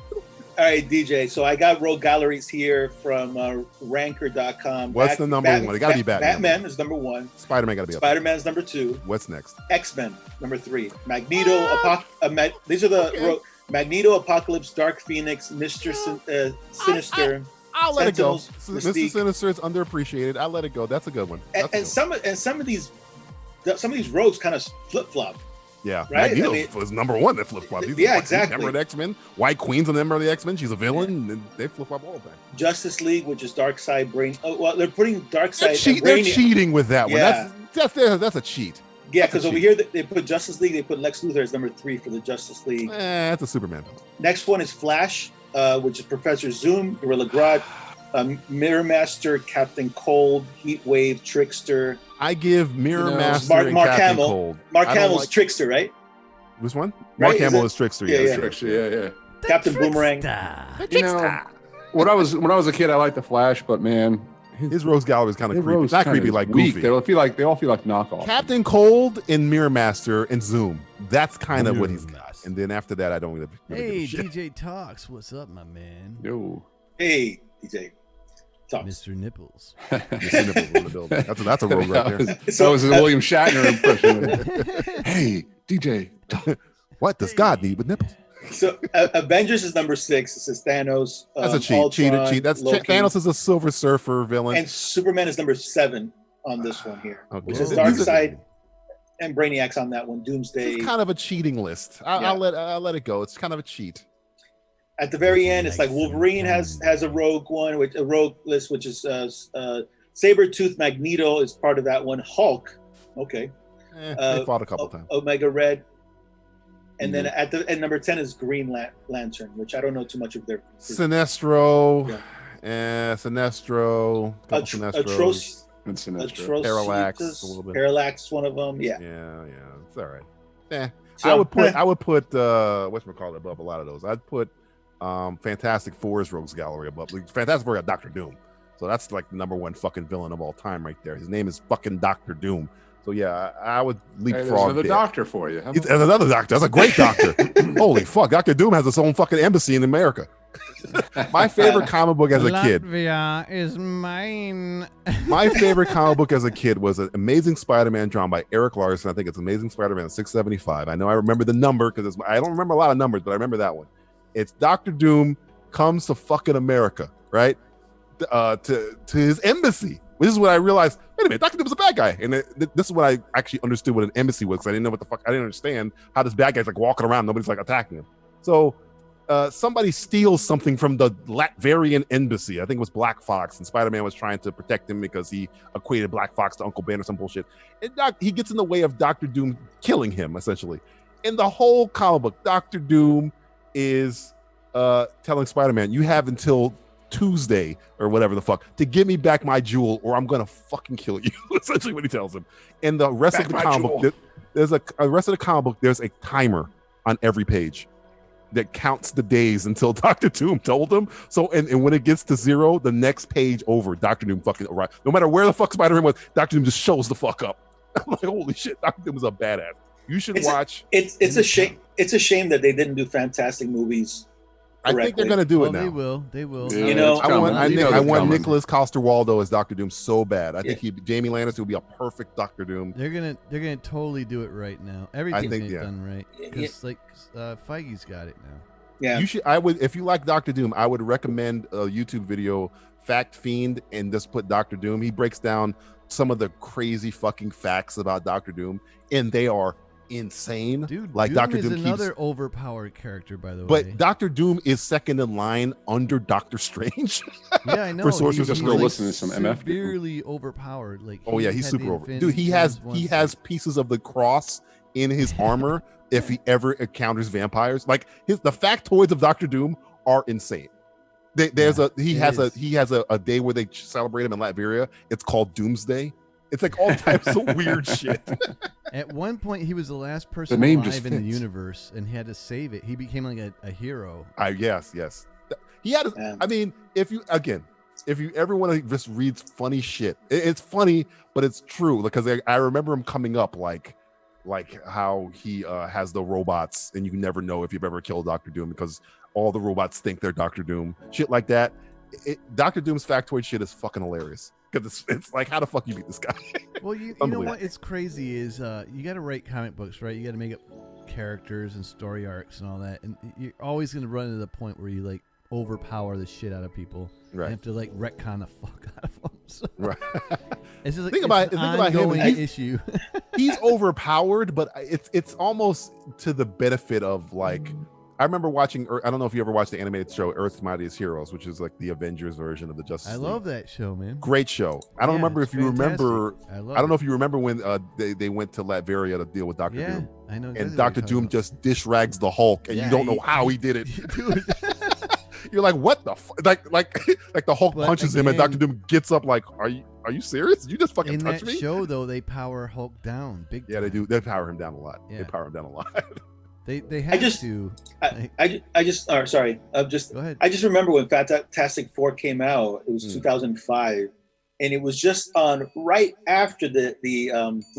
Speaker 12: DJ. So I got rogue galleries here from Ranker.com.
Speaker 5: What's the number one? It got to be Batman.
Speaker 12: Batman is number 1.
Speaker 5: Spider-Man got to be up.
Speaker 12: Spider-Man's number 2.
Speaker 5: What's next?
Speaker 12: X-Men number 3. Magneto, these are the Magneto, Apocalypse, Dark Phoenix, Mr. Sinister.
Speaker 5: I'll let it go.
Speaker 12: Mystique.
Speaker 5: Mr. Sinister is underappreciated. I'll let it go. That's a good one.
Speaker 12: Some of these rogues kind of flip-flop.
Speaker 5: Yeah,
Speaker 12: right?
Speaker 5: Magneto was number 1 that flip-flop.
Speaker 12: Exactly.
Speaker 5: Member of the X-Men. White Queen's a member of the X-Men. She's a villain. And they flip-flop all the time.
Speaker 12: Justice League, which is Darkseid, Brain. Oh, well, they're putting Darkseid.
Speaker 5: They're cheating with that one.
Speaker 12: Yeah.
Speaker 5: That's a cheat.
Speaker 12: Yeah, because over here they put Justice League. They put Lex Luthor as number 3 for the Justice League.
Speaker 5: That's a Superman.
Speaker 12: Next one is Flash, which is Professor Zoom, Gorilla Grodd, Mirror Master, Captain Cold, Heat Wave, Trickster.
Speaker 5: I give Mirror Master and
Speaker 12: Mark
Speaker 5: Captain
Speaker 12: Hamill.
Speaker 5: Cold.
Speaker 12: Mark Hamill's Trickster, right?
Speaker 5: Which one?
Speaker 12: Right,
Speaker 5: Mark Hamill is Trickster.
Speaker 12: Yeah,
Speaker 5: Yeah.
Speaker 6: Trickster, yeah.
Speaker 12: Captain Boomerang.
Speaker 6: You know, when I was a kid, I liked the Flash, but man,
Speaker 5: his Rose Gallery is kind of creepy. It's not creepy, like
Speaker 6: weak.
Speaker 5: Goofy.
Speaker 6: They all feel like knockoffs.
Speaker 5: Captain Cold and Mirror Master and Zoom. That's kind of what he's got. And then after that, I don't really
Speaker 4: Hey,
Speaker 5: give a shit.
Speaker 4: DJ Talks, what's up, my man?
Speaker 6: Yo.
Speaker 12: Hey, DJ Talks.
Speaker 4: Mr. Nipples.
Speaker 5: Mr. Nipples in the building. That's a rogue right there.
Speaker 6: That was a William Shatner impression. Hey, DJ.
Speaker 5: What does God need with nipples?
Speaker 12: So Avengers is number 6. It says Thanos.
Speaker 5: That's a cheat.
Speaker 12: Ultron,
Speaker 5: Cheat. That's
Speaker 12: Loki.
Speaker 5: Thanos is a Silver Surfer villain.
Speaker 12: And Superman is number 7 on this one here.
Speaker 5: Okay.
Speaker 12: Which is Darkseid and Brainiac's on that one. Doomsday.
Speaker 5: It's kind of a cheating list. I'll let it go. It's kind of a cheat.
Speaker 12: At the very end, it's like Wolverine has a rogue one, with a rogue list, which is Sabretooth. Magneto is part of that one. Hulk, okay.
Speaker 5: They fought a couple times.
Speaker 12: Omega Red. And then at number 10 is Green Lantern, which I don't know too much of their.
Speaker 5: Sinestro, Sinestro,
Speaker 12: Sinestro,
Speaker 5: Parallax, a little bit.
Speaker 12: Parallax, one of them. Yeah,
Speaker 5: it's all right.
Speaker 12: So,
Speaker 5: I would put whatchamacallit above a lot of those. I'd put Fantastic Four's Rogues Gallery above. Fantastic Four got Doctor Doom, so that's like the number 1 fucking villain of all time right there. His name is fucking Doctor Doom. So yeah, I would leapfrog.
Speaker 6: There's another doctor for you.
Speaker 5: There's another doctor. That's a great doctor. Holy fuck, Doctor Doom has his own fucking embassy in America. My favorite comic book as a kid.
Speaker 4: Latvia is mine.
Speaker 5: My favorite comic book as a kid was an Amazing Spider-Man drawn by Eric Larson. I think it's Amazing Spider-Man 675. I know I remember the number because I don't remember a lot of numbers, but I remember that one. It's Doctor Doom comes to fucking America, right? To his embassy. This is when I realized, wait a minute, Dr. Doom is a bad guy. And this is when I actually understood what an embassy was. I didn't know what the fuck. I didn't understand how this bad guy's like walking around. Nobody's like attacking him. So somebody steals something from the Latvian embassy. I think it was Black Fox, and Spider-Man was trying to protect him because he equated Black Fox to Uncle Ben or some bullshit. And he gets in the way of Dr. Doom killing him, essentially. In the whole comic book, Dr. Doom is telling Spider-Man, you have until Tuesday or whatever the fuck to give me back my jewel or I'm gonna fucking kill you. Essentially what he tells him. And the rest of the comic book, there's a rest of the comic book, there's a timer on every page that counts the days until Dr. Doom told him. So and when it gets to 0, the next page over, Dr. Doom fucking arrived. No matter where the fuck Spider-Man was, Dr. Doom just shows the fuck up. I'm like, holy shit, Dr. Doom is a badass. You should watch.
Speaker 12: It's a shame. It's a shame that they didn't do Fantastic movies correctly.
Speaker 5: I think they're gonna do it now.
Speaker 4: They will.
Speaker 5: Yeah,
Speaker 12: you know,
Speaker 5: I want Nicholas Coster-Waldau as Dr. Doom so bad. I think Jamie Lannister will be a perfect Dr. Doom.
Speaker 4: They're gonna totally do it right now. Everything's getting done right. Because Feige's got it now.
Speaker 12: Yeah.
Speaker 5: You should. I would, if you like Dr. Doom, I would recommend a YouTube video, Fact Fiend, and just put Dr. Doom. He breaks down some of the crazy fucking facts about Dr. Doom, and they are insane.
Speaker 4: Dude,
Speaker 5: like
Speaker 4: Doom
Speaker 5: Dr.
Speaker 4: is
Speaker 5: Doom
Speaker 4: another overpowered character, by the way.
Speaker 5: But Dr. Doom is second in line under Doctor Strange.
Speaker 4: Yeah, I know.
Speaker 5: For Sorcerer's
Speaker 6: just
Speaker 5: Supreme.
Speaker 6: go listen to some MF.
Speaker 4: Severely overpowered. Like,
Speaker 5: Oh yeah, he's
Speaker 4: had
Speaker 5: super
Speaker 4: the
Speaker 5: over.
Speaker 4: Infinity
Speaker 5: Dude, he has pieces of the cross in his armor if he ever encounters vampires. Like the factoids of Dr. Doom are insane. He has a day where they celebrate him in Latveria. It's called Doomsday. It's like all types of weird shit.
Speaker 4: At one point, he was the last person
Speaker 6: name
Speaker 4: alive
Speaker 6: just
Speaker 4: in the
Speaker 6: fits.
Speaker 4: universe, and he had to save it. He became like a hero.
Speaker 5: Yes. He had. I mean, if you ever want to just read funny shit, it's funny, but it's true because I remember him coming up like how he has the robots, and you can never know if you've ever killed Dr. Doom because all the robots think they're Dr. Doom. Shit like that. Dr. Doom's factoid shit is fucking hilarious because it's like, how the fuck you beat this guy?
Speaker 4: Well, you know what? It's crazy is you got to write comic books, right? You got to make up characters and story arcs and all that, and you're always going to run into the point where you like overpower the shit out of people.
Speaker 5: Right.
Speaker 4: You have to like retcon the fuck out of them. So
Speaker 5: Right.
Speaker 4: it's just like,
Speaker 5: think about him.
Speaker 4: Issue.
Speaker 5: He's overpowered, but it's almost to the benefit of like. I remember watching. I don't know if you ever watched the animated show Earth's Mightiest Heroes, which is like the Avengers version of the Justice League.
Speaker 4: I love that show, man.
Speaker 5: Great show. I don't remember if you remember.
Speaker 4: I
Speaker 5: don't know if you remember when they went to Latveria to deal with Dr. Doom.
Speaker 4: I know.
Speaker 5: And Dr. Doom just dish rags the Hulk, and you don't know how he did it.
Speaker 4: Dude.
Speaker 5: You're like, what the like the Hulk
Speaker 4: But
Speaker 5: punches him, and
Speaker 4: again-
Speaker 5: Dr. Doom gets up like, are you serious? Did you just fucking
Speaker 4: In
Speaker 5: touch
Speaker 4: that
Speaker 5: me?
Speaker 4: show, though, they power Hulk down big.
Speaker 5: Yeah, they do. They power him down a lot.
Speaker 4: Yeah.
Speaker 5: They power him down a lot.
Speaker 4: They have to.
Speaker 12: I just sorry.
Speaker 4: Go ahead.
Speaker 12: I just remember when Fantastic Four came out. It was 2005, and it was just on right after the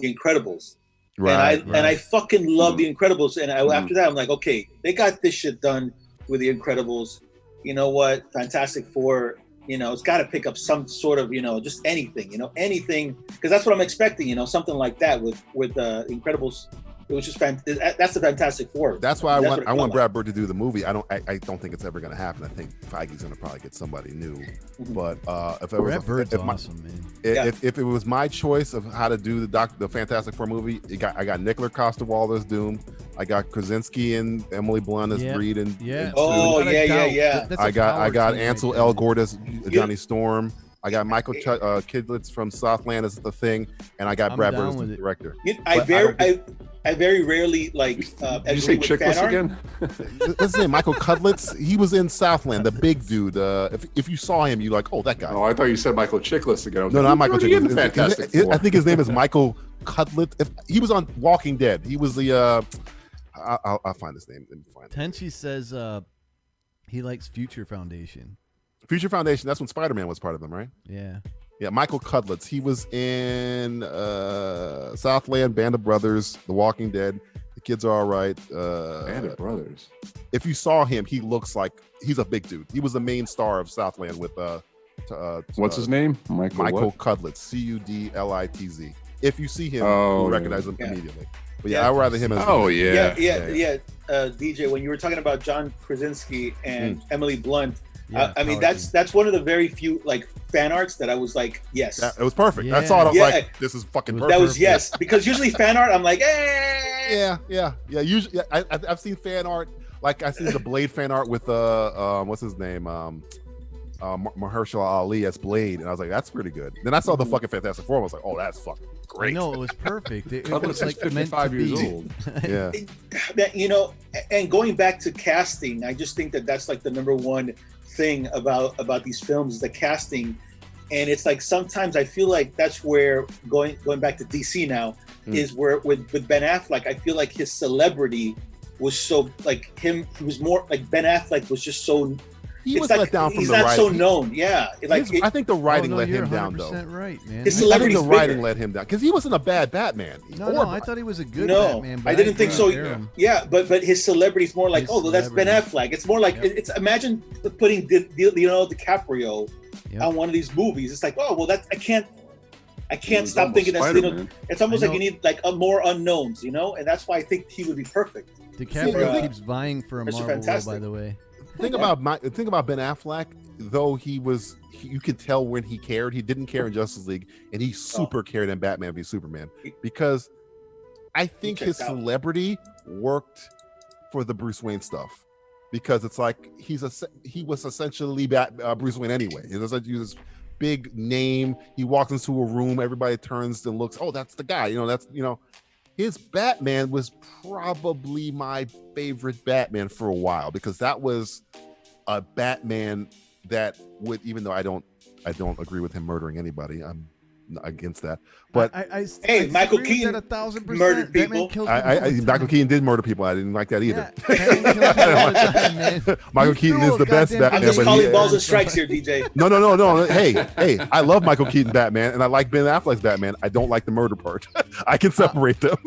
Speaker 12: Incredibles.
Speaker 5: Right.
Speaker 12: And I fucking love the Incredibles. And after that, I'm like, okay, they got this shit done with the Incredibles. You know what? Fantastic Four. It's got to pick up some sort of, just anything. Anything, because that's what I'm expecting. Something like that with Incredibles. It was just that's the Fantastic Four.
Speaker 5: That's why I want Brad Bird to do the movie. I don't think it's ever going to happen. I think Feige's going to probably get somebody new. But if it was
Speaker 4: Bird's awesome, man.
Speaker 5: If it was my choice of how to do the Fantastic Four movie, I got Nicholas Coster-Waldau as Doom. I got Krasinski and Emily Blunt as Breed and
Speaker 12: yeah.
Speaker 5: I got Ansel Elgort as Johnny Storm. I got Michael Kidlitz from Southland as the Thing, and I got Brad Bird as the director.
Speaker 12: I very rarely like.
Speaker 6: Did you say Chickless again?
Speaker 5: What's his name? Michael Kudlitz. He was in Southland, the big dude. If you saw him, you like, oh, that guy.
Speaker 6: Oh, I thought you said Michael Chickless again.
Speaker 5: No, not Michael Chickless.
Speaker 6: Fantastic Four.
Speaker 5: I think his name is Michael Kudlitz. He was on Walking Dead. He was the. I'll find his name.
Speaker 4: Tenchi says he likes Future Foundation.
Speaker 5: Future Foundation. That's when Spider-Man was part of them, right?
Speaker 4: Yeah.
Speaker 5: Yeah, Michael Kudlitz. He was in Southland, Band of Brothers, The Walking Dead. The Kids Are All Right.
Speaker 6: Band of Brothers.
Speaker 5: If you saw him, he looks like he's a big dude. He was the main star of Southland with
Speaker 6: what's his name?
Speaker 5: Michael Kudlitz. Cudlitz. If you see him, you recognize him immediately. But I'd rather him as
Speaker 12: DJ. When you were talking about John Krasinski and Emily Blunt,
Speaker 4: Yeah,
Speaker 12: I mean,
Speaker 4: power
Speaker 12: that's one of the very few like fan arts that I was like, yes.
Speaker 5: It was perfect. I
Speaker 4: Yeah.
Speaker 5: saw it. I was
Speaker 12: Yeah.
Speaker 5: like, this is fucking perfect.
Speaker 12: That was yes, because usually fan art, I'm like, eh.
Speaker 5: Yeah. Usually, I've seen fan art. Like I seen the Blade fan art with what's his name, Mahershala Ali as Blade, and I was like, that's pretty good. Then I saw the fucking Fantastic Four. I was like, oh, that's fucking great.
Speaker 4: No, it was perfect. It
Speaker 6: That
Speaker 4: was
Speaker 6: was
Speaker 4: like meant to
Speaker 6: 55 years
Speaker 4: be.
Speaker 6: old.
Speaker 5: Yeah.
Speaker 12: That, you know, and going back to casting, I just think that that's like the number one thing about these films is the casting. And it's like sometimes I feel like that's where going back to DC now is where with Ben Affleck, I feel like his celebrity was so like him. He was more like Ben Affleck was just so.
Speaker 5: He was
Speaker 12: like,
Speaker 5: let down from
Speaker 12: he's
Speaker 5: the
Speaker 12: not
Speaker 5: writing.
Speaker 12: so known. Yeah, like
Speaker 5: I think the writing let
Speaker 4: you're
Speaker 5: him down, though.
Speaker 4: 100% right, man.
Speaker 12: His
Speaker 5: I think
Speaker 12: celebrity's
Speaker 5: the writing
Speaker 12: bigger.
Speaker 5: let him down because he wasn't a bad Batman.
Speaker 4: No, I thought he was a good
Speaker 12: No,
Speaker 4: Batman. But
Speaker 12: I didn't think so.
Speaker 4: compare him.
Speaker 12: Yeah, but his celebrity's more like,
Speaker 4: His
Speaker 12: oh, well, that's Ben
Speaker 4: celebrity.
Speaker 12: Affleck. It's more like it's imagine putting Leonardo DiCaprio
Speaker 4: Yep.
Speaker 12: on one of these movies. It's like, oh, well, that's I can't
Speaker 6: was
Speaker 12: stop
Speaker 6: almost
Speaker 12: thinking that's
Speaker 6: Spider-Man.
Speaker 12: it's almost
Speaker 4: I
Speaker 12: like you
Speaker 4: know.
Speaker 12: need like more unknowns, you know, and that's why I think he would be perfect.
Speaker 4: DiCaprio keeps vying for a
Speaker 12: Mr.
Speaker 4: Marvel role,
Speaker 12: Fantastic.
Speaker 4: by the way.
Speaker 5: The thing about Ben Affleck, though, you could tell when he cared. He didn't care in Justice League, and he super cared in Batman v Superman because I think his
Speaker 12: checked out.
Speaker 5: celebrity worked for the Bruce Wayne stuff because it's like he was essentially Bruce Wayne anyway. He was this big name. He walks into a room, everybody turns and looks. Oh, that's the guy. His Batman was probably my favorite Batman for a while because that was a Batman that would, even though I don't agree with him murdering anybody, I'm against that. But
Speaker 12: Hey, Michael
Speaker 4: disagree with
Speaker 12: Keaton
Speaker 4: that 1,000%.
Speaker 12: murdered
Speaker 4: Batman
Speaker 12: people.
Speaker 4: kills people all the time.
Speaker 5: Michael Keaton did murder people. I didn't like that either.
Speaker 4: Yeah, Batman kills people all the time, man.
Speaker 5: Michael
Speaker 4: You
Speaker 5: Keaton
Speaker 4: threw
Speaker 5: is
Speaker 4: a
Speaker 5: the best
Speaker 4: goddamn
Speaker 5: Batman.
Speaker 12: I'm just
Speaker 5: but
Speaker 12: calling
Speaker 5: he-
Speaker 12: balls and strikes here, DJ.
Speaker 5: No. Hey, I love Michael Keaton Batman, and I like Ben Affleck's Batman. I don't like the murder part. I can separate them.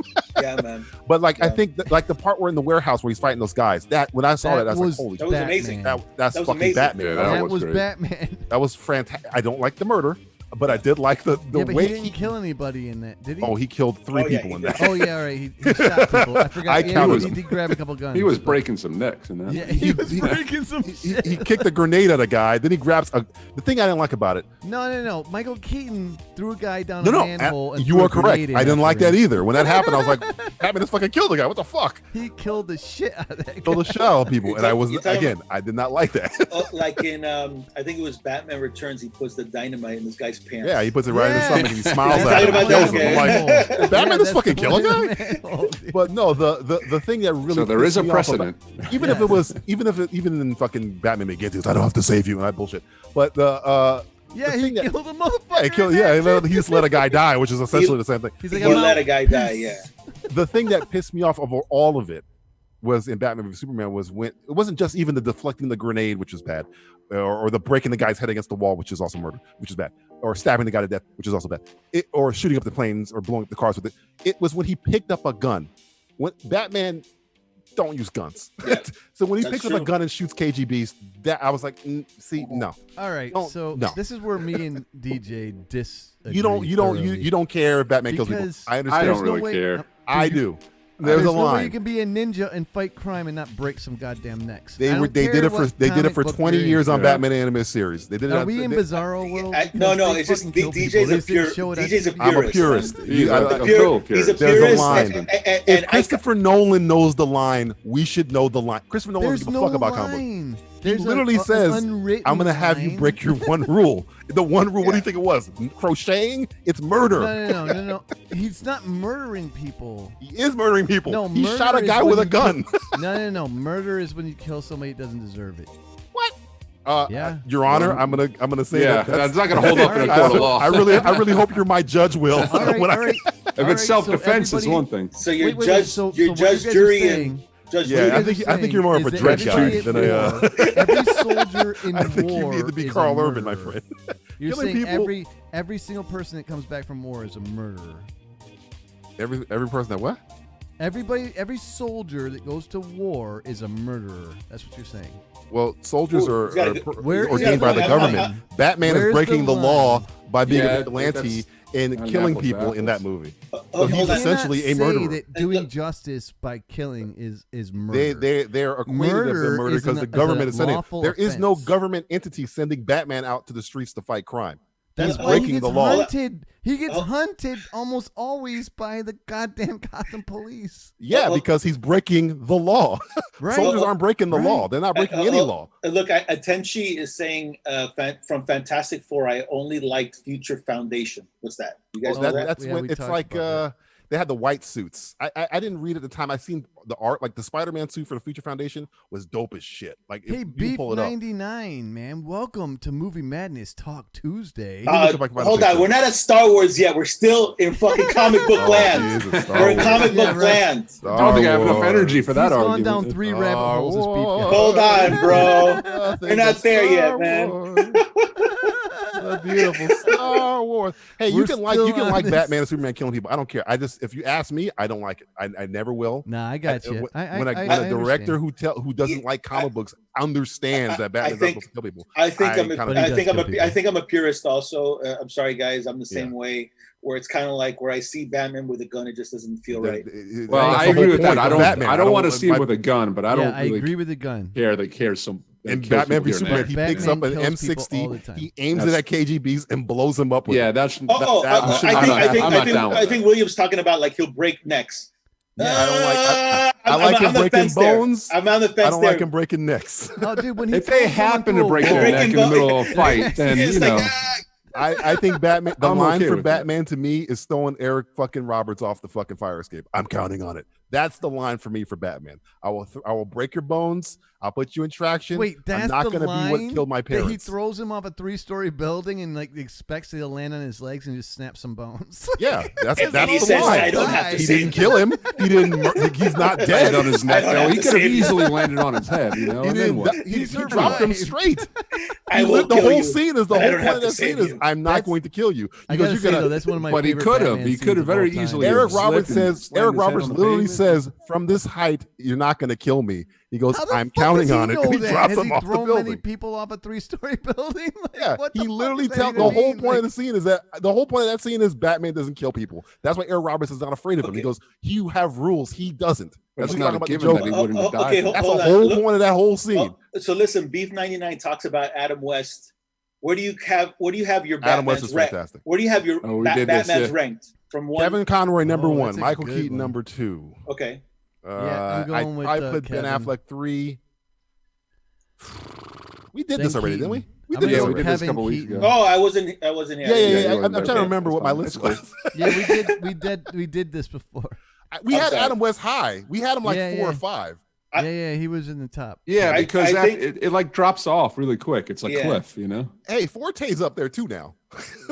Speaker 12: Yeah, man.
Speaker 5: But I think that, like the part where in the warehouse where he's fighting those guys. That when I saw that, I was like, holy
Speaker 12: That was amazing.
Speaker 5: that's
Speaker 12: That was
Speaker 5: fucking
Speaker 12: amazing.
Speaker 5: Batman.
Speaker 6: Yeah,
Speaker 4: That
Speaker 6: was
Speaker 4: was
Speaker 6: great.
Speaker 4: Batman.
Speaker 5: That was fantastic. I don't like the murder, but I did like the
Speaker 4: Yeah, but
Speaker 5: way
Speaker 4: he didn't kill anybody in that, did he?
Speaker 5: Oh, he killed three
Speaker 12: Oh, yeah,
Speaker 5: people
Speaker 12: he
Speaker 5: in
Speaker 12: did.
Speaker 5: that.
Speaker 4: Oh, yeah, all right. He shot people. I forgot.
Speaker 5: I
Speaker 4: Yeah,
Speaker 5: counted
Speaker 4: he
Speaker 5: him.
Speaker 4: did grab a couple guns.
Speaker 6: He was
Speaker 4: but-
Speaker 6: breaking some necks in that.
Speaker 4: Yeah, he was breaking some shit.
Speaker 5: He kicked a grenade at a guy. Then he grabs the thing I didn't like about it.
Speaker 4: No. Michael Keaton threw a guy down
Speaker 5: No,
Speaker 4: a
Speaker 5: no,
Speaker 4: manhole and
Speaker 5: you
Speaker 4: threw
Speaker 5: are
Speaker 4: a grenade
Speaker 5: correct.
Speaker 4: in
Speaker 5: I didn't like
Speaker 4: after
Speaker 5: that
Speaker 4: him.
Speaker 5: either. When that happened, I was like, Batman just fucking killed the guy. What the fuck?
Speaker 4: He killed the shit out of that guy.
Speaker 5: Killed the shit out of people, and I was
Speaker 12: You talking
Speaker 5: again. I did not like that.
Speaker 12: Like in I think it was Batman Returns, he puts the dynamite in this guy's pants.
Speaker 5: Yeah, he puts it right in his
Speaker 4: Yeah.
Speaker 5: stomach and he smiles
Speaker 12: He's
Speaker 5: at him.
Speaker 12: talking
Speaker 5: and
Speaker 12: about
Speaker 5: kills
Speaker 12: that
Speaker 5: him. I'm
Speaker 12: guy.
Speaker 5: like, Batman just
Speaker 4: that's
Speaker 5: fucking
Speaker 4: the
Speaker 5: kill a
Speaker 4: one
Speaker 5: guy.
Speaker 4: manhole, dude.
Speaker 5: But no, the thing that really
Speaker 6: So there is a
Speaker 5: pissed me off about-
Speaker 6: precedent.
Speaker 5: even if it was even in fucking Batman Begins, I don't have to save you and that bullshit. But
Speaker 4: Yeah,
Speaker 5: the
Speaker 4: he
Speaker 5: thing that-
Speaker 4: killed a motherfucker.
Speaker 5: he killed,
Speaker 4: in
Speaker 5: yeah,
Speaker 4: that,
Speaker 5: he just let a guy die, which is essentially the same thing.
Speaker 4: He's
Speaker 12: He
Speaker 4: like, I'm
Speaker 12: let
Speaker 4: out.
Speaker 12: a guy die, yeah.
Speaker 5: The thing that pissed me off of all of it was in Batman v Superman was when it wasn't just even the deflecting the grenade, which was bad, or the breaking the guy's head against the wall, which is also murder, which is bad, or stabbing the guy to death, which is also bad, or shooting up the planes or blowing up the cars with it. It was when he picked up a gun. When Batman don't use guns,
Speaker 12: Yeah,
Speaker 5: so when he
Speaker 12: that's
Speaker 5: picks up
Speaker 12: true.
Speaker 5: a gun and shoots KGBs, that I was like, see, no,
Speaker 4: All right,
Speaker 5: Don't-
Speaker 4: so
Speaker 5: no.
Speaker 4: this is where me and DJ disagree.
Speaker 5: you don't care if Batman kills people.
Speaker 4: Because
Speaker 5: I
Speaker 6: I
Speaker 5: understand.
Speaker 6: don't
Speaker 4: there's no
Speaker 6: really
Speaker 4: way-
Speaker 6: care.
Speaker 5: I do. There's a
Speaker 4: no way
Speaker 5: line.
Speaker 4: you can be a ninja and fight crime and not break some goddamn necks.
Speaker 5: They
Speaker 4: I don't
Speaker 5: did
Speaker 4: care
Speaker 5: it for
Speaker 4: what
Speaker 5: they did it
Speaker 4: comic
Speaker 5: for
Speaker 4: book
Speaker 5: 20
Speaker 4: you're in.
Speaker 5: years on
Speaker 6: Yeah.
Speaker 5: Batman animated series. They did it.
Speaker 4: Are
Speaker 5: on-
Speaker 4: we in
Speaker 5: they-
Speaker 4: Bizarro world?
Speaker 12: No,
Speaker 4: Because they
Speaker 12: it's just
Speaker 4: fucking kill
Speaker 12: DJ's
Speaker 4: people.
Speaker 12: a
Speaker 4: They
Speaker 12: pure.
Speaker 4: show it on
Speaker 12: DJ's a
Speaker 4: TV.
Speaker 5: I'm a
Speaker 12: purist.
Speaker 5: purist.
Speaker 6: He's
Speaker 5: You-
Speaker 6: a
Speaker 5: I-
Speaker 6: total
Speaker 12: He's a
Speaker 6: purist.
Speaker 5: There's a
Speaker 12: purist.
Speaker 5: line.
Speaker 12: And
Speaker 5: if
Speaker 12: I
Speaker 5: Christopher Nolan knows the line, we should know the line. Christopher Nolan
Speaker 4: There's
Speaker 5: doesn't give
Speaker 4: no
Speaker 5: a fuck about comic books.
Speaker 4: line.
Speaker 5: He
Speaker 4: There's
Speaker 5: literally
Speaker 4: an
Speaker 5: says,
Speaker 4: unwritten
Speaker 5: "I'm gonna have you
Speaker 4: line.
Speaker 5: break your one rule." The one rule. What do you think it was? Crocheting? It's murder.
Speaker 4: No. He's not murdering people.
Speaker 5: He is murdering people.
Speaker 4: No,
Speaker 5: he
Speaker 4: murder
Speaker 5: shot a
Speaker 4: is
Speaker 5: guy
Speaker 4: when
Speaker 5: with a
Speaker 4: you
Speaker 5: gun.
Speaker 4: No. Murder is when you kill somebody that doesn't deserve it. Yeah.
Speaker 5: Your Honor, I'm gonna say
Speaker 6: Yeah,
Speaker 5: that
Speaker 6: that's not going to hold up in a
Speaker 5: I,
Speaker 6: court of law.
Speaker 5: I really hope you're my judge, Will.
Speaker 4: All right,
Speaker 5: When I-
Speaker 4: all right.
Speaker 6: If it's self-defense, it's one thing.
Speaker 12: So your
Speaker 4: Wait,
Speaker 12: judge,
Speaker 4: so
Speaker 12: your
Speaker 4: what
Speaker 12: judge,
Speaker 4: you guys are
Speaker 12: jury,
Speaker 4: saying-
Speaker 12: and judge.
Speaker 5: Yeah,
Speaker 12: jury.
Speaker 5: I think you're more of a
Speaker 4: Is that
Speaker 5: Dredd guy
Speaker 4: everybody
Speaker 5: than
Speaker 4: at
Speaker 5: a.
Speaker 4: war- every soldier in
Speaker 5: I think you
Speaker 4: war
Speaker 5: need to be
Speaker 4: is a
Speaker 5: Carl Urban, my
Speaker 4: murderer.
Speaker 5: friend.
Speaker 4: You're
Speaker 5: Killing
Speaker 4: saying
Speaker 5: people-
Speaker 4: every single person that comes back from war is a murderer.
Speaker 5: Every person that what?
Speaker 4: Every soldier that goes to war is a murderer. That's what you're saying.
Speaker 5: Well, soldiers
Speaker 12: Ooh,
Speaker 5: are,
Speaker 12: he's gotta
Speaker 5: are
Speaker 12: get-
Speaker 5: ordained
Speaker 4: Where-
Speaker 5: by the
Speaker 12: yeah,
Speaker 5: government. Batman is
Speaker 4: Where's
Speaker 5: breaking
Speaker 4: the
Speaker 5: the law
Speaker 4: line?
Speaker 5: by being
Speaker 6: Yeah,
Speaker 5: a vigilante in
Speaker 6: Not
Speaker 5: killing
Speaker 6: apples,
Speaker 5: people in that
Speaker 6: apples.
Speaker 5: movie.
Speaker 12: Oh,
Speaker 5: So he's
Speaker 12: hold on.
Speaker 5: essentially a
Speaker 4: You cannot say
Speaker 5: murderer.
Speaker 4: that doing justice by killing is murder.
Speaker 5: They're acquainted of the murder
Speaker 4: is
Speaker 5: because
Speaker 4: an-
Speaker 5: the government
Speaker 4: is
Speaker 5: is
Speaker 4: a
Speaker 5: sending.
Speaker 4: lawful
Speaker 5: There is no
Speaker 4: offense.
Speaker 5: government entity sending Batman out to the streets to fight crime. He's
Speaker 4: That's why he
Speaker 5: breaking
Speaker 4: gets
Speaker 5: the law.
Speaker 4: hunted. He gets hunted almost always by the goddamn Gotham police.
Speaker 5: Yeah, because he's breaking the law.
Speaker 4: Right.
Speaker 5: Soldiers aren't breaking the law. They're not breaking any law.
Speaker 12: Look, Atenchi is saying from Fantastic Four, I only liked Future Foundation. What's that? You guys know that?
Speaker 5: That's when it's like they had the white suits. I didn't read at the time. I seen the art, like the Spider-Man suit for the Future Foundation was dope as shit. Like
Speaker 4: Hey,
Speaker 5: you
Speaker 4: Beef
Speaker 5: pull it up.
Speaker 4: 99, man. Welcome to Movie Madness Talk Tuesday.
Speaker 12: Hold on, we're not at Star Wars yet. We're still in fucking comic book land.
Speaker 5: Jesus, Star
Speaker 12: We're in
Speaker 5: Wars.
Speaker 12: comic book land.
Speaker 6: I don't think I have enough energy for that
Speaker 4: He's gone
Speaker 6: argument.
Speaker 4: down 3 rabbit holes. This beef guy.
Speaker 12: Hold on, bro. You're not there yet, man.
Speaker 5: A beautiful Star Wars. Hey, you
Speaker 4: We're
Speaker 5: can like
Speaker 4: still on this.
Speaker 5: Batman and Superman killing people. I don't care. If you ask me, I don't like it. I never will.
Speaker 4: Nah, I got you.
Speaker 5: When a director who doesn't like comic books understands that Batman is supposed to kill people.
Speaker 12: I think I'm a purist also. I'm sorry, guys. I'm the same
Speaker 5: Yeah.
Speaker 12: way. Where it's kind of like where I see Batman with a gun, it just doesn't feel right.
Speaker 6: Well, I agree with that. I don't want to see him with a gun, but I don't
Speaker 4: I
Speaker 6: really
Speaker 4: agree with the gun.
Speaker 6: care. They care some.
Speaker 5: In Batman v Superman, he picks up an M60, he aims it at KGBs and blows them up with it.
Speaker 6: That's
Speaker 12: I think William's talking about like he'll break necks.
Speaker 5: I like him breaking bones.
Speaker 12: I'm on the fence.
Speaker 5: I don't like him breaking necks.
Speaker 4: Oh, dude, when
Speaker 6: if they happen to break their neck in the middle of a fight, then you know.
Speaker 5: I think Batman. The
Speaker 6: I'm
Speaker 5: line
Speaker 6: okay
Speaker 5: for
Speaker 6: with
Speaker 5: Batman to me is throwing Eric fucking Roberts off the fucking fire escape. I'm counting on it. That's the line for me for Batman. I will break your bones. I'll put you in traction.
Speaker 4: Wait, that's
Speaker 5: I'm not
Speaker 4: the
Speaker 5: gonna
Speaker 4: line
Speaker 5: be what killed my
Speaker 4: that he
Speaker 5: parents.
Speaker 4: throws him off a 3-story building and like expects he'll land on his legs and just snap some bones.
Speaker 5: Yeah, that's
Speaker 12: And
Speaker 5: the
Speaker 12: he says,
Speaker 5: line.
Speaker 12: I don't have to
Speaker 5: He
Speaker 12: save
Speaker 5: didn't kill him. He didn't. He's not dead
Speaker 6: on his neck.
Speaker 12: I don't
Speaker 6: No,
Speaker 12: have
Speaker 6: he
Speaker 12: to
Speaker 6: could have
Speaker 12: save you.
Speaker 6: easily landed on his head. You know,
Speaker 5: He
Speaker 6: and then
Speaker 5: didn't.
Speaker 6: what?
Speaker 5: He
Speaker 4: survived.
Speaker 5: dropped him straight.
Speaker 12: I will
Speaker 5: The
Speaker 12: kill
Speaker 5: whole
Speaker 12: you,
Speaker 5: scene is the
Speaker 12: but I
Speaker 5: whole
Speaker 12: don't
Speaker 5: point
Speaker 12: have
Speaker 5: of
Speaker 12: to
Speaker 5: that scene
Speaker 12: save
Speaker 5: is
Speaker 12: you.
Speaker 5: I'm not going to kill you.
Speaker 4: I
Speaker 5: Because
Speaker 4: gotta
Speaker 5: you're
Speaker 4: say
Speaker 5: gonna.
Speaker 4: though, that's one of my
Speaker 6: But he
Speaker 4: favorite
Speaker 6: could have.
Speaker 4: Batman
Speaker 6: He
Speaker 4: scenes
Speaker 6: could have
Speaker 4: of all
Speaker 6: very
Speaker 4: time.
Speaker 6: easily.
Speaker 5: Eric
Speaker 6: slipped
Speaker 5: Roberts
Speaker 6: and
Speaker 5: says.
Speaker 6: slammed
Speaker 5: Eric
Speaker 6: his head
Speaker 5: Roberts
Speaker 6: on the
Speaker 5: literally
Speaker 6: pavement.
Speaker 5: says, "From this height, you're not going to kill me." He goes,
Speaker 4: How the
Speaker 5: "I'm
Speaker 4: fuck
Speaker 5: counting
Speaker 4: does
Speaker 5: on it,"
Speaker 4: know
Speaker 5: and he
Speaker 4: that?
Speaker 5: drops
Speaker 4: Has
Speaker 5: him
Speaker 4: he
Speaker 5: off the
Speaker 4: thrown many
Speaker 5: building.
Speaker 4: people off a 3-story building? Like,
Speaker 5: Yeah,
Speaker 4: what the
Speaker 5: he
Speaker 4: fuck
Speaker 5: literally
Speaker 4: does that
Speaker 5: tells
Speaker 4: even
Speaker 5: the whole
Speaker 4: mean?
Speaker 5: point of the scene is that the whole point of that scene is Batman doesn't kill people. That's why Eric Roberts is not afraid of him. He goes, "You have rules. He doesn't."
Speaker 6: But
Speaker 5: That's
Speaker 6: it's
Speaker 5: what
Speaker 6: not
Speaker 5: he's
Speaker 6: a
Speaker 5: talking about the
Speaker 6: given that
Speaker 5: Joker.
Speaker 6: he wouldn't have died.
Speaker 12: Okay,
Speaker 6: for it.
Speaker 5: That's
Speaker 12: hold
Speaker 5: the
Speaker 12: on.
Speaker 5: whole
Speaker 12: Look-
Speaker 5: point of that whole scene.
Speaker 12: So listen, Beef 99 talks about Adam West. Where do you have your
Speaker 5: Adam West
Speaker 12: Batman's
Speaker 5: is
Speaker 12: ranked?
Speaker 5: fantastic.
Speaker 12: Where do you have your
Speaker 6: Oh, we did this,
Speaker 12: Batman's
Speaker 6: yeah.
Speaker 12: ranked from one?
Speaker 5: Kevin Conroy number
Speaker 4: Oh,
Speaker 5: one,
Speaker 4: that's a
Speaker 5: Michael
Speaker 4: good
Speaker 5: Keaton
Speaker 4: one.
Speaker 5: number two.
Speaker 12: Okay.
Speaker 4: I'm going with,
Speaker 5: I put Ben
Speaker 4: Kevin.
Speaker 5: Affleck 3. We did
Speaker 4: Then
Speaker 5: this already,
Speaker 4: Keaton.
Speaker 5: didn't we? We
Speaker 4: I'm
Speaker 5: did
Speaker 4: gonna
Speaker 5: this
Speaker 4: go
Speaker 6: we
Speaker 5: already.
Speaker 6: did this a
Speaker 4: Kevin
Speaker 6: couple weeks
Speaker 4: Keaton.
Speaker 6: ago.
Speaker 12: Oh, I wasn't here.
Speaker 5: Yeah.
Speaker 6: you
Speaker 5: I'm
Speaker 6: weren't
Speaker 5: trying to
Speaker 6: there.
Speaker 5: remember what my
Speaker 6: That's
Speaker 5: list
Speaker 6: fine.
Speaker 5: was.
Speaker 4: Yeah, we did this before.
Speaker 5: We
Speaker 12: I'm
Speaker 5: had
Speaker 12: sorry.
Speaker 5: Adam West high. We had him like
Speaker 4: Yeah,
Speaker 5: 4 or
Speaker 4: yeah.
Speaker 5: 5.
Speaker 4: Yeah, he was in the top.
Speaker 6: Yeah,
Speaker 12: I
Speaker 6: because
Speaker 12: think-
Speaker 6: it like drops off really quick. It's like
Speaker 12: Yeah.
Speaker 6: cliff, you know.
Speaker 5: Hey, Forte's up there too now.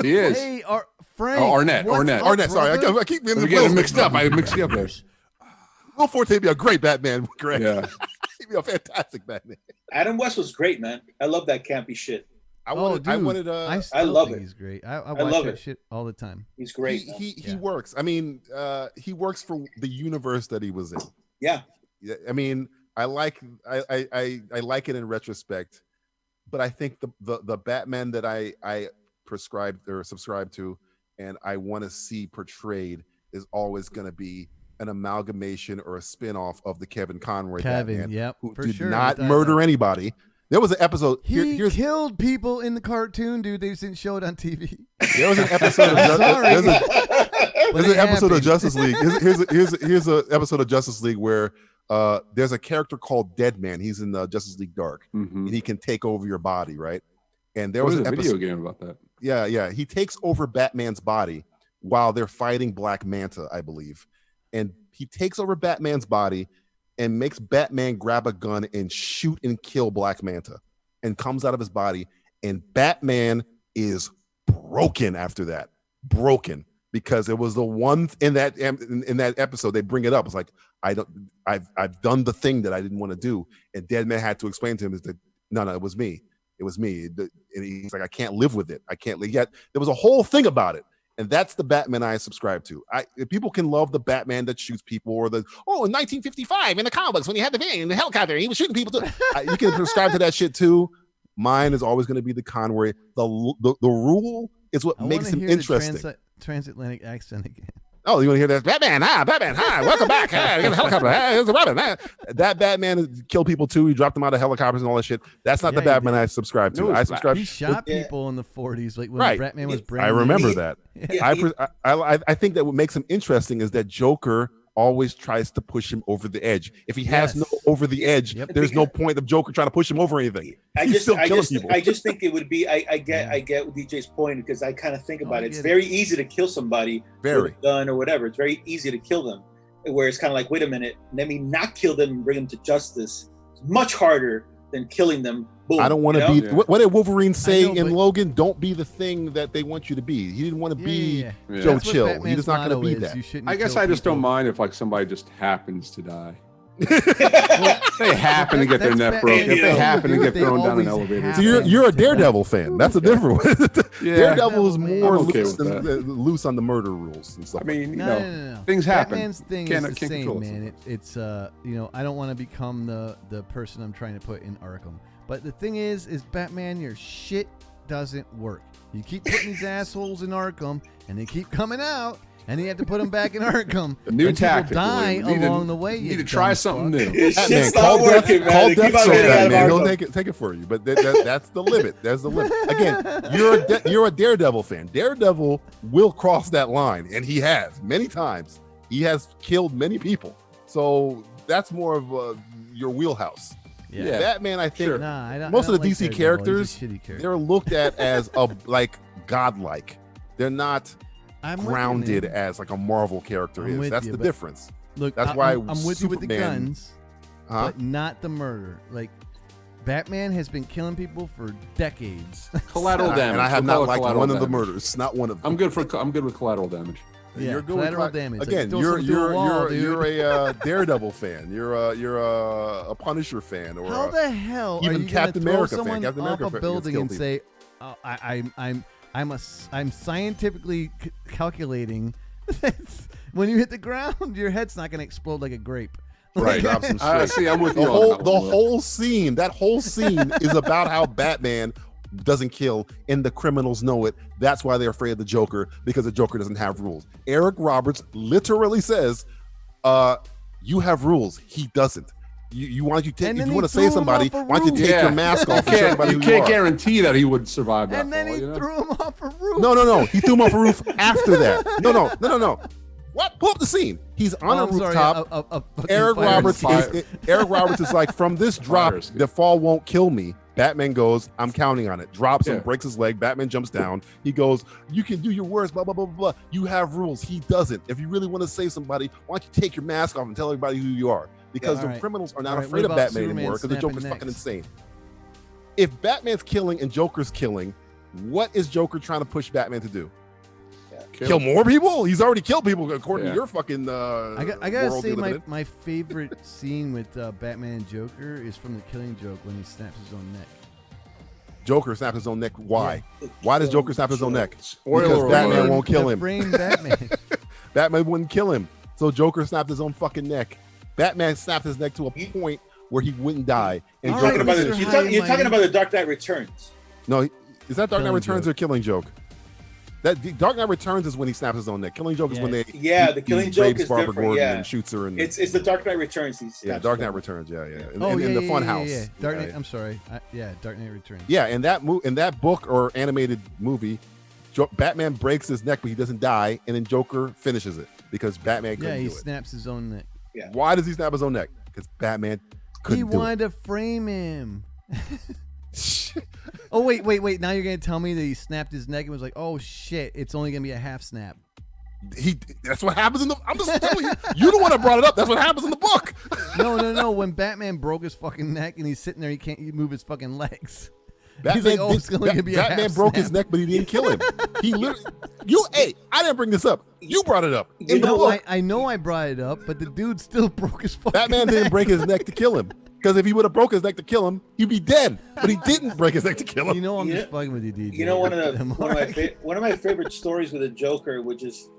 Speaker 6: He is.
Speaker 4: Hey, Frank.
Speaker 6: Oh, Arnett.
Speaker 4: what's
Speaker 6: Arnett.
Speaker 4: up,
Speaker 5: Arnett, sorry,
Speaker 4: brother?
Speaker 5: I keep getting
Speaker 6: We
Speaker 5: the
Speaker 6: get it
Speaker 5: Will
Speaker 6: mixed up. I mixed you up there.
Speaker 5: Will Forte would be a great Batman. Greg.
Speaker 6: Yeah.
Speaker 5: He'd be a fantastic Batman.
Speaker 12: Adam West was great, man. I love that campy shit.
Speaker 5: I wanted.
Speaker 4: I still
Speaker 12: love
Speaker 4: think
Speaker 12: it.
Speaker 4: he's great. I watch
Speaker 12: love
Speaker 4: that
Speaker 12: it.
Speaker 4: shit all the time.
Speaker 12: He's great. man.
Speaker 5: He works. I mean, he works for the universe that he was in.
Speaker 12: Yeah.
Speaker 5: Yeah, I mean, I like it in retrospect, but I think the Batman that I prescribed or subscribe to and I want to see portrayed is always going to be an amalgamation or a spin-off of the Kevin Conroy Batman,
Speaker 4: yep,
Speaker 5: who
Speaker 4: for
Speaker 5: did
Speaker 4: sure.
Speaker 5: not
Speaker 4: Without
Speaker 5: murder
Speaker 4: doubt.
Speaker 5: anybody. There was an episode.
Speaker 4: He killed people in the cartoon, dude. They just didn't show it on TV.
Speaker 5: There was an episode.
Speaker 4: I'm sorry.
Speaker 5: There's an episode of Justice League. Here's an episode of Justice League where there's a character called Deadman. He's in Justice League Dark, and he can take over your body, right? And there was
Speaker 6: There was
Speaker 5: an
Speaker 6: a video
Speaker 5: episode.
Speaker 6: game about that.
Speaker 5: Yeah. He takes over Batman's body while they're fighting Black Manta, I believe. And he takes over Batman's body and makes Batman grab a gun and shoot and kill Black Manta and comes out of his body. And Batman is broken after that. Broken. Because it was the one in that episode, they bring it up. It's like, I've done the thing that I didn't want to do. And Deadman had to explain to him is that, no, it was me. It was me. And he's like, I can't live with it. I can't live yet. There was a whole thing about it. And that's the Batman I subscribe to. People can love the Batman that shoots people or in 1955 in the comic books when he had the van in the helicopter, he was shooting people too. You can subscribe to that shit too. Mine is always going to be the Conroy. The rule is what makes him interesting.
Speaker 4: transatlantic accent again.
Speaker 5: Oh, you want to hear that? Batman, hi, welcome back. Hi, get a helicopter. Hi, here's the Robin. That Batman killed people too. He dropped them out of helicopters and all that shit. That's not the Batman I subscribe to. I subscribe.
Speaker 4: He shot people in the 40s, like when Batman was brand
Speaker 5: I
Speaker 4: new.
Speaker 5: remember that. I think that what makes him interesting is that Joker always tries to push him over the edge. If he has no over the edge, there's no point of Joker trying to push him over anything.
Speaker 12: I just think it would be. I get DJ's point because I kind of think about it. It's very easy to kill somebody with a gun or whatever. It's very easy to kill them. Where it's kind of like, wait a minute, let me not kill them and bring them to justice. It's much harder than killing them. Boom,
Speaker 5: I don't want to be. What did Wolverine say in Logan? Don't be the thing that they want you to be. He didn't want to be Joe Chill. He's not going to be that.
Speaker 6: I guess I just don't mind if like somebody just happens to die. They happen to get their neck broken. If they happen to get thrown down an elevator.
Speaker 5: So you're a Daredevil fan. That's a different one. Daredevil is more loose on the murder rules and stuff.
Speaker 6: I mean,
Speaker 4: No.
Speaker 6: things happen.
Speaker 4: Batman's thing is the same, man. It's I don't want to become the person I'm trying to put in Arkham. But the thing is Batman, your shit doesn't work. You keep putting these assholes in Arkham, and they keep coming out, and you have to put them back in Arkham.
Speaker 6: New
Speaker 4: and
Speaker 6: tactic.
Speaker 4: People die along the way.
Speaker 6: You need to try something new.
Speaker 12: It's not working, man.
Speaker 5: Call Death Batman. He'll take it for you. But that's the limit. There's the limit. Again, you're a Daredevil fan. Daredevil will cross that line, and he has many times. He has killed many people. So that's more of your wheelhouse.
Speaker 4: Yeah.
Speaker 5: Batman, I think most of the DC characters, they're looked at as godlike. They're not grounded as like a Marvel character is. That's the difference.
Speaker 4: Look,
Speaker 5: that's why
Speaker 4: I'm with you with the guns, but not the murder. Like Batman has been killing people for decades.
Speaker 6: Collateral damage.
Speaker 5: And I have not liked one of the murders. Not one of them.
Speaker 6: I'm good with collateral damage.
Speaker 4: Yeah,
Speaker 5: you're
Speaker 4: collateral damage.
Speaker 5: Again,
Speaker 4: like,
Speaker 5: you're a Daredevil fan. You're a Punisher fan, or
Speaker 4: how the hell
Speaker 5: even
Speaker 4: are you
Speaker 5: Captain
Speaker 4: throw
Speaker 5: America
Speaker 4: someone
Speaker 5: fan. Captain
Speaker 4: off
Speaker 5: America
Speaker 4: a building and say, oh, I'm scientifically calculating when you hit the ground, your head's not going to explode like a grape.
Speaker 5: Right.
Speaker 6: See, I'm with you.
Speaker 5: The whole scene. That whole scene is about how Batman doesn't kill, and the criminals know it. That's why they're afraid of the Joker, because the Joker doesn't have rules. Eric Roberts literally says, "You have rules. He doesn't. You want to take? If you want to save somebody, why don't you take your mask off?
Speaker 6: You can't guarantee that he would survive that.
Speaker 4: And then he threw him off a roof.
Speaker 5: No. He threw him off a roof after that. No. What? Pull up the scene. He's on a rooftop. Eric Roberts is like, from this drop, the fall won't kill me. Batman goes, I'm counting on it. Drops him, breaks his leg. Batman jumps down. He goes, you can do your worst, blah, blah, blah, blah, blah. You have rules. He doesn't. If you really want to save somebody, why don't you take your mask off and tell everybody who you are? Because the criminals are not afraid of Batman anymore, because the Joker's fucking insane. If Batman's killing and Joker's killing, what is Joker trying to push Batman to do? Kill more people? He's already killed people according to your fucking
Speaker 4: I gotta say my favorite scene with Batman and Joker is from The Killing Joke when he snaps his own neck.
Speaker 5: Joker snaps his own neck. Why? Why does Joker snap his own neck?
Speaker 6: Spoiler
Speaker 5: because Batman
Speaker 6: alert.
Speaker 5: won't kill him.
Speaker 4: Batman.
Speaker 5: Batman wouldn't kill him. So Joker snapped his own fucking neck. Batman snapped his neck to a point where he wouldn't die. And
Speaker 12: you're talking about the Dark Knight Returns.
Speaker 5: No, is that Dark Knight Returns or Killing Joke? That Dark Knight Returns is when he snaps his own neck. Killing Joke is when the Killing Joke is
Speaker 12: Barbara
Speaker 5: different. And shoots her. And
Speaker 12: it's the Dark Knight Returns.
Speaker 5: Dark Knight Returns. Yeah. In the fun house.
Speaker 4: Yeah. Dark Knight. I'm sorry. Dark Knight Returns.
Speaker 5: Yeah, in that book or animated movie, Batman breaks his neck, but he doesn't die, and then Joker finishes it because Batman couldn't do it.
Speaker 4: Yeah, he snaps his own neck.
Speaker 12: Yeah.
Speaker 5: Why does he snap his own neck? Because Batman couldn't do it.
Speaker 4: He wanted to frame him. Oh, wait. Now you're going to tell me that he snapped his neck and was like, oh, shit, it's only going to be a half snap.
Speaker 5: That's what happens in the... I'm just telling you. You're the one that brought it up. That's what happens in the book.
Speaker 4: No. When Batman broke his fucking neck and he's sitting there, he can't move his fucking legs.
Speaker 5: Batman broke his neck, but he didn't kill him. He literally... I didn't bring this up. You brought it up in the book.
Speaker 4: I know I brought it up, but the dude still broke his fucking
Speaker 5: Batman
Speaker 4: neck.
Speaker 5: didn't break his neck to kill him. Because if he would have broke his neck to kill him, he'd be dead. But he didn't break his neck to kill him.
Speaker 4: You know I'm just fucking with you, DJ.
Speaker 12: You know one of my favorite stories with the Joker, which is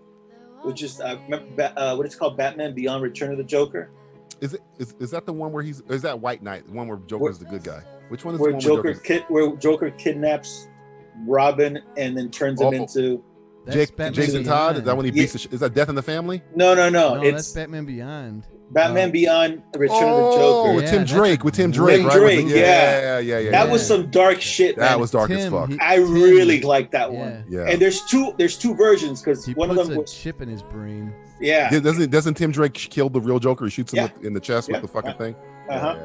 Speaker 12: what it's called, Batman Beyond Return of the Joker.
Speaker 5: Is that the one where is that White Knight, the one where Joker's the good guy? Which one is
Speaker 12: where
Speaker 5: the one
Speaker 12: where Joker kidnaps Robin and then turns him into
Speaker 4: Batman
Speaker 5: Jason Todd. Is that when he
Speaker 12: Yeah.
Speaker 5: beats? Is that Death in the Family?
Speaker 12: No,
Speaker 4: No,
Speaker 12: it's
Speaker 4: that's Batman Beyond.
Speaker 12: Batman Beyond: Return of the
Speaker 5: Oh,
Speaker 12: Joker.
Speaker 5: with
Speaker 4: Yeah,
Speaker 5: Tim
Speaker 4: that's
Speaker 5: Drake.
Speaker 4: a
Speaker 5: With Tim
Speaker 12: great-
Speaker 5: Drake, right?
Speaker 12: Drake,
Speaker 5: yeah.
Speaker 12: That was some dark shit, man.
Speaker 5: That was dark as
Speaker 4: Tim,
Speaker 5: fuck.
Speaker 12: I really like that one.
Speaker 5: Yeah.
Speaker 12: And there's two versions because
Speaker 4: He
Speaker 12: one of
Speaker 4: puts
Speaker 12: them
Speaker 4: a
Speaker 12: was
Speaker 4: chip in his brain.
Speaker 12: yeah.
Speaker 5: Doesn't Tim Drake kill the real Joker? He shoots him in the chest with the fucking thing.
Speaker 12: Uh-huh.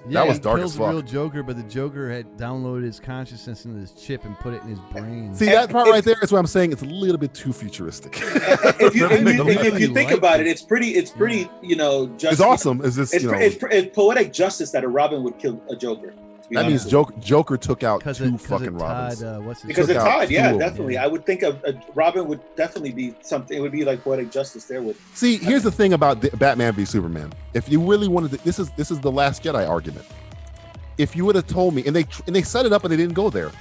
Speaker 4: Yeah,
Speaker 5: That was
Speaker 4: he
Speaker 5: dark
Speaker 4: kills
Speaker 5: as
Speaker 4: the
Speaker 5: fuck.
Speaker 4: real Joker, but the Joker had downloaded his consciousness into this chip and put it in his brain.
Speaker 5: See, that part right there is what I'm saying. It's a little bit too futuristic.
Speaker 12: If you think about it, it's pretty. You know,
Speaker 5: It's awesome. It's just
Speaker 12: it's poetic justice that a Robin would kill a Joker.
Speaker 5: that means Joker took out two
Speaker 4: of
Speaker 5: fucking Robins.
Speaker 12: Because of Todd, yeah,
Speaker 5: two of them.
Speaker 12: definitely. I would think a Robin would definitely be something. It would be like poetic justice there with.
Speaker 5: See, here's the thing about Batman v Superman. If you really wanted to, this is the Last Jedi argument. If you would have told me, and they set it up and they didn't go there.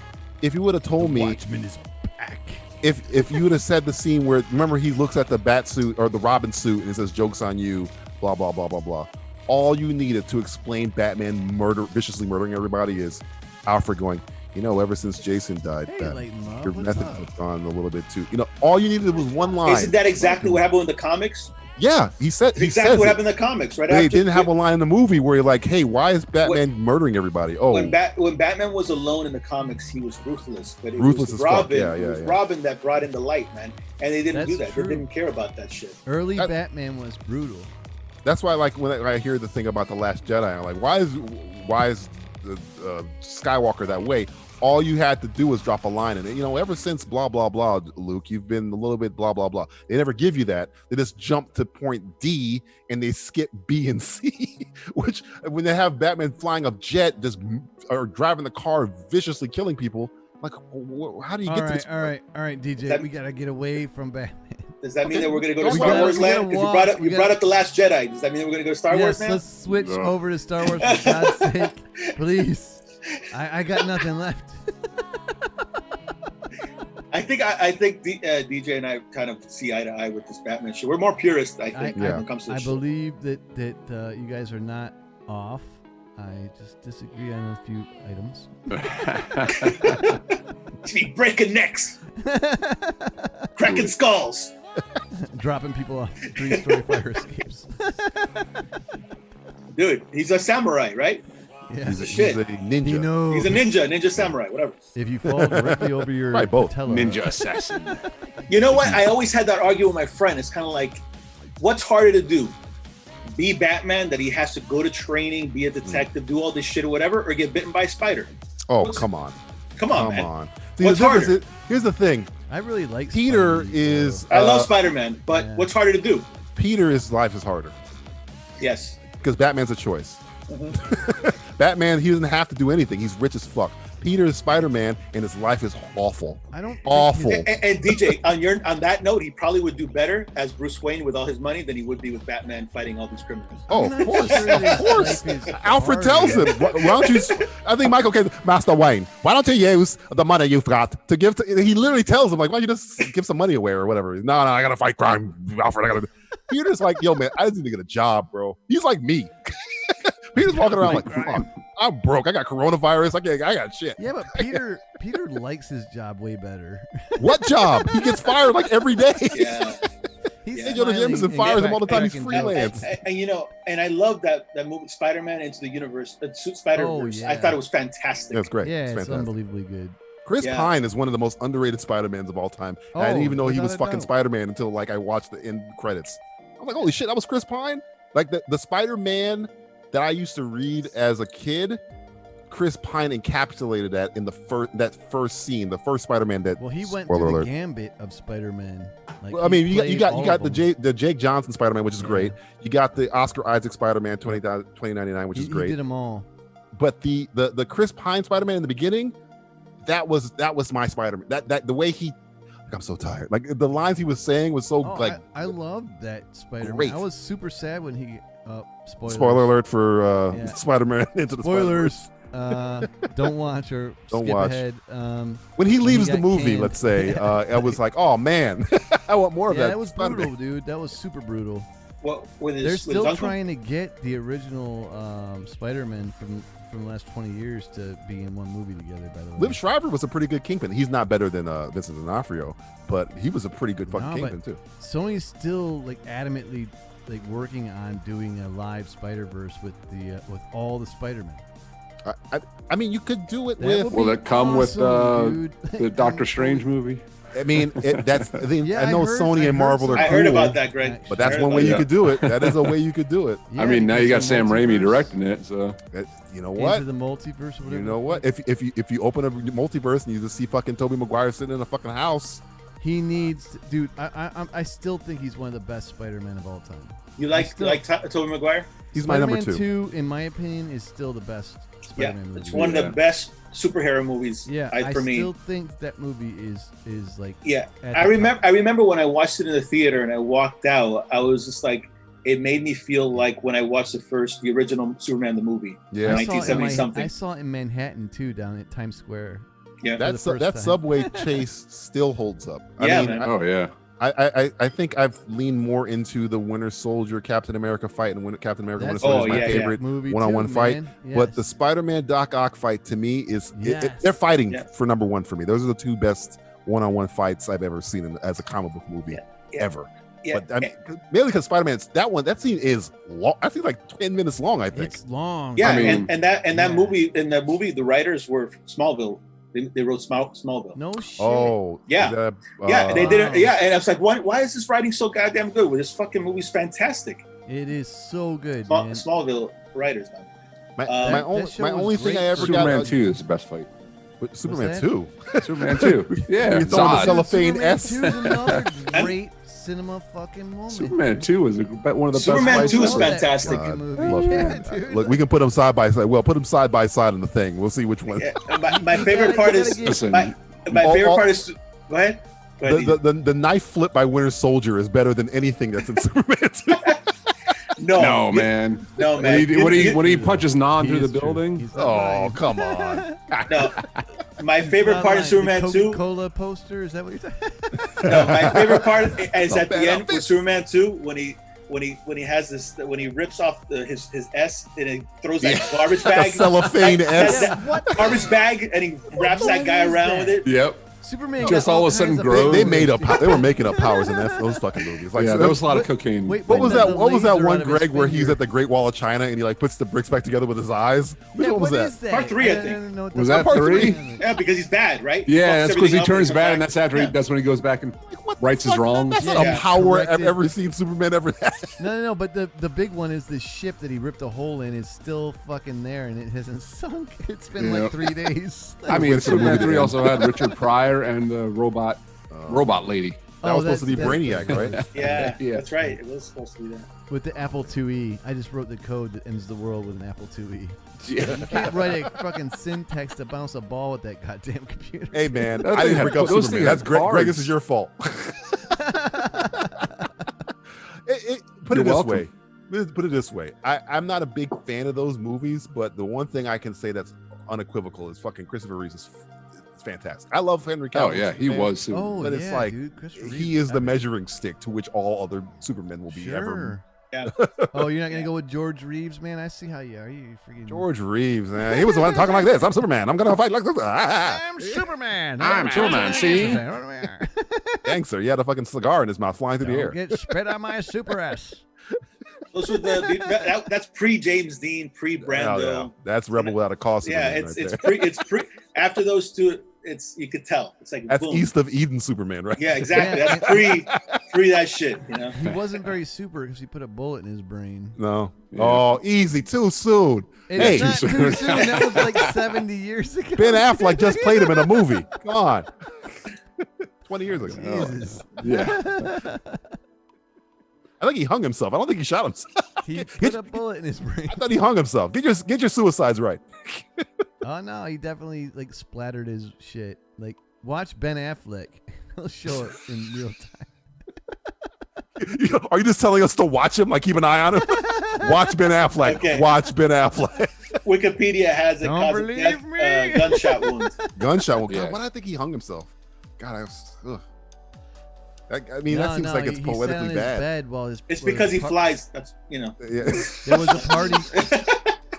Speaker 5: If you would have told me,
Speaker 8: Watchman is back.
Speaker 5: if you would have said the scene where, remember, he looks at the bat suit or the Robin suit and it says "Joke's on you," blah blah blah blah blah. All you needed to explain Batman viciously murdering everybody is Alfred going, ever since Jason died, your method has gone a little bit too. All you needed was one line.
Speaker 12: Isn't that exactly what happened in the comics?
Speaker 5: Yeah, he said
Speaker 12: exactly what happened in the comics, right?
Speaker 5: They didn't have a line in the movie where you're like, "Hey, why is Batman murdering everybody?" Oh,
Speaker 12: when Batman was alone in the comics, he was ruthless, but it
Speaker 5: Ruthless
Speaker 12: was
Speaker 5: as fuck.
Speaker 12: Robin.
Speaker 5: Yeah,
Speaker 12: it was Robin that brought in the light, man, and they didn't do that.
Speaker 4: True.
Speaker 12: They didn't care about that shit.
Speaker 4: Early Batman was brutal.
Speaker 5: That's why, like, when I hear the thing about the Last Jedi, I'm like, why is the Skywalker that way? All you had to do was drop a line in it. Ever since blah blah blah, Luke, you've been a little bit blah blah blah. They never give you that. They just jump to point D and they skip B and C. Which, when they have Batman flying a jet, just or driving the car, viciously killing people, like, how do you get this?
Speaker 4: All right, DJ, we gotta get away from Batman.
Speaker 12: Does that mean that we're going to go to Star Wars land? Because you brought up the Last Jedi. Does that mean that we're going to go to Star Wars now?
Speaker 4: Let's switch over to Star Wars for God's sake, please. I got nothing left.
Speaker 12: I think DJ and I kind of see eye to eye with this Batman shit. We're more purists, I think, when it comes to this shit.
Speaker 4: Believe that you guys are not off. I just disagree on a few items.
Speaker 12: Be breaking necks, cracking skulls,
Speaker 4: dropping people off 3-story fire escapes.
Speaker 12: Dude, he's a samurai, right?
Speaker 4: Yeah.
Speaker 5: He's a ninja.
Speaker 12: He's a ninja samurai, whatever.
Speaker 4: If you fall directly over your patella.
Speaker 6: Ninja assassin.
Speaker 12: You know what? I always had that argument with my friend. It's kind of like, what's harder to do? Be Batman, that he has to go to training, be a detective, do all this shit or whatever, or get bitten by a spider?
Speaker 5: Come on.
Speaker 12: Come on. See,
Speaker 5: what's harder? Here's the thing.
Speaker 4: I really like
Speaker 5: Peter
Speaker 4: Spidey,
Speaker 5: is.
Speaker 12: I love Spider-Man, but what's harder to do?
Speaker 5: Peter's life is harder.
Speaker 12: Yes.
Speaker 5: Because Batman's a choice.
Speaker 12: Mm-hmm.
Speaker 5: Batman, he doesn't have to do anything. He's rich as fuck. Peter is Spider-Man, and his life is awful. Awful.
Speaker 12: And DJ, on that note, he probably would do better as Bruce Wayne with all his money than he would be with Batman fighting all these criminals.
Speaker 5: Oh, of course. Alfred tells him, why don't you, I think Michael came, Master Wayne, why don't you use the money you've got to give to, he literally tells him, like, why don't you just give some money away or whatever? No, I gotta fight crime, Alfred. Peter's like, yo, man, I just need to get a job, bro. He's like me. Peter's walking around like, fuck, I'm broke. I got coronavirus. I got shit.
Speaker 4: Yeah, but Peter likes his job way better.
Speaker 5: What job? He gets fired like every day.
Speaker 12: Yeah.
Speaker 4: He's
Speaker 5: They go to gyms and fires him all the time. He's freelance.
Speaker 12: And I love that movie, Spider-Man Into the Universe, Spider-Verse. I thought it was fantastic.
Speaker 5: That's great.
Speaker 4: Yeah,
Speaker 5: it's
Speaker 4: it's unbelievably good.
Speaker 5: Chris Pine is one of the most underrated Spider-Mans of all time. I didn't even know he was fucking Spider-Man until like I watched the end credits. I'm like, holy shit, that was Chris Pine? Like the Spider-Man that I used to read as a kid, Chris Pine encapsulated that in that first scene, the first Spider-Man that.
Speaker 4: Well, he went through the gambit of Spider-Man. Like,
Speaker 5: well, I mean, you got the Jake Johnson Spider-Man, which is great. You got the Oscar Isaac Spider-Man 2099, which is great.
Speaker 4: He did them all.
Speaker 5: But the Chris Pine Spider-Man in the beginning, that was my Spider-Man. That the way he. I'm so tired. Like the lines he was saying was so
Speaker 4: I loved that Spider-Man.
Speaker 5: Great.
Speaker 4: I was super sad when he.
Speaker 5: Spoiler alert for Spider-Man Into the
Speaker 4: Spoilers. Don't watch or skip ahead.
Speaker 5: When he leaves the movie, canned. Let's say, I was like, oh man, I want more of that.
Speaker 4: Yeah, that was brutal, dude. That was super brutal.
Speaker 12: Well,
Speaker 4: they're still trying to get the original Spider-Man from the last 20 years to be in one movie together. By the way,
Speaker 5: Liv Schreiber was a pretty good Kingpin. He's not better than Vincent D'Onofrio, but he was a pretty good fucking Kingpin too.
Speaker 4: Sony's still like adamantly like working on doing a live Spider-Verse with all the Spider-Men.
Speaker 5: I mean, you could do it
Speaker 4: That
Speaker 5: with.
Speaker 6: Will it come
Speaker 4: awesome,
Speaker 6: with the Doctor Strange movie?
Speaker 5: I mean, that's. I
Speaker 4: Yeah,
Speaker 5: know Sony and Marvel are cool.
Speaker 12: I heard about that, Greg.
Speaker 5: But that's one way you could do it. That is a way you could do it.
Speaker 4: Yeah,
Speaker 6: I mean, now you got
Speaker 4: because the
Speaker 6: Sam Raimi
Speaker 4: multiverse-
Speaker 6: directing it, so
Speaker 5: You know what?
Speaker 4: Into the multiverse, or whatever.
Speaker 5: You know what? If you open a multiverse and you just see fucking Tobey Maguire sitting in a fucking house,
Speaker 4: He needs to, dude. I still think he's one of the best Spider-Man of all time.
Speaker 12: You like Tobey Maguire?
Speaker 5: he's my number
Speaker 4: Spider-Man
Speaker 5: 2.
Speaker 4: 2, in my opinion, is still the best
Speaker 12: Yeah,
Speaker 4: Spider-Man movie.
Speaker 12: it's one of the best superhero movies.
Speaker 4: Yeah,
Speaker 12: for me.
Speaker 4: still think that movie is like.
Speaker 12: Yeah,
Speaker 4: at
Speaker 12: I
Speaker 4: the
Speaker 12: remember.
Speaker 4: top.
Speaker 12: I remember when I watched it in the theater and I walked out. I was just like, it made me feel like when I watched the original Superman the movie.
Speaker 5: Yeah.
Speaker 12: in
Speaker 4: I saw it in
Speaker 12: 1970 something.
Speaker 4: I saw it in Manhattan too, down at Times Square.
Speaker 12: Yeah,
Speaker 5: That subway chase still holds up.
Speaker 12: Yeah,
Speaker 5: I mean,
Speaker 12: man.
Speaker 6: oh yeah.
Speaker 5: I think I've leaned more into the Winter Soldier Captain America fight, and Captain America Winter Soldier is my favorite
Speaker 4: movie
Speaker 5: one-on-one
Speaker 4: too,
Speaker 5: fight.
Speaker 4: man.
Speaker 5: But
Speaker 4: Yes.
Speaker 5: the Spider-Man Doc Ock fight to me is
Speaker 4: Yes.
Speaker 5: they're fighting
Speaker 12: Yeah.
Speaker 5: for number 1 for me. Those are the 2 best one-on-one fights I've ever seen as a comic book movie ever.
Speaker 12: Yeah.
Speaker 5: But I mean, mainly because Spider-Man's that scene is long. I think like 10 minutes long. I think
Speaker 4: It's long.
Speaker 12: Yeah,
Speaker 6: I mean-
Speaker 12: and that movie the writers were Smallville. They wrote Smallville.
Speaker 4: No shit.
Speaker 5: Oh
Speaker 12: Yeah. Yeah, they did it. Yeah, and I was like, why is this writing so goddamn good? Well, this fucking movie's fantastic.
Speaker 4: It is so good, man.
Speaker 12: Smallville writers, man.
Speaker 5: my only thing I ever
Speaker 6: Superman
Speaker 5: got
Speaker 6: 2 is the best fight.
Speaker 5: Superman
Speaker 4: that?
Speaker 5: 2.
Speaker 6: Superman 2. Yeah.
Speaker 5: You throwing the
Speaker 6: Zod.
Speaker 5: cellophane
Speaker 4: Superman
Speaker 5: S.
Speaker 4: 2 is another great cinema fucking moment.
Speaker 6: Superman 2 is one of the
Speaker 12: Superman
Speaker 6: best
Speaker 12: 2
Speaker 6: fights
Speaker 12: is
Speaker 6: ever.
Speaker 12: fantastic.
Speaker 4: Fucking movie.
Speaker 5: Love
Speaker 4: Yeah,
Speaker 5: it.
Speaker 4: dude.
Speaker 5: Look, we can put them side by side. Well, put them side by side in the thing. We'll see which one.
Speaker 12: Yeah, my favorite part is
Speaker 6: Listen,
Speaker 12: my favorite part is. Go ahead. Go ahead.
Speaker 5: The knife flip by Winter Soldier is better than anything that's in Superman 2.
Speaker 6: No, man.
Speaker 12: No, man.
Speaker 6: When he punches Non
Speaker 4: He
Speaker 6: through the
Speaker 4: is true.
Speaker 6: building.
Speaker 4: He's not
Speaker 5: Oh,
Speaker 4: lying.
Speaker 5: come on.
Speaker 12: No, my favorite
Speaker 4: Not
Speaker 12: part of
Speaker 4: lying.
Speaker 12: Superman
Speaker 4: The
Speaker 12: 2.
Speaker 4: Coca-Cola poster. Is that what you're talking?
Speaker 12: No, my favorite part is
Speaker 5: Not
Speaker 12: at the
Speaker 5: bad,
Speaker 12: end
Speaker 5: not bad.
Speaker 12: with Superman 2 when he has this when he rips off his S and he throws that garbage bag.
Speaker 5: cellophane S.
Speaker 12: That garbage bag and he wraps that guy
Speaker 4: is
Speaker 12: around
Speaker 4: that?
Speaker 12: with it.
Speaker 6: Yep.
Speaker 4: Superman
Speaker 6: Just
Speaker 4: got
Speaker 6: all of a sudden
Speaker 4: kinds
Speaker 6: grows.
Speaker 5: They made up. They were making up powers in those fucking movies. Like,
Speaker 6: Yeah,
Speaker 5: so
Speaker 6: there was a lot of cocaine.
Speaker 4: Wait,
Speaker 5: what was
Speaker 4: the
Speaker 5: that? What was that
Speaker 4: laser
Speaker 5: one,
Speaker 4: out of his
Speaker 5: Greg, where he's
Speaker 4: finger.
Speaker 5: at the Great Wall of China and he like puts the bricks back together with his eyes? Which
Speaker 4: Yeah,
Speaker 5: one was
Speaker 4: what
Speaker 5: that?
Speaker 4: is that?
Speaker 12: Part 3, I
Speaker 4: don't
Speaker 12: think.
Speaker 4: know what
Speaker 6: Was
Speaker 4: the-
Speaker 6: that 3?
Speaker 12: Yeah, because he's bad, right?
Speaker 6: Yeah,
Speaker 12: Fucks
Speaker 6: that's because he
Speaker 12: everything up
Speaker 6: turns
Speaker 12: and
Speaker 6: bad,
Speaker 12: comes
Speaker 6: and
Speaker 12: back.
Speaker 6: that's after
Speaker 12: Yeah.
Speaker 6: that's when he goes back and
Speaker 5: What
Speaker 6: rights
Speaker 5: the
Speaker 6: his
Speaker 5: fuck?
Speaker 6: wrongs.
Speaker 5: That's not
Speaker 12: Yeah.
Speaker 5: a power I've
Speaker 4: Corrected.
Speaker 5: ever seen Superman ever had.
Speaker 4: No, but the big one is the ship that he ripped a hole in is still fucking there and it hasn't sunk. It's been
Speaker 6: Yeah.
Speaker 4: like 3 days.
Speaker 6: I mean,
Speaker 5: Wait for the
Speaker 6: Superman
Speaker 5: movie to
Speaker 6: 3
Speaker 5: end.
Speaker 6: also had Richard Pryor and the robot lady.
Speaker 5: That was supposed to be
Speaker 4: that's-
Speaker 5: Brainiac, right?
Speaker 12: Yeah,
Speaker 6: Yeah.
Speaker 12: that's right. It was supposed to be that.
Speaker 4: With the Apple IIe, I just wrote the code that ends the world with an Apple IIe.
Speaker 6: Yeah.
Speaker 4: You can't write a fucking syntax to bounce a ball with that goddamn computer.
Speaker 5: Hey man,
Speaker 6: That
Speaker 5: I
Speaker 6: thing
Speaker 5: didn't
Speaker 6: had-
Speaker 5: break up
Speaker 6: those
Speaker 5: Superman.
Speaker 6: things
Speaker 5: That's
Speaker 6: had
Speaker 5: Greg. Greg,
Speaker 6: cards.
Speaker 5: this is your fault. Put
Speaker 6: You're
Speaker 5: it this
Speaker 6: welcome.
Speaker 5: way. Put it this way. I'm not a big fan of those movies, but the one thing I can say that's unequivocal is fucking Christopher Reeve is fantastic. I love Henry Cavill.
Speaker 6: Oh yeah, he
Speaker 5: Superman,
Speaker 6: was. Super.
Speaker 4: Oh,
Speaker 5: but it's
Speaker 4: yeah,
Speaker 5: like
Speaker 4: dude. Christopher
Speaker 5: he
Speaker 4: Reeve,
Speaker 5: is the
Speaker 4: I mean,
Speaker 5: measuring stick to which all other Supermen will be ever.
Speaker 4: Sure.
Speaker 12: Yeah.
Speaker 4: Oh, you're not gonna go with George Reeves, man? I see how you are. You freaking
Speaker 5: George Reeves, man. He was the one talking like this. I'm Superman. I'm gonna fight like this.
Speaker 4: I'm Superman.
Speaker 6: I'm Superman, see?
Speaker 5: Gangster. He had a fucking cigar in his mouth flying through the air.
Speaker 4: Don't get spit on my Super S.
Speaker 12: Those were that's pre James Dean, pre Brando.
Speaker 5: Oh, yeah. That's Rebel Without a Cause.
Speaker 12: Yeah,
Speaker 5: Superman
Speaker 12: it's
Speaker 5: right there.
Speaker 12: it's pre after those two. It's you could tell. It's like
Speaker 5: That's
Speaker 12: boom.
Speaker 5: East of Eden Superman, right?
Speaker 12: Yeah, exactly.
Speaker 4: Yeah.
Speaker 12: That's pre that shit. You know.
Speaker 4: He wasn't very super because he put a bullet in his brain.
Speaker 5: No.
Speaker 6: Yeah.
Speaker 5: Oh, easy. Too soon.
Speaker 4: It's
Speaker 5: Hey,
Speaker 4: not too soon. That was like 70 years ago.
Speaker 5: Ben Affleck just played him in a movie. Come on. 20 years ago.
Speaker 4: Jesus.
Speaker 6: Yeah.
Speaker 5: I think he hung himself. I don't think he shot himself.
Speaker 4: He put a bullet in his brain.
Speaker 5: I thought he hung himself. Get your suicides right.
Speaker 4: Oh no, he definitely like splattered his shit. Like watch Ben Affleck. He'll show it in real time.
Speaker 5: Are you just telling us to watch him? Like keep an eye on him? Watch Ben Affleck.
Speaker 12: Okay.
Speaker 5: Watch Ben Affleck.
Speaker 12: Wikipedia has it
Speaker 4: Don't
Speaker 12: cause of
Speaker 4: believe
Speaker 12: death,
Speaker 4: me.
Speaker 12: gunshot wound.
Speaker 5: Gunshot. Well, God,
Speaker 6: Yeah.
Speaker 5: why did I think he hung himself? God, ugh. I mean,
Speaker 4: No,
Speaker 5: that seems
Speaker 4: no,
Speaker 5: like it's
Speaker 4: he sat on
Speaker 5: poetically
Speaker 4: his
Speaker 5: bad.
Speaker 4: bed while his.
Speaker 12: It's
Speaker 4: while
Speaker 12: because
Speaker 4: his
Speaker 12: he flies. That's
Speaker 5: Yeah.
Speaker 4: There was a party.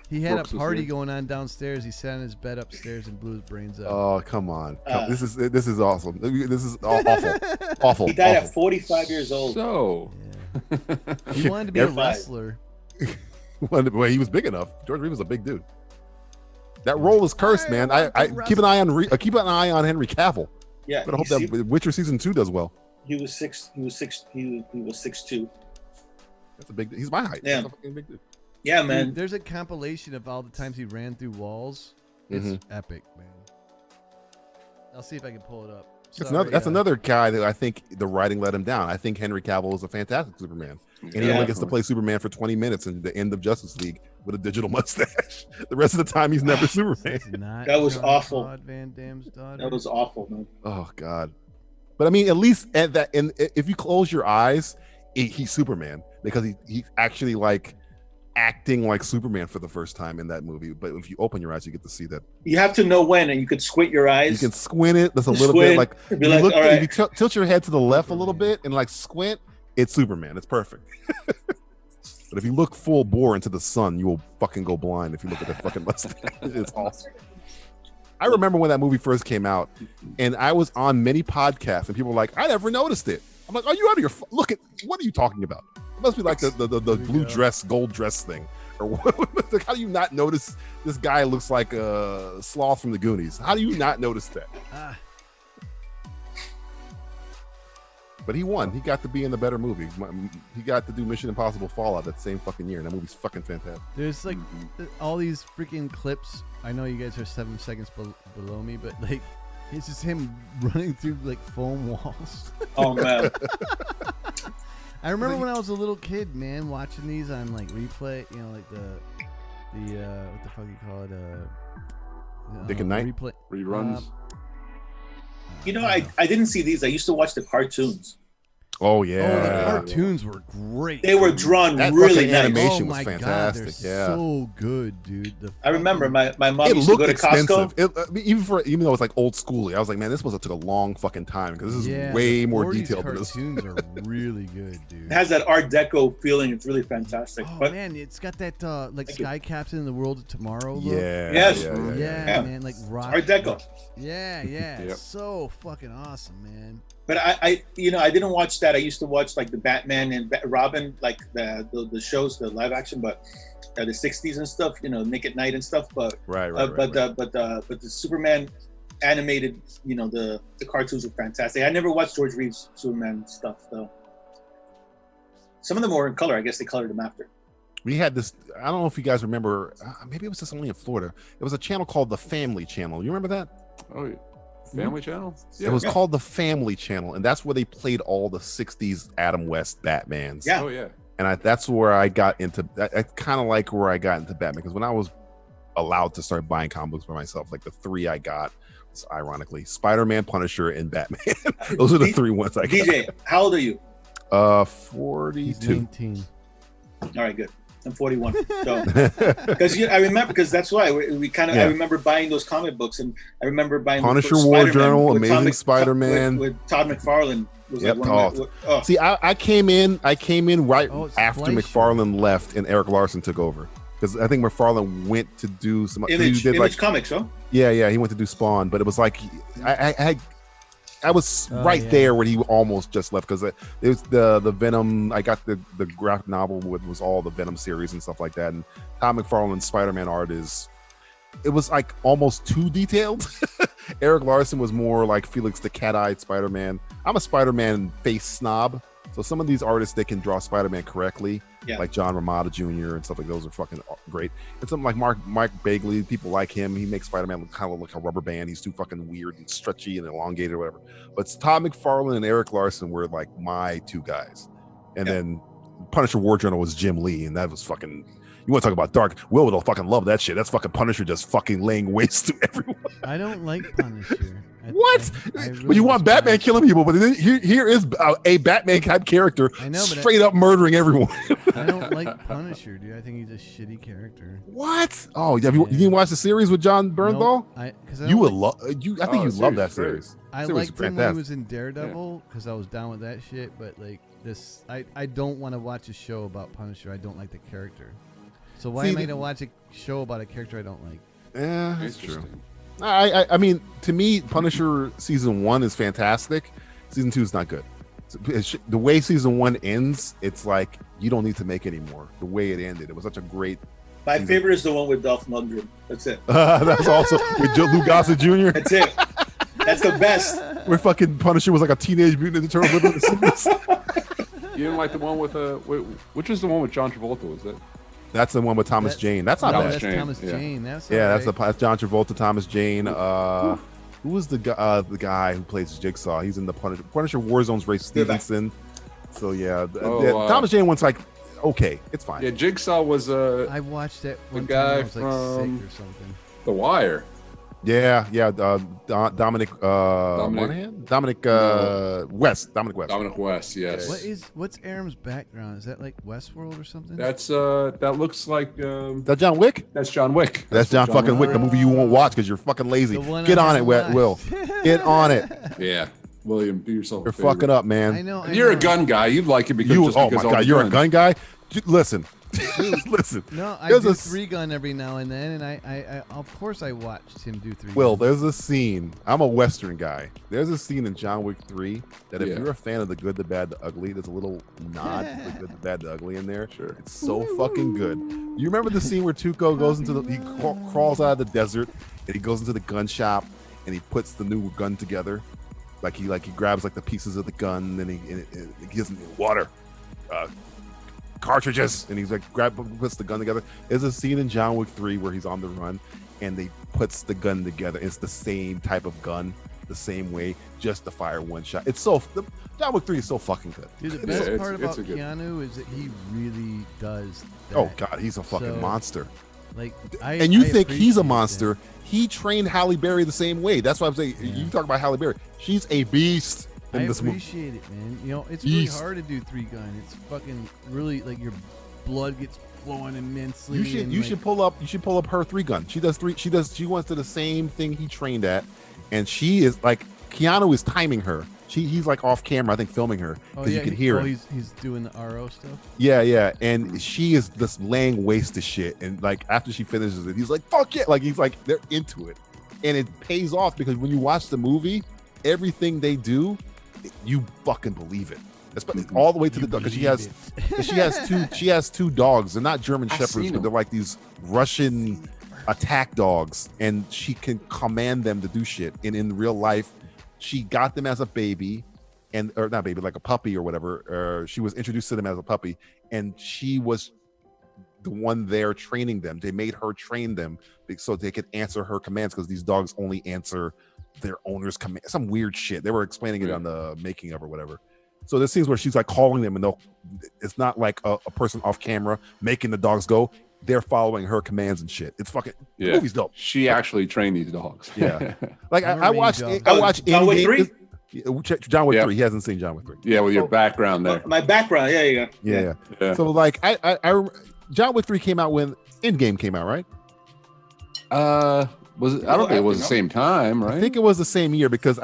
Speaker 4: He had
Speaker 6: Brooks
Speaker 4: a
Speaker 6: was
Speaker 4: party
Speaker 6: here.
Speaker 4: going on downstairs. He sat on his bed upstairs and blew his brains out.
Speaker 5: Oh, come on. This is awesome. This is awful.
Speaker 12: He died
Speaker 5: awful.
Speaker 12: at 45 years old.
Speaker 6: So
Speaker 4: He wanted to be a wrestler.
Speaker 5: Well, he was big enough. George Reeves was a big dude. That role is cursed, man. I keep an eye on Henry Cavill.
Speaker 12: Yeah,
Speaker 5: But I hope that Witcher season 2 does well.
Speaker 12: He was 6'2".
Speaker 5: That's a big. He's my height.
Speaker 12: Yeah.
Speaker 5: That's a fucking big dude.
Speaker 12: Yeah, man.
Speaker 4: Dude, there's a compilation of all the times he ran through walls. It's epic, man. I'll see if I can pull it up.
Speaker 5: That's another guy that I think the writing let him down. I think Henry Cavill is a fantastic Superman. And he only gets to play Superman for 20 minutes in the end of Justice League with a digital mustache. The rest of the time, he's never Superman.
Speaker 12: That was awful.
Speaker 4: Van Damme's daughter.
Speaker 12: That was awful, man.
Speaker 5: Oh God. But I mean, at least at that, and if you close your eyes, he's Superman because he's actually like acting like Superman for the first time in that movie. But if you open your eyes, you get to see that.
Speaker 12: You have to know when, and you could squint your eyes.
Speaker 5: You can squint it. That's a little bit like, if you tilt your head to the left a little bit and like squint, it's Superman. It's perfect. But if you look full bore into the sun, you will fucking go blind if you look at that fucking mustache. It's awesome. I remember when that movie first came out, and I was on many podcasts, and people were like, "I never noticed it." I'm like, "Are you out of your look at? What are you talking about? It must be like the blue dress, gold dress thing, or what? Like, how do you not notice this guy looks like a sloth from the Goonies? How do you not notice that?" But he won. He got to be in the better movie. He got to do Mission Impossible Fallout that same fucking year, and that movie's fucking fantastic.
Speaker 4: There's like all these freaking clips. I know you guys are 7 seconds below me, but like it's just him running through like foam walls.
Speaker 12: Oh man!
Speaker 4: I remember when I was a little kid, man, watching these on like replay. You know, like the what the fuck you call it?
Speaker 5: Dick and Night
Speaker 4: replay
Speaker 6: reruns.
Speaker 12: You know, I didn't see these. I used to watch the cartoons.
Speaker 5: Oh yeah,
Speaker 4: the cartoons were great.
Speaker 12: They were drawn
Speaker 5: that
Speaker 12: really
Speaker 5: fucking
Speaker 12: nice.
Speaker 5: animation
Speaker 4: Oh
Speaker 5: was
Speaker 4: my
Speaker 5: fantastic.
Speaker 4: God, they're
Speaker 5: Yeah,
Speaker 4: so good, dude.
Speaker 12: I remember my mom
Speaker 5: it
Speaker 12: used to
Speaker 5: looked
Speaker 12: go to
Speaker 5: expensive.
Speaker 12: Costco.
Speaker 5: Even though it's like old schooly, I was like, man, this must have took a long fucking time because this is way more
Speaker 4: 40s
Speaker 5: detailed than this.
Speaker 4: Cartoons are really good, dude.
Speaker 12: It has that Art Deco feeling. It's really fantastic.
Speaker 4: Oh
Speaker 12: But
Speaker 4: man, it's got that like Sky Captain in the World of Tomorrow look.
Speaker 5: Yeah,
Speaker 12: Yes.
Speaker 4: Yeah, man, like rock.
Speaker 12: Art Deco.
Speaker 4: Yeah, yeah,
Speaker 6: Yep.
Speaker 4: so fucking awesome, man.
Speaker 12: But I didn't watch that. I used to watch like the Batman and Robin, like the shows, the live action, but the '60s and stuff. You know, Nick at Night and stuff. But
Speaker 5: Right.
Speaker 12: but the Superman animated, you know, the cartoons were fantastic. I never watched George Reeves Superman stuff though. Some of them were in color. I guess they colored them after.
Speaker 5: We had this. I don't know if you guys remember. Maybe it was just only in Florida. It was a channel called the Family Channel. You remember that?
Speaker 6: Oh, yeah. Family Channel?
Speaker 5: It was called the Family Channel, and that's where they played all the '60s Adam West Batmans.
Speaker 12: Yeah.
Speaker 6: Oh, yeah.
Speaker 5: And that's where I got into. I kind of like where I got into Batman because when I was allowed to start buying comic books for myself, like the three I got was ironically Spider-Man, Punisher, and Batman. Those are the three ones I got.
Speaker 12: DJ, how old are you?
Speaker 5: 42.
Speaker 4: 19.
Speaker 12: All right, good. I'm 41. So, because I remember, because that's why we kind of.
Speaker 5: Yeah.
Speaker 12: I remember buying those comic books, and I remember buying
Speaker 5: Punisher
Speaker 12: the first
Speaker 5: War
Speaker 12: Spider-Man
Speaker 5: Journal,
Speaker 12: with
Speaker 5: Amazing Spider-Man.
Speaker 12: with Todd McFarlane. Was
Speaker 5: Yep.
Speaker 12: like one of my, oh.
Speaker 5: See, I came in right
Speaker 4: it's
Speaker 5: after
Speaker 4: Fleischer.
Speaker 5: McFarlane left and Eric Larson took over because I think McFarlane went to do some
Speaker 12: Image,
Speaker 5: he did
Speaker 12: Image Comics, huh?
Speaker 5: Yeah, he went to do Spawn, but it was like I was right
Speaker 4: yeah.
Speaker 5: there when he almost just left because it was the Venom. I got the graphic novel was all the Venom series and stuff like that, and Tom McFarlane's Spider-Man art it was like almost too detailed. Eric Larson was more like Felix the Cat-Eyed Spider-Man. I'm a Spider-Man face snob, so some of these artists they can draw Spider-Man correctly, like John Romita Jr. and stuff like those are fucking great. And something like Mike Bagley, people like him. He makes Spider-Man look kind of like a rubber band. He's too fucking weird and stretchy and elongated or whatever. But Todd McFarlane and Eric Larson were like my two guys, and then Punisher War Journal was Jim Lee, and that was fucking. You want to talk about dark? Will will fucking love that shit. That's fucking Punisher just fucking laying waste to everyone.
Speaker 4: I don't like Punisher.
Speaker 5: What?
Speaker 4: I really
Speaker 5: But you want
Speaker 4: despise-
Speaker 5: Batman killing people, but then here is a Batman type character
Speaker 4: I know, but
Speaker 5: straight up murdering everyone.
Speaker 4: I don't like Punisher, dude. I think he's a shitty character.
Speaker 5: What? Oh, you didn't watch the series with John Bernthal?
Speaker 4: Nope.
Speaker 5: You would love. I think you love that
Speaker 6: series is
Speaker 5: series.
Speaker 4: I
Speaker 5: Series
Speaker 4: liked
Speaker 5: is
Speaker 4: him when he
Speaker 5: fantastic.
Speaker 4: was in Daredevil because I was down with that shit. But like this, I don't want to watch a show about Punisher. I don't like the character. So why am I gonna watch a show about a character I don't like?
Speaker 5: Yeah, that's true. I mean, to me, Punisher season 1 is fantastic. Season 2 is not good. The way season 1 ends, it's like you don't need to make any more. The way it ended, it was such a great.
Speaker 12: My favorite is the one with Dolph Lundgren. That's it.
Speaker 5: That's also with Lou Gossett Jr.
Speaker 12: That's it. That's the best.
Speaker 5: Where fucking Punisher was like a teenage mutant ninja turtle living in the cities.
Speaker 6: You didn't like the one with which is the one with John Travolta? Was it?
Speaker 5: That's the one with Thomas Jane. That's not bad.
Speaker 4: That's Thomas Jane. That's
Speaker 5: that's John Travolta, Thomas Jane. Who was the guy who plays Jigsaw? He's in the Punisher Warzone's Ray Stevenson. So Thomas Jane one's like okay, it's fine.
Speaker 6: Yeah, Jigsaw was
Speaker 4: I watched that one
Speaker 6: the guy
Speaker 4: time I was like
Speaker 6: from
Speaker 4: sick or something.
Speaker 6: The Wire.
Speaker 5: Yeah. Dominic West.
Speaker 6: Dominic West, yes.
Speaker 4: What's Aram's background? Is that like Westworld or something?
Speaker 6: That's that looks like
Speaker 5: that John Wick?
Speaker 6: That's John Wick.
Speaker 5: That's John fucking Wick, the movie you won't watch because you're fucking lazy. Get on it, Will. Get on it.
Speaker 6: Yeah. William, do yourself
Speaker 5: You're fucking up, man.
Speaker 4: I know.
Speaker 6: You're a gun guy. You'd like it because
Speaker 5: oh my god, you're a gun guy? Listen. Listen.
Speaker 4: No, I do 3-gun every now and then, and I of course I watched him do 3-gun.
Speaker 5: Will, there's a scene. I'm a Western guy. There's a scene in John Wick 3 that if you're a fan of The Good, the Bad, the Ugly, there's a little nod to The Good, the Bad, the Ugly in there. Sure. It's so fucking good. You remember the scene where Tuco goes into he crawls out of the desert and he goes into the gun shop and he puts the new gun together? Like he grabs like the pieces of the gun and he gives him water. Cartridges, and he's like puts the gun together. There's a scene in John Wick 3 where he's on the run and they puts the gun together. It's the same type of gun, the same way, just to fire one shot. It's John Wick 3 is so fucking good.
Speaker 4: Dude, the best part about Keanu is that he really does that.
Speaker 5: Oh god, he's a fucking monster.
Speaker 4: Like,
Speaker 5: and you think he's a monster? That. He trained Halle Berry the same way. That's why I'm saying you talk about Halle Berry. She's a beast.
Speaker 4: I appreciate it, man. You know, it's really hard to do 3-gun. It's fucking really like your blood gets flowing immensely.
Speaker 5: You should pull up her 3-gun. She wants to the same thing he trained at, and she is like Keanu is timing her. He's like off camera, I think, filming her because you can hear him.
Speaker 4: He's doing the RO stuff.
Speaker 5: Yeah, and she is just laying waste to shit. And like after she finishes it, he's like, "Fuck it!" Like he's like they're into it, and it pays off because when you watch the movie, everything they do, you fucking believe it. Especially all the way to the dog because she has two dogs. They're not German shepherds, but they're like these Russian attack dogs, and she can command them to do shit. And in real life, she got them as a baby, or not baby, like a puppy or whatever. She was introduced to them as a puppy, and she was the one there training them. They made her train them so they could answer her commands because these dogs only answer their owner's command. Some weird shit. They were explaining it on the making of or whatever. So there's scenes where she's like calling them, and it's not like a person off camera making the dogs go. They're following her commands and shit. It's fucking the movie's dope.
Speaker 6: She actually trained these dogs.
Speaker 5: Yeah, like I watched
Speaker 12: John Wick 3.
Speaker 5: John Wick 3. He hasn't seen John Wick 3.
Speaker 6: Yeah, with your background there.
Speaker 12: My background. Yeah, you go.
Speaker 5: Yeah. So like I John Wick 3 came out when Endgame came out, right?
Speaker 6: Was it? I don't think it was the same time, right?
Speaker 5: I think it was the same year because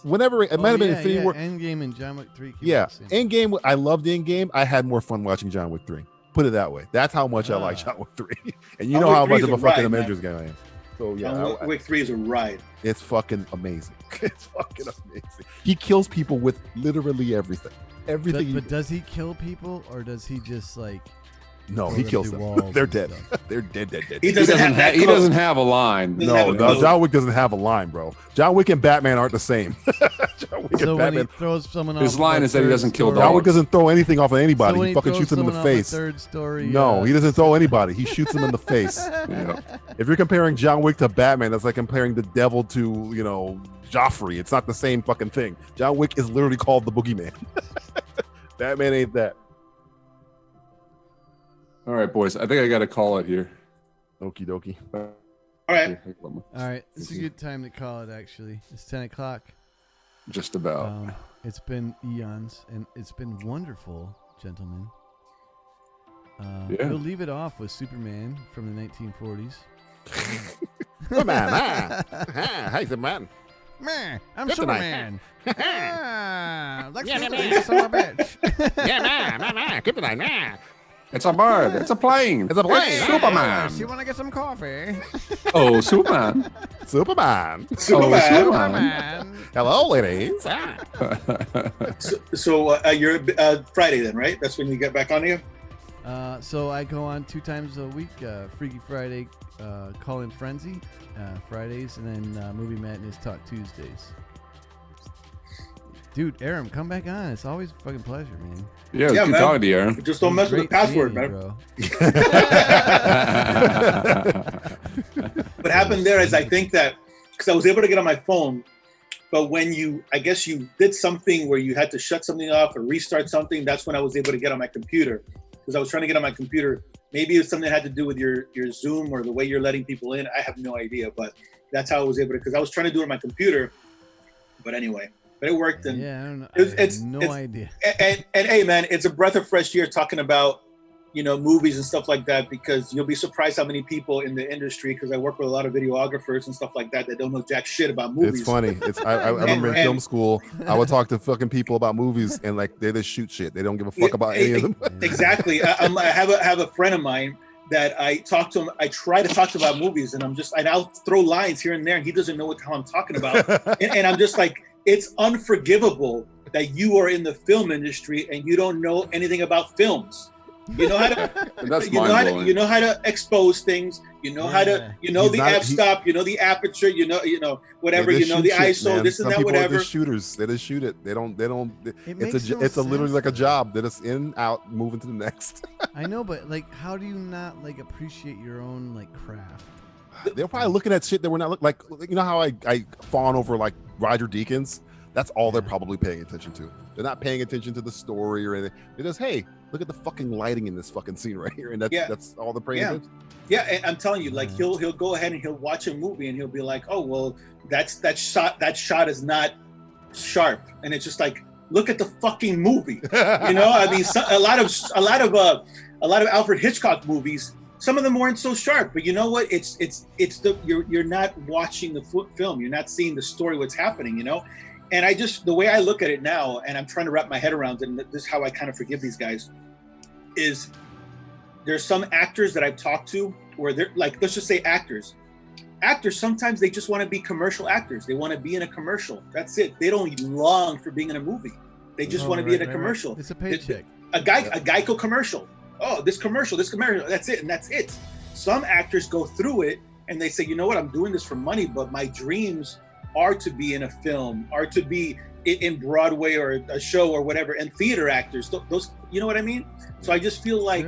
Speaker 5: whenever it might have been Infinity War.
Speaker 4: Endgame and John Wick 3.
Speaker 5: Endgame. I loved Endgame. I had more fun watching John Wick 3. Put it that way. That's how much I like John Wick 3. And you know how much of a fucking Avengers guy I am. So yeah,
Speaker 12: John Wick 3 is a ride.
Speaker 5: It's fucking amazing. It's fucking amazing. He kills people with literally everything.
Speaker 4: But does he kill people or does he just like?
Speaker 5: No, he kills them. They're dead. They're dead.
Speaker 6: He doesn't have a line.
Speaker 5: No, John Wick doesn't have a line, bro. John Wick and Batman aren't the same. John Wick and Batman.
Speaker 4: When he throws someone off,
Speaker 6: his line is that he doesn't kill dogs.
Speaker 5: John Wick doesn't throw anything off of anybody.
Speaker 4: So
Speaker 5: he fucking shoots them in the face.
Speaker 4: Third story.
Speaker 5: No, he doesn't throw anybody. He shoots them in the face. Yeah. If you're comparing John Wick to Batman, that's like comparing the devil to Joffrey. It's not the same fucking thing. John Wick is literally called the boogeyman. Batman ain't that.
Speaker 6: All right, boys. I think I got to call it here.
Speaker 5: Okie dokie.
Speaker 12: All right.
Speaker 4: All right. It's a good time to call it, actually. It's 10 o'clock.
Speaker 6: Just about.
Speaker 4: It's been eons, and it's been wonderful, gentlemen. We'll leave it off with Superman from the 1940s.
Speaker 5: Superman. Hey, Superman.
Speaker 4: Man, I'm Superman. Lex Luthor, you son of a bitch.
Speaker 5: Yeah, man. Kryptonite, man.
Speaker 6: It's a bird. It's a plane.
Speaker 5: It's a plane.
Speaker 6: It's Superman.
Speaker 4: You want to get some coffee?
Speaker 6: Oh, Superman.
Speaker 5: Superman.
Speaker 6: Superman.
Speaker 5: Hello, ladies.
Speaker 12: So you're Friday then, right? That's when you get back on here.
Speaker 4: So I go on 2 times a week. Freaky Friday, Call In Frenzy, Fridays, and then Movie Madness Talk Tuesdays. Dude, Aram, come back on. It's always a fucking pleasure, man.
Speaker 6: Yeah, it's good
Speaker 12: man.
Speaker 6: talking to you, Aaron.
Speaker 12: Just don't mess with the password, man.
Speaker 4: Bro.
Speaker 12: What happened there is I think that because I was able to get on my phone, but when I guess you did something where you had to shut something off or restart something, that's when I was able to get on my computer. Because I was trying to get on my computer. Maybe it's something that had to do with your Zoom or the way you're letting people in. I have no idea, but that's how I was able to, because I was trying to do it on my computer. But anyway. But it worked, and
Speaker 4: yeah, I don't know.
Speaker 12: It's
Speaker 4: idea.
Speaker 12: And hey, man, it's a breath of fresh air talking about movies and stuff like that, because you'll be surprised how many people in the industry, because I work with a lot of videographers and stuff like that don't know jack shit about movies.
Speaker 5: It's funny. I remember in film school, I would talk to fucking people about movies, and like they just shoot shit. They don't give a fuck about any of them.
Speaker 12: Exactly. I have a friend of mine that I talk to him. I try to talk to him about movies, and I'll throw lines here and there, and he doesn't know what the hell I'm talking about, and I'm just like. It's unforgivable that you are in the film industry and you don't know anything about films. You know how to, you know how to expose things. You know how to, the f-stop. You know the aperture. You know whatever.
Speaker 5: Yeah,
Speaker 12: the ISO.
Speaker 5: Man.
Speaker 12: This and
Speaker 5: Some
Speaker 12: that.
Speaker 5: people
Speaker 12: Whatever.
Speaker 5: Are just shooters. They just shoot it. They don't. It's literally like a job. They're just in, out, moving to the next.
Speaker 4: I know, but like, how do you not like appreciate your own like craft?
Speaker 5: They're probably looking at shit that we're not like. You know how I fawn over like Roger Deakins? That's all they're probably paying attention to. They're not paying attention to the story or anything. They're just, hey, look at the fucking lighting in this fucking scene right here, and that's all they're paying attention.
Speaker 12: Yeah, and I'm telling you, like he'll go ahead and he'll watch a movie and he'll be like, oh well, that shot is not sharp, and it's just like, look at the fucking movie. I mean, a lot of Alfred Hitchcock movies. Some of them weren't so sharp, but you know what? It's you're not watching the film. You're not seeing the story, what's happening, And the way I look at it now, and I'm trying to wrap my head around it, and this is how I kind of forgive these guys, is there's some actors that I've talked to where they're like, let's just say actors. Actors, sometimes they just want to be commercial actors. They want to be in a commercial. That's it. They don't long for being in a movie. They just want to be in a commercial.
Speaker 4: It's a paycheck.
Speaker 12: A Geico commercial. Oh, this commercial, that's it, and that's it. Some actors go through it and they say, you know what, I'm doing this for money, but my dreams are to be in a film, are to be in Broadway or a show or whatever. And theater actors, those, you know what I mean? So I just feel like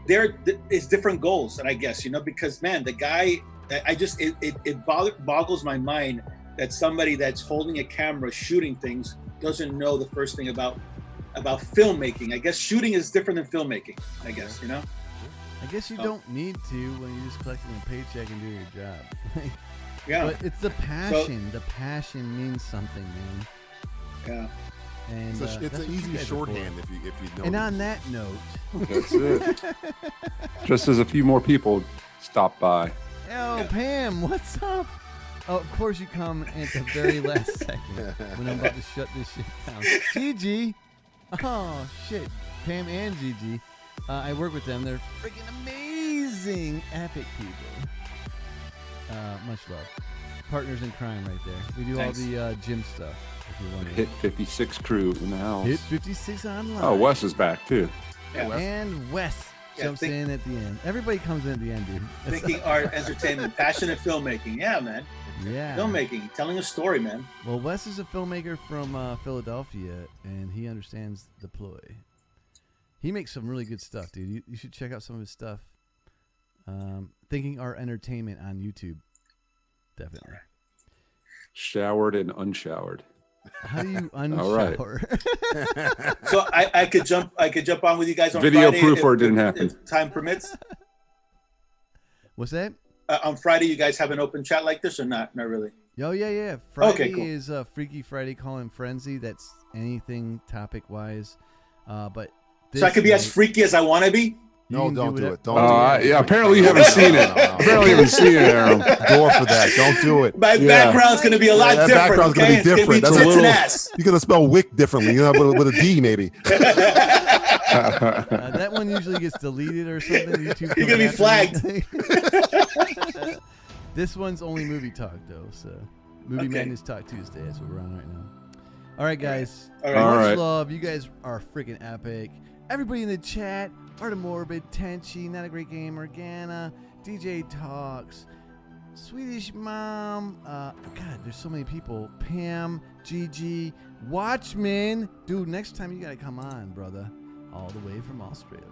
Speaker 12: it's different goals, and I guess, because man, the guy, it boggles my mind that somebody that's holding a camera shooting things doesn't know the first thing about filmmaking. I guess shooting is different than filmmaking, I guess,
Speaker 4: I guess you don't need to when you're just collecting a paycheck and doing your job.
Speaker 12: Yeah.
Speaker 4: But it's the passion. The passion means something, man.
Speaker 12: Yeah.
Speaker 4: And
Speaker 5: it's an easy shorthand if you know.
Speaker 4: And on that note,
Speaker 6: that's it. Just as a few more people stop by.
Speaker 4: Oh, Pam, what's up? Oh, of course you come at the very last second when I'm about to shut this shit down. Gigi. Oh, shit. Pam and Gigi. I work with them. They're freaking amazing, epic people. Much love. Partners in crime right there. We do all the gym stuff. If you want to.
Speaker 6: Hit 56 crew in the house.
Speaker 4: Hit 56 online.
Speaker 6: Oh, Wes is back too.
Speaker 12: Yeah,
Speaker 4: and Wes jumps in at the end. Everybody comes in at the end, dude.
Speaker 12: Thinking art, entertainment, passionate filmmaking. Yeah, man.
Speaker 4: Yeah.
Speaker 12: Filmmaking, telling a story, man.
Speaker 4: Well, Wes is a filmmaker from Philadelphia, and he understands the ploy. He makes some really good stuff, dude. You should check out some of his stuff. Thinking Art Entertainment on YouTube. Definitely.
Speaker 6: Showered and unshowered.
Speaker 4: How do you unshower?
Speaker 6: Right.
Speaker 12: So I could jump on with you guys on
Speaker 6: Video
Speaker 12: Friday
Speaker 6: proof or it didn't happen.
Speaker 12: if time permits.
Speaker 4: What's that?
Speaker 12: On Friday, you guys have an open chat like this or not? Not really.
Speaker 4: Oh, yeah. Friday
Speaker 12: cool.
Speaker 4: is Freaky Friday Call In Frenzy. That's anything topic-wise. But
Speaker 12: so I could be as freaky as I want to be?
Speaker 5: No, don't do it. Don't do it.
Speaker 6: Yeah, apparently you haven't seen it. Apparently you haven't seen it, Aaron.
Speaker 5: Door for that. Don't do it.
Speaker 12: My background's going to be a lot different.
Speaker 5: Background's going to be different.
Speaker 12: It's
Speaker 5: That's
Speaker 12: gonna be
Speaker 5: a
Speaker 12: tits
Speaker 5: little.
Speaker 12: and ass.
Speaker 5: You're going to spell wick differently. With a D, maybe.
Speaker 4: That one usually gets deleted or something. YouTube
Speaker 12: You're gonna be flagged.
Speaker 4: This one's only movie talk though, so Movie Madness Talk Tuesday. That's what we're on right now. All right, guys.
Speaker 12: All right.
Speaker 4: Much love. You guys are freaking epic. Everybody in the chat: Art of Morbid, Tenchi, Not a Great Game, Organa, DJ Talks, Swedish Mom. God, there's so many people. Pam, Gigi, Watchmen. Dude, next time you gotta come on, brother. All the way from Australia.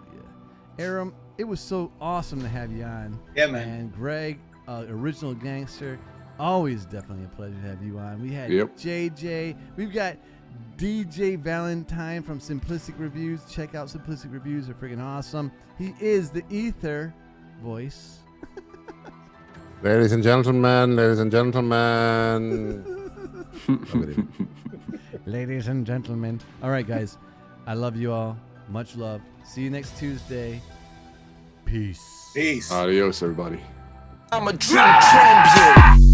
Speaker 4: Aram, it was so awesome to have you on.
Speaker 12: Yeah, man.
Speaker 4: And Greg, original gangster. Always definitely a pleasure to have you on. We had JJ. We've got DJ Valentine from Simplistic Reviews. Check out Simplistic Reviews. They're freaking awesome. He is the Ether voice.
Speaker 5: Ladies and gentlemen. Ladies and
Speaker 4: gentlemen. All right, guys. I love you all. Much love. See you next Tuesday. Peace.
Speaker 12: Peace.
Speaker 6: Adios, everybody.
Speaker 2: I'm a dream champion.